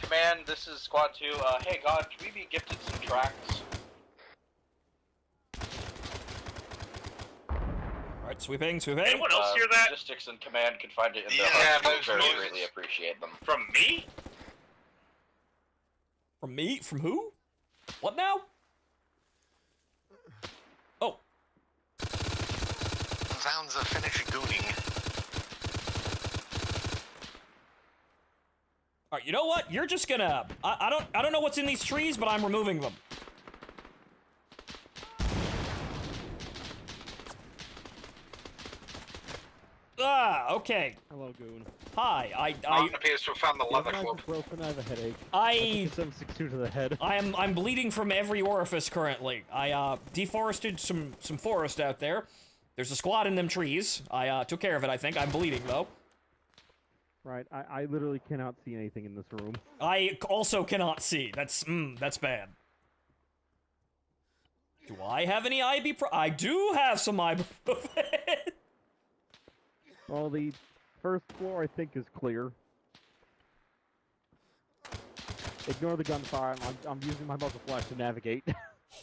Command, this is Squad 2. Hey, God, can we be gifted some tracks? Alright, sweeping. Anyone else hear that? Logistics and Command can find it in the Yeah, hub. those Very noises. greatly appreciate them. From me? From me? From who? What now? Oh. Sounds of Finnish gooning. Alright, you know what? You're just gonna... I don't know what's in these trees, but I'm removing them. Ah, okay. Hello, Goon. Hi, Martin appears to have found the leather club. Broken, I have a headache. I took 762 to the head. I'm bleeding from every orifice currently. I deforested some forest out there. There's a squad in them trees. I took care of it, I think. I'm bleeding though. Right, I literally cannot see anything in this room. I also cannot see. That's bad. Do I have any I do have some ibuprofen. Well, the first floor, I think, is clear. Ignore the gunfire. I'm using my muzzle flash to navigate.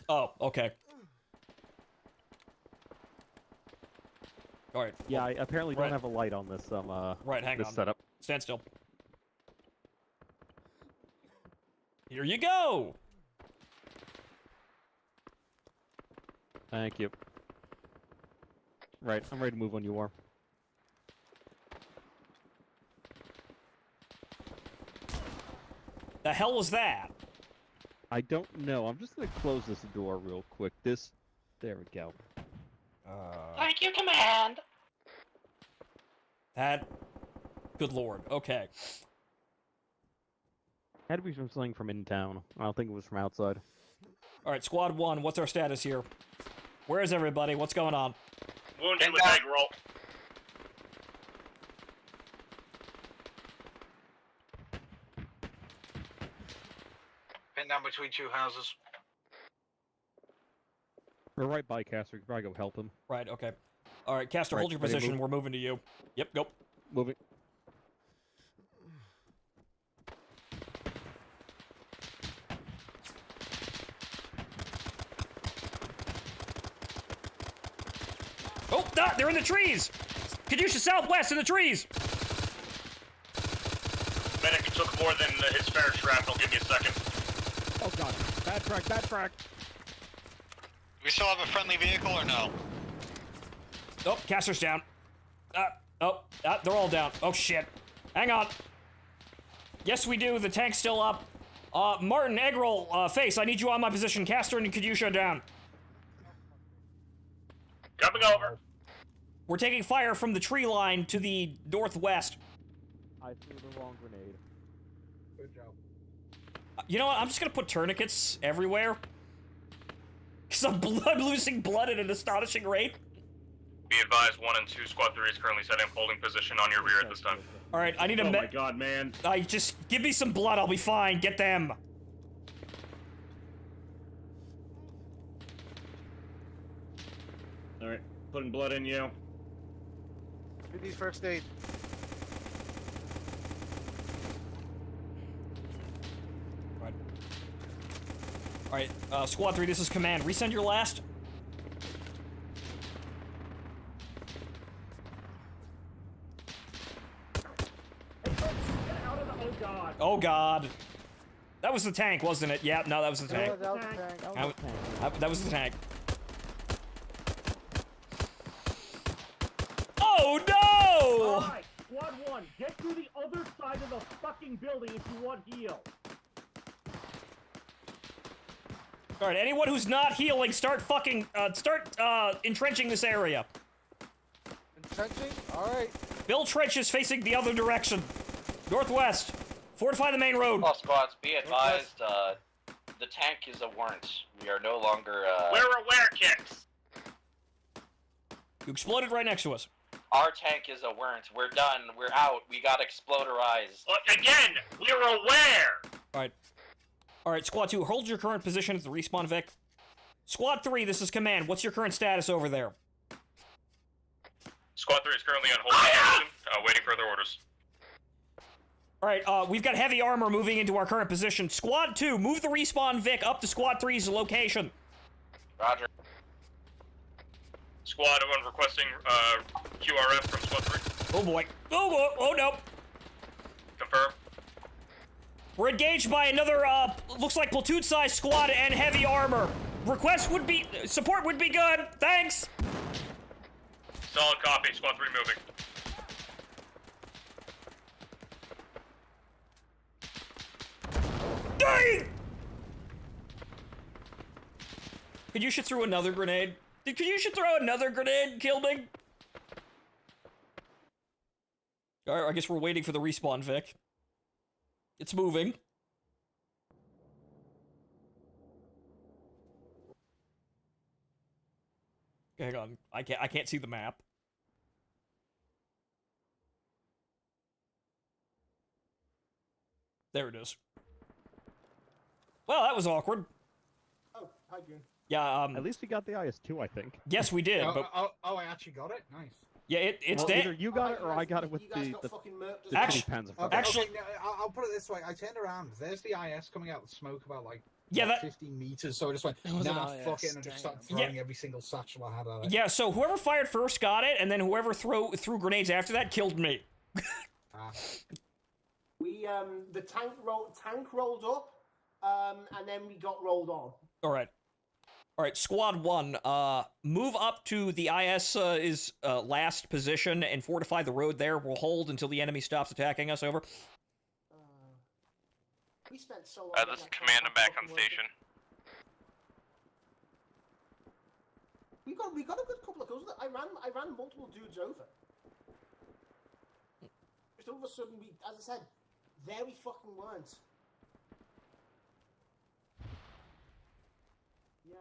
Oh, okay. All right. Yeah, I apparently Right. don't have a light on this. Right, hang this on. setup. Stand still. Here you go. Thank you. Right, I'm ready to move when you are. The hell was that? I don't know. I'm just gonna close this door real quick. There we go. Thank you, Command. That. Good lord. Okay. Had to be from something from in town. I don't think it was from outside. All right, Squad 1. What's our status here? Where is everybody? What's going on? Wounded with egg roll. Pinned down between two houses. We're right by Caster. You can probably go help him. Right. Okay. All right, Caster, Right, hold your ready to position. move? We're moving to you. Yep. Go. Moving. Oh, they're in the trees. Kadusha southwest in the trees. Medic took more than his fair shrapnel. Give me a second. Oh god. Bad track, bad track. We still have a friendly vehicle or no? Oh, Caster's down. They're all down. Oh shit. Hang on. Yes, we do. The tank's still up. Martin, Eggroll, Face, I need you on my position. Caster and Kadusha down. Coming over. We're taking fire from the tree line to the northwest. I threw the wrong grenade. Good job. You know what? I'm just gonna put tourniquets everywhere. Because I'm losing blood at an astonishing rate. Be advised, 1 and 2 Squad 3 is currently setting holding position on your rear at this time. All right, I need a Oh my god, man. just give me some blood. I'll be fine. Get them. Alright, putting blood in you. Who needs first aid? All right, Squad 3, this is Command. Resend your last. Oh god. Oh god. That was the tank, wasn't it? Yeah, no, that was the tank. That was the tank. That was the tank. Oh no! Alright, Squad 1, get to the other side of the fucking building if you want heal. All right, anyone who's not healing, start entrenching this area. Trenching? Alright. Build trenches facing the other direction. Northwest. Fortify the main road. All squads, be advised, the tank is a warrant. We are no longer, We're aware, kicks! You exploded right next to us. Our tank is a warrant. We're done. We're out. We got exploderized. Again, we're aware! Alright. Alright, Squad 2, hold your current position at the respawn, Vic. Squad 3, this is command. What's your current status over there? Squad 3 is currently on hold position, waiting further orders. Alright, we've got heavy armor moving into our current position. Squad 2, move the respawn Vic up to Squad 3's location. Roger. Squad 1 requesting QRF from Squad 3. Oh boy. Oh no. Confirm. We're engaged by another, looks like platoon-sized squad and heavy armor. Support would be good. Thanks. Solid copy. Squad 3 moving. Dang! Could you should throw another grenade? Could you should throw another grenade, Kilbing? Alright, I guess we're waiting for the respawn, Vic. It's moving. Hang on, I can't see the map. There it is. Well, that was awkward. Oh, hi, Goon. Yeah, At least we got the IS-2, I think. Yes, we did, but... Oh, I actually got it? Nice. Yeah, it's well, dead. either you got it or I got it with You guys the got fucking murked. the Actu- pans of actually- Okay, no, I'll put it this way. I turned around. There's the IS coming out with smoke about, like, Yeah, that- 15 meters. So I just went, nah, fuck it, and I just started throwing every single satchel I had at it. Yeah, so whoever fired first got it, and then whoever threw grenades after that killed me. We the tank rolled up, and then we got rolled on. Alright, Squad 1, move up to the IS' last position and fortify the road there. We'll hold until the enemy stops attacking us, over. We spent so long. This is command. I'm back on station. We got a good couple of kills. I ran multiple dudes over. Just all of a sudden, as I said, there we fucking weren't. Yeah.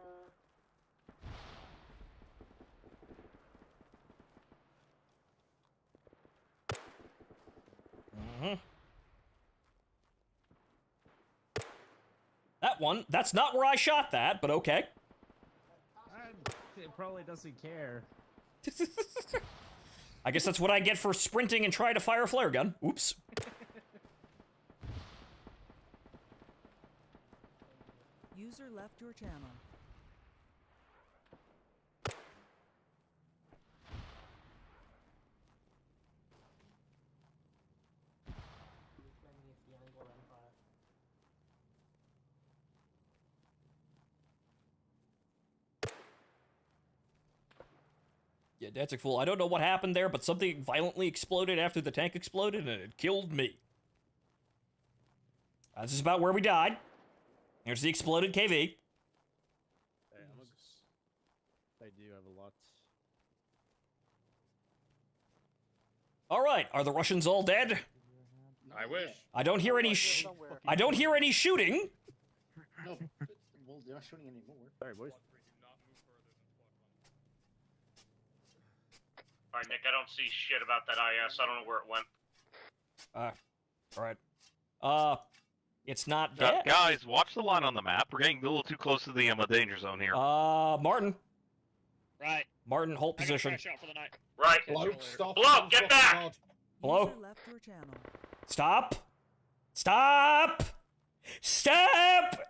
That one, that's not where I shot that, but okay. It probably doesn't care. I guess that's what I get for sprinting and trying to fire a flare gun. Oops. User left your channel. Yeah, that's a fool. I don't know what happened there, but something violently exploded after the tank exploded, and it killed me. This is about where we died. Here's the exploded KV. Hey, they do have a lot. All right, are the Russians all dead? I wish. I don't hear any shooting. No, well, they're not shooting anymore. Sorry, boys. Alright, Nick, I don't see shit about that IS. I don't know where it went. Alright. It's not dead. Guys, watch the line on the map. We're getting a little too close to the danger zone here. Martin. Right. Martin, hold position. Crash out for the night. Right. Bloke, stop. Bloke, get back! Hello? User left your channel. Stop! Stop! Stop!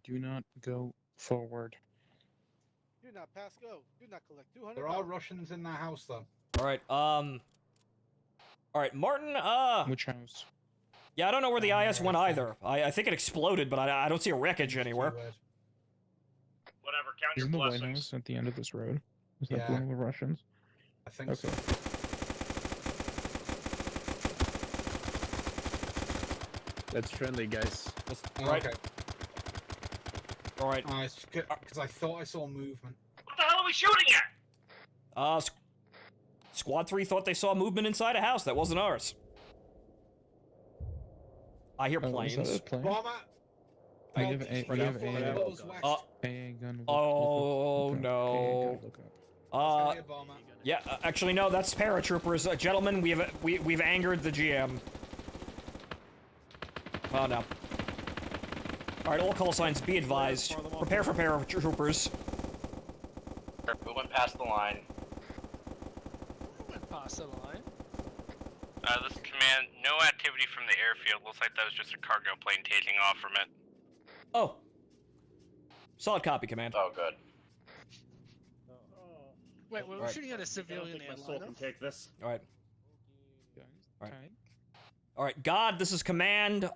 Do not go forward. Do not pass go. Do not collect 200. There are Russians in that house, though. Alright, Alright, Martin, Which house? Yeah, I don't know where the IS went either. I think it exploded, but I don't see a wreckage anywhere. Whatever, count your Isn't the White blessings. House at the end of this road? Is that Yeah. one of the Russians? I think Okay. so. That's friendly, guys. Right. Okay. Alright. Because I thought I saw movement. What the hell are we shooting at? Squad 3 thought they saw movement inside a house. That wasn't ours. I hear planes. Bomber. I have a gun. Oh no. Yeah. Actually, no. That's paratroopers. Gentlemen, we've angered the GM. Oh no. All right, all call signs. Be advised. Prepare for paratroopers. We went past the line. Pass the line. This is command. No activity from the airfield. Looks like that was just a cargo plane taking off from it. Oh. Solid copy, command. Oh, good. Wait, we're Alright. shooting at a civilian airliner. Can take this. All right. All right. All right. God, this is command.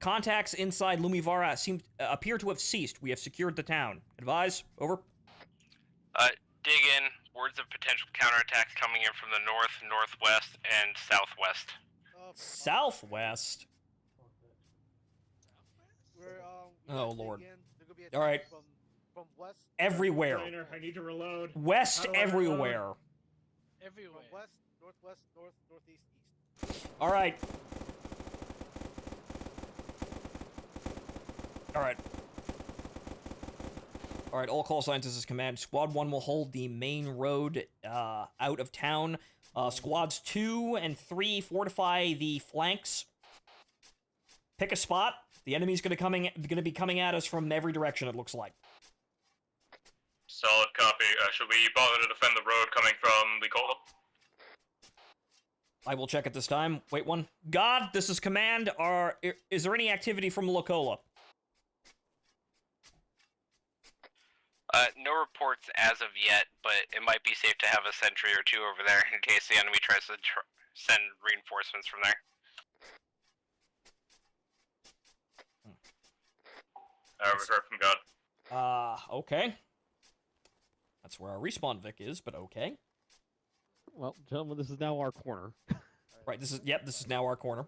Contacts inside Lumivara appear to have ceased. We have secured the town. Advise. Over. Dig in. Words of potential counterattacks coming in from the north, northwest, and southwest. Southwest. Oh Lord. All right. From west. Everywhere. I need to reload. West How do I everywhere. reload? Everywhere. From west, northwest, north, northeast, east. All right. All right. All right, all call signs, this is command. Squad 1 will hold the main road out of town. Squads 2 and 3 fortify the flanks. Pick a spot. The enemy's gonna be coming at us from every direction, it looks like. Solid copy. Should we bother to defend the road coming from the Cola? I will check at this time. Wait one. God, this is command. Is there any activity from Locola? No reports as of yet, but it might be safe to have a sentry or two over there in case the enemy tries to send reinforcements from there. We've heard from God. Okay. That's where our respawn Vic is, but okay. Well, gentlemen, this is now our corner. Right, this is now our corner.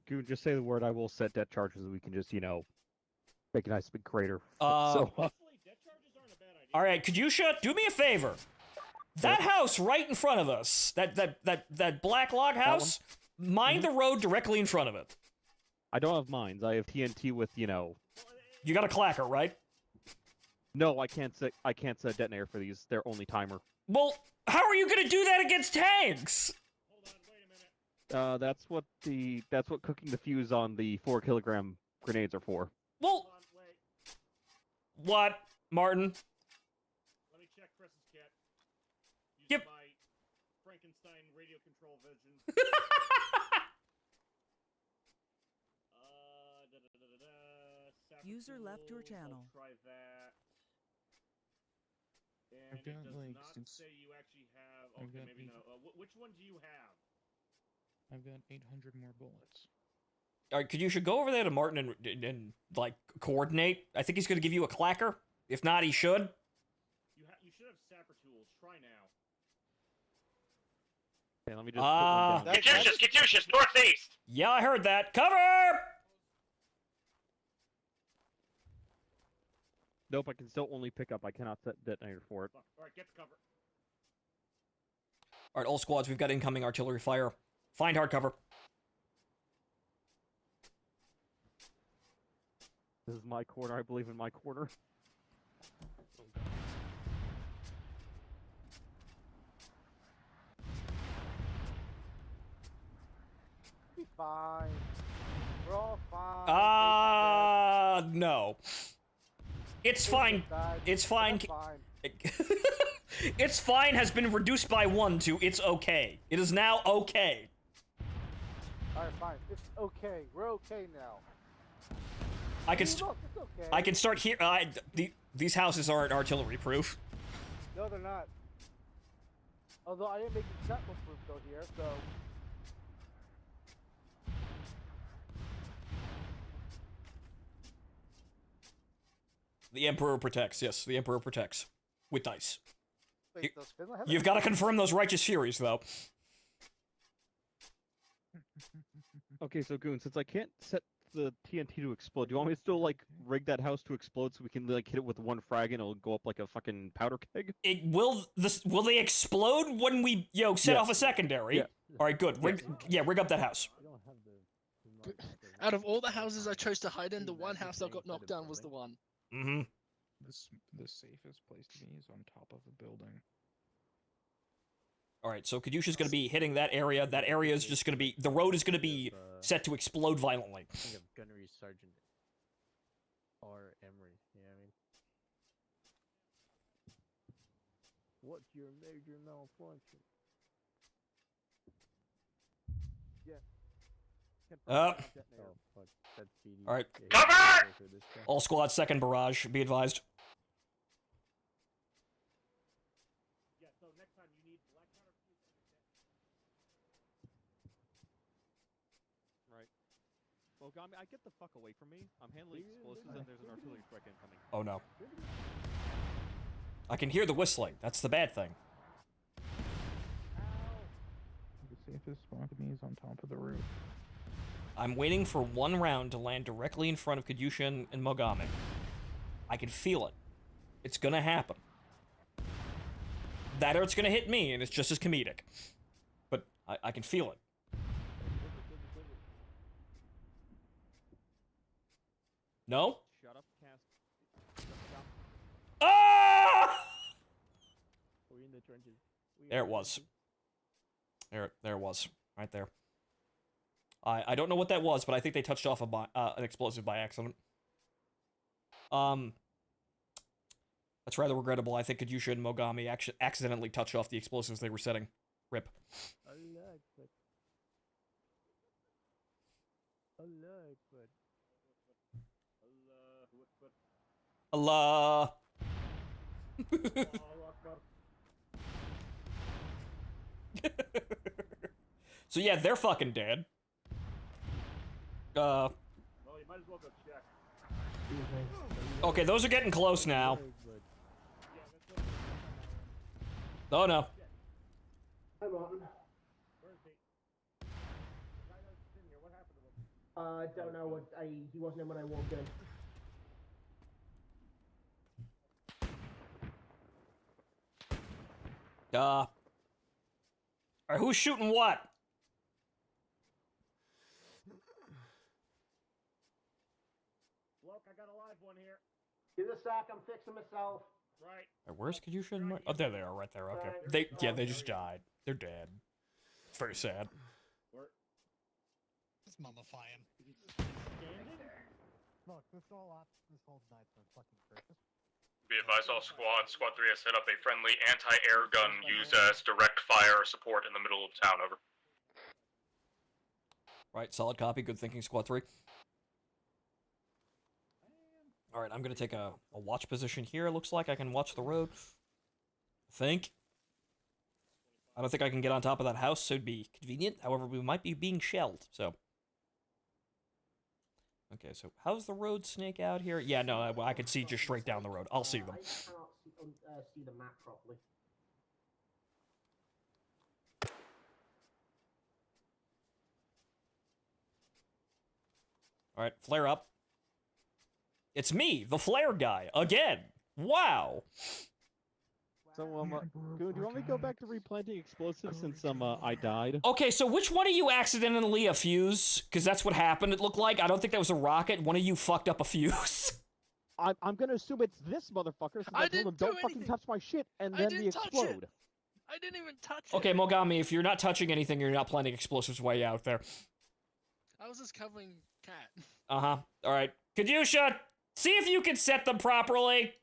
Goon, just say the word, I will set debt charges, and we can just, make a nice big crater. All right, Kadusha, do me a favor. That house right in front of us, that black log house, mind the road directly in front of it. I don't have mines. I have TNT with, You got a clacker, right? No, I can't set detonator for these. They're only timer. Well, how are you gonna do that against tanks? That's what cooking the fuse on the 4-kilogram grenades are for. Well, what, Martin? Let me check Chris's kit. Yep. My Frankenstein radio control vision. User left your channel. Try that. And I've got, it does like, not say you actually have. I've Okay, got maybe no. Which one do you have? I've got 800 more bullets. All right, you should go over there to Martin and like coordinate. I think he's gonna give you a clacker. If not, he should. You should have sapper tools. Try now. Okay, let me just put one down. Katusha's northeast! Yeah, I heard that. Cover! Nope, I can still only pick up. I cannot set detonator for it. Alright, get to cover. All right, all squads, we've got incoming artillery fire. Find hard cover. This is my corner. I believe in my corner. Be fine. We're all fine. No. It's fine. It's fine. It's fine has been reduced by 1 to it's okay. It is now okay. Alright, fine. It's okay. We're okay now. I can Look, it's okay. I can start here. These houses aren't artillery proof. No, they're not. Although I am making shrapnel proof though here, so. The Emperor protects. Yes, the Emperor protects with dice. Wait, does Finland have You've got to confirm those righteous furies, though. Okay, so Goon, since I can't set the TNT to explode. Do you want me to still like rig that house to explode so we can like hit it with one frag and it'll go up like a fucking powder keg? Will they explode when we set off a secondary? Yeah. All right, good. Rig up that house. Out of all the houses I chose to hide in, the one house that got knocked down was the one. Mm-hmm. The safest place to be is on top of a building. All right, so Kadyusha's going to be hitting that area. That area is just going to be... The road is going to be set to explode violently. I think of Gunnery Sergeant or Emery, you know what I mean? What's your major malfunction? Yeah. All right. Cover! All squads, second barrage. Be advised. Right. Mogami, I get the fuck away from me. I'm handling explosives and there's an artillery strike incoming. Oh, no. I can hear the whistling. That's the bad thing. The safest spot to be is on top of the roof. I'm waiting for one round to land directly in front of Kadyusha and Mogami. I can feel it. It's gonna happen. That or it's gonna hit me, and it's just as comedic. But I can feel it. No? Shut up, cast. Ah! We're in the trenches. There it was. There it was. Right there. I don't know what that was, but I think they touched off an explosive by accident. That's rather regrettable. I think Kadyusha and Mogami accidentally touched off the explosives they were setting. Rip. Allah. So yeah, they're fucking dead. Well, you might as well go check. Okay, those are getting close now. Oh no. Hi, Martin. I don't know what he wasn't in when I walked in. Alright, who's shooting what? Look, I got a live one here. Give it a sec, I'm fixing myself. Right. Where's Kadyusha and Oh, there they are, right there, okay. They just died. They're dead. It's very sad. Let's mummify him. Look, this whole night's been fucking purpose. Be advised, all squads. Squad 3 has set up a friendly anti-air gun used as direct fire support in the middle of town. Over. Right, solid copy. Good thinking, Squad 3. Alright, I'm gonna take a watch position here. Looks like I can watch the road. I don't think I can get on top of that house, so it'd be convenient. However, we might be being shelled, so... Okay, so how's the road snake out here? Yeah, no, I can see just straight down the road. I'll see them. I cannot see the map properly. Alright, flare up. It's me, the flare guy, again! Wow! So, do you want me to go back to replanting explosives since I died? Okay, so which one of you accidentally a fuse? Because that's what happened, it looked like. I don't think that was a rocket. One of you fucked up a fuse. I'm gonna assume it's this motherfucker since I told him don't fucking touch my shit and then they explode. I didn't even touch it. Okay, Mogami, if you're not touching anything, you're not planting explosives way out there. I was just covering Cat. Uh-huh. Alright. Kadyusha, see if you can set them properly.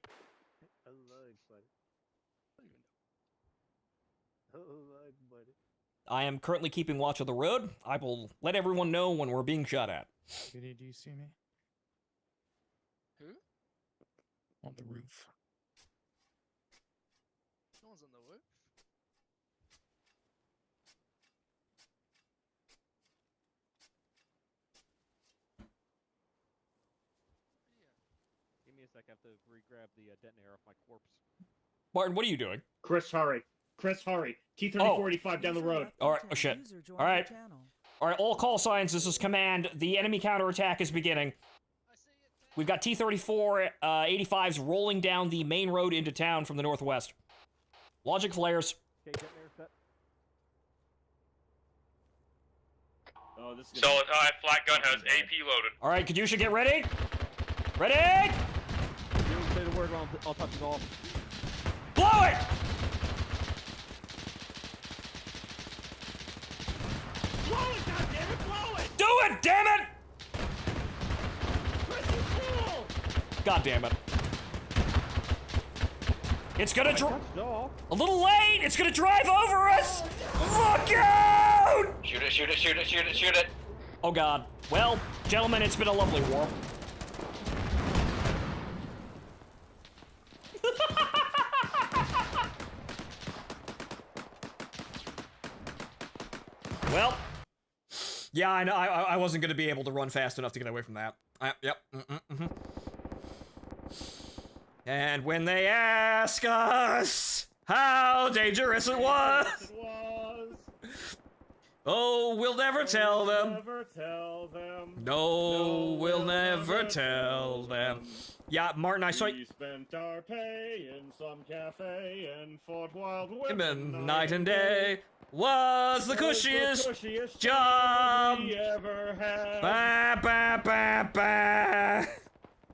I am currently keeping watch of the road. I will let everyone know when we're being shot at. Goody, do you see me? Who? On the roof. No one's on the roof. Give me a sec, I have to re-grab the detonator off my corpse. Martin, what are you doing? Chris, hurry. Chris, hurry. T-3485 down the road. Alright, oh shit. Alright. Alright, all call signs, this is command. The enemy counterattack is beginning. We've got T-34 85s rolling down the main road into town from the northwest. Logic flares. Okay, get there, set. Oh, this is Solid flat gun has AP loaded. Alright, Kadusha, get ready! Ready! You say the word, I'll touch it off. Blow it! Blow it, goddammit, blow it! Do it, damn it! God damn it. It's gonna a little late! It's gonna drive over us! Look out! Shoot it, shoot it, shoot it, shoot it, shoot it! Oh god. Well, gentlemen, it's been a lovely war. Well, yeah, I know. I wasn't gonna be able to run fast enough to get away from that. Yep. And when they ask us how dangerous it was, oh, we'll never tell them. No, we'll never tell them. Yeah, Martin, I saw you. We spent our pay in some cafe in Fort Wild Women. Night and day was the cushiest job we ever had. Ba, ba, ba, ba.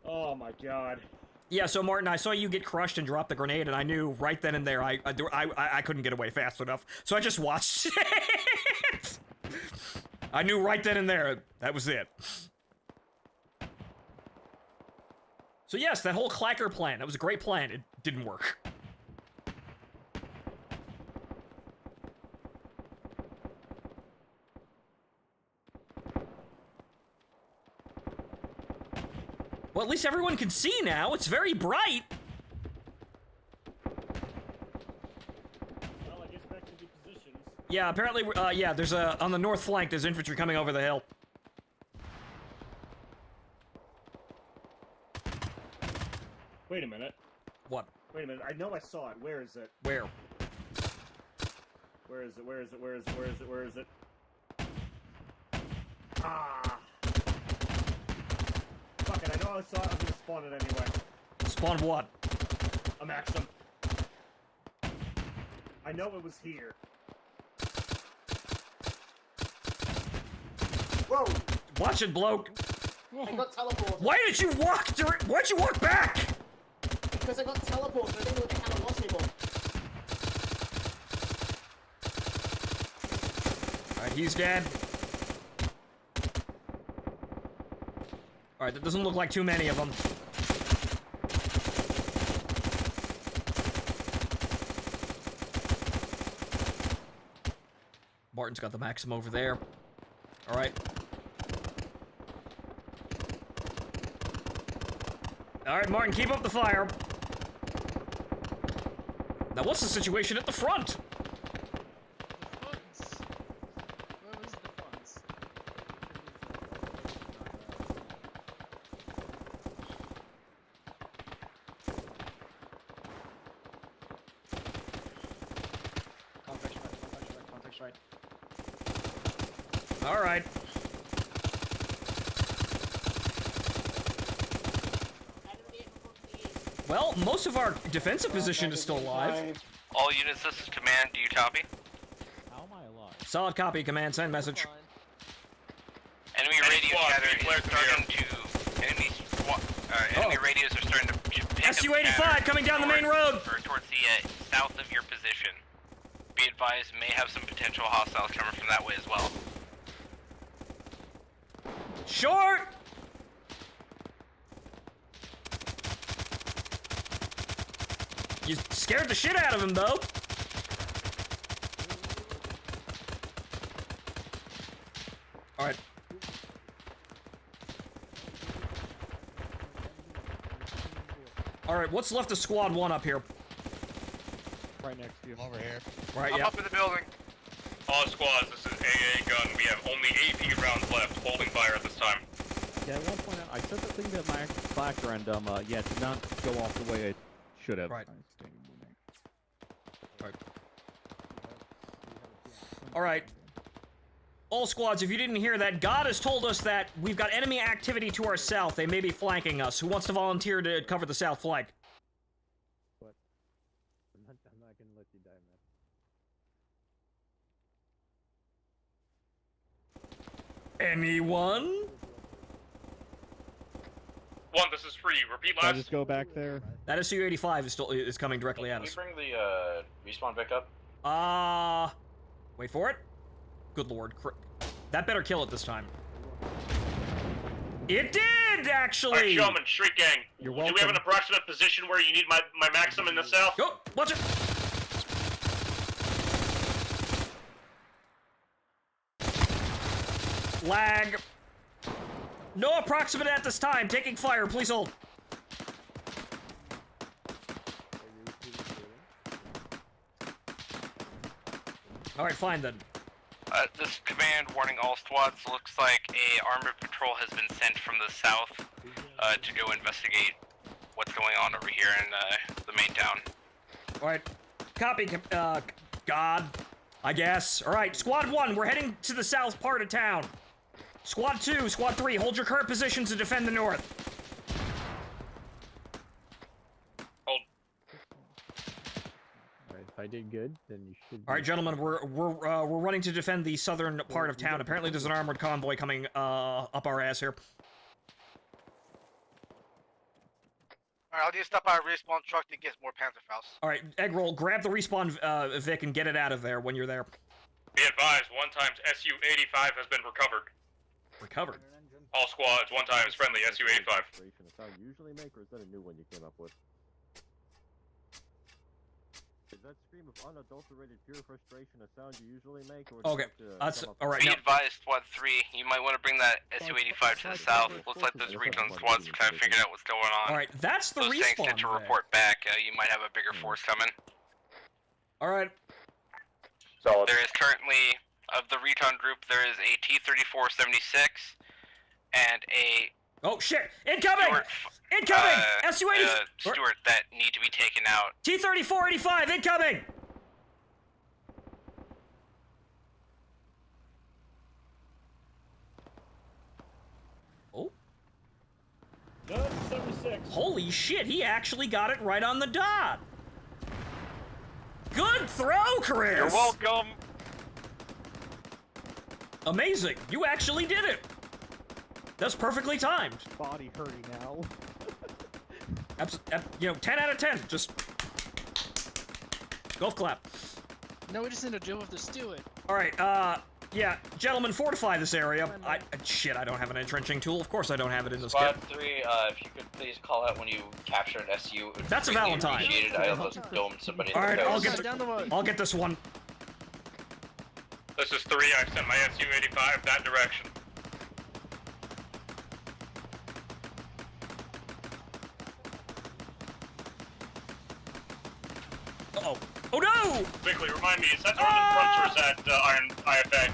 Oh my god. Yeah, so Martin, I saw you get crushed and drop the grenade, and I knew right then and there I couldn't get away fast enough, so I just watched it. I knew right then and there that was it. So yes, that whole clacker plan, that was a great plan. It didn't work. Well, at least everyone can see now. It's very bright. Well, I guess back to the positions. Yeah, apparently, yeah, there's on the north flank, there's infantry coming over the hill. Wait a minute. What? Wait a minute. I know I saw it. Where is it? Where? Where is it? Where is it? Where is it? Where is it? Where is it? Ah! Fuck it. I know I saw it. I'm gonna spawn it anyway. Spawn what? A Maxim. I know it was here. Whoa! Watch it, bloke. I got teleported. Why did you walk why'd you walk back? Because I got teleported. I didn't know what the hell it was anymore. Alright, he's dead. Alright, that doesn't look like too many of them. Martin's got the Maxim over there. Alright. Alright, Martin, keep up the fire. Now, what's the situation at the front? Where was the funds? Context right. All right. Well, most of our defensive position is still alive. All units, this is command. Do you copy? How am I alive? Solid copy, command. Send message. Enemy radio chatter is starting to. Enemy radios are starting to pick up SU-85 chatter coming down the main road. Or towards the south of your position. Be advised, may have some potential hostiles coming from that way as well. Short. You scared the shit out of him, though. All right. All right, what's left of Squad 1 up here? Right next to you. Over here. Right, I'm yeah. up in the building. All squads, this is AA gun. We have only AP rounds left, holding fire at this time. Yeah, I want to point out, I said the thing that my clacker and, yeah, did not go off the way it should have. Right. All right. All squads, if you didn't hear that, God has told us that we've got enemy activity to our south. They may be flanking us. Who wants to volunteer to cover the south flank? What? I'm not gonna let you die, man. Anyone? One, this is free. Repeat I'll last. just go back there. That SU-85 is coming directly at Can we us. bring the respawn back up? Wait for it. Good lord. That better kill it this time. It did, actually! Alright, Showman, Street Gang. You're Do we have welcome. an approximate position where you need my maximum in the south? Go! Watch it! Lag. No approximate at this time. Taking fire. Please hold. Alright, fine then. This command warning all squads. Looks like a armored patrol has been sent from the south to go investigate what's going on over here in the main town. Alright. Copy, God. I guess. Alright, Squad 1, we're heading to the south part of town. Squad 2, Squad 3, hold your current positions to defend the north. Hold. Alright, if I did good, then you should. Alright, gentlemen, we're running to defend the southern part of town. Apparently there's an armored convoy coming up our ass here. Alright, I'll just stop by a respawn truck to get more Panzerfaust. Alright, Eggroll, grab the respawn Vic and get it out of there when you're there. Be advised, 1 times SU-85 has been recovered. Recovered? All squads, 1 times friendly SU-85. A sound you usually make, or is that a new one you came up with? Is that scream of unadulterated pure frustration a sound you usually make, or Okay, that's alright. Be advised, Squad 3, you might want to bring that SU-85 to the south. Looks like those recon squads have kind of figured out what's going on. Alright, that's the Those tanks respawn get to there. report back. You might have a bigger force coming. Alright. Solid. There is currently, of the recon group, there is a T-34-76 and a... Oh shit! Incoming! Incoming! SU-80... Stuart that need to be taken out. T-34-85, incoming! Oh. 76. Holy shit, he actually got it right on the dot! Good throw, Chris! You're welcome! Amazing, you actually did it! That's perfectly timed. Body hurting now. You know, 10 out of 10, just... Golf clap. No, we just need to deal with the Stuart. Alright, yeah, gentlemen, fortify this area. Shit, I don't have an entrenching tool. Of course I don't have it in this Squad kit. 3, if you could please call out when you capture an SU. That's a Greatly Valentine. appreciated. I almost domed somebody in Alright, the I'll get this one. This is 3, I've sent my SU-85 that direction. Uh-oh. Oh no! Quickly, remind me, is that Northern Front or is that Iron IFA?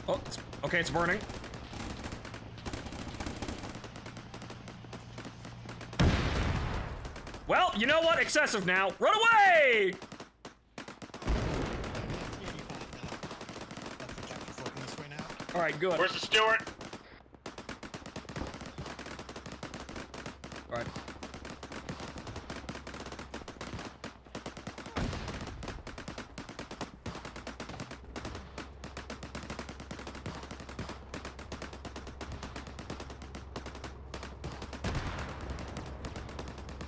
Oh, okay, it's burning. Well, you know what? Excessive now. Run away! Alright, good. Where's the Stewart? Alright.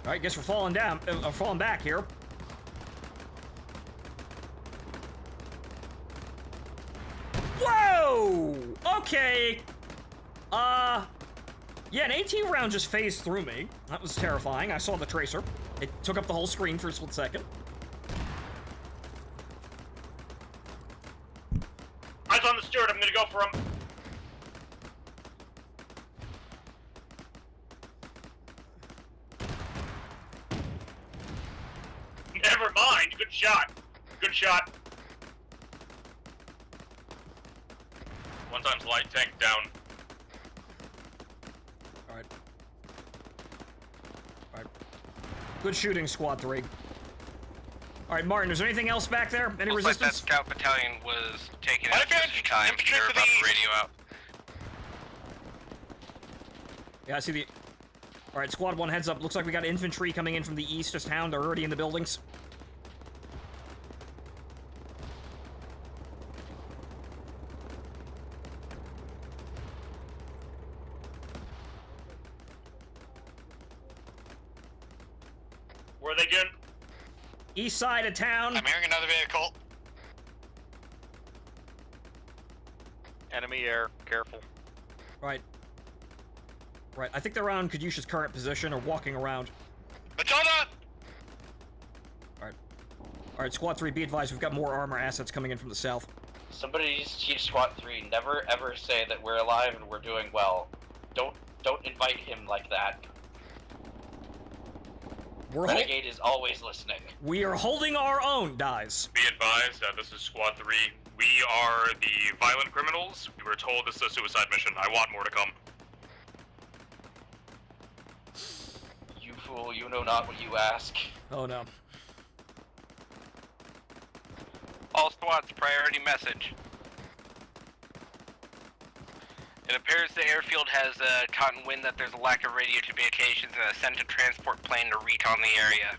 Alright, guess we're falling down, falling back here. Whoa! Okay. Yeah, an AT round just phased through me. That was terrifying. I saw the tracer. It took up the whole screen for a split second. Eyes on the Stewart, I'm gonna go for him. Never mind, good shot. Good shot. 1 times light tank down. Alright. Alright. Good shooting, Squad 3. All right, Martin, is there anything else back there? Any Looks like that resistance? scout battalion was taken out just in time. They're about to radio out. Yeah, I see the... All right, squad 1 heads up. Looks like we got infantry coming in from the east of town. They're already in the buildings. Where are they again? East side of town. I'm hearing another vehicle. Enemy air, careful. Right. Right, I think they're around Kadusha's current position or walking around. Matilda! Alright, Squad 3, be advised, we've got more armor assets coming in from the south. Somebody teach SWAT 3, never ever say that we're alive and we're doing well. Don't invite him like that. Renegade is always listening. We are holding our own, guys. Be advised, this is Squad 3. We are the violent criminals. We were told this is a suicide mission. I want more to come. You fool, you know not what you ask. Oh no. All squads, priority message. It appears the airfield has caught in wind that there's a lack of radio communications and has sent a transport plane to recon the area.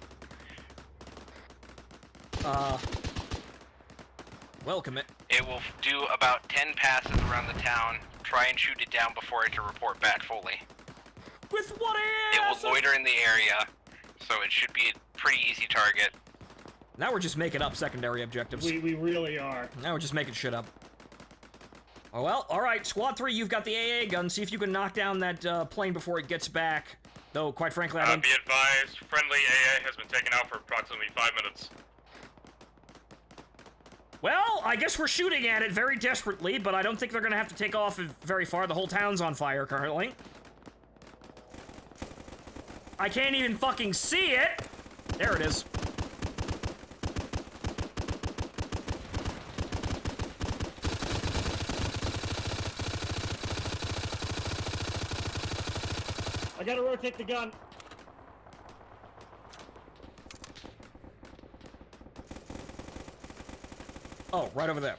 Welcome it. It will do about 10 passes around the town. Try and shoot it down before it can report back fully. With what It will loiter in the area, so it should be a pretty easy target. Now we're just making up secondary objectives. We really are. Now we're just making shit up. Oh well, alright, Squad 3, you've got the AA gun. See if you can knock down that plane before it gets back. Though, quite frankly, I don't... Be advised, friendly AA has been taken out for approximately 5 minutes. Well, I guess we're shooting at it very desperately, but I don't think they're gonna have to take off very far. The whole town's on fire currently. I can't even fucking see it! There it is. I gotta rotate the gun. Oh, right over there.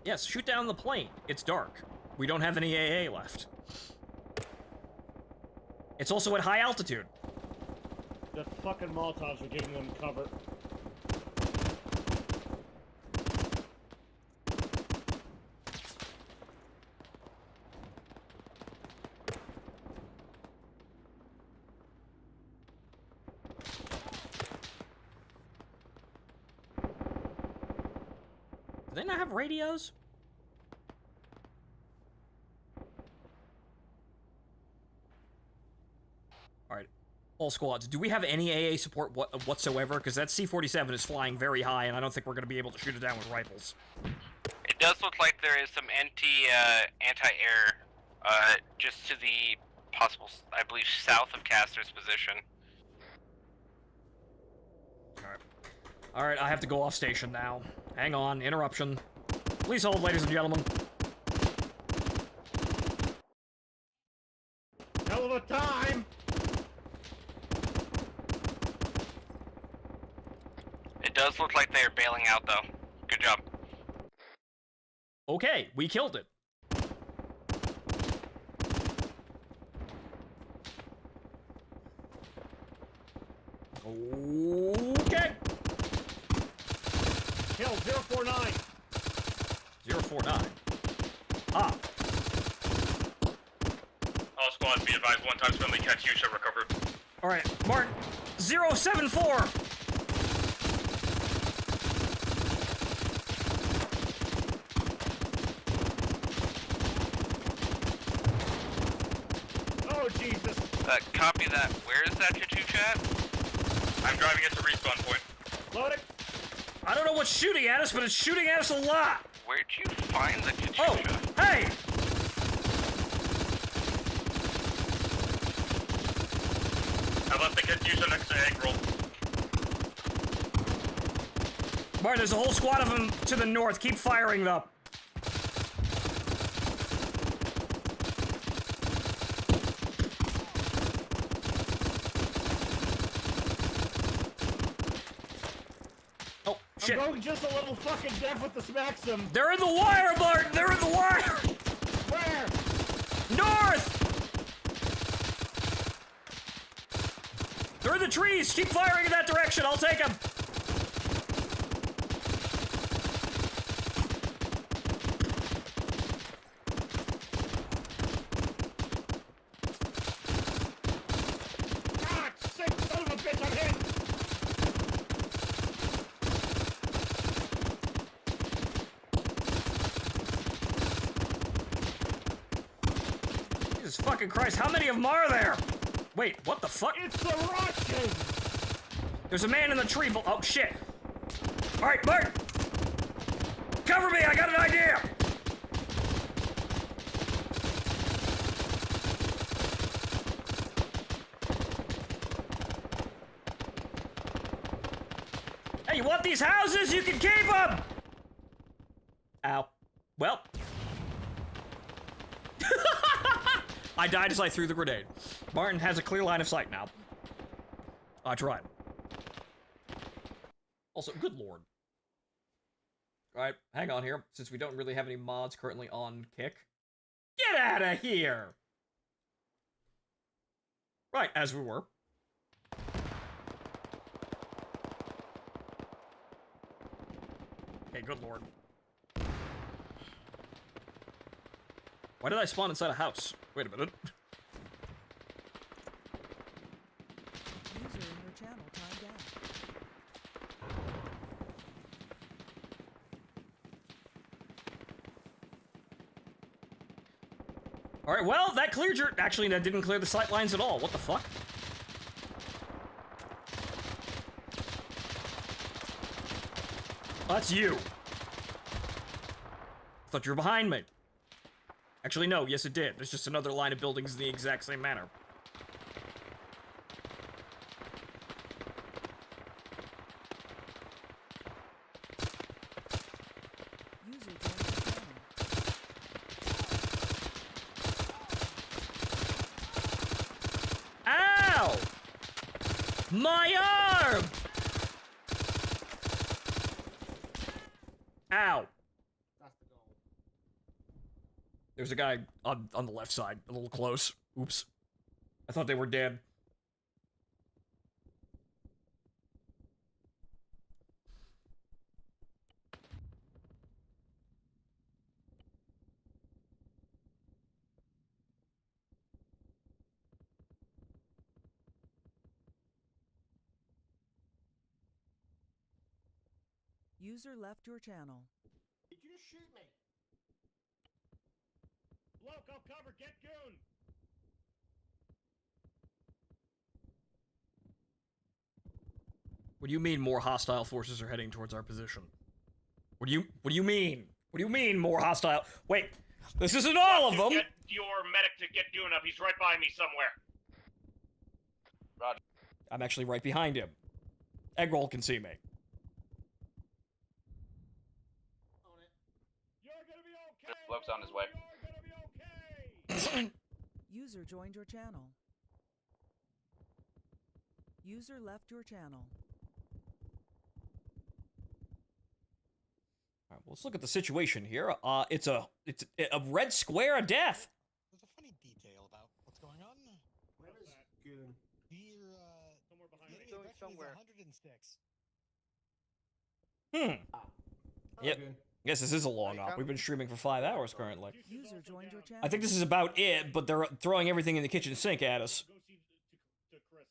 Yes, shoot down the plane. It's dark. We don't have any AA left. It's also at high altitude. The fucking Molotovs are giving them cover. Do they not have radios? Alright. All squads, do we have any AA support whatsoever? Because that C-47 is flying very high, and I don't think we're going to be able to shoot it down with rifles. It does look like there is some anti-air, just to the possible, I believe, south of Castor's position. Alright, I have to go off station now. Hang on, interruption. Please hold, ladies and gentlemen. Hell of a time! It does look like they are bailing out, though. Good job. Okay, we killed it. Okay. Kill 049. 049. Ah. All squads, be advised, one times friendly Katyusha recovered. Alright, Mark. 074. Oh, Jesus. Copy that. Where is that Katyusha at? I'm driving it to respawn point. Loading. I don't know what's shooting at us, but it's shooting at us a lot. Where'd you find the Katyusha? Oh, hey! I left the Katyusha next to Egg Roll. Martin, there's a whole squad of them to the north. Keep firing, though. Oh, shit. I'm going just a little fucking deaf with the Maxim. They're in the wire, Martin! They're in the wire! Where? North! They're in the trees! Keep firing in that direction, I'll take them! Ah, sick son of a bitch, I'm hit! Jesus fucking Christ, how many of them are there? Wait, what the fuck? It's the Russians! There's a man in the tree. Oh, shit. Alright, Bart! Cover me, I got an idea! Hey, you want these houses? You can keep them! Ow. Well. I died as I threw the grenade. Martin has a clear line of sight now. I tried. Also, good lord. Alright, hang on here, since we don't really have any mods currently on Kick. Get out of here! Right, as we were. Okay, good lord. Why did I spawn inside a house? Wait a minute. User in your channel timed out. Alright, well, that cleared your... Actually, that didn't clear the sight lines at all. What the fuck? Oh, that's you. I thought you were behind me. Actually, no. Yes, it did. There's just another line of buildings in the exact same manner. User joined your channel. Ow! My arm! Ow. That's the goal. There's a guy on the left side, a little close. Oops. I thought they were dead. User left your channel. Did you just shoot me? Local cover, get goon! What do you mean more hostile forces are heading towards our position? What do you mean? What do you mean more hostile? Wait, this isn't all of them! Get your medic to get goon up, he's right by me somewhere. Roger. I'm actually right behind him. Eggroll can see me. Bloke's on his way. User joined your channel. User left your channel. All right, well, let's look at the situation here. It's a red square of death. There's a funny detail about what's going on. Where is Goon? Here, somewhere behind the me. enemy aggression is Somewhere. 106. Yep. Goon. Guess this is a long op. We've been streaming for 5 hours currently. User joined your channel. I think this is about it, but they're throwing everything in the kitchen sink at us. Go see to Chris.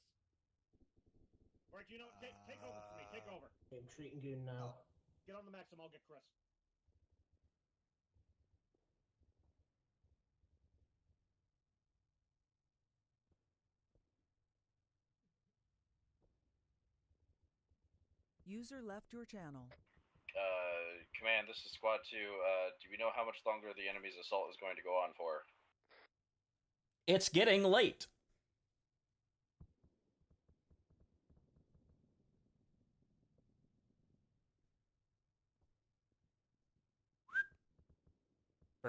Alright, you know, take over for me, take over. I'm treating Goon now. Get on the Maxim, I'll get Chris. User left your channel. Command, this is Squad 2. Do we know how much longer the enemy's assault is going to go on for? It's getting late.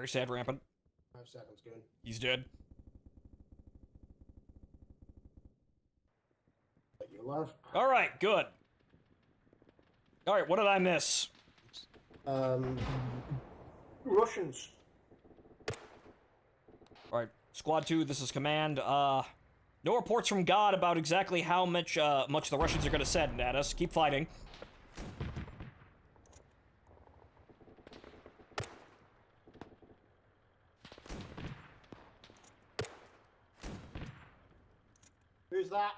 Very sad, Rampant. 5 seconds, Goon. He's dead. You alive? Alright, good. Alright, what did I miss? Russians. Alright, Squad 2, this is Command. No reports from God about exactly how much the Russians are gonna send at us. Keep fighting. Who's that?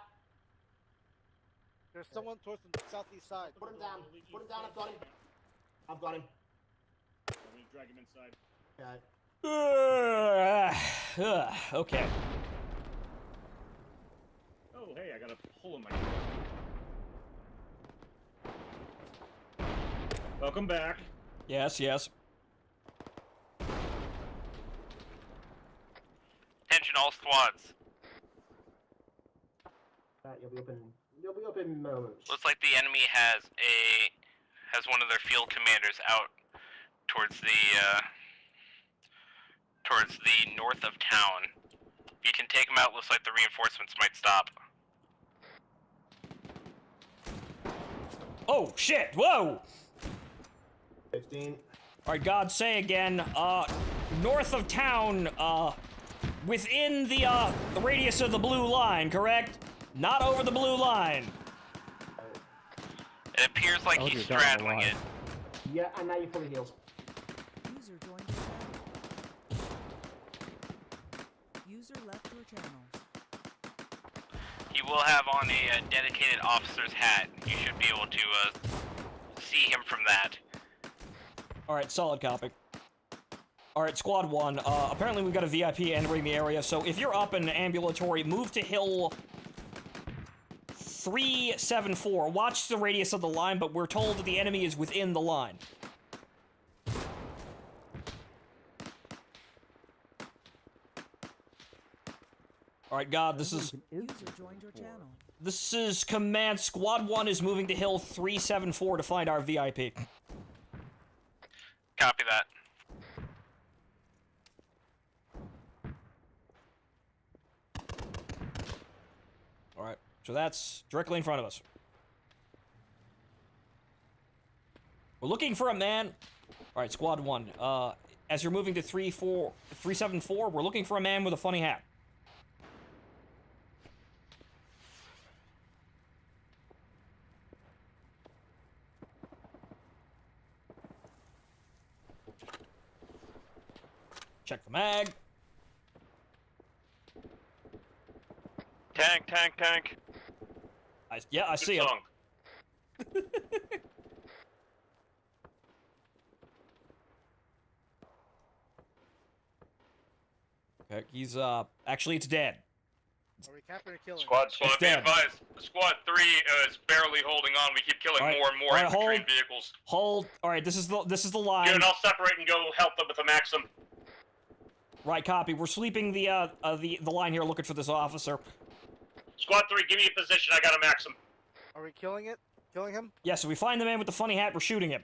There's someone towards the southeast side. Put him down. Put him down. I've got him. I've got him. I'm gonna drag him inside. Okay. Okay. Oh, hey, I got a hole in my throat. Welcome back. Yes, yes. Attention all squads. You'll be up in moments. Looks like the enemy has one of their field commanders out towards the north of town. If you can take them out, looks like the reinforcements might stop. Oh, shit! Whoa! 15. Alright, God, say again, north of town, within the radius of the blue line, correct? Not over the blue line. It appears like he's straddling it. Yeah, and now you're fully healed. User joined your channel. User left your channel. He will have on a dedicated officer's hat. You should be able to see him from that. Alright, solid copy. Alright, Squad 1, apparently we've got a VIP entering the area, so if you're up in ambulatory, move to Hill 374. Watch the radius of the line, but we're told that the enemy is within the line. Alright, God, this is... User joined your channel. This is Command. Squad 1 is moving to Hill 374 to find our VIP. Copy that. Alright, so that's directly in front of us. We're looking for a man... Alright, Squad 1, as you're moving to 374, we're looking for a man with a funny hat. Check the mag. Tank, tank, tank. I see him. Okay, he's actually it's dead. Are we capping or killing? Squad, It's be dead. advised. Squad 3 is barely holding on. We keep killing Alright, more and more alright, infantry hold. and vehicles. Hold. All right, this is the line. Good, I'll separate and go help them with the Maxim. Right, copy. We're sweeping the line here, looking for this officer. Squad 3, give me a position. I got a Maxim. Are we killing it? Killing him? Yeah, so we find the man with the funny hat. We're shooting him.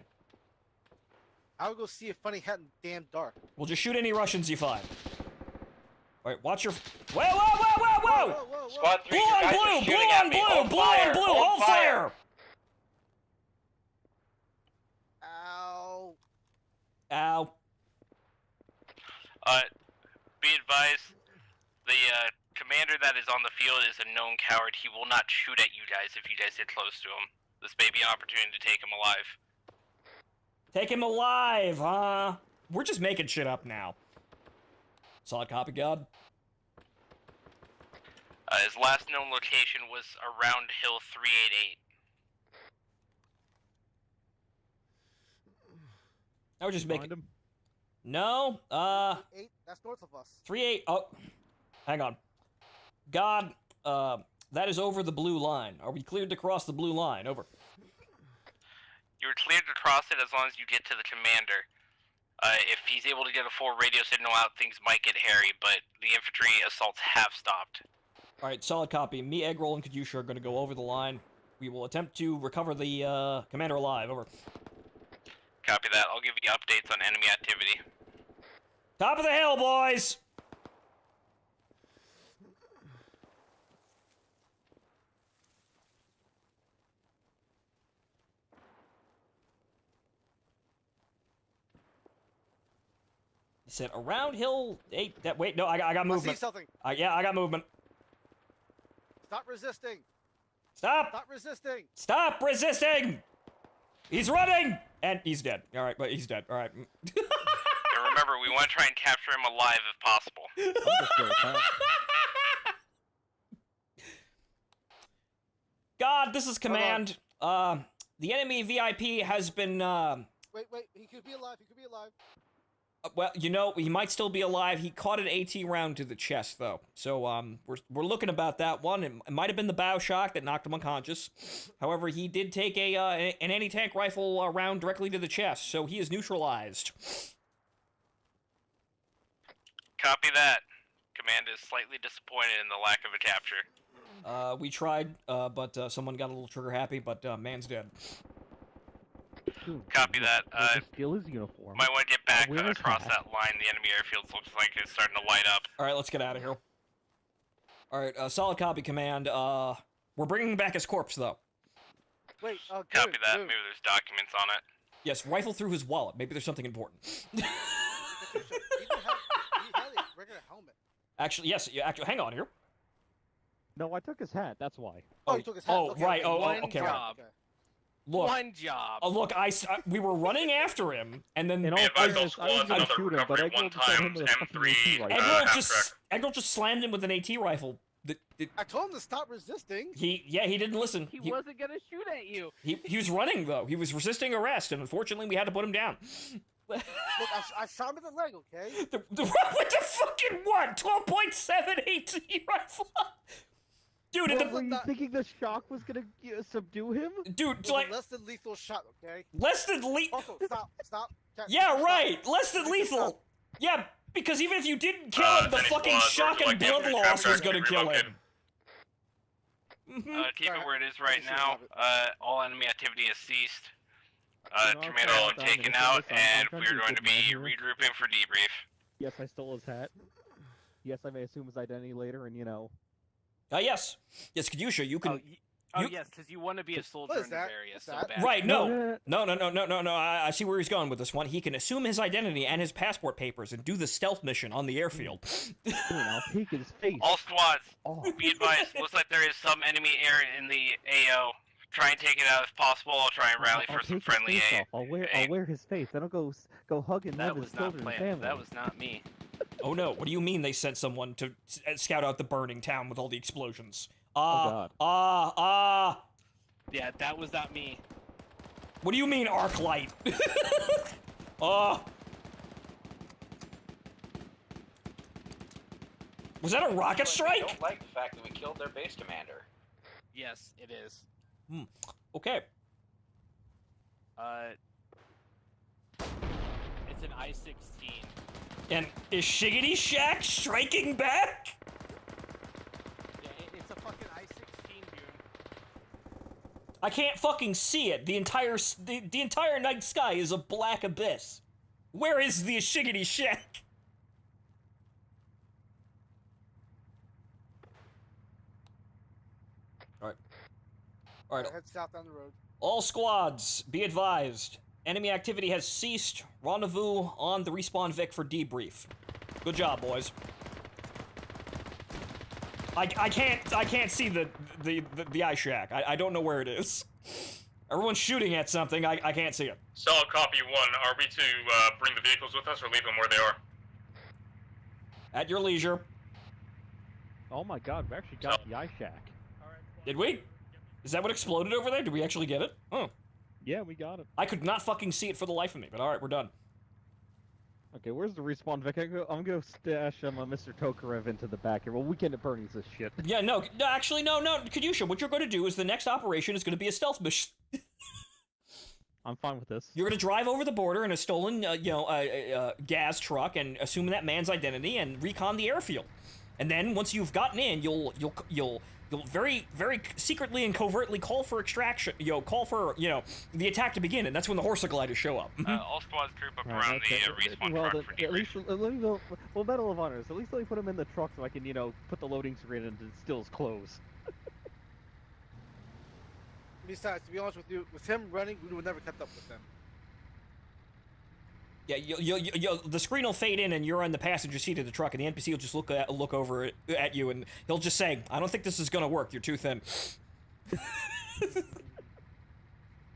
I'll go see a funny hat in the damn dark. We'll just shoot any Russians you find. All right, watch your. Whoa, whoa, whoa, whoa, whoa! Squad 3, Blue you on guys are blue, blue shooting on at me. blue, Hold blue fire. on blue, Hold hold fire! Ow. Ow. Be advised, the commander that is on the field is a known coward. He will not shoot at you guys if you guys get close to him. This may be an opportunity to take him alive. Take him alive, huh? We're just making shit up now. Solid copy, God. His last known location was around Hill 388. I was just making. him? No, 8, that's north of us. 38. Oh, hang on. God, that is over the blue line. Are we cleared to cross the blue line? Over. You're cleared to cross it as long as you get to the commander. If he's able to get a full radio signal out, things might get hairy, but the infantry assaults have stopped. All right, solid copy. Me, Eggroll, and Kadusha are going to go over the line. We will attempt to recover the commander alive. Over. Copy that. I'll give you updates on enemy activity. Top of the hill, boys! He said around hill 8. Wait, no, I got movement. I see something. Yeah, I got movement. Stop resisting. Stop! Stop resisting. Stop resisting! He's running! And he's dead. Alright, but he's dead. Alright. And remember, we want to try and capture him alive if possible. God, this is command. The enemy VIP has been, Wait, he could be alive. He could be alive. well, you know, he might still be alive. He caught an AT round to the chest, though. So, we're looking about that one. It might have been the bow shock that knocked him unconscious. However, he did take an anti-tank rifle round directly to the chest, so he is neutralized. Copy that. Command is slightly disappointed in the lack of a capture. We tried, but someone got a little trigger happy, but man's dead. Copy that. Steal his uniform. Might want to get back across that line. The enemy airfield looks like it's starting to light up. Alright, let's get out of here. Alright, solid copy, command. We're bringing back his corpse, though. Wait, Copy that. Maybe there's documents on it. Yes, rifle through his wallet. Maybe there's something important. He had a regular helmet. Actually, yes, hang on here. No, I took his hat. That's why. Oh, you took his hat. Oh, Okay, right. okay. Oh, okay. job. Okay. Look. One job. Look, we were running after him, and then... In all fairness, I was gonna shoot him, but Eggle just hit him with a fucking AT rifle. Eggle just slammed him with an AT rifle. I told him to stop resisting. He didn't listen. He wasn't gonna shoot at you. He was running, though. He was resisting arrest, and unfortunately, we had to put him down. Look, I shot him in the leg, okay? With the fucking what? 12.7 AT rifle? Dude, were you thinking the shock was gonna subdue him? Dude, like less than lethal shot, okay? Less than lethal. Also, stop. Yeah, right. Less than lethal. Yeah, because even if you didn't kill him, the fucking shock and blood loss was gonna kill him. Keep it where it is right now. All enemy activity has ceased. Commander has been taken out, and we're going to be regrouping for debrief. Yes, I stole his hat. Yes, I may assume his identity later, and you know. Yes. Yes, Kadyusha, you can... yes, because you want to be a soldier in this area so bad. Right, no. No, I see where he's going with this one. He can assume his identity and his passport papers and do the stealth mission on the airfield. I'll peek his face. All squads, be advised. Looks like there is some enemy air in the AO. Try and take it out if possible. I'll try and rally for some friendly aid. I'll wear his face. Then I'll go hug and love his children and family. That was not me. Oh no, what do you mean they sent someone to scout out the burning town with all the explosions? Yeah, that was not me. What do you mean, arc light? Was that a rocket I strike? don't like the fact that we killed their base commander. Yes, it is. Okay. It's an I-16. And is Shiggity Shack striking back? Yeah, it's a fucking I-16, dude. I can't fucking see it. The entire night sky is a black abyss. Where is the Shiggity Shack? All right. Head south down the road. All squads, be advised. Enemy activity has ceased. Rendezvous on the respawn Vic for debrief. Good job, boys. I can't see the eye shack. I don't know where it is. Everyone's shooting at something. I can't see it. Solid copy 1. Are we to bring the vehicles with us or leave them where they are? At your leisure. Oh my god, we actually got the eye shack. Did we? Is that what exploded over there? Did we actually get it? Oh. Yeah, we got it. I could not fucking see it for the life of me, but alright, we're done. Okay, where's the respawn, Vic? I'm gonna stash Mr. Tokarev into the back here. Well, we can't burn this shit. Yeah, no, actually, no, Kadyusha, what you're going to do is the next operation is going to be a stealth mission. I'm fine with this. You're going to drive over the border in a stolen, gas truck and assume that man's identity and recon the airfield. And then once you've gotten in, you'll very secretly and covertly call for extraction. Call for the attack to begin, and that's when the horse gliders show up. All squads group up Right, around okay. the respawn Well, truck for at least well, Medal of Honors. At least let me put him in the truck so I can put the loading screen and still his clothes. Besides, to be honest with you, with him running, we would never kept up with him. Yeah, the screen will fade in, and you're in the passenger seat of the truck, and the NPC will just look over at you, and he'll just say, "I don't think this is gonna work. You're too thin."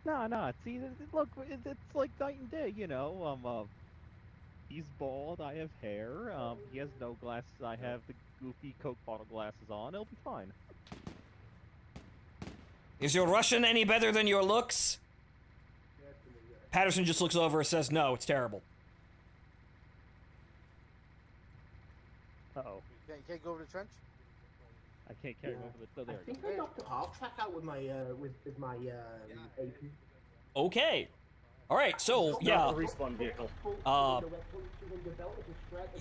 No. See, look, it's like night and day. He's bald. I have hair. He has no glasses. I have the goofy Coke bottle glasses on. It'll be fine. Is your Russian any better than your looks? Patterson just looks over and says, "No, it's terrible." Uh-oh. You can't go over the trench? I can't carry him over the... Oh, there I think I knocked a half track out with my AP. Okay. All right. So yeah. Not a respawn vehicle.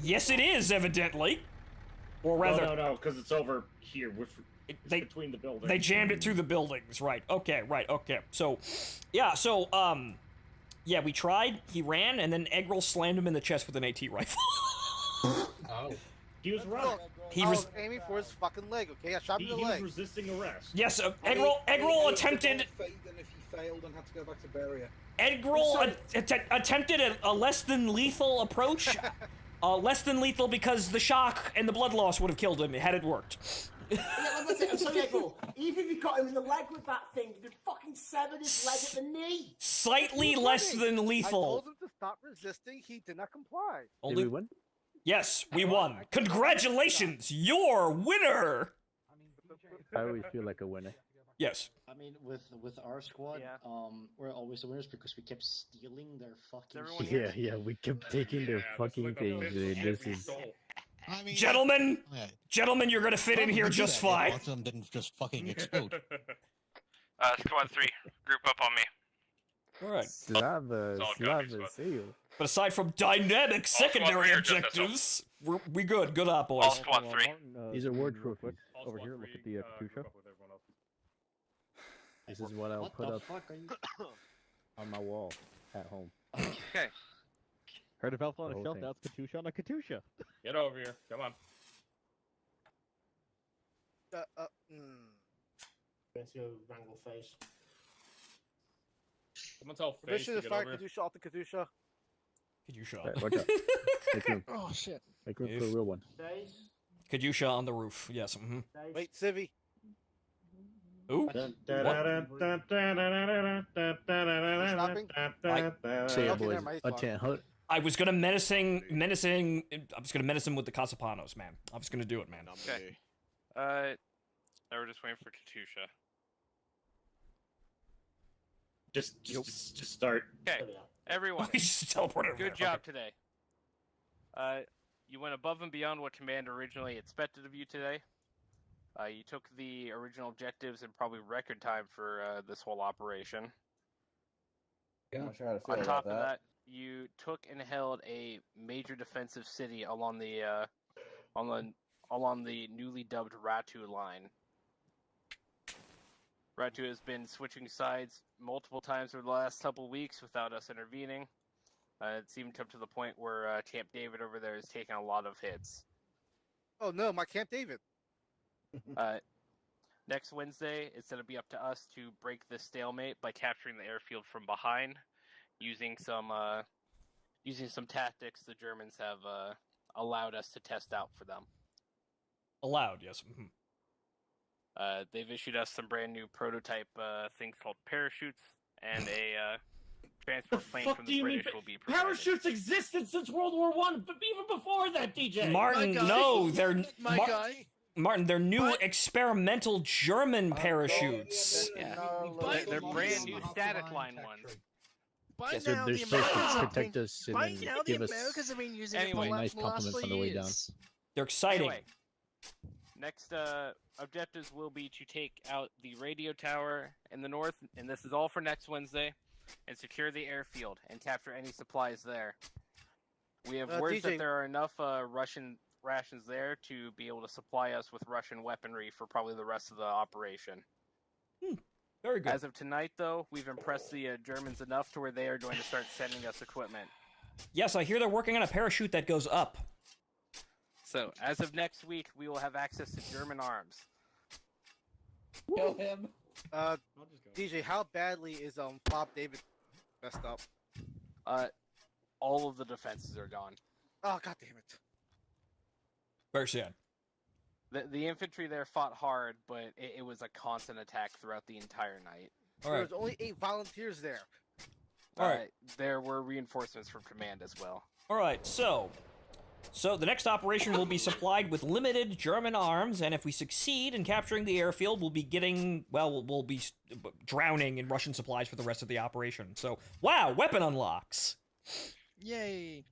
Yes, it is evidently. Or rather, No, because it's over here. It's between the buildings. They jammed it through the buildings, right? Okay. So, yeah. So, yeah, we tried. He ran, and then Eggroll slammed him in the chest with an AT rifle. Oh. He was running. I was aiming for his fucking leg, okay? I shot him in the leg. He was resisting arrest. Yes, Eggroll attempted... Then if he failed and had to go back to Beria. Eggroll attempted a less than lethal approach. Less than lethal because the shock and the blood loss would have killed him had it worked. Yeah, that's it. I'm sorry, Eggroll. Even if you got him in the leg with that thing, you'd fucking severed his leg at the knee. Slightly less than I lethal. told him to stop resisting. He did not comply. Did we win? Yes, we won. Congratulations, you're winner. I always feel like a winner. Yes. I mean, with our squad, we're always the winners because we kept stealing their fucking shit. Yeah, we kept taking their fucking things, dude. This is... Gentlemen, you're gonna fit in here just fine. Lots of them didn't just fucking explode. Squad 3, group up on me. All right. Slava seal. But aside from dynamic secondary objectives, we good. Good up, boys. All squad 3. These are war trophies. Over here, look at the Katusha. This is what I'll put up on my wall at home. Okay. Heard of Alpha on The a whole shelf, thing. now it's Katusha on a Katusha. Get over here. Come on. Let's go wrangle face. Someone tell Face Permission to to get fire over here. Katusha off the Katusha. Katusha. Right, watch out. Make room. Oh shit. Make room for a real one. Days. Katusha on the roof. Yes. Mm-hmm. Wait, Civi. Ooh. Say it, Okay, boys. never mind, he's Attend, hold. I was gonna menacing. I was gonna menace him with the Casapanos, man. I was gonna do it, man. Okay. Now we're just waiting for Katusha. Just start. Okay, everyone. We just teleported. Good job today. You went above and beyond what Command originally expected of you today. You took the original objectives in probably record time for this whole operation. I'm not sure how to feel On about top of that, you took and held a major defensive city along the newly dubbed Ratu line. Ratu has been switching sides multiple times over the last couple of weeks without us intervening. It's even up to the point where Camp David over there is taking a lot of hits. Oh no, my Camp David. Next Wednesday, it's going to be up to us to break this stalemate by capturing the airfield from behind, using some tactics the Germans have allowed us to test out for them. Allowed, yes. Mm-hmm. They've issued us some brand new prototype things called parachutes, and a transport plane from the British will be provided. Parachutes existed since World War One, but even before that, DJ. Martin, no, they're Martin, they're new But- experimental German parachutes. Yeah. They're brand new static line ones. By Yeah, so now, they're the supposed to Americans have protect been, us and by then now, the give us Americans have been using Anyway, it for nice the last compliments on the way down. years. They're exciting. Anyway, next objectives will be to take out the radio tower in the north, and this is all for next Wednesday, and secure the airfield and capture any supplies there. We have words DJ. that there are enough Russian rations there to be able to supply us with Russian weaponry for probably the rest of the operation. Very good. As of tonight, though, we've impressed the Germans enough to where they are going to start sending us equipment. Yes, I hear they're working on a parachute that goes up. So, as of next week, we will have access to German arms. Kill him. DJ, how badly is Bob David messed up? All of the defenses are gone. Oh, god damn it. Very sad. The infantry there fought hard, but it was a constant attack throughout the entire night. All There right. was only 8 volunteers there. All right. There were reinforcements from command as well. All right, so the next operation will be supplied with limited German arms, and if we succeed in capturing the airfield, we'll be getting, well, we'll be drowning in Russian supplies for the rest of the operation. So, wow, weapon unlocks. Yay.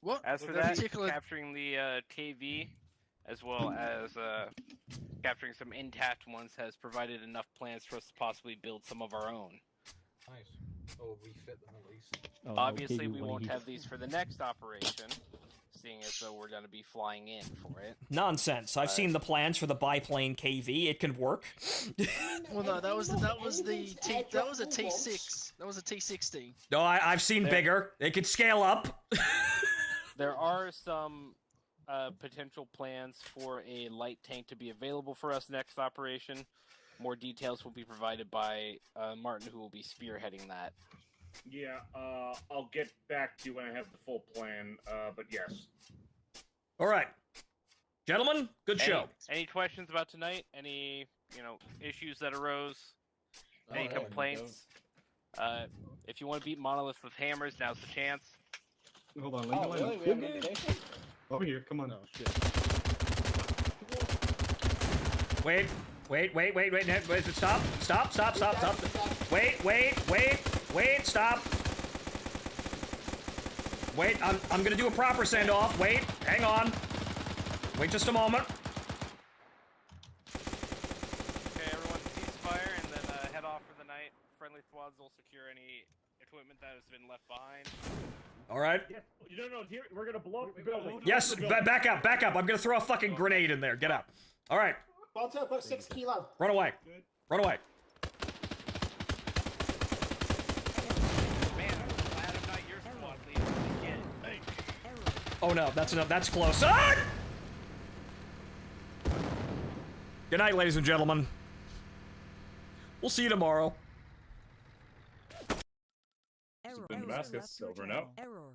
What? As for that, capturing the KV, as well as capturing some intact ones, has provided enough plans for us to possibly build some of our own. Nice. Or refit them at least. Obviously, we won't have these for the next operation, seeing as though we're going to be flying in for it. Nonsense. I've seen the plans for the biplane KV. It can work. Well, no, that was a T6. That was a T60. No, I've seen bigger. It could scale up. There are some potential plans for a light tank to be available for us next operation. More details will be provided by Martin, who will be spearheading that. Yeah, I'll get back to you when I have the full plan, but yes. All right. Gentlemen, good show. Any questions about tonight? Any, issues that arose? Any complaints? If you want to beat Monolith with hammers, now's the chance. Hold on, let me really? We have an invitation? Over here, come on. Oh, shit. Wait, stop. Wait, stop. Wait, I'm gonna do a proper send-off. Wait, hang on. Wait just a moment. Okay, everyone cease fire and then head off for the night. Friendly squads will secure any equipment that has been left behind. All right. Yeah, no, here, we're gonna blow up the building. Yes, back up. I'm gonna throw a fucking grenade in there. Get up. All right. Walter, put 6 kilo. Run away. Run away. Man, I'm glad I'm not your squad leader again. Oh no, that's enough. That's close. Ah! Good night, ladies and gentlemen. We'll see you tomorrow. Error. Damascus, over and out. Error.